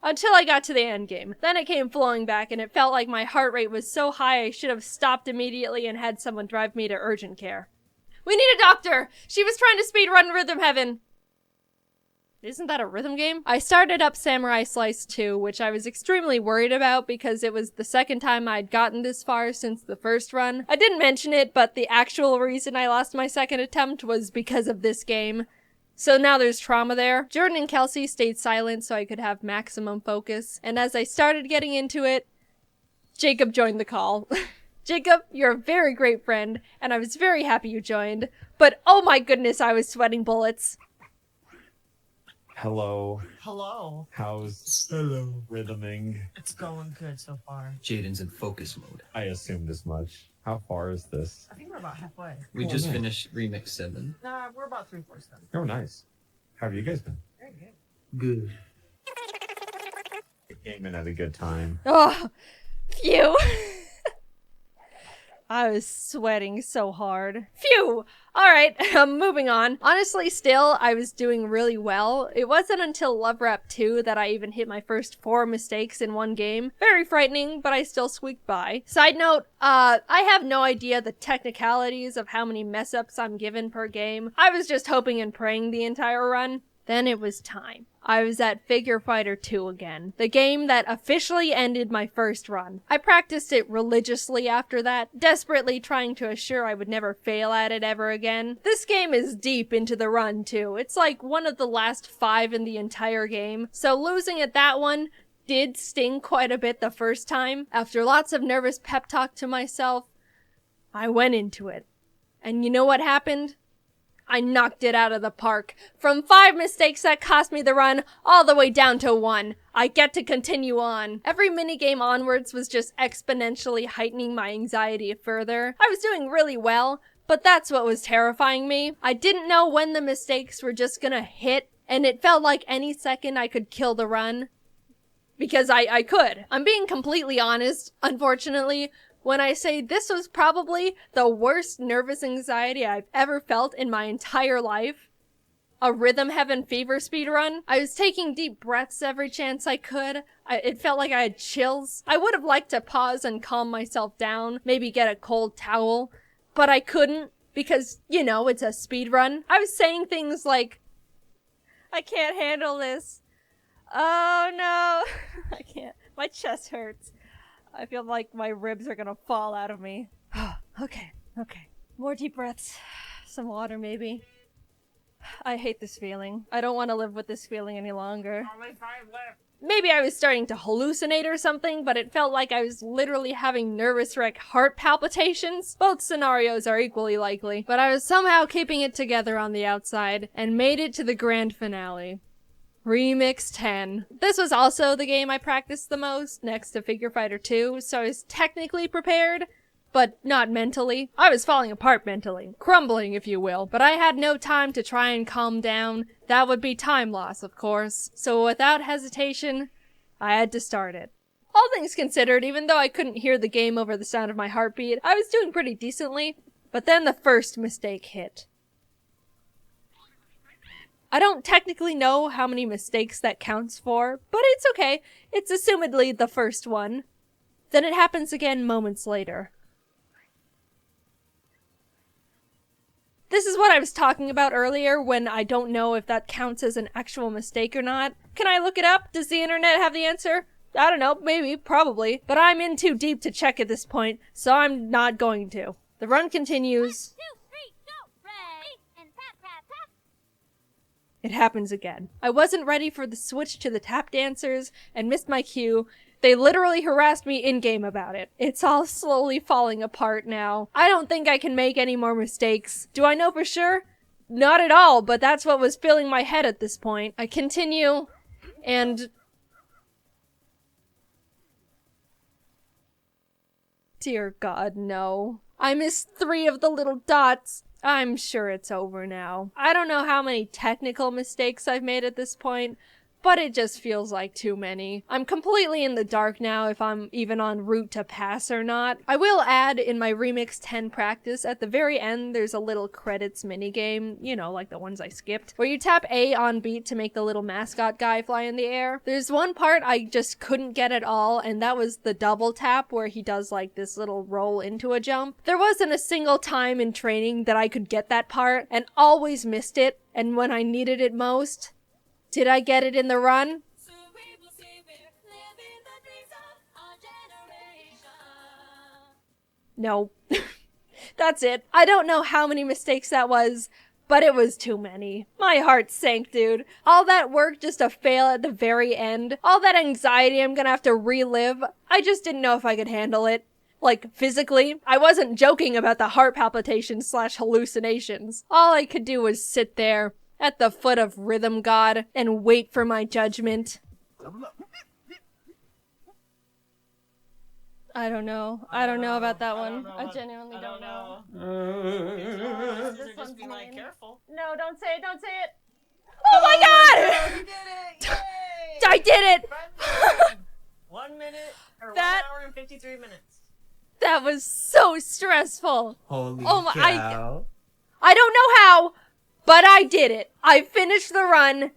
Until I got to the end game. Then it came flowing back and it felt like my heart rate was so high I should have stopped immediately and had someone drive me to urgent care. We need a doctor! She was trying to speedrun Rhythm Heaven! Isn't that a rhythm game? I started up Samurai Slice 2, which I was extremely worried about because it was the second time I'd gotten this far since the first run. I didn't mention it, but the actual reason I lost my second attempt was because of this game. So now there's trauma there. Jordan and Kelsey stayed silent so I could have maximum focus. And as I started getting into it, Jacob joined the call. Jacob, you're a very great friend, and I was very happy you joined. But oh my goodness, I was sweating bullets. Hello. Hello. How's rhythming? It's going good so far. Jaden's in focus mode. I assumed as much. How far is this? I think we're about halfway. We Oh, just nice. finished Remix 7. Nah, we're about 3/4 done. Oh, nice. How have you guys been? Very good. Good. Gaming at a good time. Oh, phew. I was sweating so hard. Phew! Alright, moving on. Honestly, still, I was doing really well. It wasn't until Love Rap 2 that I even hit my first 4 mistakes in one game. Very frightening, but I still squeaked by. Side note, I have no idea the technicalities of how many mess-ups I'm given per game. I was just hoping and praying the entire run. Then it was time. I was at Figure Fighter 2 again, the game that officially ended my first run. I practiced it religiously after that, desperately trying to assure I would never fail at it ever again. This game is deep into the run too. It's like one of the last 5 in the entire game, so losing at that one did sting quite a bit the first time. After lots of nervous pep talk to myself, I went into it. And you know what happened? I knocked it out of the park. From 5 mistakes that cost me the run, all the way down to 1. I get to continue on. Every minigame onwards was just exponentially heightening my anxiety further. I was doing really well, but that's what was terrifying me. I didn't know when the mistakes were just gonna hit, and it felt like any second I could kill the run. Because I could. I'm being completely honest, unfortunately, when I say this was probably the worst nervous anxiety I've ever felt in my entire life. A Rhythm Heaven fever speedrun. I was taking deep breaths every chance I could. It felt like I had chills. I would have liked to pause and calm myself down, maybe get a cold towel, but I couldn't because, you know, it's a speedrun. I was saying things like, I can't handle this. Oh no, I can't. My chest hurts. I feel like my ribs are gonna fall out of me. Okay. More deep breaths. Some water, maybe. I hate this feeling. I don't want to live with this feeling any longer. Only 5 left. Maybe I was starting to hallucinate or something, but it felt like I was literally having nervous wreck heart palpitations. Both scenarios are equally likely, but I was somehow keeping it together on the outside and made it to the grand finale. Remix 10. This was also the game I practiced the most, next to Figure Fighter 2, so I was technically prepared, but not mentally. I was falling apart mentally. Crumbling, if you will. But I had no time to try and calm down. That would be time loss, of course. So without hesitation, I had to start it. All things considered, even though I couldn't hear the game over the sound of my heartbeat, I was doing pretty decently. But then the first mistake hit. I don't technically know how many mistakes that counts for, but it's okay. It's assumedly the first one. Then it happens again moments later. This is what I was talking about earlier when I don't know if that counts as an actual mistake or not. Can I look it up? Does the internet have the answer? I don't know, maybe, probably. But I'm in too deep to check at this point, so I'm not going to. The run continues. 1, 2, 3, go! Ready, and tap, tap, tap. It happens again. I wasn't ready for the switch to the tap dancers and missed my cue. They literally harassed me in-game about it. It's all slowly falling apart now. I don't think I can make any more mistakes. Do I know for sure? Not at all, but that's what was filling my head at this point. I continue, and... Dear God, no. I missed 3 of the little dots. I'm sure it's over now. I don't know how many technical mistakes I've made at this point, but it just feels like too many. I'm completely in the dark now if I'm even en route to pass or not. I will add in my Remix 10 practice, at the very end there's a little credits minigame, you know, like the ones I skipped, where you tap A on beat to make the little mascot guy fly in the air. There's one part I just couldn't get at all, and that was the double tap where he does like this little roll into a jump. There wasn't a single time in training that I could get that part, and always missed it, and when I needed it most, did I get it in the run? No. That's it. I don't know how many mistakes that was, but it was too many. My heart sank, dude. All that work just to fail at the very end. All that anxiety I'm gonna have to relive. I just didn't know if I could handle it. Like, physically. I wasn't joking about the heart palpitations / hallucinations. All I could do was sit there at the foot of Rhythm God and wait for my judgment. I don't know. I don't know about that one. I genuinely don't know. This one's be like, careful. No, don't say it, don't say it. Oh my God! You did it! I did it! 1 minute, or That- 1 hour and 53 minutes. That was so stressful. Holy Oh my, cow. I don't know how, but I did it. I finished the run.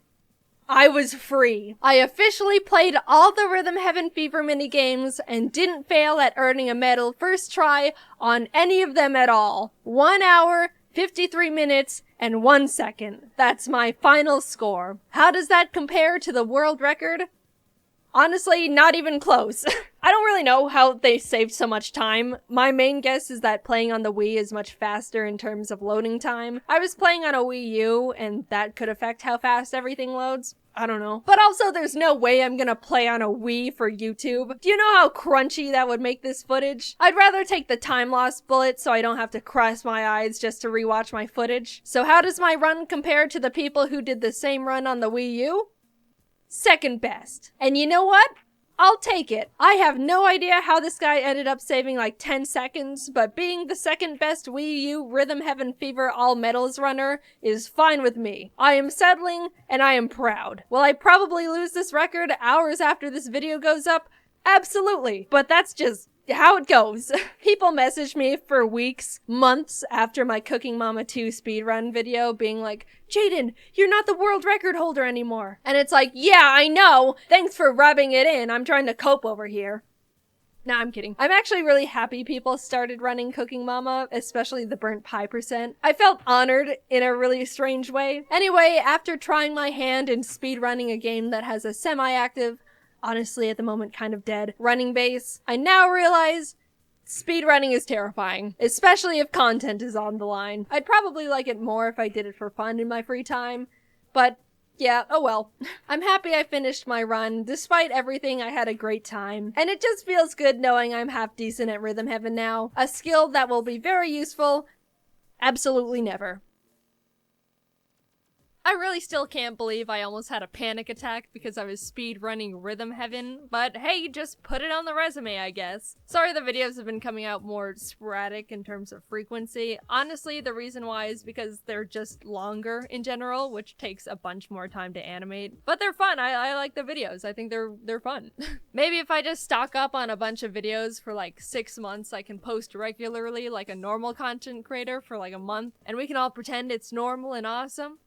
I was free. I officially played all the Rhythm Heaven Fever minigames and didn't fail at earning a medal first try on any of them at all. 1 hour, 53 minutes, and 1 second. That's my final score. How does that compare to the world record? Honestly, not even close. I don't really know how they saved so much time. My main guess is that playing on the Wii is much faster in terms of loading time. I was playing on a Wii U, and that could affect how fast everything loads. I don't know. But also, there's no way I'm gonna play on a Wii for YouTube. Do you know how crunchy that would make this footage? I'd rather take the time loss bullet so I don't have to cross my eyes just to rewatch my footage. So how does my run compare to the people who did the same run on the Wii U? Second best. And you know what? I'll take it. I have no idea how this guy ended up saving like 10 seconds, but being the second best Wii U Rhythm Heaven Fever All Medals runner is fine with me. I am settling, and I am proud. Will I probably lose this record hours after this video goes up? Absolutely. But that's just how it goes. People message me for weeks, months after my Cooking Mama 2 speedrun video being like, Jaiden, you're not the world record holder anymore. And it's like, yeah, I know. Thanks for rubbing it in. I'm trying to cope over here. Nah, I'm kidding. I'm actually really happy people started running Cooking Mama, especially the burnt pie %. I felt honored in a really strange way. Anyway, after trying my hand in speedrunning a game that has a semi-active, honestly at the moment kind of dead, running base, I now realize speedrunning is terrifying, especially if content is on the line. I'd probably like it more if I did it for fun in my free time, but yeah, oh well. I'm happy I finished my run. Despite everything, I had a great time. And it just feels good knowing I'm half decent at Rhythm Heaven now. A skill that will be very useful. Absolutely never. I really still can't believe I almost had a panic attack because I was speed running Rhythm Heaven, but hey, just put it on the resume, I guess. Sorry the videos have been coming out more sporadic in terms of frequency. Honestly, the reason why is because they're just longer in general, which takes a bunch more time to animate. But they're fun. I like the videos. I think they're fun. Maybe if I just stock up on a bunch of videos for like 6 months, I can post regularly like a normal content creator for like a month, and we can all pretend it's normal and awesome.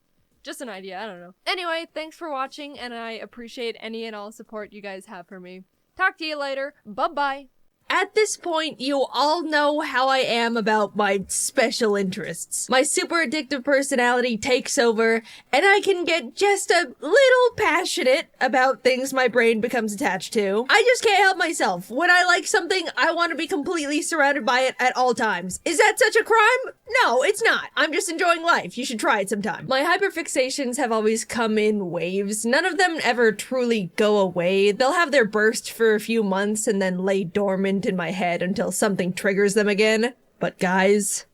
Just an idea, I don't know. Anyway, thanks for watching, and I appreciate any and all support you guys have for me. Talk to you later. Bye-bye. At this point, you all know how I am about my special interests. My super addictive personality takes over, and I can get just a little passionate about things my brain becomes attached to. I just can't help myself. When I like something, I want to be completely surrounded by it at all times. Is that such a crime? No, it's not. I'm just enjoying life. You should try it sometime. My hyperfixations have always come in waves. None of them ever truly go away. They'll have their burst for a few months and then lay dormant in my head until something triggers them again. But guys,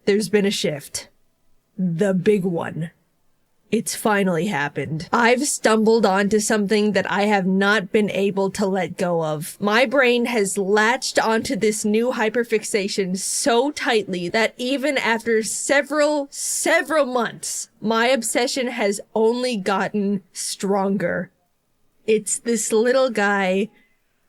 there's been a shift. The big one. It's finally happened. I've stumbled onto something that I have not been able to let go of. My brain has latched onto this new hyperfixation so tightly that even after several months, my obsession has only gotten stronger. It's this little guy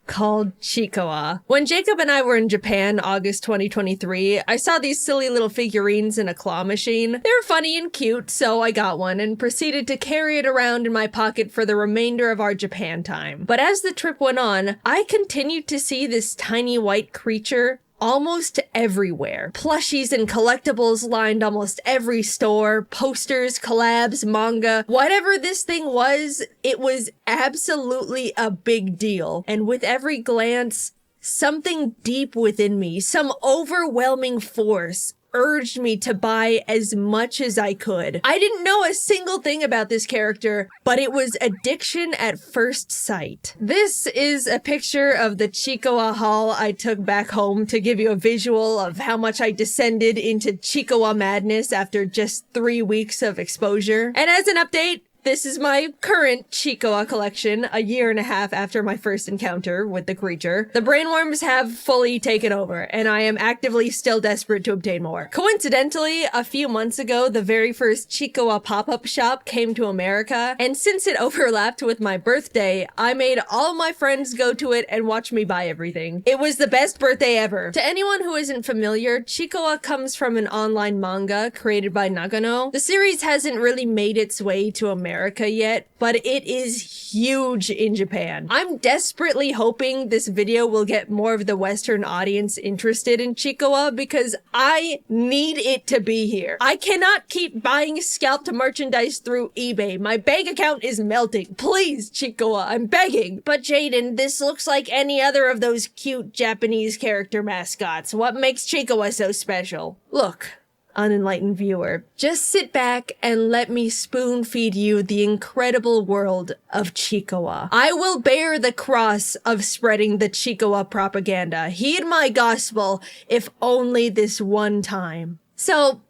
called Chikoa. When Jacob and I were in Japan, August 2023, I saw these silly little figurines in a claw machine. They were funny and cute, so I got one and proceeded to carry it around in my pocket for the remainder of our Japan time. But as the trip went on, I continued to see this tiny white creature almost everywhere. Plushies and collectibles lined almost every store, posters, collabs, manga. Whatever this thing was, it was absolutely a big deal. And with every glance, something deep within me, some overwhelming force, urged me to buy as much as I could. I didn't know a single thing about this character, but it was addiction at first sight. This is a picture of the Chikoa haul I took back home to give you a visual of how much I descended into Chikoa madness after just 3 weeks of exposure. And as an update, this is my current Chikoa collection, a year and a half after my first encounter with the creature. The brainworms have fully taken over, and I am actively still desperate to obtain more. Coincidentally, a few months ago, the very first Chikoa pop-up shop came to America, and since it overlapped with my birthday, I made all my friends go to it and watch me buy everything. It was the best birthday ever. To anyone who isn't familiar, Chikoa comes from an online manga created by Nagano. The series hasn't really made its way to America yet, but it is huge in Japan. I'm desperately hoping this video will get more of the Western audience interested in Chikoa because I need it to be here. I cannot keep buying scalped merchandise through eBay. My bank account is melting. Please, Chikoa, I'm begging. But Jaiden, this looks like any other of those cute Japanese character mascots. What makes Chikoa so special? Look, unenlightened viewer, just sit back and let me spoon feed you the incredible world of Chikoa. I will bear the cross of spreading the Chikoa propaganda. Heed my gospel, if only this one time. So,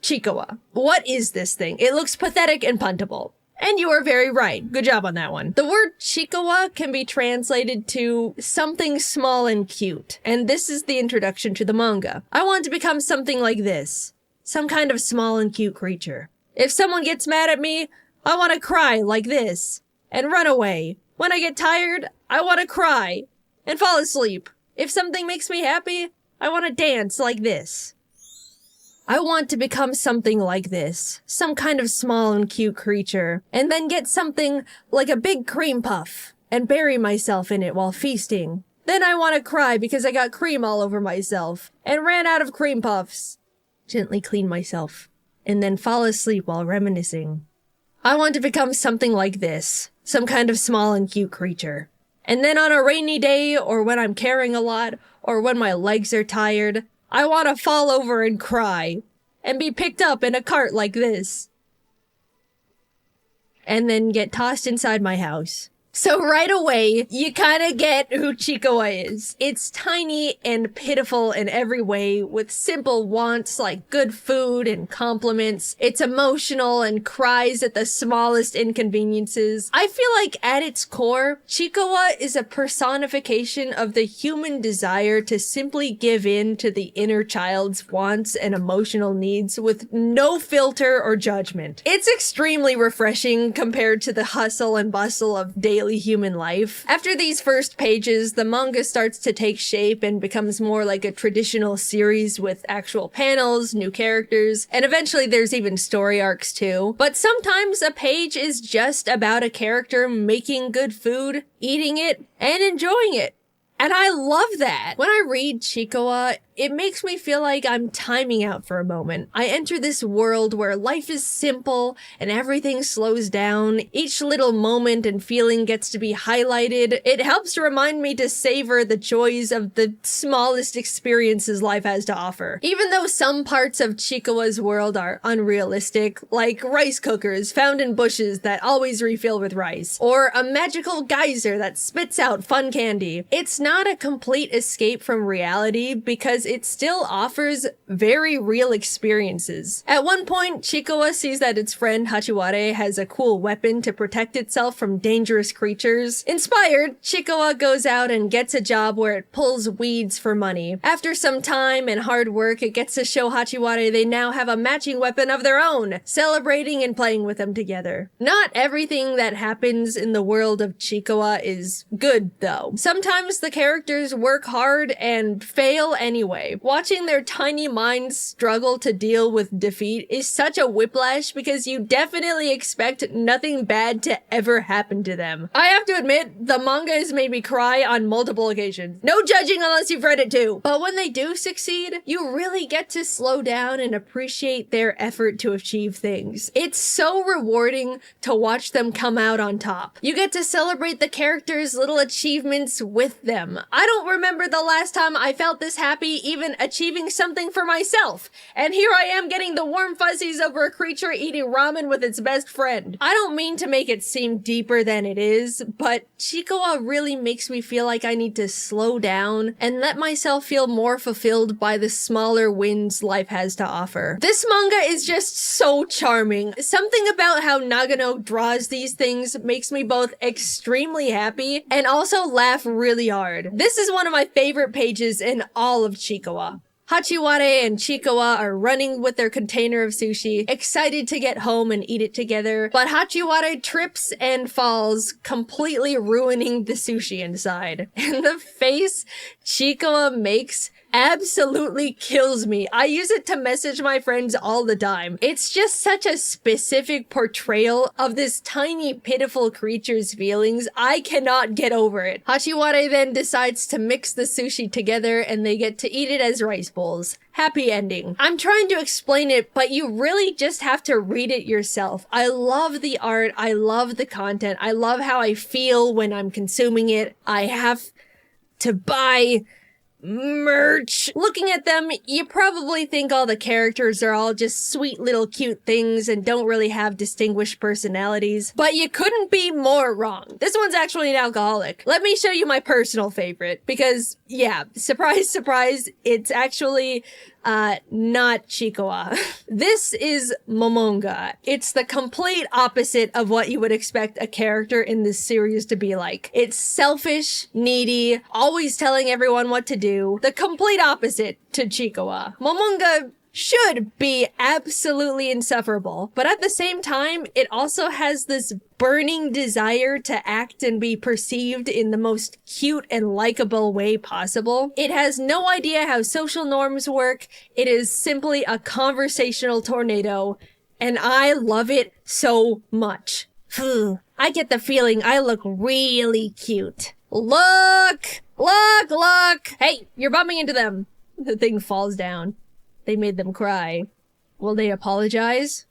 Chikoa, what is this thing? It looks pathetic and puntable. And you are very right. Good job on that one. The word Chikoa can be translated to something small and cute. And this is the introduction to the manga. I want to become something like this. Some kind of small and cute creature. If someone gets mad at me, I want to cry like this and run away. When I get tired, I want to cry and fall asleep. If something makes me happy, I want to dance like this. I want to become something like this, some kind of small and cute creature, and then get something like a big cream puff and bury myself in it while feasting. Then I want to cry because I got cream all over myself and ran out of cream puffs. Gently clean myself, and then fall asleep while reminiscing. I want to become something like this, some kind of small and cute creature. And then on a rainy day, or when I'm carrying a lot, or when my legs are tired, I want to fall over and cry, and be picked up in a cart like this. And then get tossed inside my house. So right away, you kind of get who Chikoa is. It's tiny and pitiful in every way, with simple wants like good food and compliments. It's emotional and cries at the smallest inconveniences. I feel like at its core, Chikoa is a personification of the human desire to simply give in to the inner child's wants and emotional needs with no filter or judgment. It's extremely refreshing compared to the hustle and bustle of daily daily human life. After these first pages, the manga starts to take shape and becomes more like a traditional series with actual panels, new characters, and eventually there's even story arcs too. But sometimes a page is just about a character making good food, eating it, and enjoying it. And I love that. When I read Chikawa, it makes me feel like I'm timing out for a moment. I enter this world where life is simple and everything slows down. Each little moment and feeling gets to be highlighted. It helps to remind me to savor the joys of the smallest experiences life has to offer. Even though some parts of Chikawa's world are unrealistic, like rice cookers found in bushes that always refill with rice, or a magical geyser that spits out fun candy, it's not a complete escape from reality because it still offers very real experiences. At one point, Chikawa sees that its friend Hachiware has a cool weapon to protect itself from dangerous creatures. Inspired, Chikawa goes out and gets a job where it pulls weeds for money. After some time and hard work, it gets to show Hachiware they now have a matching weapon of their own, celebrating and playing with them together. Not everything that happens in the world of Chikawa is good, though. Sometimes the characters work hard and fail anyway. Watching their tiny minds struggle to deal with defeat is such a whiplash because you definitely expect nothing bad to ever happen to them. I have to admit, the manga has made me cry on multiple occasions. No judging unless you've read it too. But when they do succeed, you really get to slow down and appreciate their effort to achieve things. It's so rewarding to watch them come out on top. You get to celebrate the characters' little achievements with them. I don't remember the last time I felt this happy even achieving something for myself. And here I am getting the warm fuzzies over a creature eating ramen with its best friend. I don't mean to make it seem deeper than it is, but Chikawa really makes me feel like I need to slow down and let myself feel more fulfilled by the smaller wins life has to offer. This manga is just so charming. Something about how Nagano draws these things makes me both extremely happy and also laugh really hard. This is one of my favorite pages in all of Chikawa. Hachiware and Chikawa are running with their container of sushi, excited to get home and eat it together, but Hachiware trips and falls, completely ruining the sushi inside. And the face Chikawa makes absolutely kills me. I use it to message my friends all the time. It's just such a specific portrayal of this tiny, pitiful creature's feelings. I cannot get over it. Hachiware then decides to mix the sushi together and they get to eat it as rice bowls. Happy ending. I'm trying to explain it, but you really just have to read it yourself. I love the art. I love the content. I love how I feel when I'm consuming it. I have to buy merch. Looking at them, you probably think all the characters are all just sweet little cute things and don't really have distinguished personalities, but you couldn't be more wrong. This one's actually an alcoholic. Let me show you my personal favorite because, yeah, surprise, surprise, it's actually not Chikawa. This is Momonga. It's the complete opposite of what you would expect a character in this series to be like. It's selfish, needy, always telling everyone what to do. The complete opposite to Chikawa. Momonga should be absolutely insufferable, but at the same time, it also has this burning desire to act and be perceived in the most cute and likable way possible. It has no idea how social norms work. It is simply a conversational tornado, and I love it so much. I get the feeling I look really cute. Look! Look! Look! Hey, you're bumping into them. The thing falls down. They made them cry. Will they apologize?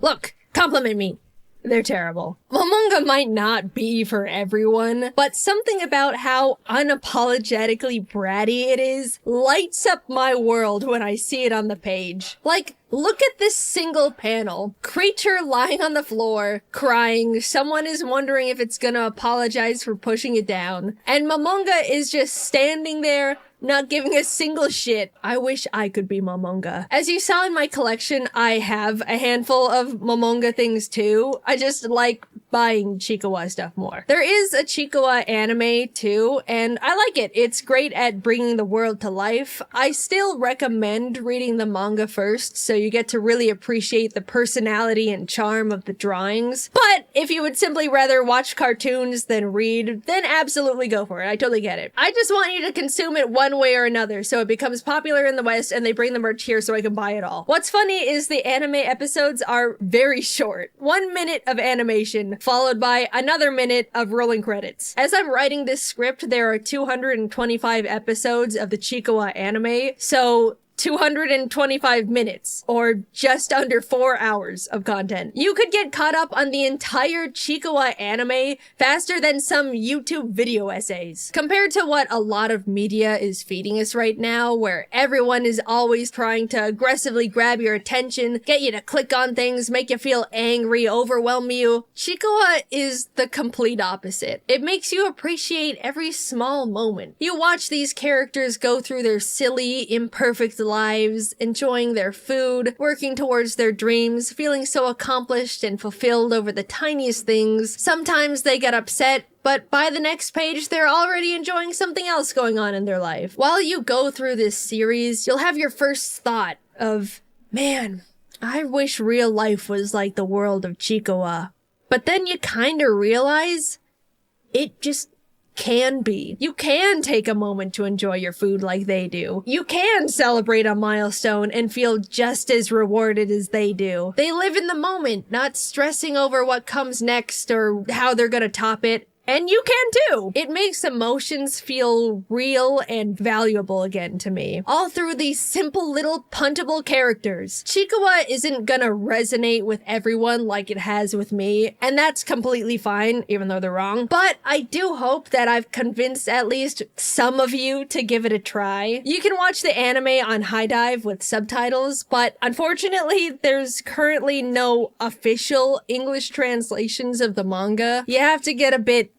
Look, compliment me. They're terrible. Momonga might not be for everyone, but something about how unapologetically bratty it is lights up my world when I see it on the page. Like, look at this single panel. Creature lying on the floor, crying. Someone is wondering if it's gonna apologize for pushing it down. And Momonga is just standing there, not giving a single shit. I wish I could be Momonga. As you saw in my collection, I have a handful of Momonga things too. I just like buying Chikawa stuff more. There is a Chikawa anime too, and I like it. It's great at bringing the world to life. I still recommend reading the manga first, so you get to really appreciate the personality and charm of the drawings. But if you would simply rather watch cartoons than read, then absolutely go for it. I totally get it. I just want you to consume it one way or another so it becomes popular in the West and they bring the merch here so I can buy it all. What's funny is the anime episodes are very short. 1 minute of animation followed by another minute of rolling credits. As I'm writing this script, there are 225 episodes of the Chikawa anime, so 225 minutes, or just under 4 hours of content. You could get caught up on the entire Chikawa anime faster than some YouTube video essays. Compared to what a lot of media is feeding us right now, where everyone is always trying to aggressively grab your attention, get you to click on things, make you feel angry, overwhelm you, Chikawa is the complete opposite. It makes you appreciate every small moment. You watch these characters go through their silly, imperfect lives, enjoying their food, working towards their dreams, feeling so accomplished and fulfilled over the tiniest things. Sometimes they get upset, but by the next page, they're already enjoying something else going on in their life. While you go through this series, you'll have your first thought of, man, I wish real life was like the world of Chikawa. But then you kinda realize it just can be. You can take a moment to enjoy your food like they do. You can celebrate a milestone and feel just as rewarded as they do. They live in the moment, not stressing over what comes next or how they're gonna top it. And you can too! It makes emotions feel real and valuable again to me. All through these simple little puntable characters. Chikawa isn't gonna resonate with everyone like it has with me, and that's completely fine, even though they're wrong. But I do hope that I've convinced at least some of you to give it a try. You can watch the anime on High Dive with subtitles, but unfortunately, there's currently no official English translations of the manga. You have to get a bit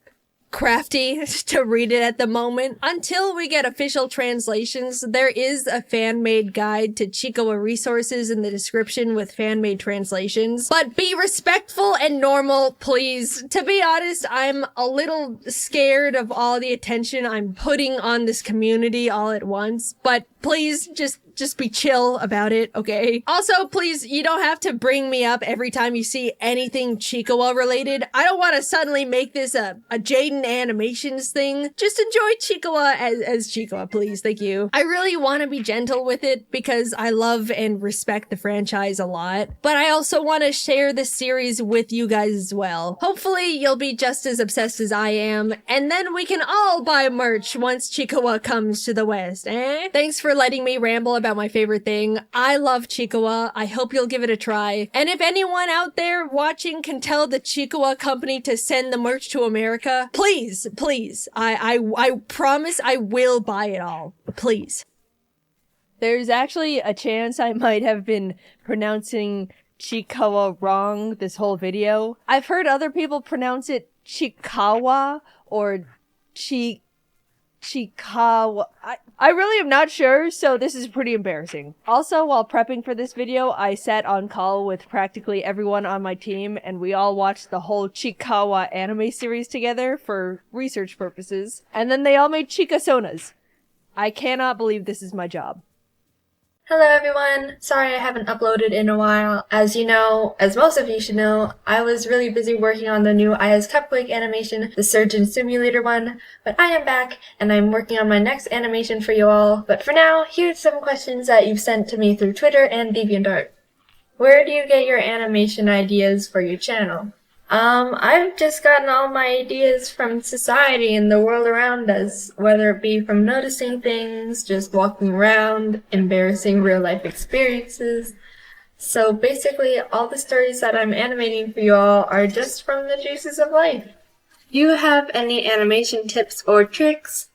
crafty to read it at the moment. Until we get official translations, there is a fan-made guide to Chikawa resources in the description with fan-made translations. But be respectful and normal, please. To be honest, I'm a little scared of all the attention I'm putting on this community all at once, but please just be chill about it, okay? Also, please, you don't have to bring me up every time you see anything Chikawa related. I don't want to suddenly make this a Jaiden Animations thing. Just enjoy Chikawa as Chikawa, please. Thank you. I really want to be gentle with it because I love and respect the franchise a lot, but I also want to share this series with you guys as well. Hopefully, you'll be just as obsessed as I am, and then we can all buy merch once Chikawa comes to the West, eh? Thanks for letting me ramble about my favorite thing. I love Chikawa. I hope you'll give it a try. And if anyone out there watching can tell the Chikawa company to send the merch to America, please, please. I promise I will buy it all. Please. There's actually a chance I might have been pronouncing Chikawa wrong this whole video. I've heard other people pronounce it Chikawa or Chikawa. I really am not sure, so this is pretty embarrassing. Also, while prepping for this video, I sat on call with practically everyone on my team, and we all watched the whole Chikawa anime series together for research purposes, and then they all made Chikasonas. I cannot believe this is my job. Hello everyone! Sorry I haven't uploaded in a while. As you know, as most of you should know, I was really busy working on the new Aya's Cupcake animation, the Surgeon Simulator one, but I am back and I'm working on my next animation for you all. But for now, here's some questions that you've sent to me through Twitter and DeviantArt. Where do you get your animation ideas for your channel? I've just gotten all my ideas from society and the world around us, whether it be from noticing things, just walking around, embarrassing real-life experiences. So basically, all the stories that I'm animating for you all are just from the juices of life. Do you have any animation tips or tricks?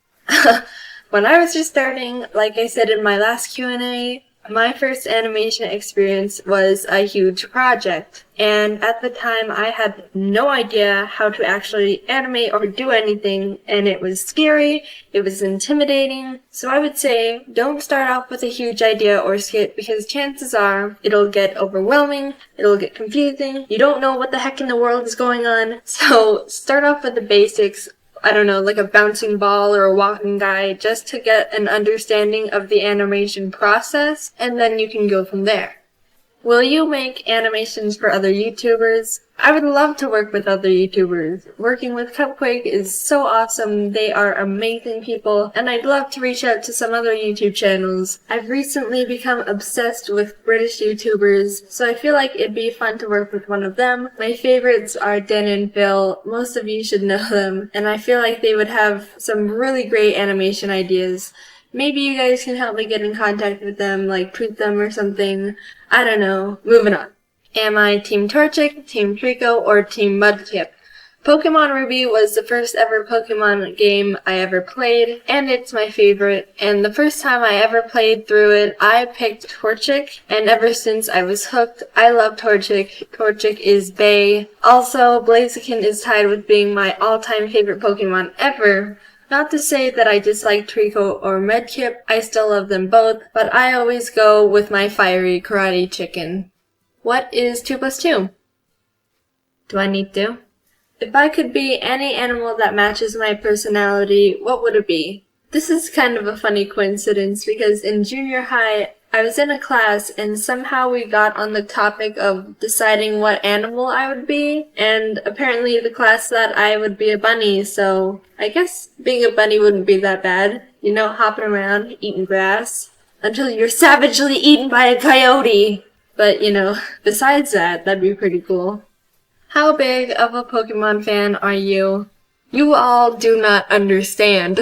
When I was just starting, like I said in my last Q&A, my first animation experience was a huge project, and at the time I had no idea how to actually animate or do anything, and it was scary, it was intimidating, so I would say don't start off with a huge idea or skit because chances are it'll get overwhelming, it'll get confusing, you don't know what the heck in the world is going on, so start off with the basics. I don't know, like a bouncing ball or a walking guide, just to get an understanding of the animation process, and then you can go from there. Will you make animations for other YouTubers? I would love to work with other YouTubers. Working with Cupquake is so awesome. They are amazing people, and I'd love to reach out to some other YouTube channels. I've recently become obsessed with British YouTubers, so I feel like it'd be fun to work with one of them. My favorites are Dan and Phil. Most of you should know them, and I feel like they would have some really great animation ideas. Maybe you guys can help me get in contact with them, like tweet them or something. I don't know. Moving on. Am I Team Torchic, Team Trico, or Team Mudkip? Pokemon Ruby was the first ever Pokemon game I ever played, and it's my favorite. And the first time I ever played through it, I picked Torchic, and ever since I was hooked, I love Torchic. Torchic is bae. Also, Blaziken is tied with being my all-time favorite Pokemon ever. Not to say that I dislike Trico or Mudkip, I still love them both, but I always go with my fiery karate chicken. What is 2 plus 2? Do I need to? If I could be any animal that matches my personality, what would it be? This is kind of a funny coincidence because in junior high, I was in a class and somehow we got on the topic of deciding what animal I would be, and apparently the class thought I would be a bunny, so I guess being a bunny wouldn't be that bad. You know, hopping around, eating grass, until you're savagely eaten by a coyote. But, you know, besides that, that'd be pretty cool. How big of a Pokemon fan are you? You all do not understand.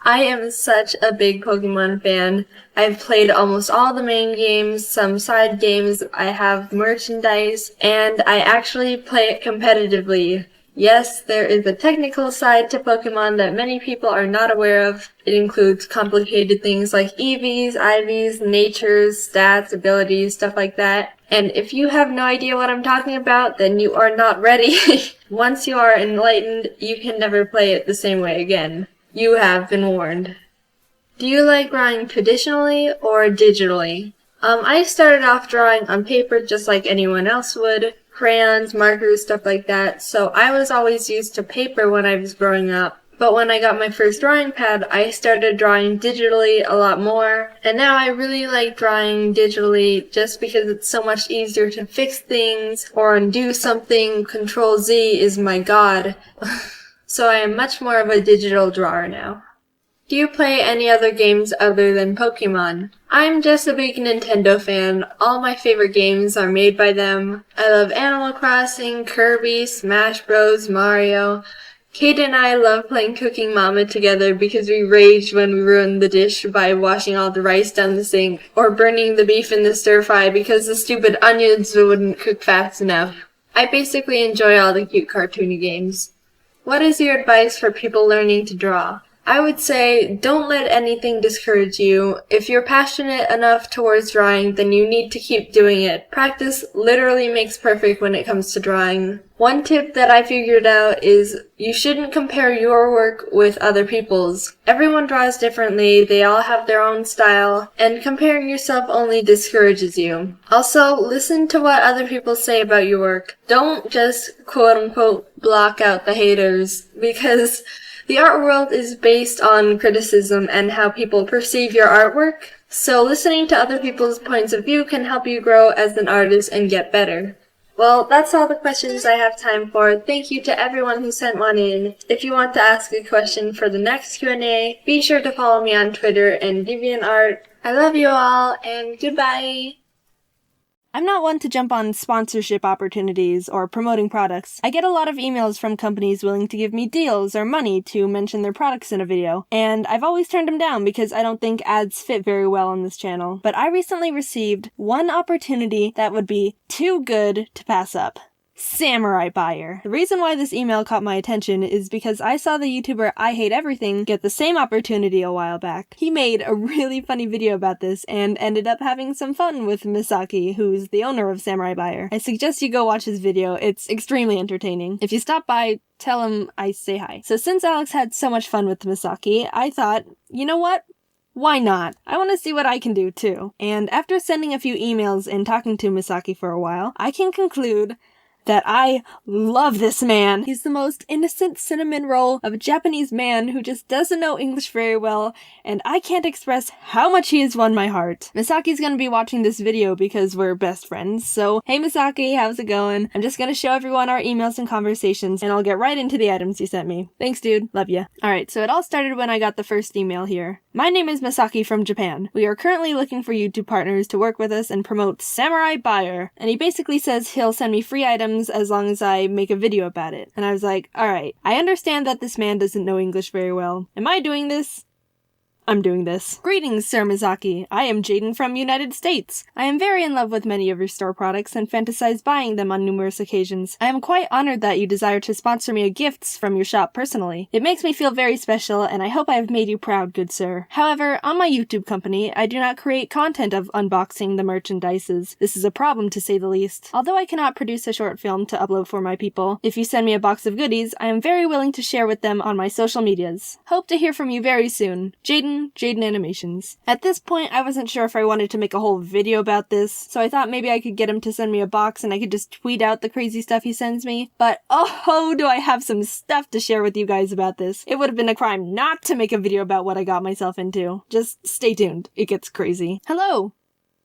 I am such a big Pokemon fan. I've played almost all the main games, some side games, I have merchandise, and I actually play it competitively. Yes, there is a technical side to Pokemon that many people are not aware of. It includes complicated things like EVs, IVs, natures, stats, abilities, stuff like that. And if you have no idea what I'm talking about, then you are not ready. Once you are enlightened, you can never play it the same way again. You have been warned. Do you like drawing traditionally or digitally? I started off drawing on paper just like anyone else would. Crayons, markers, stuff like that, so I was always used to paper when I was growing up. But when I got my first drawing pad, I started drawing digitally a lot more, and now I really like drawing digitally just because it's so much easier to fix things or undo something. Control Z is my god. So I am much more of a digital drawer now. Do you play any other games other than Pokemon? I'm just a big Nintendo fan. All my favorite games are made by them. I love Animal Crossing, Kirby, Smash Bros, Mario. Kate and I love playing Cooking Mama together because we raged when we ruined the dish by washing all the rice down the sink, or burning the beef in the stir-fry because the stupid onions wouldn't cook fast enough. I basically enjoy all the cute cartoony games. What is your advice for people learning to draw? I would say, don't let anything discourage you. If you're passionate enough towards drawing, then you need to keep doing it. Practice literally makes perfect when it comes to drawing. One tip that I figured out is you shouldn't compare your work with other people's. Everyone draws differently, they all have their own style, and comparing yourself only discourages you. Also, listen to what other people say about your work. Don't just quote-unquote block out the haters, because the art world is based on criticism and how people perceive your artwork, so listening to other people's points of view can help you grow as an artist and get better. Well, that's all the questions I have time for. Thank you to everyone who sent one in. If you want to ask a question for the next Q&A, be sure to follow me on Twitter and DeviantArt. I love you all, and goodbye! I'm not one to jump on sponsorship opportunities or promoting products. I get a lot of emails from companies willing to give me deals or money to mention their products in a video, and I've always turned them down because I don't think ads fit very well on this channel. But I recently received one opportunity that would be too good to pass up. Samurai Buyer. The reason why this email caught my attention is because I saw the YouTuber I Hate Everything get the same opportunity a while back. He made a really funny video about this and ended up having some fun with Misaki, who's the owner of Samurai Buyer. I suggest you go watch his video, it's extremely entertaining. If you stop by, tell him I say hi. So since Alex had so much fun with Misaki, I thought, you know what? Why not? I want to see what I can do too. And after sending a few emails and talking to Misaki for a while, I can conclude that I love this man. He's the most innocent cinnamon roll of a Japanese man who just doesn't know English very well, and I can't express how much he has won my heart. Misaki's gonna be watching this video because we're best friends, so hey Misaki, how's it going? I'm just gonna show everyone our emails and conversations, and I'll get right into the items you sent me. Thanks, dude. Love ya. Alright, so it all started when I got the first email here. My name is Misaki from Japan. We are currently looking for YouTube partners to work with us and promote Samurai Buyer. And he basically says he'll send me free items as long as I make a video about it. And I was like, alright, I understand that this man doesn't know English very well. Am I doing this? I'm doing this. Greetings, Sir Mizaki. I am Jaiden from United States. I am very in love with many of your store products and fantasize buying them on numerous occasions. I am quite honored that you desire to sponsor me gifts from your shop personally. It makes me feel very special, and I hope I have made you proud, good sir. However, on my YouTube company, I do not create content of unboxing the merchandises. This is a problem, to say the least. Although I cannot produce a short film to upload for my people, if you send me a box of goodies, I am very willing to share with them on my social medias. Hope to hear from you very soon. Jaiden Animations. At this point, I wasn't sure if I wanted to make a whole video about this, so I thought maybe I could get him to send me a box and I could just tweet out the crazy stuff he sends me. But oh, do I have some stuff to share with you guys about this. It would have been a crime not to make a video about what I got myself into. Just stay tuned. It gets crazy. Hello,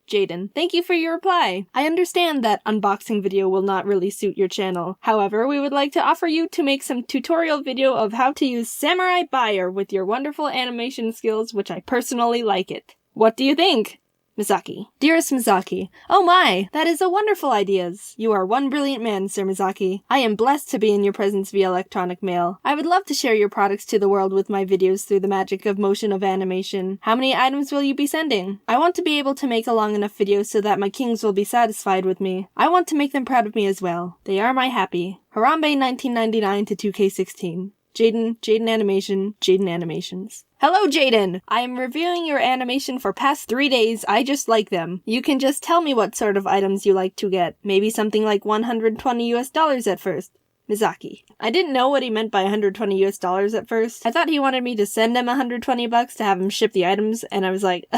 Jaiden. Thank you for your reply. I understand that unboxing video will not really suit your channel. However, we would like to offer you to make some tutorial video of how to use Samurai Buyer with your wonderful animation skills, which I personally like it. What do you think? Misaki. Dearest Misaki, oh my, that is a wonderful ideas. You are one brilliant man, Sir Misaki. I am blessed to be in your presence via electronic mail. I would love to share your products to the world with my videos through the magic of motion of animation. How many items will you be sending? I want to be able to make a long enough video so that my kings will be satisfied with me. I want to make them proud of me as well. They are my happy. Harambe 1999 to 2K16. Jaiden Animation, Jaiden Animations. Hello, Jaiden! I am reviewing your animation for past 3 days. I just like them. You can just tell me what sort of items you like to get. Maybe something like $120 at first. Misaki. I didn't know what he meant by $120 at first. I thought he wanted me to send him $120 to have him ship the items, and I was like,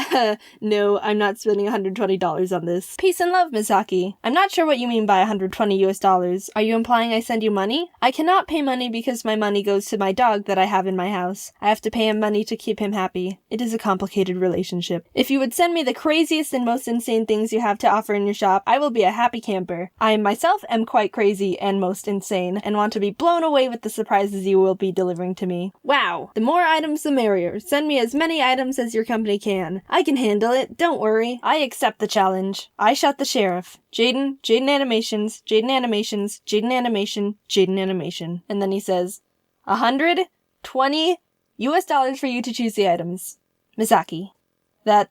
no, I'm not spending $120 on this. Peace and love, Misaki. I'm not sure what you mean by $120. Are you implying I send you money? I cannot pay money because my money goes to my dog that I have in my house. I have to pay him money to keep him happy. It is a complicated relationship. If you would send me the craziest and most insane things you have to offer in your shop, I will be a happy camper. I myself am quite crazy and most insane, and want to be blown away with the surprises you will be delivering to me. Wow! The more items the merrier. Send me as many items as your company can. I can handle it, don't worry. I accept the challenge. I shot the sheriff. Jaiden Animations, Jaiden Animations, Jaiden Animation, Jaiden Animation. And then he says, $120 for you to choose the items. Misaki. That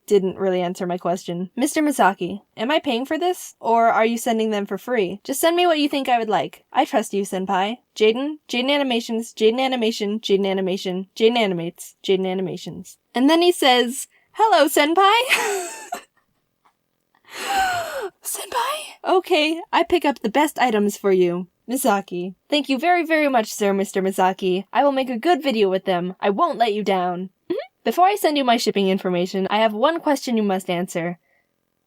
didn't really answer my question. Mr. Misaki, am I paying for this? Or are you sending them for free? Just send me what you think I would like. I trust you, senpai. Jaiden Animations, Jaiden Animation, Jaiden Animation, Jaiden Animates, Jaiden Animations. And then he says, hello, senpai! Senpai? Okay, I pick up the best items for you. Misaki. Thank you very, very much, sir, Mr. Misaki. I will make a good video with them. I won't let you down. Before I send you my shipping information, I have one question you must answer.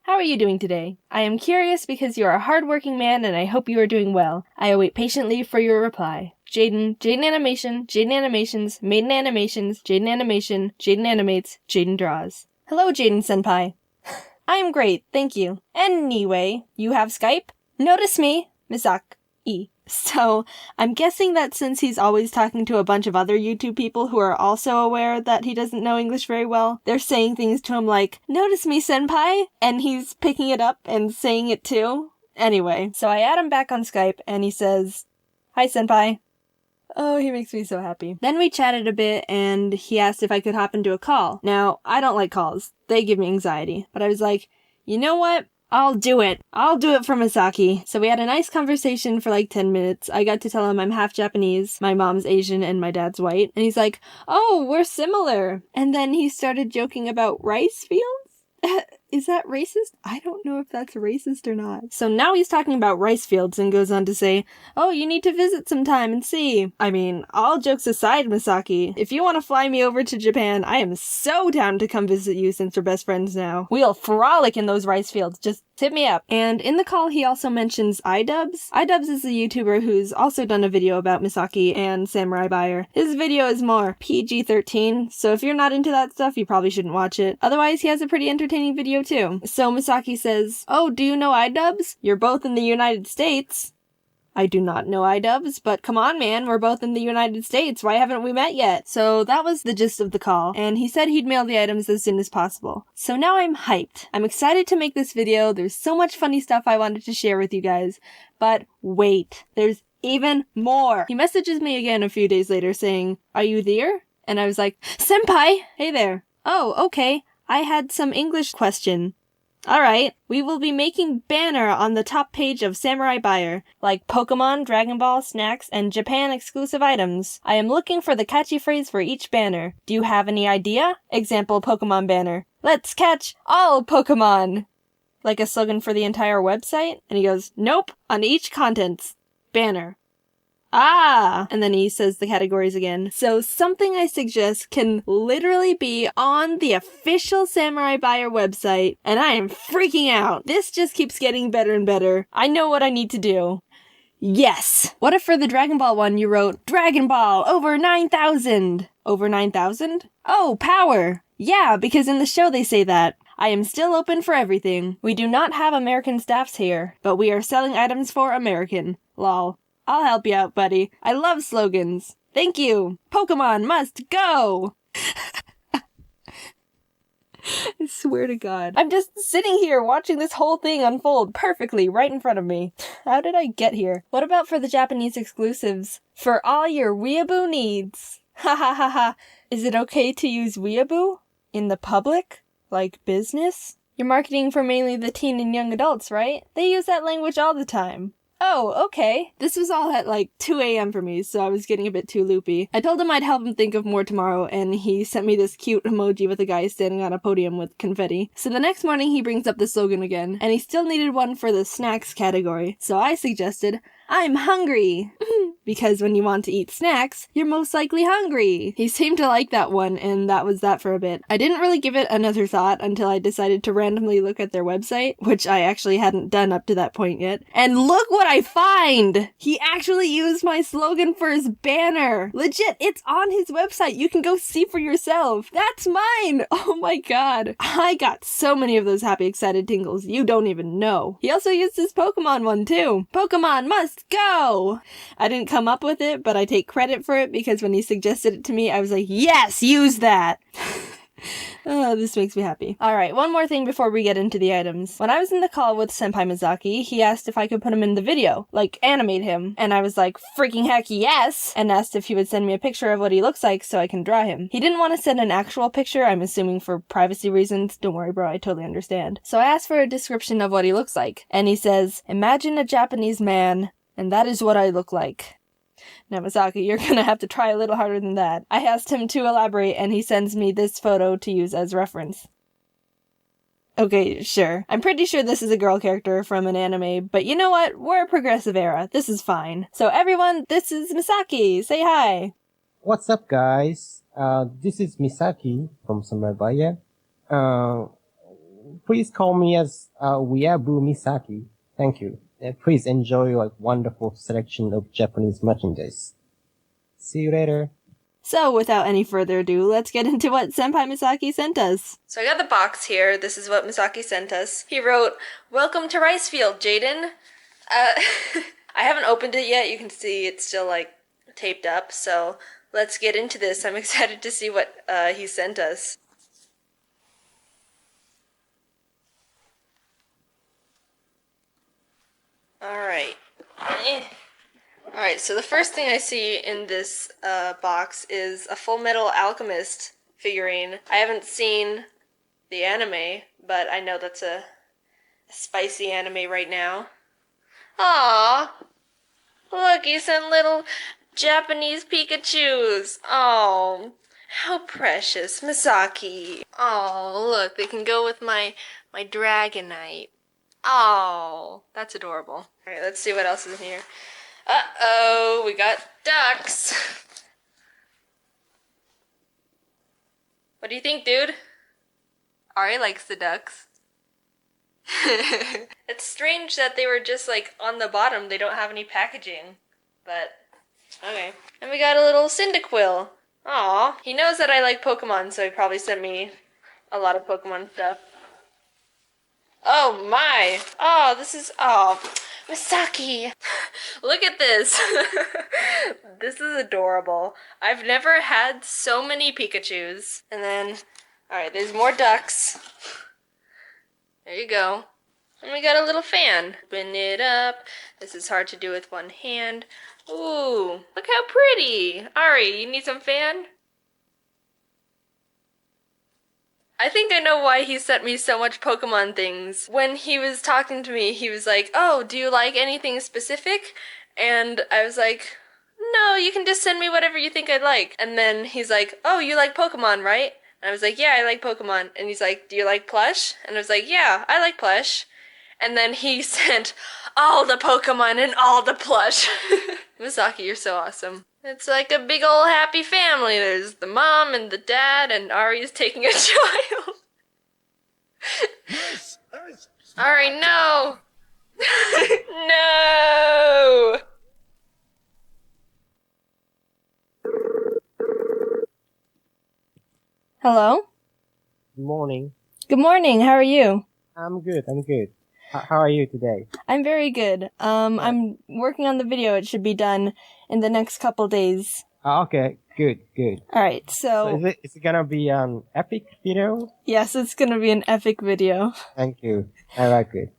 How are you doing today? I am curious because you are a hard-working man and I hope you are doing well. I await patiently for your reply. Jaiden Animation, Jaiden Animations, Maiden Animations, Jaiden Animation, Jaiden Animates, Jaiden Draws. Hello, Jaiden senpai. I am great, thank you. Anyway, you have Skype? Notice me, Misaki. So, I'm guessing that since he's always talking to a bunch of other YouTube people who are also aware that he doesn't know English very well, they're saying things to him like, notice me, senpai, and he's picking it up and saying it too. Anyway, so I add him back on Skype, and he says, hi, senpai. Oh, he makes me so happy. Then we chatted a bit, and he asked if I could hop into a call. Now, I don't like calls. They give me anxiety. But I was like, you know what? I'll do it. I'll do it for Misaki. So we had a nice conversation for like 10 minutes. I got to tell him I'm half Japanese, my mom's Asian, and my dad's white. And he's like, oh, we're similar. And then he started joking about rice fields? Is that racist? I don't know if that's racist or not. So now he's talking about rice fields and goes on to say, oh, you need to visit sometime and see. I mean, all jokes aside, Misaki, if you want to fly me over to Japan, I am so down to come visit you since we're best friends now. We'll frolic in those rice fields, just hit me up. And in the call, he also mentions iDubbbz. iDubbbz is a YouTuber who's also done a video about Misaki and Samurai Buyer. His video is more PG-13, so if you're not into that stuff, you probably shouldn't watch it. Otherwise, he has a pretty entertaining video too. So Misaki says, "Oh, do you know iDubbbz? You're both in the United States." I do not know iDubbbz, but come on, man, we're both in the United States. Why haven't we met yet? So that was the gist of the call, and he said he'd mail the items as soon as possible. So now I'm hyped. I'm excited to make this video. There's so much funny stuff I wanted to share with you guys. But wait, there's even more. He messages me again a few days later saying, "Are you there?" And I was like, "Senpai! Hey there. Oh, okay. I had some English question. Alright, we will be making banner on the top page of Samurai Buyer, like Pokemon, Dragon Ball, snacks, and Japan exclusive items. I am looking for the catchy phrase for each banner. Do you have any idea? Example Pokemon banner. Let's catch all Pokemon! Like a slogan for the entire website? And he goes, nope, on each contents. Banner. Ah! And then he says the categories again. So something I suggest can literally be on the official Samurai Buyer website, and I am freaking out. This just keeps getting better and better. I know what I need to do. Yes! What if for the Dragon Ball one you wrote, Dragon Ball, over 9,000? Over 9,000? Oh, power! Yeah, because in the show they say that. I am still open for everything. We do not have American staffs here, but we are selling items for American. Lol. I'll help you out, buddy. I love slogans. Thank you. Pokemon must go! I swear to God. I'm just sitting here watching this whole thing unfold perfectly right in front of me. How did I get here? What about for the Japanese exclusives? For all your weeaboo needs. Ha ha ha ha. Is it okay to use weeaboo? In the public? Like business? You're marketing for mainly the teen and young adults, right? They use that language all the time. Oh, okay. This was all at like 2 a.m. for me, so I was getting a bit too loopy. I told him I'd help him think of more tomorrow, and he sent me this cute emoji with a guy standing on a podium with confetti. So the next morning he brings up the slogan again, and he still needed one for the snacks category. So I suggested, I'm hungry! Because when you want to eat snacks, you're most likely hungry. He seemed to like that one, and that was that for a bit. I didn't really give it another thought until I decided to randomly look at their website, which I actually hadn't done up to that point yet. And look what I find! He actually used my slogan for his banner! Legit, it's on his website. You can go see for yourself. That's mine! Oh my god. I got so many of those happy, excited tingles. You don't even know. He also used his Pokemon one too. Pokemon must go! I didn't come up with it, but I take credit for it because when he suggested it to me, I was like, yes, use that! Oh, this makes me happy. Alright, one more thing before we get into the items. When I was in the call with Senpai Mizaki, he asked if I could put him in the video, like animate him, and I was like, freaking heck yes! And asked if he would send me a picture of what he looks like so I can draw him. He didn't want to send an actual picture, I'm assuming for privacy reasons. Don't worry bro, I totally understand. So I asked for a description of what he looks like, and he says, imagine a Japanese man, and that is what I look like. Now, Misaki, you're gonna have to try a little harder than that. I asked him to elaborate, and he sends me this photo to use as reference. Okay, sure. I'm pretty sure this is a girl character from an anime, but you know what? We're a progressive era. This is fine. So everyone, this is Misaki. Say hi. What's up, guys? This is Misaki from Samurai Buyer. Please call me as Weeaboo Misaki. Thank you. Please enjoy your wonderful selection of Japanese merchandise. See you later. So, without any further ado, let's get into what Senpai Misaki sent us. So I got the box here. This is what Misaki sent us. He wrote, "Welcome to Ricefield, Jaiden." I haven't opened it yet. You can see it's still, like, taped up. So, let's get into this. I'm excited to see what he sent us. Alright, so the first thing I see in this box is a Full Metal Alchemist figurine. I haven't seen the anime, but I know that's a spicy anime right now. Aww! Look, he sent little Japanese Pikachus! Oh, how precious. Misaki. Oh, look, they can go with my Dragonite. Oh, that's adorable. Alright, let's see what else is in here. Uh-oh, we got ducks. What do you think, dude? Ari likes the ducks. It's strange that they were just like on the bottom. They don't have any packaging. But, okay. And we got a little Cyndaquil. Aw. He knows that I like Pokemon, so he probably sent me a lot of Pokemon stuff. Oh my! Oh, this is, oh, Misaki! Look at this! This is adorable. I've never had so many Pikachus. And then, alright, there's more ducks. There you go. And we got a little fan. Open it up. This is hard to do with one hand. Ooh, look how pretty! Ari, you need some fan? I think I know why he sent me so much Pokemon things. When he was talking to me, he was like, oh, do you like anything specific? And I was like, no, you can just send me whatever you think I'd like. And then he's like, oh, you like Pokemon, right? And I was like, yeah, I like Pokemon. And he's like, do you like plush? And I was like, yeah, I like plush. And then he sent all the Pokemon and all the plush. Misaki, you're so awesome. It's like a big ol' happy family. There's the mom and the dad, and Ari's taking a child. Ari, no! No! Hello? Good morning. Good morning, how are you? I'm good. How are you today? I'm very good. I'm working on the video. It should be done in the next couple days. Okay, good. Alright, So is it gonna be an epic video? yes, it's gonna be an epic video. Thank you. I like it.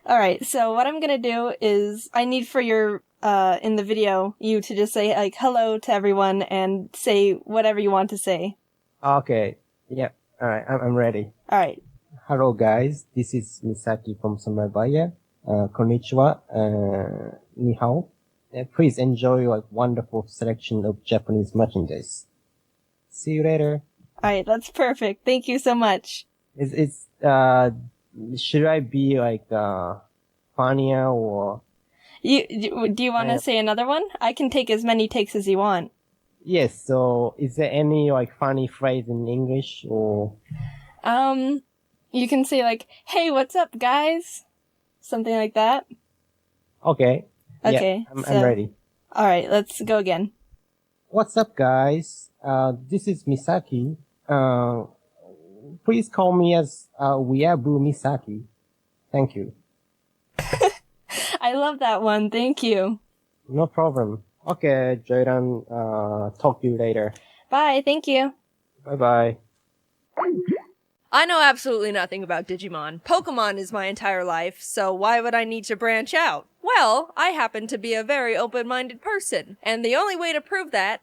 Alright, so what I'm gonna do is, I need for your, in the video, you to just say, like, hello to everyone and say whatever you want to say. Okay. Yep. Alright, I'm ready. Alright. Hello guys, this is Misaki from Samabaya. Konnichiwa. Ni hao. Please enjoy like wonderful selection of Japanese merchandise. See you later. Alright, that's perfect. Thank you so much. Should I be like funnier or? Do you want to say another one? I can take as many takes as you want. Yes. So, is there any like funny phrase in English or? You can say like, hey, what's up, guys? Something like that. Okay. Okay. Yeah, I'm ready. Alright, let's go again. What's up, guys? This is Misaki. Please call me as Weeaboo Misaki. Thank you. I love that one. Thank you. No problem. Okay, Jaiden, talk to you later. Bye. Thank you. Bye-bye. I know absolutely nothing about Digimon. Pokemon is my entire life, so why would I need to branch out? Well, I happen to be a very open-minded person, and the only way to prove that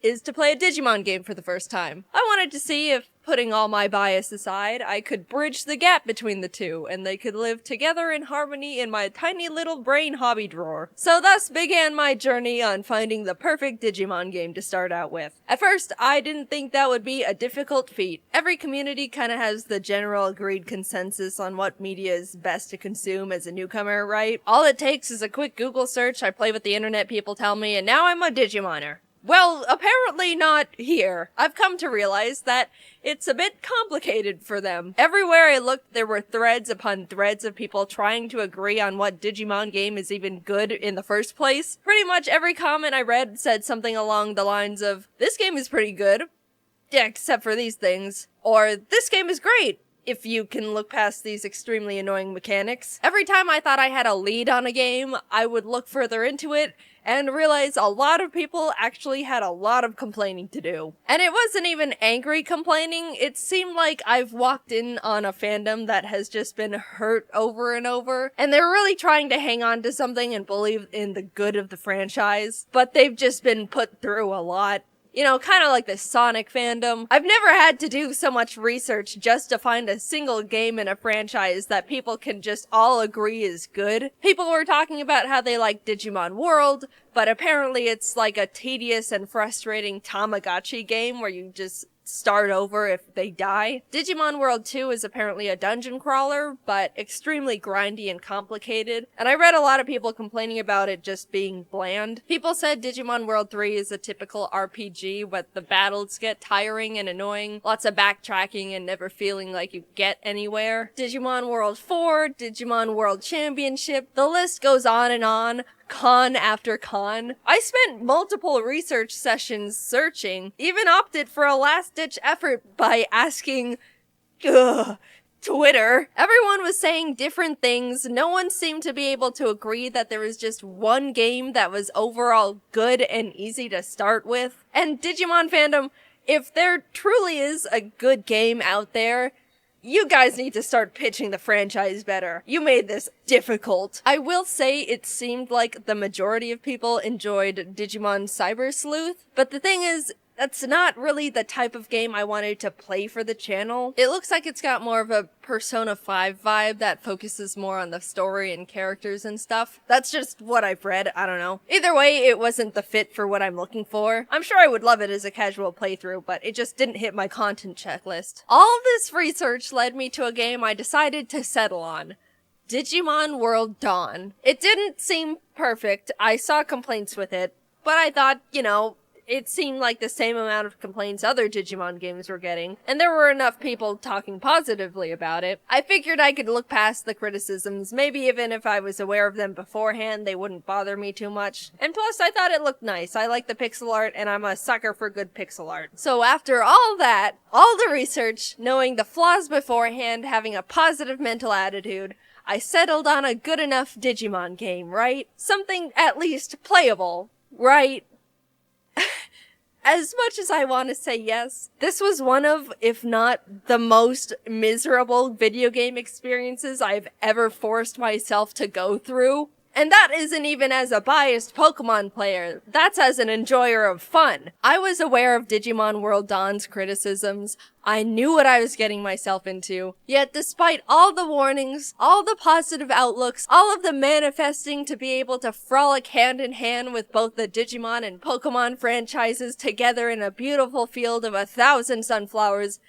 is to play a Digimon game for the first time. I wanted to see if, putting all my bias aside, I could bridge the gap between the two, and they could live together in harmony in my tiny little brain hobby drawer. So thus began my journey on finding the perfect Digimon game to start out with. At first, I didn't think that would be a difficult feat. Every community kinda has the general agreed consensus on what media is best to consume as a newcomer, right? All it takes is a quick Google search, I play with the internet, people tell me, and now I'm a Digimoner. Well, apparently not here. I've come to realize that it's a bit complicated for them. Everywhere I looked, there were threads upon threads of people trying to agree on what Digimon game is even good in the first place. Pretty much every comment I read said something along the lines of, this game is pretty good, except for these things, or this game is great, if you can look past these extremely annoying mechanics. Every time I thought I had a lead on a game, I would look further into it and realize a lot of people actually had a lot of complaining to do. And it wasn't even angry complaining, it seemed like I've walked in on a fandom that has just been hurt over and over, and they're really trying to hang on to something and believe in the good of the franchise, but they've just been put through a lot. You know, kind of like the Sonic fandom. I've never had to do so much research just to find a single game in a franchise that people can just all agree is good. People were talking about how they like Digimon World, but apparently it's like a tedious and frustrating Tamagotchi game where you just start over if they die. Digimon World 2 is apparently a dungeon crawler, but extremely grindy and complicated, and I read a lot of people complaining about it just being bland. People said Digimon World 3 is a typical RPG, but the battles get tiring and annoying, lots of backtracking and never feeling like you get anywhere. Digimon World 4, Digimon World Championship, the list goes on and on. Con after con. I spent multiple research sessions searching, even opted for a last-ditch effort by asking, Twitter. Everyone was saying different things. No one seemed to be able to agree that there was just one game that was overall good and easy to start with. And Digimon fandom, if there truly is a good game out there, you guys need to start pitching the franchise better. You made this difficult. I will say it seemed like the majority of people enjoyed Digimon Cyber Sleuth, but the thing is, that's not really the type of game I wanted to play for the channel. It looks like it's got more of a Persona 5 vibe that focuses more on the story and characters and stuff. That's just what I've read, I don't know. Either way, it wasn't the fit for what I'm looking for. I'm sure I would love it as a casual playthrough, but it just didn't hit my content checklist. All this research led me to a game I decided to settle on. Digimon World Dawn. It didn't seem perfect. I saw complaints with it, but I thought, you know, it seemed like the same amount of complaints other Digimon games were getting, and there were enough people talking positively about it. I figured I could look past the criticisms, maybe even if I was aware of them beforehand, they wouldn't bother me too much. And plus, I thought it looked nice. I like the pixel art, and I'm a sucker for good pixel art. So after all that, all the research, knowing the flaws beforehand, having a positive mental attitude, I settled on a good enough Digimon game, right? Something at least playable, right? As much as I want to say yes, this was one of, if not the most miserable video game experiences I've ever forced myself to go through. And that isn't even as a biased Pokemon player, that's as an enjoyer of fun. I was aware of Digimon World Dawn's criticisms, I knew what I was getting myself into, yet despite all the warnings, all the positive outlooks, all of the manifesting to be able to frolic hand in hand with both the Digimon and Pokemon franchises together in a beautiful field of 1,000 sunflowers,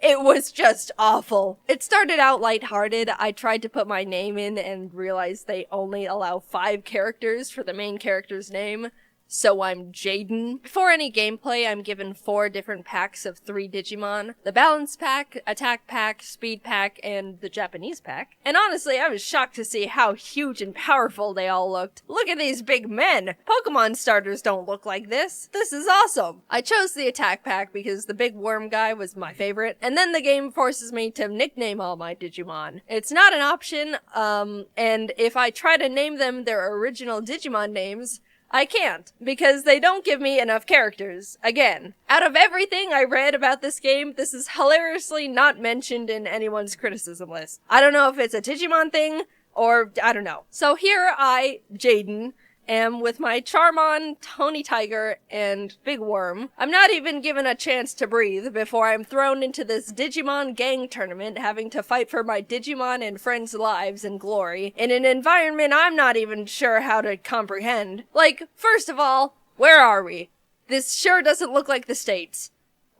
it was just awful. It started out lighthearted. I tried to put my name in and realized they only allow 5 characters for the main character's name. So I'm Jaiden. Before any gameplay, I'm given 4 different packs of 3 Digimon. The Balance Pack, Attack Pack, Speed Pack, and the Japanese Pack. And honestly, I was shocked to see how huge and powerful they all looked. Look at these big men! Pokemon starters don't look like this. This is awesome! I chose the Attack Pack because the big worm guy was my favorite, and then the game forces me to nickname all my Digimon. It's not an option, and if I try to name them their original Digimon names, I can't, because they don't give me enough characters. Again, out of everything I read about this game, this is hilariously not mentioned in anyone's criticism list. I don't know if it's a Digimon thing, or I don't know. So here I, Jaiden, am with my Charmon, Tony Tiger, and Big Worm. I'm not even given a chance to breathe before I'm thrown into this Digimon gang tournament, having to fight for my Digimon and friends' lives and glory, in an environment I'm not even sure how to comprehend. Like, first of all, where are we? This sure doesn't look like the States.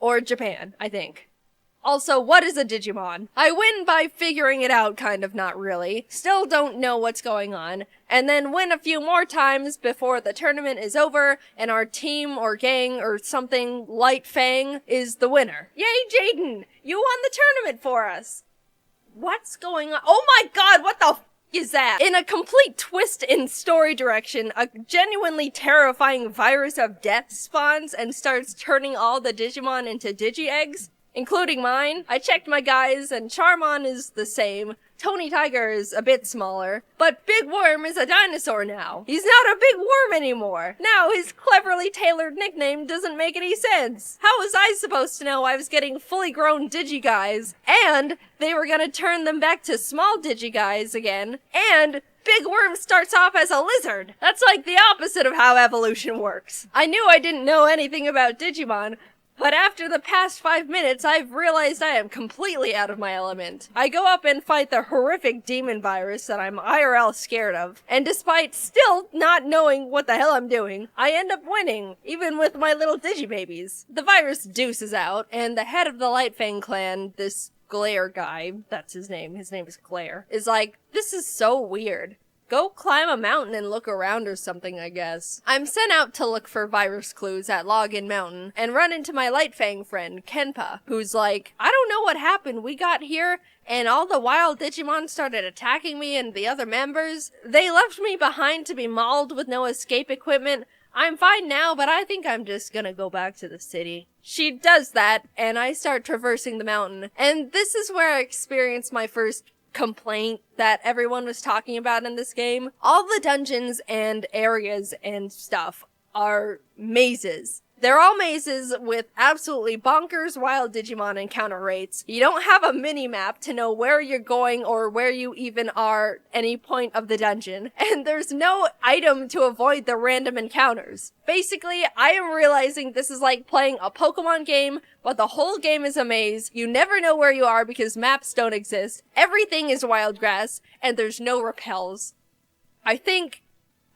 Or Japan, I think. Also, what is a Digimon? I win by figuring it out, kind of, not really. Still don't know what's going on. And then win a few more times before the tournament is over, and our team or gang or something, Light Fang, is the winner. Yay, Jaiden! You won the tournament for us! What's going on? Oh my god, what the f is that? In a complete twist in story direction, a genuinely terrifying virus of death spawns and starts turning all the Digimon into Digi-Eggs. Including mine. I checked my guys, and Charmon is the same. Tony Tiger is a bit smaller. But Big Worm is a dinosaur now. He's not a big worm anymore. Now his cleverly tailored nickname doesn't make any sense. How was I supposed to know I was getting fully grown Digi-Guys, and they were gonna turn them back to small Digi-Guys again, and Big Worm starts off as a lizard. That's like the opposite of how evolution works. I knew I didn't know anything about Digimon, But after the past 5 minutes, I've realized I am completely out of my element. I go up and fight the horrific demon virus that I'm IRL scared of, and despite still not knowing what the hell I'm doing, I end up winning, even with my little digibabies. The virus deuces out, and the head of the Lightfang clan, this Glare guy, that's his name is Glare, is like, this is so weird. Go climb a mountain and look around or something, I guess. I'm sent out to look for virus clues at Login Mountain and run into my Lightfang friend, Kenpa, who's like, I don't know what happened. We got here and all the wild Digimon started attacking me and the other members. They left me behind to be mauled with no escape equipment. I'm fine now, but I think I'm just gonna go back to the city. She does that, and I start traversing the mountain. And this is where I experience my first complaint that everyone was talking about in this game. All the dungeons and areas and stuff are mazes. They're all mazes with absolutely bonkers wild Digimon encounter rates. You don't have a mini-map to know where you're going or where you even are any point of the dungeon. And there's no item to avoid the random encounters. Basically, I am realizing this is like playing a Pokemon game, but the whole game is a maze. You never know where you are because maps don't exist. Everything is wild grass, and there's no repels. I think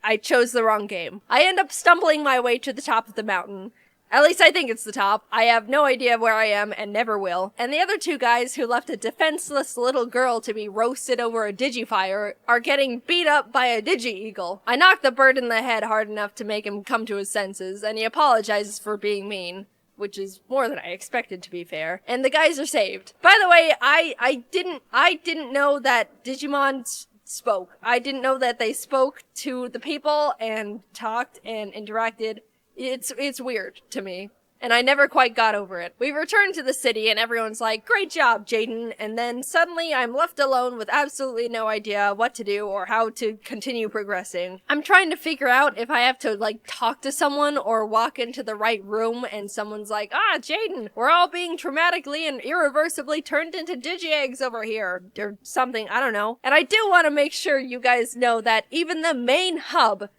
I chose the wrong game. I end up stumbling my way to the top of the mountain. At least I think it's the top. I have no idea where I am and never will. And the other two guys who left a defenseless little girl to be roasted over a digifire are getting beat up by a digi-eagle. I knock the bird in the head hard enough to make him come to his senses, and he apologizes for being mean, which is more than I expected, to be fair. And the guys are saved. By the way, I didn't know that Digimon spoke. I didn't know that they spoke to the people and talked and interacted. It's weird to me. And I never quite got over it. We return to the city and everyone's like, great job, Jaiden. And then suddenly I'm left alone with absolutely no idea what to do or how to continue progressing. I'm trying to figure out if I have to like talk to someone or walk into the right room and someone's like, Jaiden, we're all being traumatically and irreversibly turned into digi-eggs over here. Or something, I don't know. And I do want to make sure you guys know that even the main hub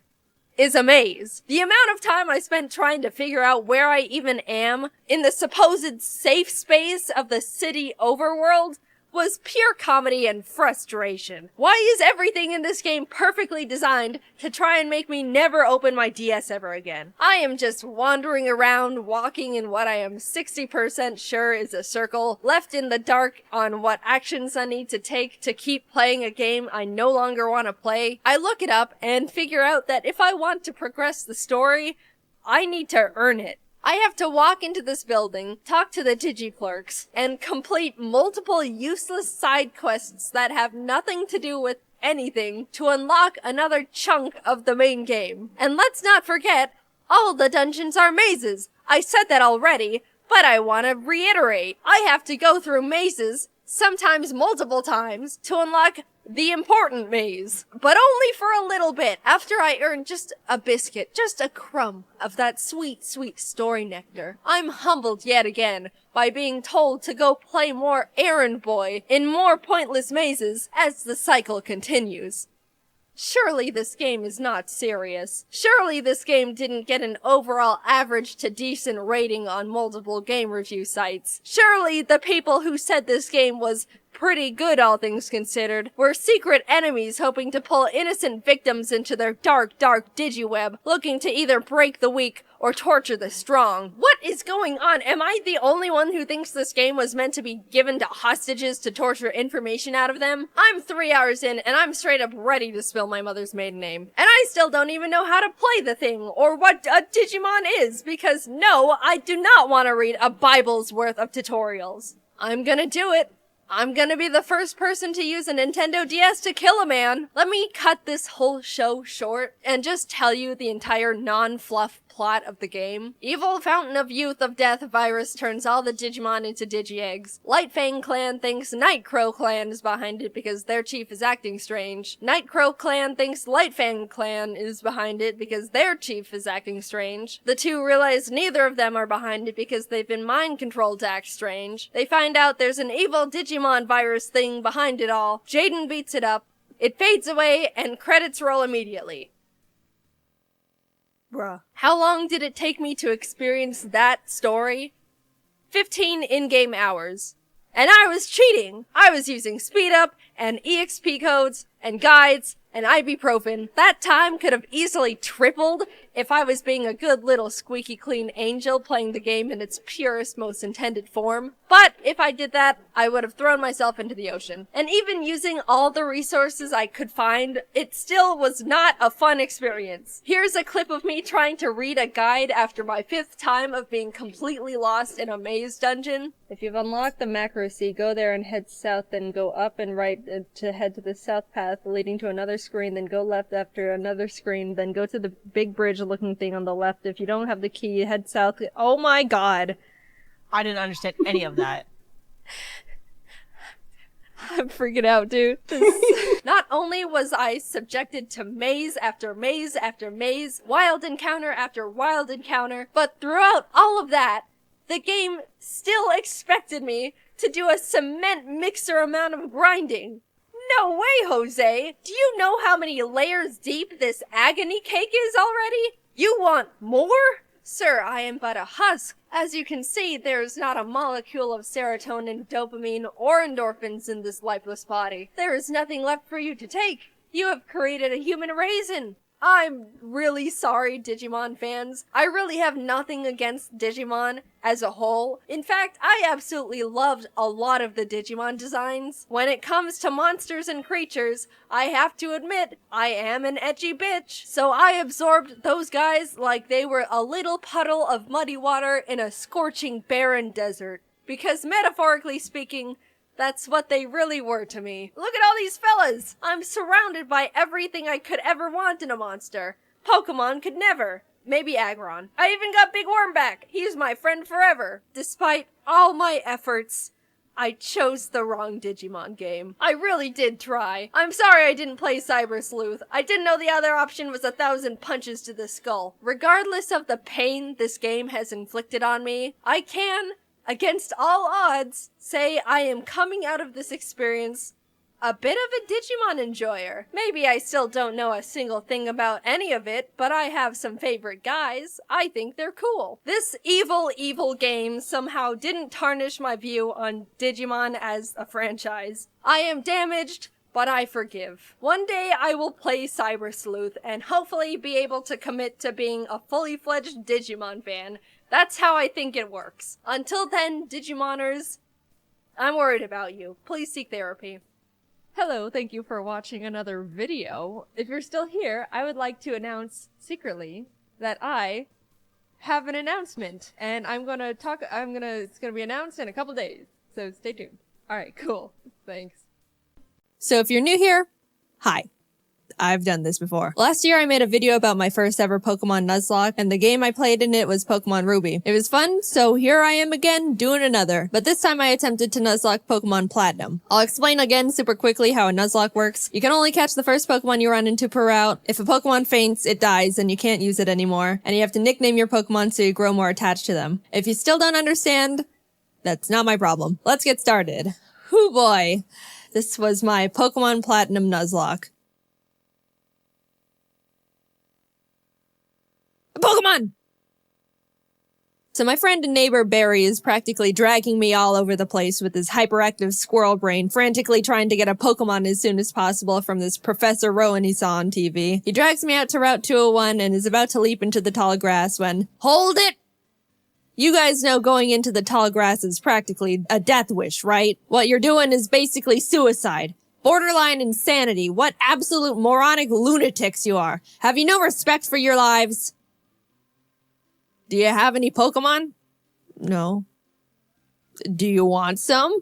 is a maze. The amount of time I spent trying to figure out where I even am in the supposed safe space of the city overworld was pure comedy and frustration. Why is everything in this game perfectly designed to try and make me never open my DS ever again? I am just wandering around, walking in what I am 60% sure is a circle, left in the dark on what actions I need to take to keep playing a game I no longer want to play. I look it up and figure out that if I want to progress the story, I need to earn it. I have to walk into this building, talk to the digi-clerks, and complete multiple useless side quests that have nothing to do with anything to unlock another chunk of the main game. And let's not forget, all the dungeons are mazes. I said that already, but I want to reiterate. I have to go through mazes, sometimes multiple times, to unlock the important maze, but only for a little bit after I earn just a biscuit, just a crumb of that sweet, sweet story nectar. I'm humbled yet again by being told to go play more errand boy in more pointless mazes as the cycle continues. Surely this game is not serious. Surely this game didn't get an overall average to decent rating on multiple game review sites. Surely the people who said this game was pretty good, all things considered, were secret enemies hoping to pull innocent victims into their dark, dark digiweb, looking to either break the weak or torture the strong. What is going on? Am I the only one who thinks this game was meant to be given to hostages to torture information out of them? I'm 3 hours in and I'm straight up ready to spill my mother's maiden name. And I still don't even know how to play the thing or what a Digimon is, because no, I do not want to read a Bible's worth of tutorials. I'm gonna do it. I'm gonna be the first person to use a Nintendo DS to kill a man. Let me cut this whole show short and just tell you the entire non-fluff plot of the game. Evil Fountain of Youth of Death virus turns all the Digimon into digi-eggs. Lightfang clan thinks Nightcrow clan is behind it because their chief is acting strange. Nightcrow clan thinks Lightfang clan is behind it because their chief is acting strange. The two realize neither of them are behind it because they've been mind-controlled to act strange. They find out there's an evil Digimon virus thing behind it all. Jaiden beats it up. It fades away and credits roll immediately. Bruh. How long did it take me to experience that story? 15 in-game hours. And I was cheating! I was using speed up, and EXP codes, and guides, and ibuprofen. That time could have easily tripled if I was being a good little squeaky clean angel playing the game in its purest, most intended form. But if I did that, I would have thrown myself into the ocean. And even using all the resources I could find, it still was not a fun experience. Here's a clip of me trying to read a guide after my 5th time of being completely lost in a maze dungeon. If you've unlocked the macro sea, go there and head south, then go up and right to head to the south path leading to another screen, then go left after another screen, then go to the big bridge looking thing on the left. If you don't have the key, head south. Oh my god. I didn't understand any of that. I'm freaking out, dude. Not only was I subjected to maze after maze after maze, wild encounter after wild encounter, but throughout all of that, the game still expected me to do a cement mixer amount of grinding. No way, Jose! Do you know how many layers deep this agony cake is already? You want more? Sir, I am but a husk. As you can see, there is not a molecule of serotonin, dopamine, or endorphins in this lifeless body. There is nothing left for you to take. You have created a human raisin. I'm really sorry, Digimon fans. I really have nothing against Digimon as a whole. In fact, I absolutely loved a lot of the Digimon designs. When it comes to monsters and creatures, I have to admit, I am an edgy bitch. So I absorbed those guys like they were a little puddle of muddy water in a scorching barren desert. Because metaphorically speaking, that's what they really were to me. Look at all these fellas! I'm surrounded by everything I could ever want in a monster. Pokemon could never. Maybe Aggron. I even got Big Worm back. He's my friend forever. Despite all my efforts, I chose the wrong Digimon game. I really did try. I'm sorry I didn't play Cyber Sleuth. I didn't know the other option was 1,000 punches to the skull. Regardless of the pain this game has inflicted on me, I can, against all odds, say I am coming out of this experience a bit of a Digimon enjoyer. Maybe I still don't know a single thing about any of it, but I have some favorite guys. I think they're cool. This evil, evil game somehow didn't tarnish my view on Digimon as a franchise. I am damaged, but I forgive. One day I will play Cyber Sleuth and hopefully be able to commit to being a fully fledged Digimon fan. That's how I think it works. Until then, Digimoners, I'm worried about you. Please seek therapy. Hello, thank you for watching another video. If you're still here, I would like to announce secretly that I have an announcement, and it's gonna be announced in a couple days, so stay tuned. Alright, cool. Thanks. So if you're new here, hi. I've done this before. Last year I made a video about my first ever Pokémon Nuzlocke, and the game I played in it was Pokémon Ruby. It was fun, so here I am again, doing another. But this time I attempted to Nuzlocke Pokémon Platinum. I'll explain again super quickly how a Nuzlocke works. You can only catch the first Pokémon you run into per route. If a Pokémon faints, it dies and you can't use it anymore. And you have to nickname your Pokémon so you grow more attached to them. If you still don't understand, that's not my problem. Let's get started. Hoo boy. This was my Pokémon Platinum Nuzlocke. Pokemon! So my friend and neighbor Barry is practically dragging me all over the place with his hyperactive squirrel brain, frantically trying to get a Pokemon as soon as possible from this Professor Rowan he saw on TV. He drags me out to Route 201 and is about to leap into the tall grass when, hold it! You guys know going into the tall grass is practically a death wish, right? What you're doing is basically suicide. Borderline insanity. What absolute moronic lunatics you are. Have you no respect for your lives? Do you have any Pokemon? No. Do you want some?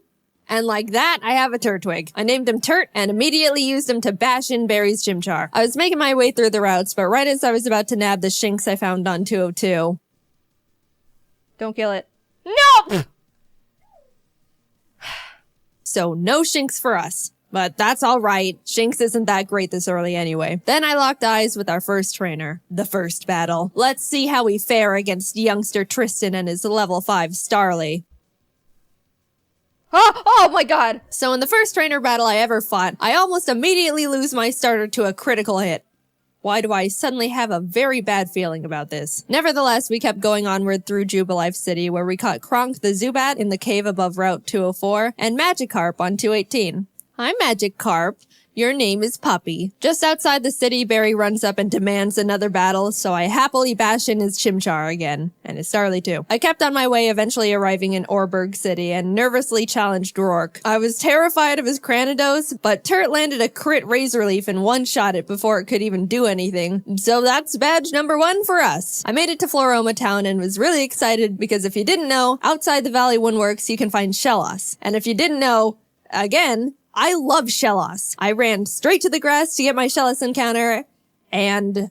And like that, I have a Turtwig. I named him Turt and immediately used him to bash in Barry's Chimchar. I was making my way through the routes, but right as I was about to nab the Shinx I found on 202. Don't kill it. No! So no Shinx for us. But that's alright. Shinx isn't that great this early anyway. Then I locked eyes with our first trainer. The first battle. Let's see how we fare against youngster Tristan and his level 5 Starly. Oh my god! So in the first trainer battle I ever fought, I almost immediately lose my starter to a critical hit. Why do I suddenly have a very bad feeling about this? Nevertheless, we kept going onward through Jubilife City, where we caught Kronk the Zubat in the cave above Route 204, and Magikarp on 218. Hi, Magikarp. Your name is Puppy. Just outside the city, Barry runs up and demands another battle, so I happily bash in his Chimchar again. And his Starly too. I kept on my way, eventually arriving in Orberg City, and nervously challenged Rourke. I was terrified of his Cranidos, but Turt landed a crit Razor Leaf and one-shot it before it could even do anything. So that's badge number 1 for us. I made it to Floroma Town and was really excited because if you didn't know, outside the Valley Woodworks you can find Shellos. And if you didn't know, again, I love Shellos. I ran straight to the grass to get my Shellos encounter, and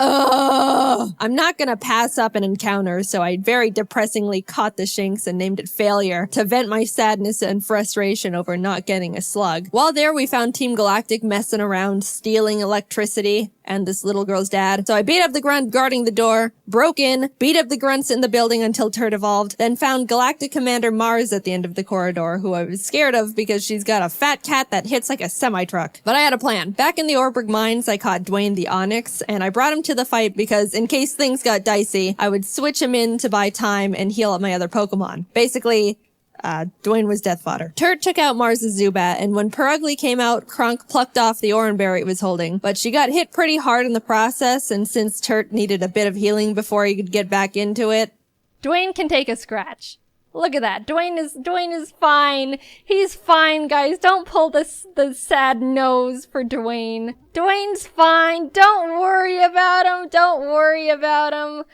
I'm not gonna pass up an encounter, so I very depressingly caught the Shinx and named it Failure to vent my sadness and frustration over not getting a slug. While there, we found Team Galactic messing around, stealing electricity, and this little girl's dad. So I beat up the grunt guarding the door, broke in, beat up the grunts in the building until Turt evolved, then found Galactic Commander Mars at the end of the corridor, who I was scared of because she's got a fat cat that hits like a semi-truck. But I had a plan. Back in the Orberg Mines, I caught Dwayne the Onyx, and I brought him to the fight because in case things got dicey, I would switch him in to buy time and heal up my other Pokemon. Basically, Dwayne was death fodder. Turt took out Mars' Zubat, and when Perugly came out, Kronk plucked off the Oranberry it was holding. But she got hit pretty hard in the process, and since Turt needed a bit of healing before he could get back into it, Dwayne can take a scratch. Look at that. Dwayne is fine. He's fine, guys. Don't pull the sad nose for Dwayne. Dwayne's fine. Don't worry about him. Don't worry about him.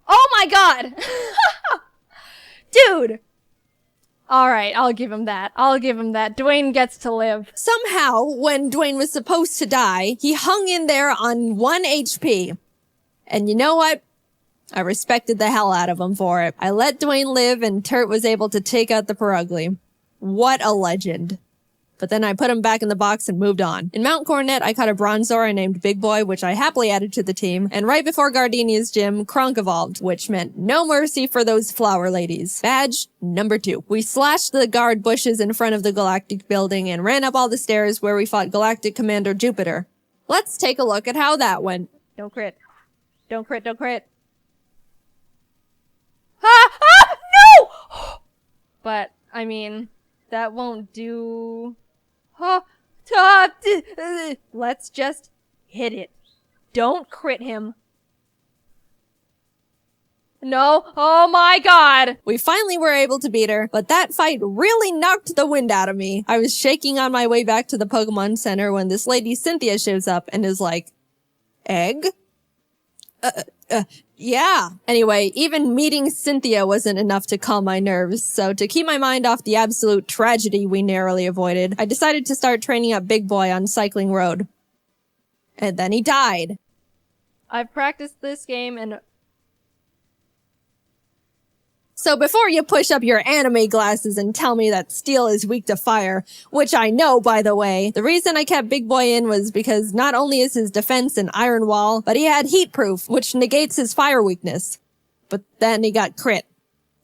Oh my god! Dude! Alright, I'll give him that. I'll give him that. Dwayne gets to live. Somehow, when Dwayne was supposed to die, he hung in there on 1 HP. And you know what? I respected the hell out of him for it. I let Dwayne live and Turt was able to take out the Perugly. What a legend. But then I put him back in the box and moved on. In Mount Coronet, I caught a Bronzor named Big Boy, which I happily added to the team. And right before Gardenia's gym, Kronk evolved, which meant no mercy for those flower ladies. Badge number 2. We slashed the guard bushes in front of the Galactic building and ran up all the stairs where we fought Galactic Commander Jupiter. Let's take a look at how that went. Don't crit. Don't crit, don't crit. No! But, I mean, that won't do... Let's just hit it. Don't crit him. No. Oh my god. We finally were able to beat her, but that fight really knocked the wind out of me. I was shaking on my way back to the Pokemon Center when this lady Cynthia shows up and is like, Egg? Yeah. Anyway, even meeting Cynthia wasn't enough to calm my nerves, so to keep my mind off the absolute tragedy we narrowly avoided, I decided to start training up Big Boy on Cycling Road. And then he died. I've practiced this game and... So before you push up your anime glasses and tell me that steel is weak to fire, which I know, by the way, the reason I kept Big Boy in was because not only is his defense an iron wall, but he had heat proof, which negates his fire weakness. But then he got crit.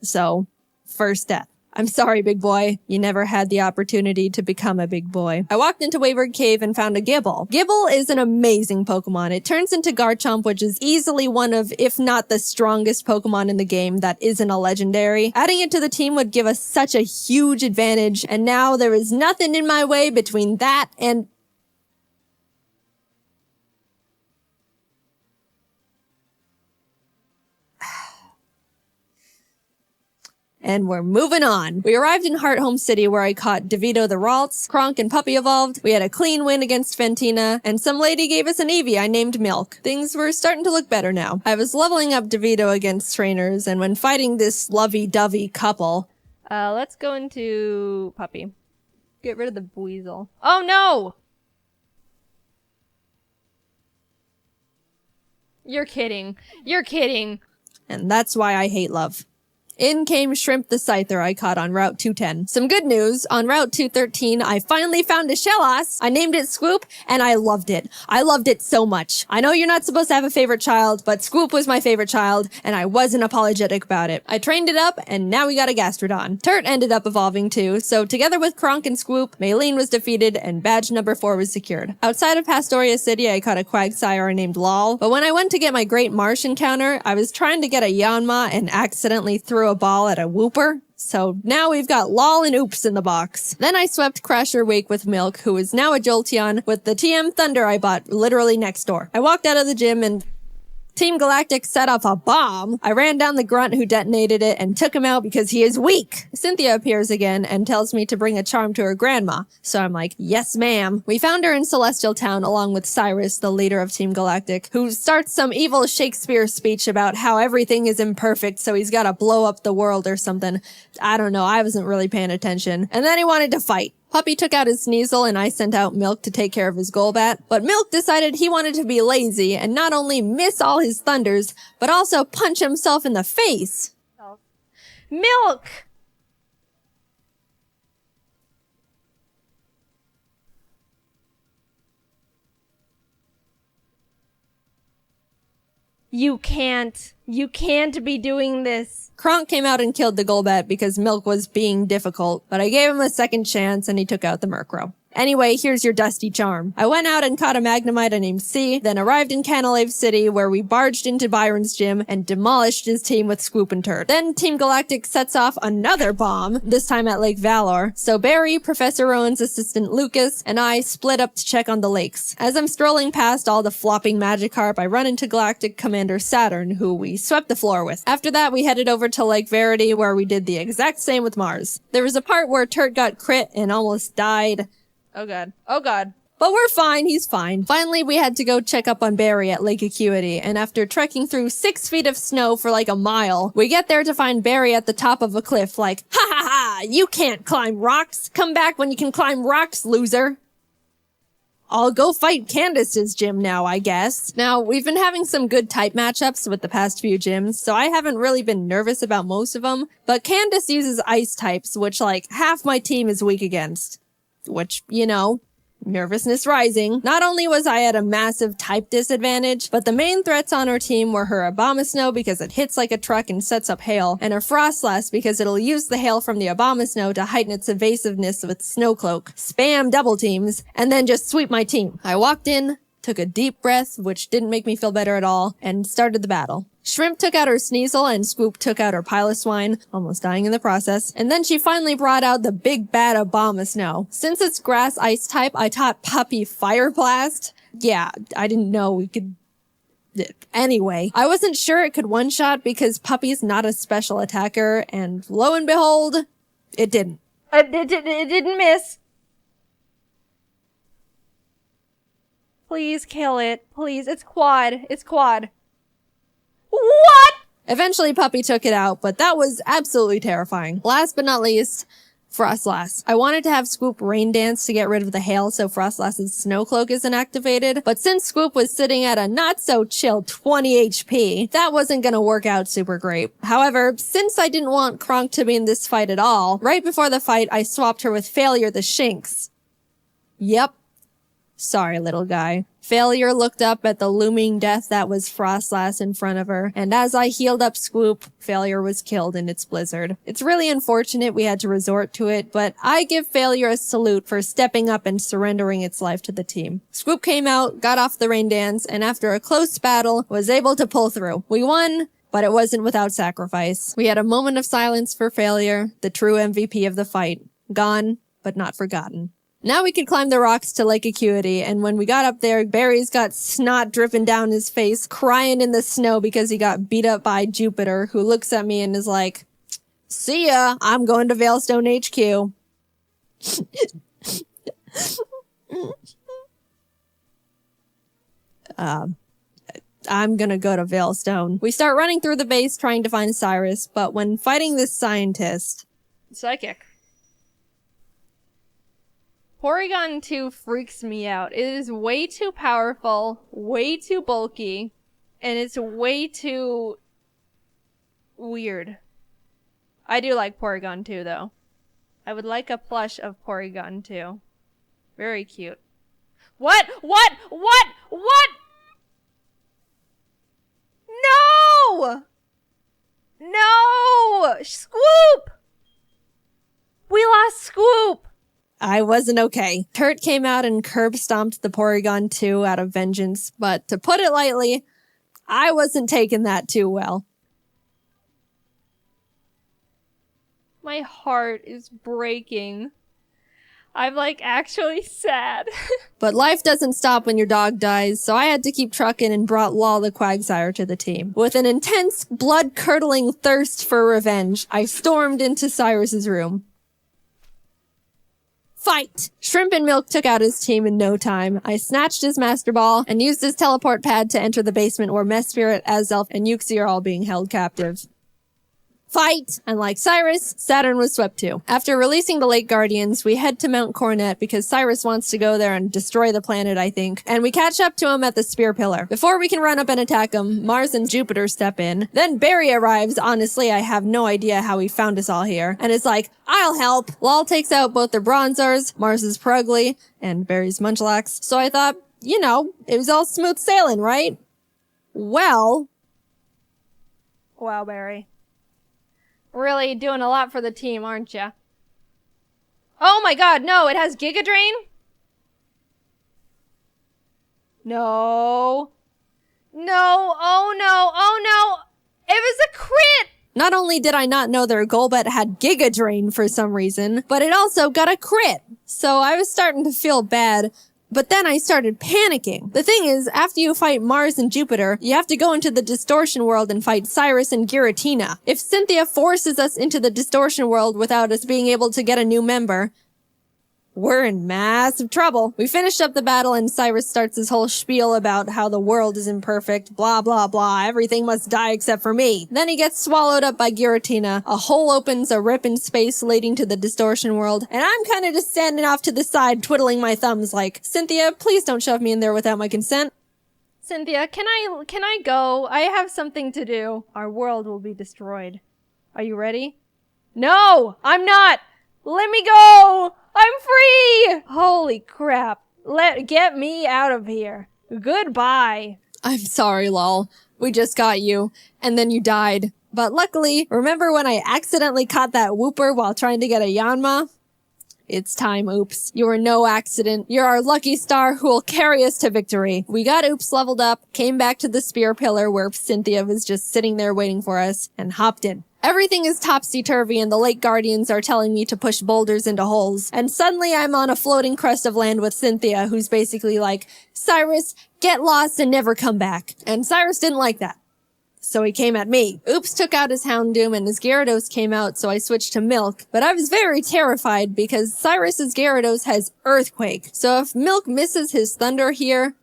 So, first death. I'm sorry, Big Boy. You never had the opportunity to become a big boy. I walked into Wayward Cave and found a Gible. Gible is an amazing Pokemon. It turns into Garchomp, which is easily one of, if not the strongest Pokemon in the game that isn't a legendary. Adding it to the team would give us such a huge advantage, and now there is nothing in my way between that and... And we're moving on. We arrived in Hearthome City where I caught DeVito the Ralts, Kronk and Puppy evolved, we had a clean win against Fantina, and some lady gave us an Eevee I named Milk. Things were starting to look better now. I was leveling up DeVito against trainers, and when fighting this lovey-dovey couple... let's go into Puppy. Get rid of the Weasel. Oh no! You're kidding. You're kidding. And that's why I hate love. In came Shrimp the Scyther I caught on Route 210. Some good news, on Route 213, I finally found a Shellos. I named it Swoop, and I loved it. I loved it so much. I know you're not supposed to have a favorite child, but Swoop was my favorite child, and I wasn't apologetic about it. I trained it up, and now we got a Gastrodon. Turt ended up evolving too, so together with Kronk and Swoop, Maylene was defeated, and badge number 4 was secured. Outside of Pastoria City, I caught a Quagsire named Lol, but when I went to get my Great Marsh encounter, I was trying to get a Yanma and accidentally threw a ball at a Wooper. So now we've got Lol and Oops in the box. Then I swept Crasher Wake with Milk, who is now a Jolteon, with the TM Thunder I bought literally next door. I walked out of the gym and Team Galactic set off a bomb. I ran down the grunt who detonated it and took him out because he is weak. Cynthia appears again and tells me to bring a charm to her grandma. So I'm like, yes ma'am. We found her in Celestial Town along with Cyrus, the leader of Team Galactic, who starts some evil Shakespeare speech about how everything is imperfect, so he's gotta blow up the world or something. I don't know, I wasn't really paying attention. And then he wanted to fight. Puppy took out his Sneasel and I sent out Milk to take care of his Golbat, but Milk decided he wanted to be lazy and not only miss all his thunders, but also punch himself in the face. Milk! You can't be doing this. Kronk came out and killed the Golbat because Milk was being difficult, but I gave him a second chance and he took out the Murkrow. Anyway, here's your dusty charm. I went out and caught a Magnemite named C, then arrived in Canalave City where we barged into Byron's gym and demolished his team with Swoop and Turd. Then Team Galactic sets off another bomb, this time at Lake Valor. So Barry, Professor Rowan's assistant Lucas, and I split up to check on the lakes. As I'm strolling past all the flopping Magikarp, I run into Galactic Commander Saturn, who we swept the floor with. After that, we headed over to Lake Verity where we did the exact same with Mars. There was a part where Turd got crit and almost died. Oh god. Oh god. But we're fine, he's fine. Finally, we had to go check up on Barry at Lake Acuity, and after trekking through 6 feet of snow for like a mile, we get there to find Barry at the top of a cliff like, ha ha ha, you can't climb rocks. Come back when you can climb rocks, loser. I'll go fight Candace's gym now, I guess. Now, we've been having some good type matchups with the past few gyms, so I haven't really been nervous about most of them, but Candace uses ice types, which like half my team is weak against. Which, you know, nervousness rising. Not only was I at a massive type disadvantage, but the main threats on our team were her Abomasnow because it hits like a truck and sets up hail, and her Frostlass because it'll use the hail from the Abomasnow to heighten its evasiveness with Snowcloak, spam double teams, and then just sweep my team. I walked in, took a deep breath, which didn't make me feel better at all, and started the battle. Shrimp took out her Sneasel and Swoop took out her Piloswine, almost dying in the process. And then she finally brought out the big bad Abomasnow. Since it's grass ice type, I taught Puppy Fire Blast. Yeah, I didn't know we could... Anyway, I wasn't sure it could one-shot because Puppy's not a special attacker, and lo and behold, it didn't. It didn't miss. Please kill it. Please, it's quad. It's quad. What? Eventually Puppy took it out, but that was absolutely terrifying. Last but not least, Frostlass. I wanted to have Swoop Rain Dance to get rid of the hail so Frostlass's Snowcloak isn't activated, but since Swoop was sitting at a not-so-chill 20 HP, that wasn't gonna work out super great. However, since I didn't want Kronk to be in this fight at all, right before the fight I swapped her with Failure the Shinx. Yep. Sorry, little guy. Failure looked up at the looming death that was Frostlass in front of her, and as I healed up Swoop, Failure was killed in its blizzard. It's really unfortunate we had to resort to it, but I give Failure a salute for stepping up and surrendering its life to the team. Swoop came out, got off the rain dance, and after a close battle, was able to pull through. We won, but it wasn't without sacrifice. We had a moment of silence for Failure, the true MVP of the fight. Gone, but not forgotten. Now we could climb the rocks to Lake Acuity, and when we got up there, Barry's got snot dripping down his face, crying in the snow because he got beat up by Jupiter, who looks at me and is like, see ya, I'm going to Veilstone HQ. I'm gonna go to Veilstone. We start running through the base trying to find Cyrus, but when fighting this scientist... Psychic. Porygon 2 freaks me out. It is way too powerful, way too bulky, and it's way too... weird. I do like Porygon too, though. I would like a plush of Porygon too. Very cute. What? What? What? What? No! No! Scoop! We lost Scoop! I wasn't okay. Kurt came out and curb stomped the Porygon 2 out of vengeance, but to put it lightly, I wasn't taking that too well. My heart is breaking. I'm like actually sad. But life doesn't stop when your dog dies, so I had to keep trucking and brought Law the Quagsire to the team. With an intense, blood-curdling thirst for revenge, I stormed into Cyrus's room. Fight! Shrimp and Milk took out his team in no time. I snatched his Master Ball and used his teleport pad to enter the basement where Mess Spirit, Azelf, and Yuxi are all being held captive. Fight! And like Cyrus, Saturn was swept too. After releasing the Lake Guardians, we head to Mount Coronet because Cyrus wants to go there and destroy the planet, I think. And we catch up to him at the Spear Pillar. Before we can run up and attack him, Mars and Jupiter step in. Then Barry arrives. Honestly, I have no idea how he found us all here. And it's like, I'll help! Lal takes out both the Bronzors, Mars's Prugly, and Barry's Munchlax. So I thought, you know, it was all smooth sailing, right? Well... Wow, Barry. Really doing a lot for the team, aren't ya? Oh my god, no, it has Giga Drain? No. No, oh no, oh no! It was a crit! Not only did I not know their Golbat had Giga Drain for some reason, but it also got a crit. So I was starting to feel bad. But then I started panicking. The thing is, after you fight Mars and Jupiter, you have to go into the Distortion World and fight Cyrus and Giratina. If Cynthia forces us into the Distortion World without us being able to get a new member, we're in massive trouble. We finished up the battle and Cyrus starts his whole spiel about how the world is imperfect, blah blah blah, everything must die except for me. Then he gets swallowed up by Giratina, a hole opens, a rip in space leading to the Distortion World, and I'm kinda just standing off to the side twiddling my thumbs like, Cynthia, please don't shove me in there without my consent. Cynthia, can I go? I have something to do. Our world will be destroyed. Are you ready? No! I'm not! Let me go! I'm free! Holy crap. Get me out of here. Goodbye. I'm sorry, lol. We just got you, and then you died. But luckily, remember when I accidentally caught that Wooper while trying to get a Yanma? It's time, Oops. You are no accident. You're our lucky star who will carry us to victory. We got Oops leveled up, came back to the Spear Pillar where Cynthia was just sitting there waiting for us, and hopped in. Everything is topsy-turvy and the Lake Guardians are telling me to push boulders into holes. And suddenly I'm on a floating crust of land with Cynthia, who's basically like, Cyrus, get lost and never come back. And Cyrus didn't like that. So he came at me. Oops took out his Houndoom and his Gyarados came out, so I switched to Milk. But I was very terrified because Cyrus's Gyarados has Earthquake. So if Milk misses his Thunder here,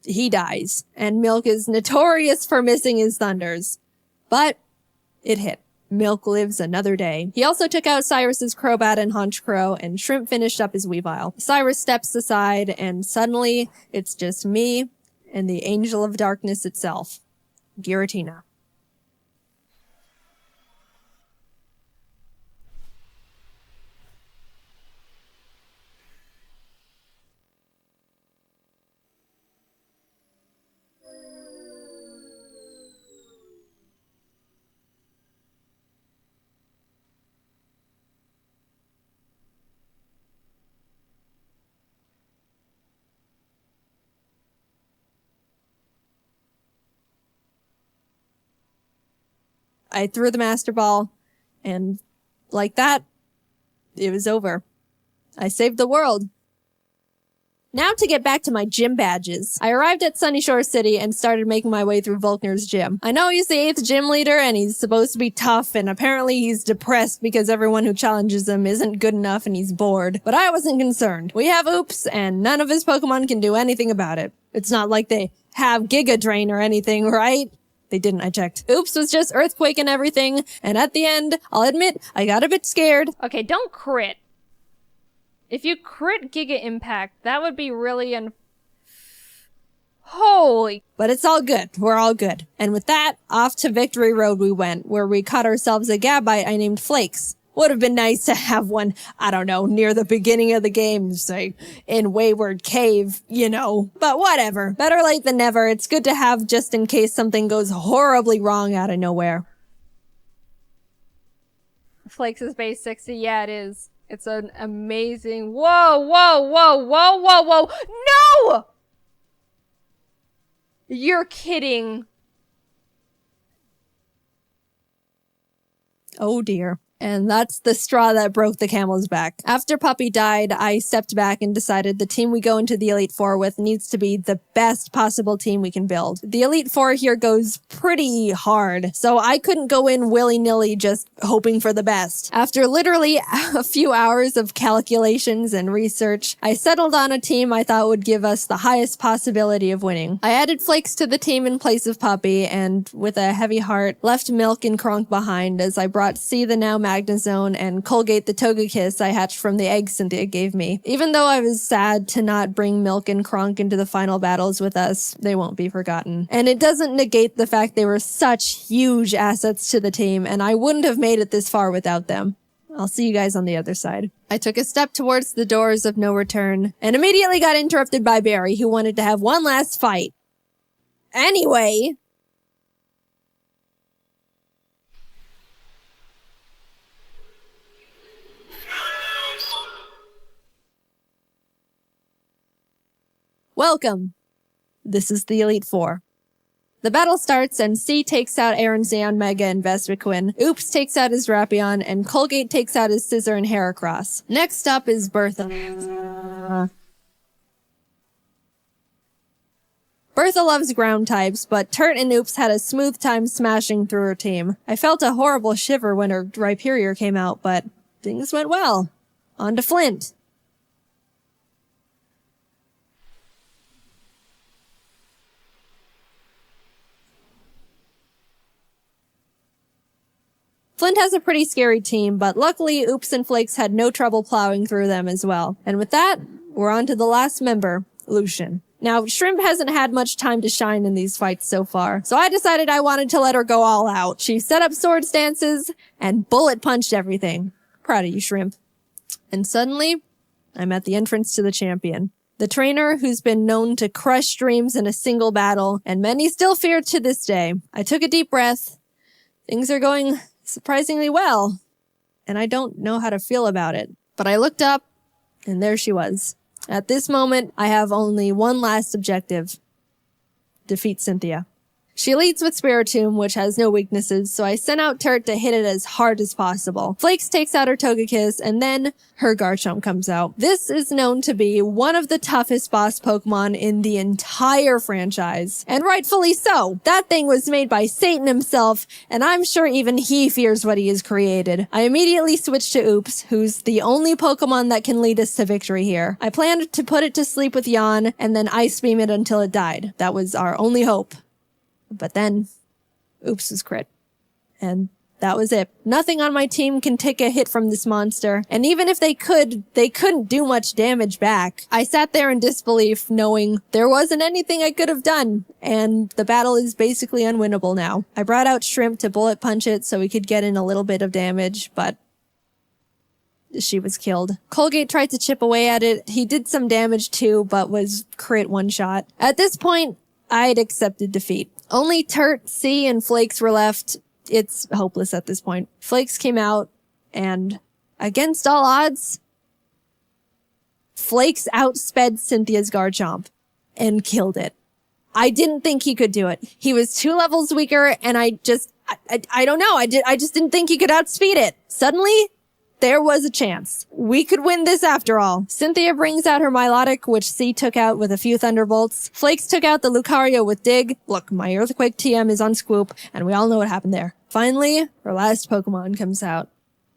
he dies. And Milk is notorious for missing his Thunders. But it hit. Milk lives another day. He also took out Cyrus's Crobat and Honchkrow, and Shrimp finished up his Weavile. Cyrus steps aside, and suddenly, it's just me and the Angel of Darkness itself, Giratina. I threw the Master Ball, and like that, it was over. I saved the world. Now to get back to my gym badges. I arrived at Sunnyshore's City and started making my way through Volkner's gym. I know he's the 8th gym leader and he's supposed to be tough and apparently he's depressed because everyone who challenges him isn't good enough and he's bored. But I wasn't concerned. We have Oops and none of his Pokemon can do anything about it. It's not like they have Giga Drain or anything, right? They didn't, I checked. Oops was just Earthquake and everything, and at the end, I'll admit, I got a bit scared. Okay, don't crit. If you crit Giga Impact, that would be really Holy. But it's all good. We're all good. And with that, off to Victory Road we went, where we caught ourselves a Gabite I named Flakes. Would have been nice to have one, I don't know, near the beginning of the game, say, in Wayward Cave, you know. But whatever. Better late than never. It's good to have just in case something goes horribly wrong out of nowhere. Flakes is base 60. Yeah, it is. It's an amazing... Whoa, whoa, whoa, whoa, whoa, whoa. No! You're kidding. Oh dear. And that's the straw that broke the camel's back. After Puppy died, I stepped back and decided the team we go into the Elite Four with needs to be the best possible team we can build. The Elite Four here goes pretty hard, so I couldn't go in willy-nilly just hoping for the best. After literally a few hours of calculations and research, I settled on a team I thought would give us the highest possibility of winning. I added Flakes to the team in place of Puppy, and with a heavy heart, left Milk and Kronk behind as I brought C the now Magnezone and Colgate the Togekiss I hatched from the eggs Cynthia gave me. Even though I was sad to not bring Milk and Kronk into the final battles with us, they won't be forgotten. And it doesn't negate the fact they were such huge assets to the team, and I wouldn't have made it this far without them. I'll see you guys on the other side. I took a step towards the doors of no return, and immediately got interrupted by Barry, who wanted to have one last fight. Anyway... Welcome. This is the Elite Four. The battle starts and C takes out Aaron Zeon, Mega, and Vespiquen. Oops takes out his Rapion, and Colgate takes out his Scissor and Heracross. Next up is Bertha. Bertha loves ground types, but Turt and Oops had a smooth time smashing through her team. I felt a horrible shiver when her Rhyperior came out, but things went well. On to Flint. Flint has a pretty scary team, but luckily Oops and Flakes had no trouble plowing through them as well. And with that, we're on to the last member, Lucian. Now, Shrimp hasn't had much time to shine in these fights so far, so I decided I wanted to let her go all out. She set up sword stances and bullet punched everything. Proud of you, Shrimp. And suddenly, I'm at the entrance to the champion. The trainer who's been known to crush dreams in a single battle, and many still fear to this day. I took a deep breath. Things are going surprisingly well, and I don't know how to feel about it. But I looked up, and there she was. At this moment, I have only one last objective. Defeat Cynthia. She leads with Spiritomb, which has no weaknesses, so I sent out Turt to hit it as hard as possible. Flakes takes out her Togekiss, and then her Garchomp comes out. This is known to be one of the toughest boss Pokemon in the entire franchise. And rightfully so. That thing was made by Satan himself, and I'm sure even he fears what he has created. I immediately switched to Oops, who's the only Pokemon that can lead us to victory here. I planned to put it to sleep with Yawn, and then Ice Beam it until it died. That was our only hope. But then, Oops was crit. And that was it. Nothing on my team can take a hit from this monster. And even if they could, they couldn't do much damage back. I sat there in disbelief, knowing there wasn't anything I could have done. And the battle is basically unwinnable now. I brought out Shrimp to bullet punch it so we could get in a little bit of damage, but she was killed. Colgate tried to chip away at it. He did some damage too, but was crit one shot. At this point, I'd accepted defeat. Only Turt, C, and Flakes were left. It's hopeless at this point. Flakes came out, and against all odds, Flakes outsped Cynthia's Garchomp and killed it. I didn't think he could do it. He was 2 levels weaker, and I don't know. I just didn't think he could outspeed it. Suddenly, there was a chance. We could win this after all. Cynthia brings out her Milotic, which C took out with a few Thunderbolts. Flakes took out the Lucario with Dig. Look, my Earthquake TM is on Scoop, and we all know what happened there. Finally, her last Pokemon comes out.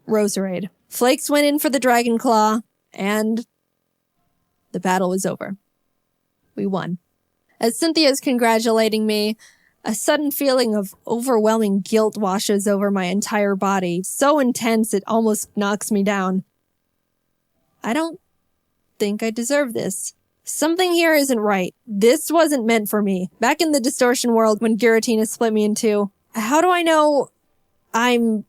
Roserade. Flakes went in for the Dragon Claw, and the battle was over. We won. As Cynthia's congratulating me, a sudden feeling of overwhelming guilt washes over my entire body, so intense it almost knocks me down. I don't think I deserve this. Something here isn't right. This wasn't meant for me. Back in the distortion world when Giratina split me in two, how do I know I'm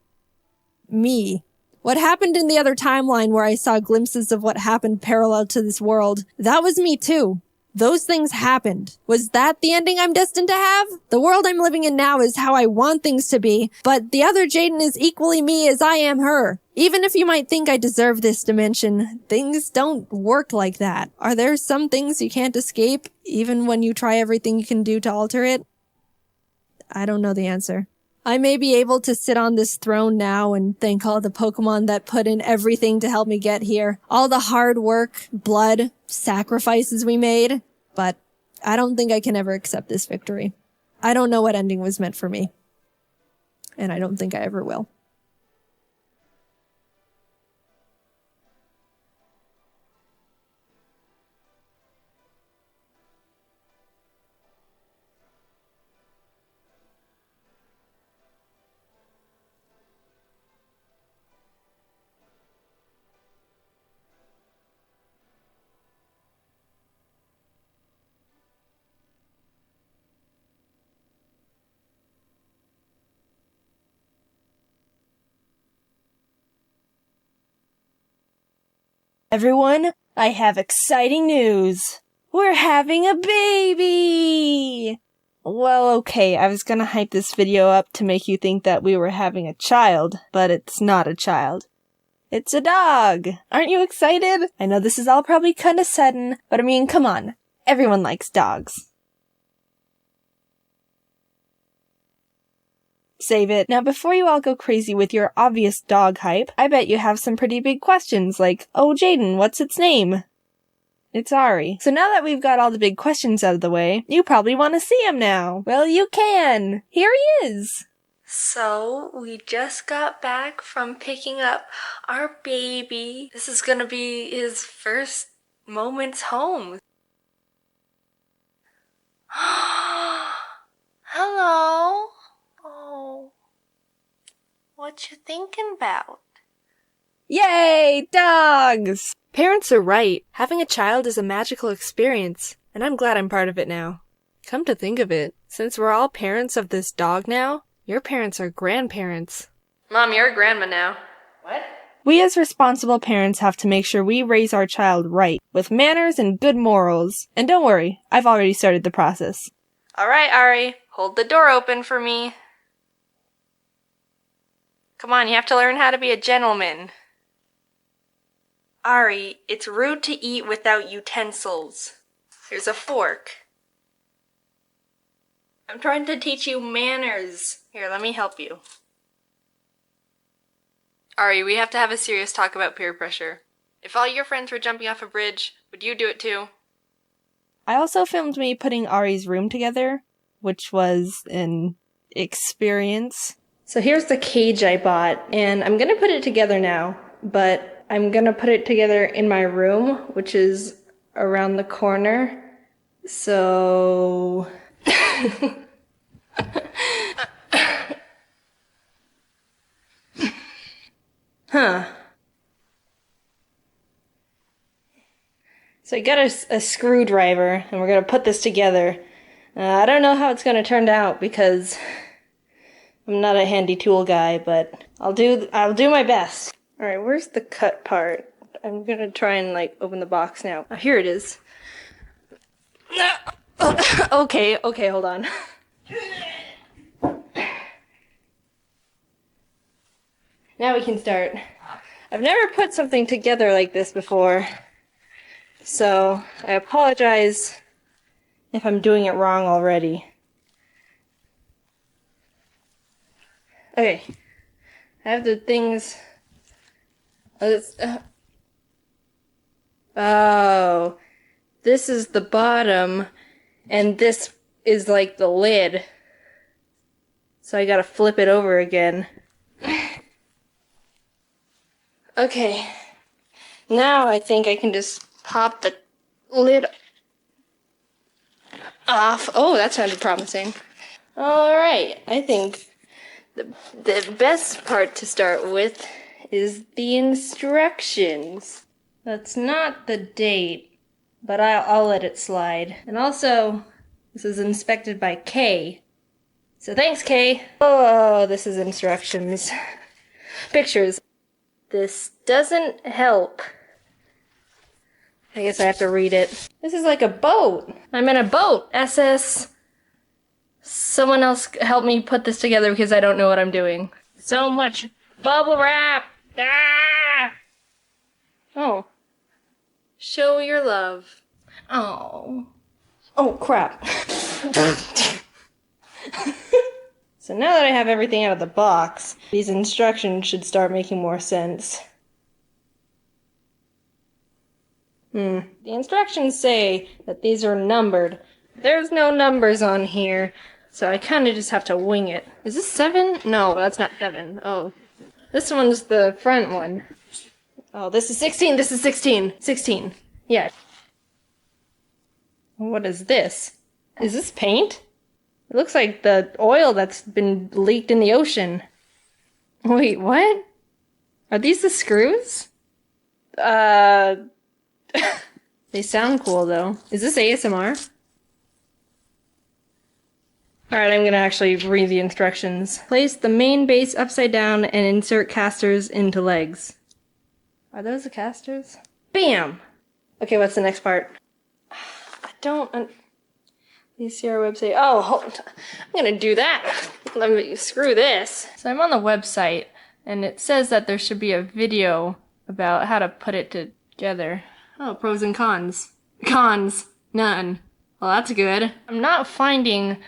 me? What happened in the other timeline where I saw glimpses of what happened parallel to this world, that was me too. Those things happened. Was that the ending I'm destined to have? The world I'm living in now is how I want things to be, but the other Jaiden is equally me as I am her. Even if you might think I deserve this dimension, things don't work like that. Are there some things you can't escape, even when you try everything you can do to alter it? I don't know the answer. I may be able to sit on this throne now and thank all the Pokemon that put in everything to help me get here. All the hard work, blood, sacrifices we made. But I don't think I can ever accept this victory. I don't know what ending was meant for me. And I don't think I ever will. Everyone, I have exciting news. We're having a baby! Well, okay, I was gonna hype this video up to make you think that we were having a child, but it's not a child. It's a dog! Aren't you excited? I know this is all probably kinda sudden, but I mean, come on. Everyone likes dogs. Save it. Now, before you all go crazy with your obvious dog hype, I bet you have some pretty big questions like, oh, Jaiden, what's its name? It's Ari. So now that we've got all the big questions out of the way, you probably want to see him now. Well, you can. Here he is. So, we just got back from picking up our baby. This is gonna be his first moments home. Hello. Oh, what you thinking about? Yay, dogs! Parents are right. Having a child is a magical experience, and I'm glad I'm part of it now. Come to think of it, since we're all parents of this dog now, your parents are grandparents. Mom, you're a grandma now. What? We as responsible parents have to make sure we raise our child right, with manners and good morals. And don't worry, I've already started the process. Alright, Ari, hold the door open for me. Come on, you have to learn how to be a gentleman. Ari, it's rude to eat without utensils. Here's a fork. I'm trying to teach you manners. Here, let me help you. Ari, we have to have a serious talk about peer pressure. If all your friends were jumping off a bridge, would you do it too? I also filmed me putting Ari's room together, which was an experience. So here's the cage I bought, and I'm gonna put it together now, but I'm gonna put it together in my room, which is around the corner. So... Huh. So I got a screwdriver, and we're gonna put this together. I don't know how it's gonna turn out because I'm not a handy tool guy, but I'll do my best. All right, where's the cut part? I'm gonna try and like open the box now. Oh, here it is. Okay, hold on. Now we can start. I've never put something together like this before, so I apologize if I'm doing it wrong already. Okay, I have the things. Oh, this is the bottom, and this is like the lid. So I gotta flip it over again. Okay, now I think I can just pop the lid off. Oh, that sounded promising. Alright, I think the best part to start with is the instructions. That's not the date. but I'll let it slide. And also, this is inspected by Kay. So thanks, Kay. Oh, this is instructions. Pictures. This doesn't help. I guess I have to read it. This is like a boat. I'm in a boat. SS. Someone else help me put this together because I don't know what I'm doing. So much bubble wrap. Ah! Oh. Show your love. Oh. Oh, crap. So now that I have everything out of the box, these instructions should start making more sense. The instructions say that these are numbered. There's no numbers on here, so I kind of just have to wing it. Is this 7? No, that's not 7. Oh. This one's the front one. Oh, this is 16, this is 16. 16. Yeah. What is this? Is this paint? It looks like the oil that's been leaked in the ocean. Wait, what? Are these the screws? They sound cool though. Is this ASMR? Alright, I'm gonna actually read the instructions. Place the main base upside down and insert casters into legs. Are those the casters? Bam! Okay, what's the next part? I don't... Please see our website. Oh, hold on. I'm gonna do that. Let me screw this. So I'm on the website, and it says that there should be a video about how to put it together. Oh, pros and cons. Cons. None. Well, that's good. I'm not finding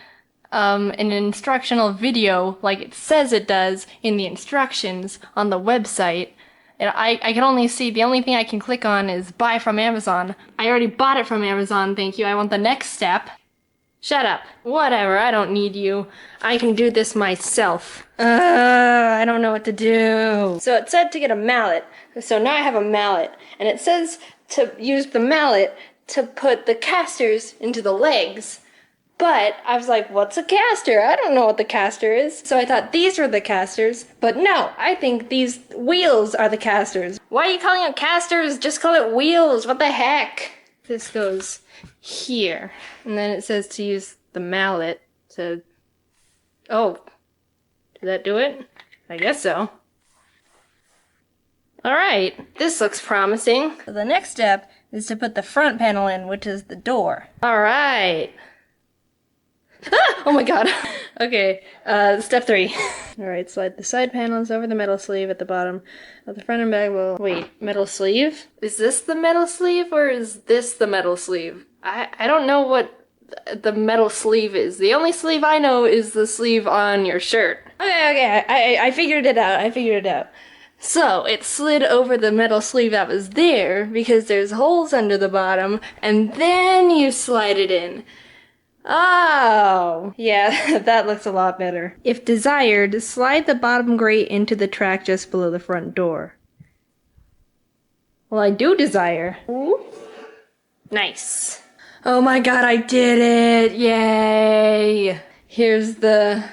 an instructional video like it says it does in the instructions on the website. And I can only see, the only thing I can click on is buy from Amazon. I already bought it from Amazon, thank you. I want the next step. Shut up. Whatever, I don't need you. I can do this myself. I don't know what to do. So it said to get a mallet. So now I have a mallet. And it says to use the mallet to put the casters into the legs. But I was like, what's a caster? I don't know what the caster is. So I thought these were the casters. But no, I think these wheels are the casters. Why are you calling them casters? Just call it wheels. What the heck? This goes here. And then it says to use the mallet to... Oh. Did that do it? I guess so. Alright. This looks promising. So the next step is to put the front panel in, which is the door. Alright. Ah! Oh my god. Okay, step 3. Alright, slide the side panels over the metal sleeve at the bottom of the front and back will... Wait, metal sleeve? Is this the metal sleeve or is this the metal sleeve? I don't know what the metal sleeve is. The only sleeve I know is the sleeve on your shirt. Okay, I figured it out. So, it slid over the metal sleeve that was there because there's holes under the bottom and then you slide it in. Oh, yeah, that looks a lot better. If desired, slide the bottom grate into the track just below the front door. Well, I do desire. Ooh. Nice. Oh my god, I did it! Yay! Here's the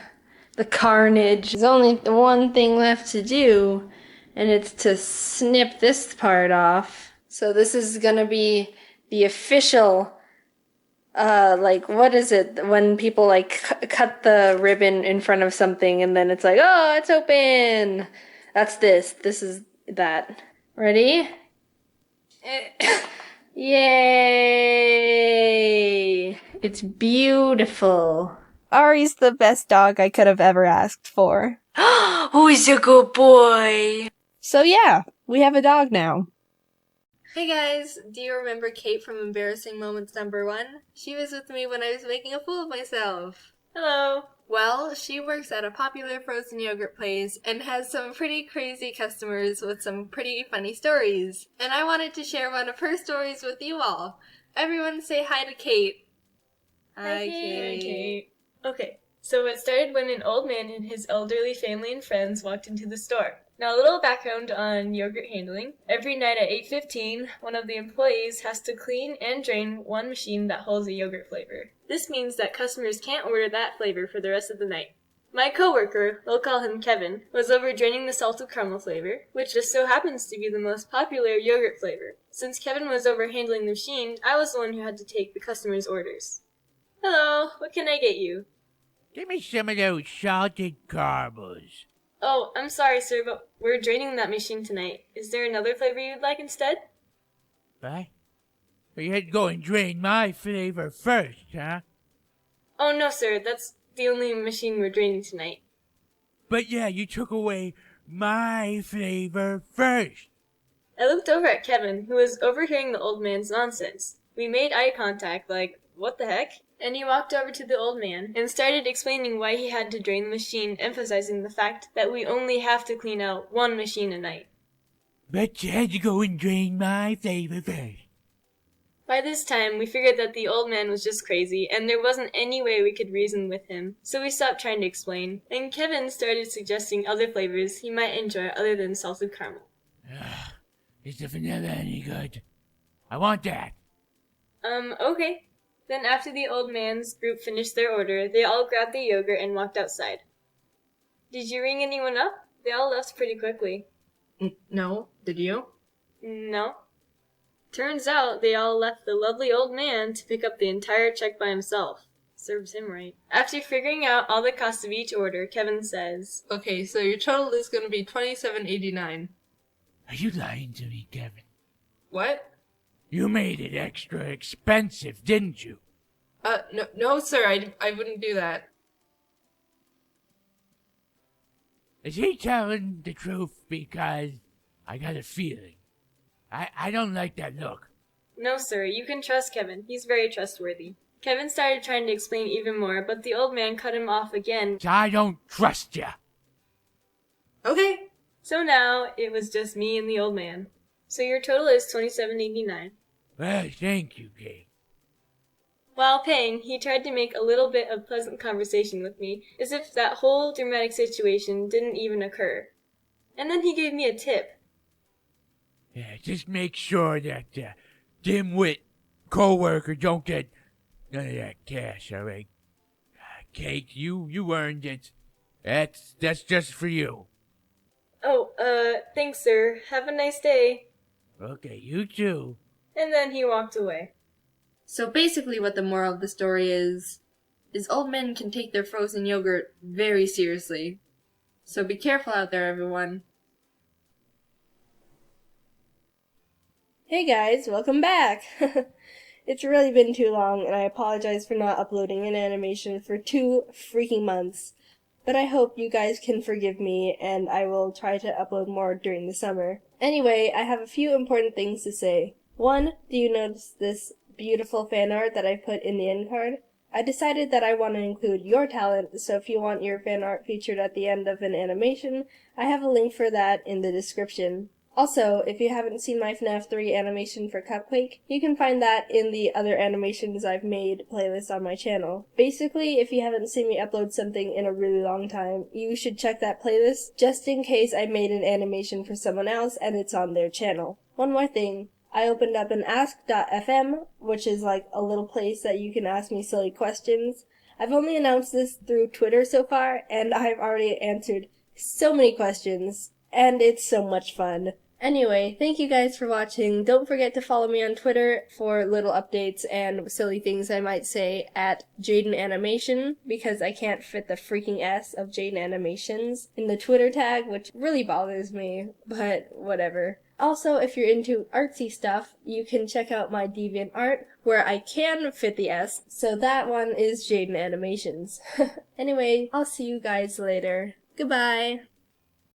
carnage. There's only one thing left to do, and it's to snip this part off. So this is gonna be the official... like, what is it when people, like, cut the ribbon in front of something and then it's like, oh, it's open! That's this. This is that. Ready? Yay! It's beautiful. Ari's the best dog I could have ever asked for. Who's a good boy? So yeah, we have a dog now. Hey guys, do you remember Kate from Embarrassing Moments #1? She was with me when I was making a fool of myself. Hello. Well, she works at a popular frozen yogurt place and has some pretty crazy customers with some pretty funny stories. And I wanted to share one of her stories with you all. Everyone say hi to Kate. Hi, Kate. Okay, so it started when an old man and his elderly family and friends walked into the store. Now, a little background on yogurt handling. Every night at 8:15, one of the employees has to clean and drain one machine that holds a yogurt flavor. This means that customers can't order that flavor for the rest of the night. My coworker, we'll call him Kevin, was over draining the salted caramel flavor, which just so happens to be the most popular yogurt flavor. Since Kevin was over handling the machine, I was the one who had to take the customer's orders. Hello, what can I get you? Give me some of those salted caramels. Oh, I'm sorry, sir, but we're draining that machine tonight. Is there another flavor you'd like instead? What? You had to go and drain my flavor first, huh? Oh, no, sir, that's the only machine we're draining tonight. But yeah, you took away my flavor first. I looked over at Kevin, who was overhearing the old man's nonsense. We made eye contact, like, what the heck? And he walked over to the old man and started explaining why he had to drain the machine, emphasizing the fact that we only have to clean out one machine a night. But you had to go and drain my flavor first. By this time, we figured that the old man was just crazy, and there wasn't any way we could reason with him, so we stopped trying to explain, and Kevin started suggesting other flavors he might enjoy other than salted caramel. Is the vanilla any good? I want that. Okay. Then after the old man's group finished their order, they all grabbed the yogurt and walked outside. Did you ring anyone up? They all left pretty quickly. No. Did you? No. Turns out they all left the lovely old man to pick up the entire check by himself. Serves him right. After figuring out all the costs of each order, Kevin says, Okay, so your total is going to be $27.89. Are you lying to me, Kevin? What? You made it extra expensive, didn't you? No, sir, I wouldn't do that. Is he telling the truth? Because I got a feeling. I don't like that look. No, sir, you can trust Kevin. He's very trustworthy. Kevin started trying to explain even more, but the old man cut him off again. I don't trust ya. Okay. So now it was just me and the old man. So your total is $27.89. Well, thank you, Gabe. While paying, he tried to make a little bit of pleasant conversation with me, as if that whole dramatic situation didn't even occur. And then he gave me a tip. Yeah, just make sure that dimwit co-worker don't get none of that cash, all right? Kate, you earned it. That's just for you. Oh, thanks, sir. Have a nice day. Okay, you too. And then he walked away. So basically what the moral of the story is old men can take their frozen yogurt very seriously. So be careful out there, everyone. Hey guys, welcome back! It's really been too long, and I apologize for not uploading an animation for 2 freaking months. But I hope you guys can forgive me, and I will try to upload more during the summer. Anyway, I have a few important things to say. 1, do you notice this beautiful fan art that I put in the end card? I decided that I want to include your talent, so if you want your fan art featured at the end of an animation, I have a link for that in the description. Also, if you haven't seen my FNAF 3 animation for Cupquake, you can find that in the other animations I've made playlist on my channel. Basically, if you haven't seen me upload something in a really long time, you should check that playlist just in case I made an animation for someone else and it's on their channel. One more thing. I opened up an ask.fm, which is like a little place that you can ask me silly questions. I've only announced this through Twitter so far, and I've already answered so many questions, and it's so much fun. Anyway, thank you guys for watching. Don't forget to follow me on Twitter for little updates and silly things I might say at JaidenAnimation, because I can't fit the freaking S of Jaiden Animations in the Twitter tag, which really bothers me, but whatever. Also, if you're into artsy stuff, you can check out my DeviantArt, where I can fit the S, so that one is Jaiden Animations. Anyway, I'll see you guys later. Goodbye!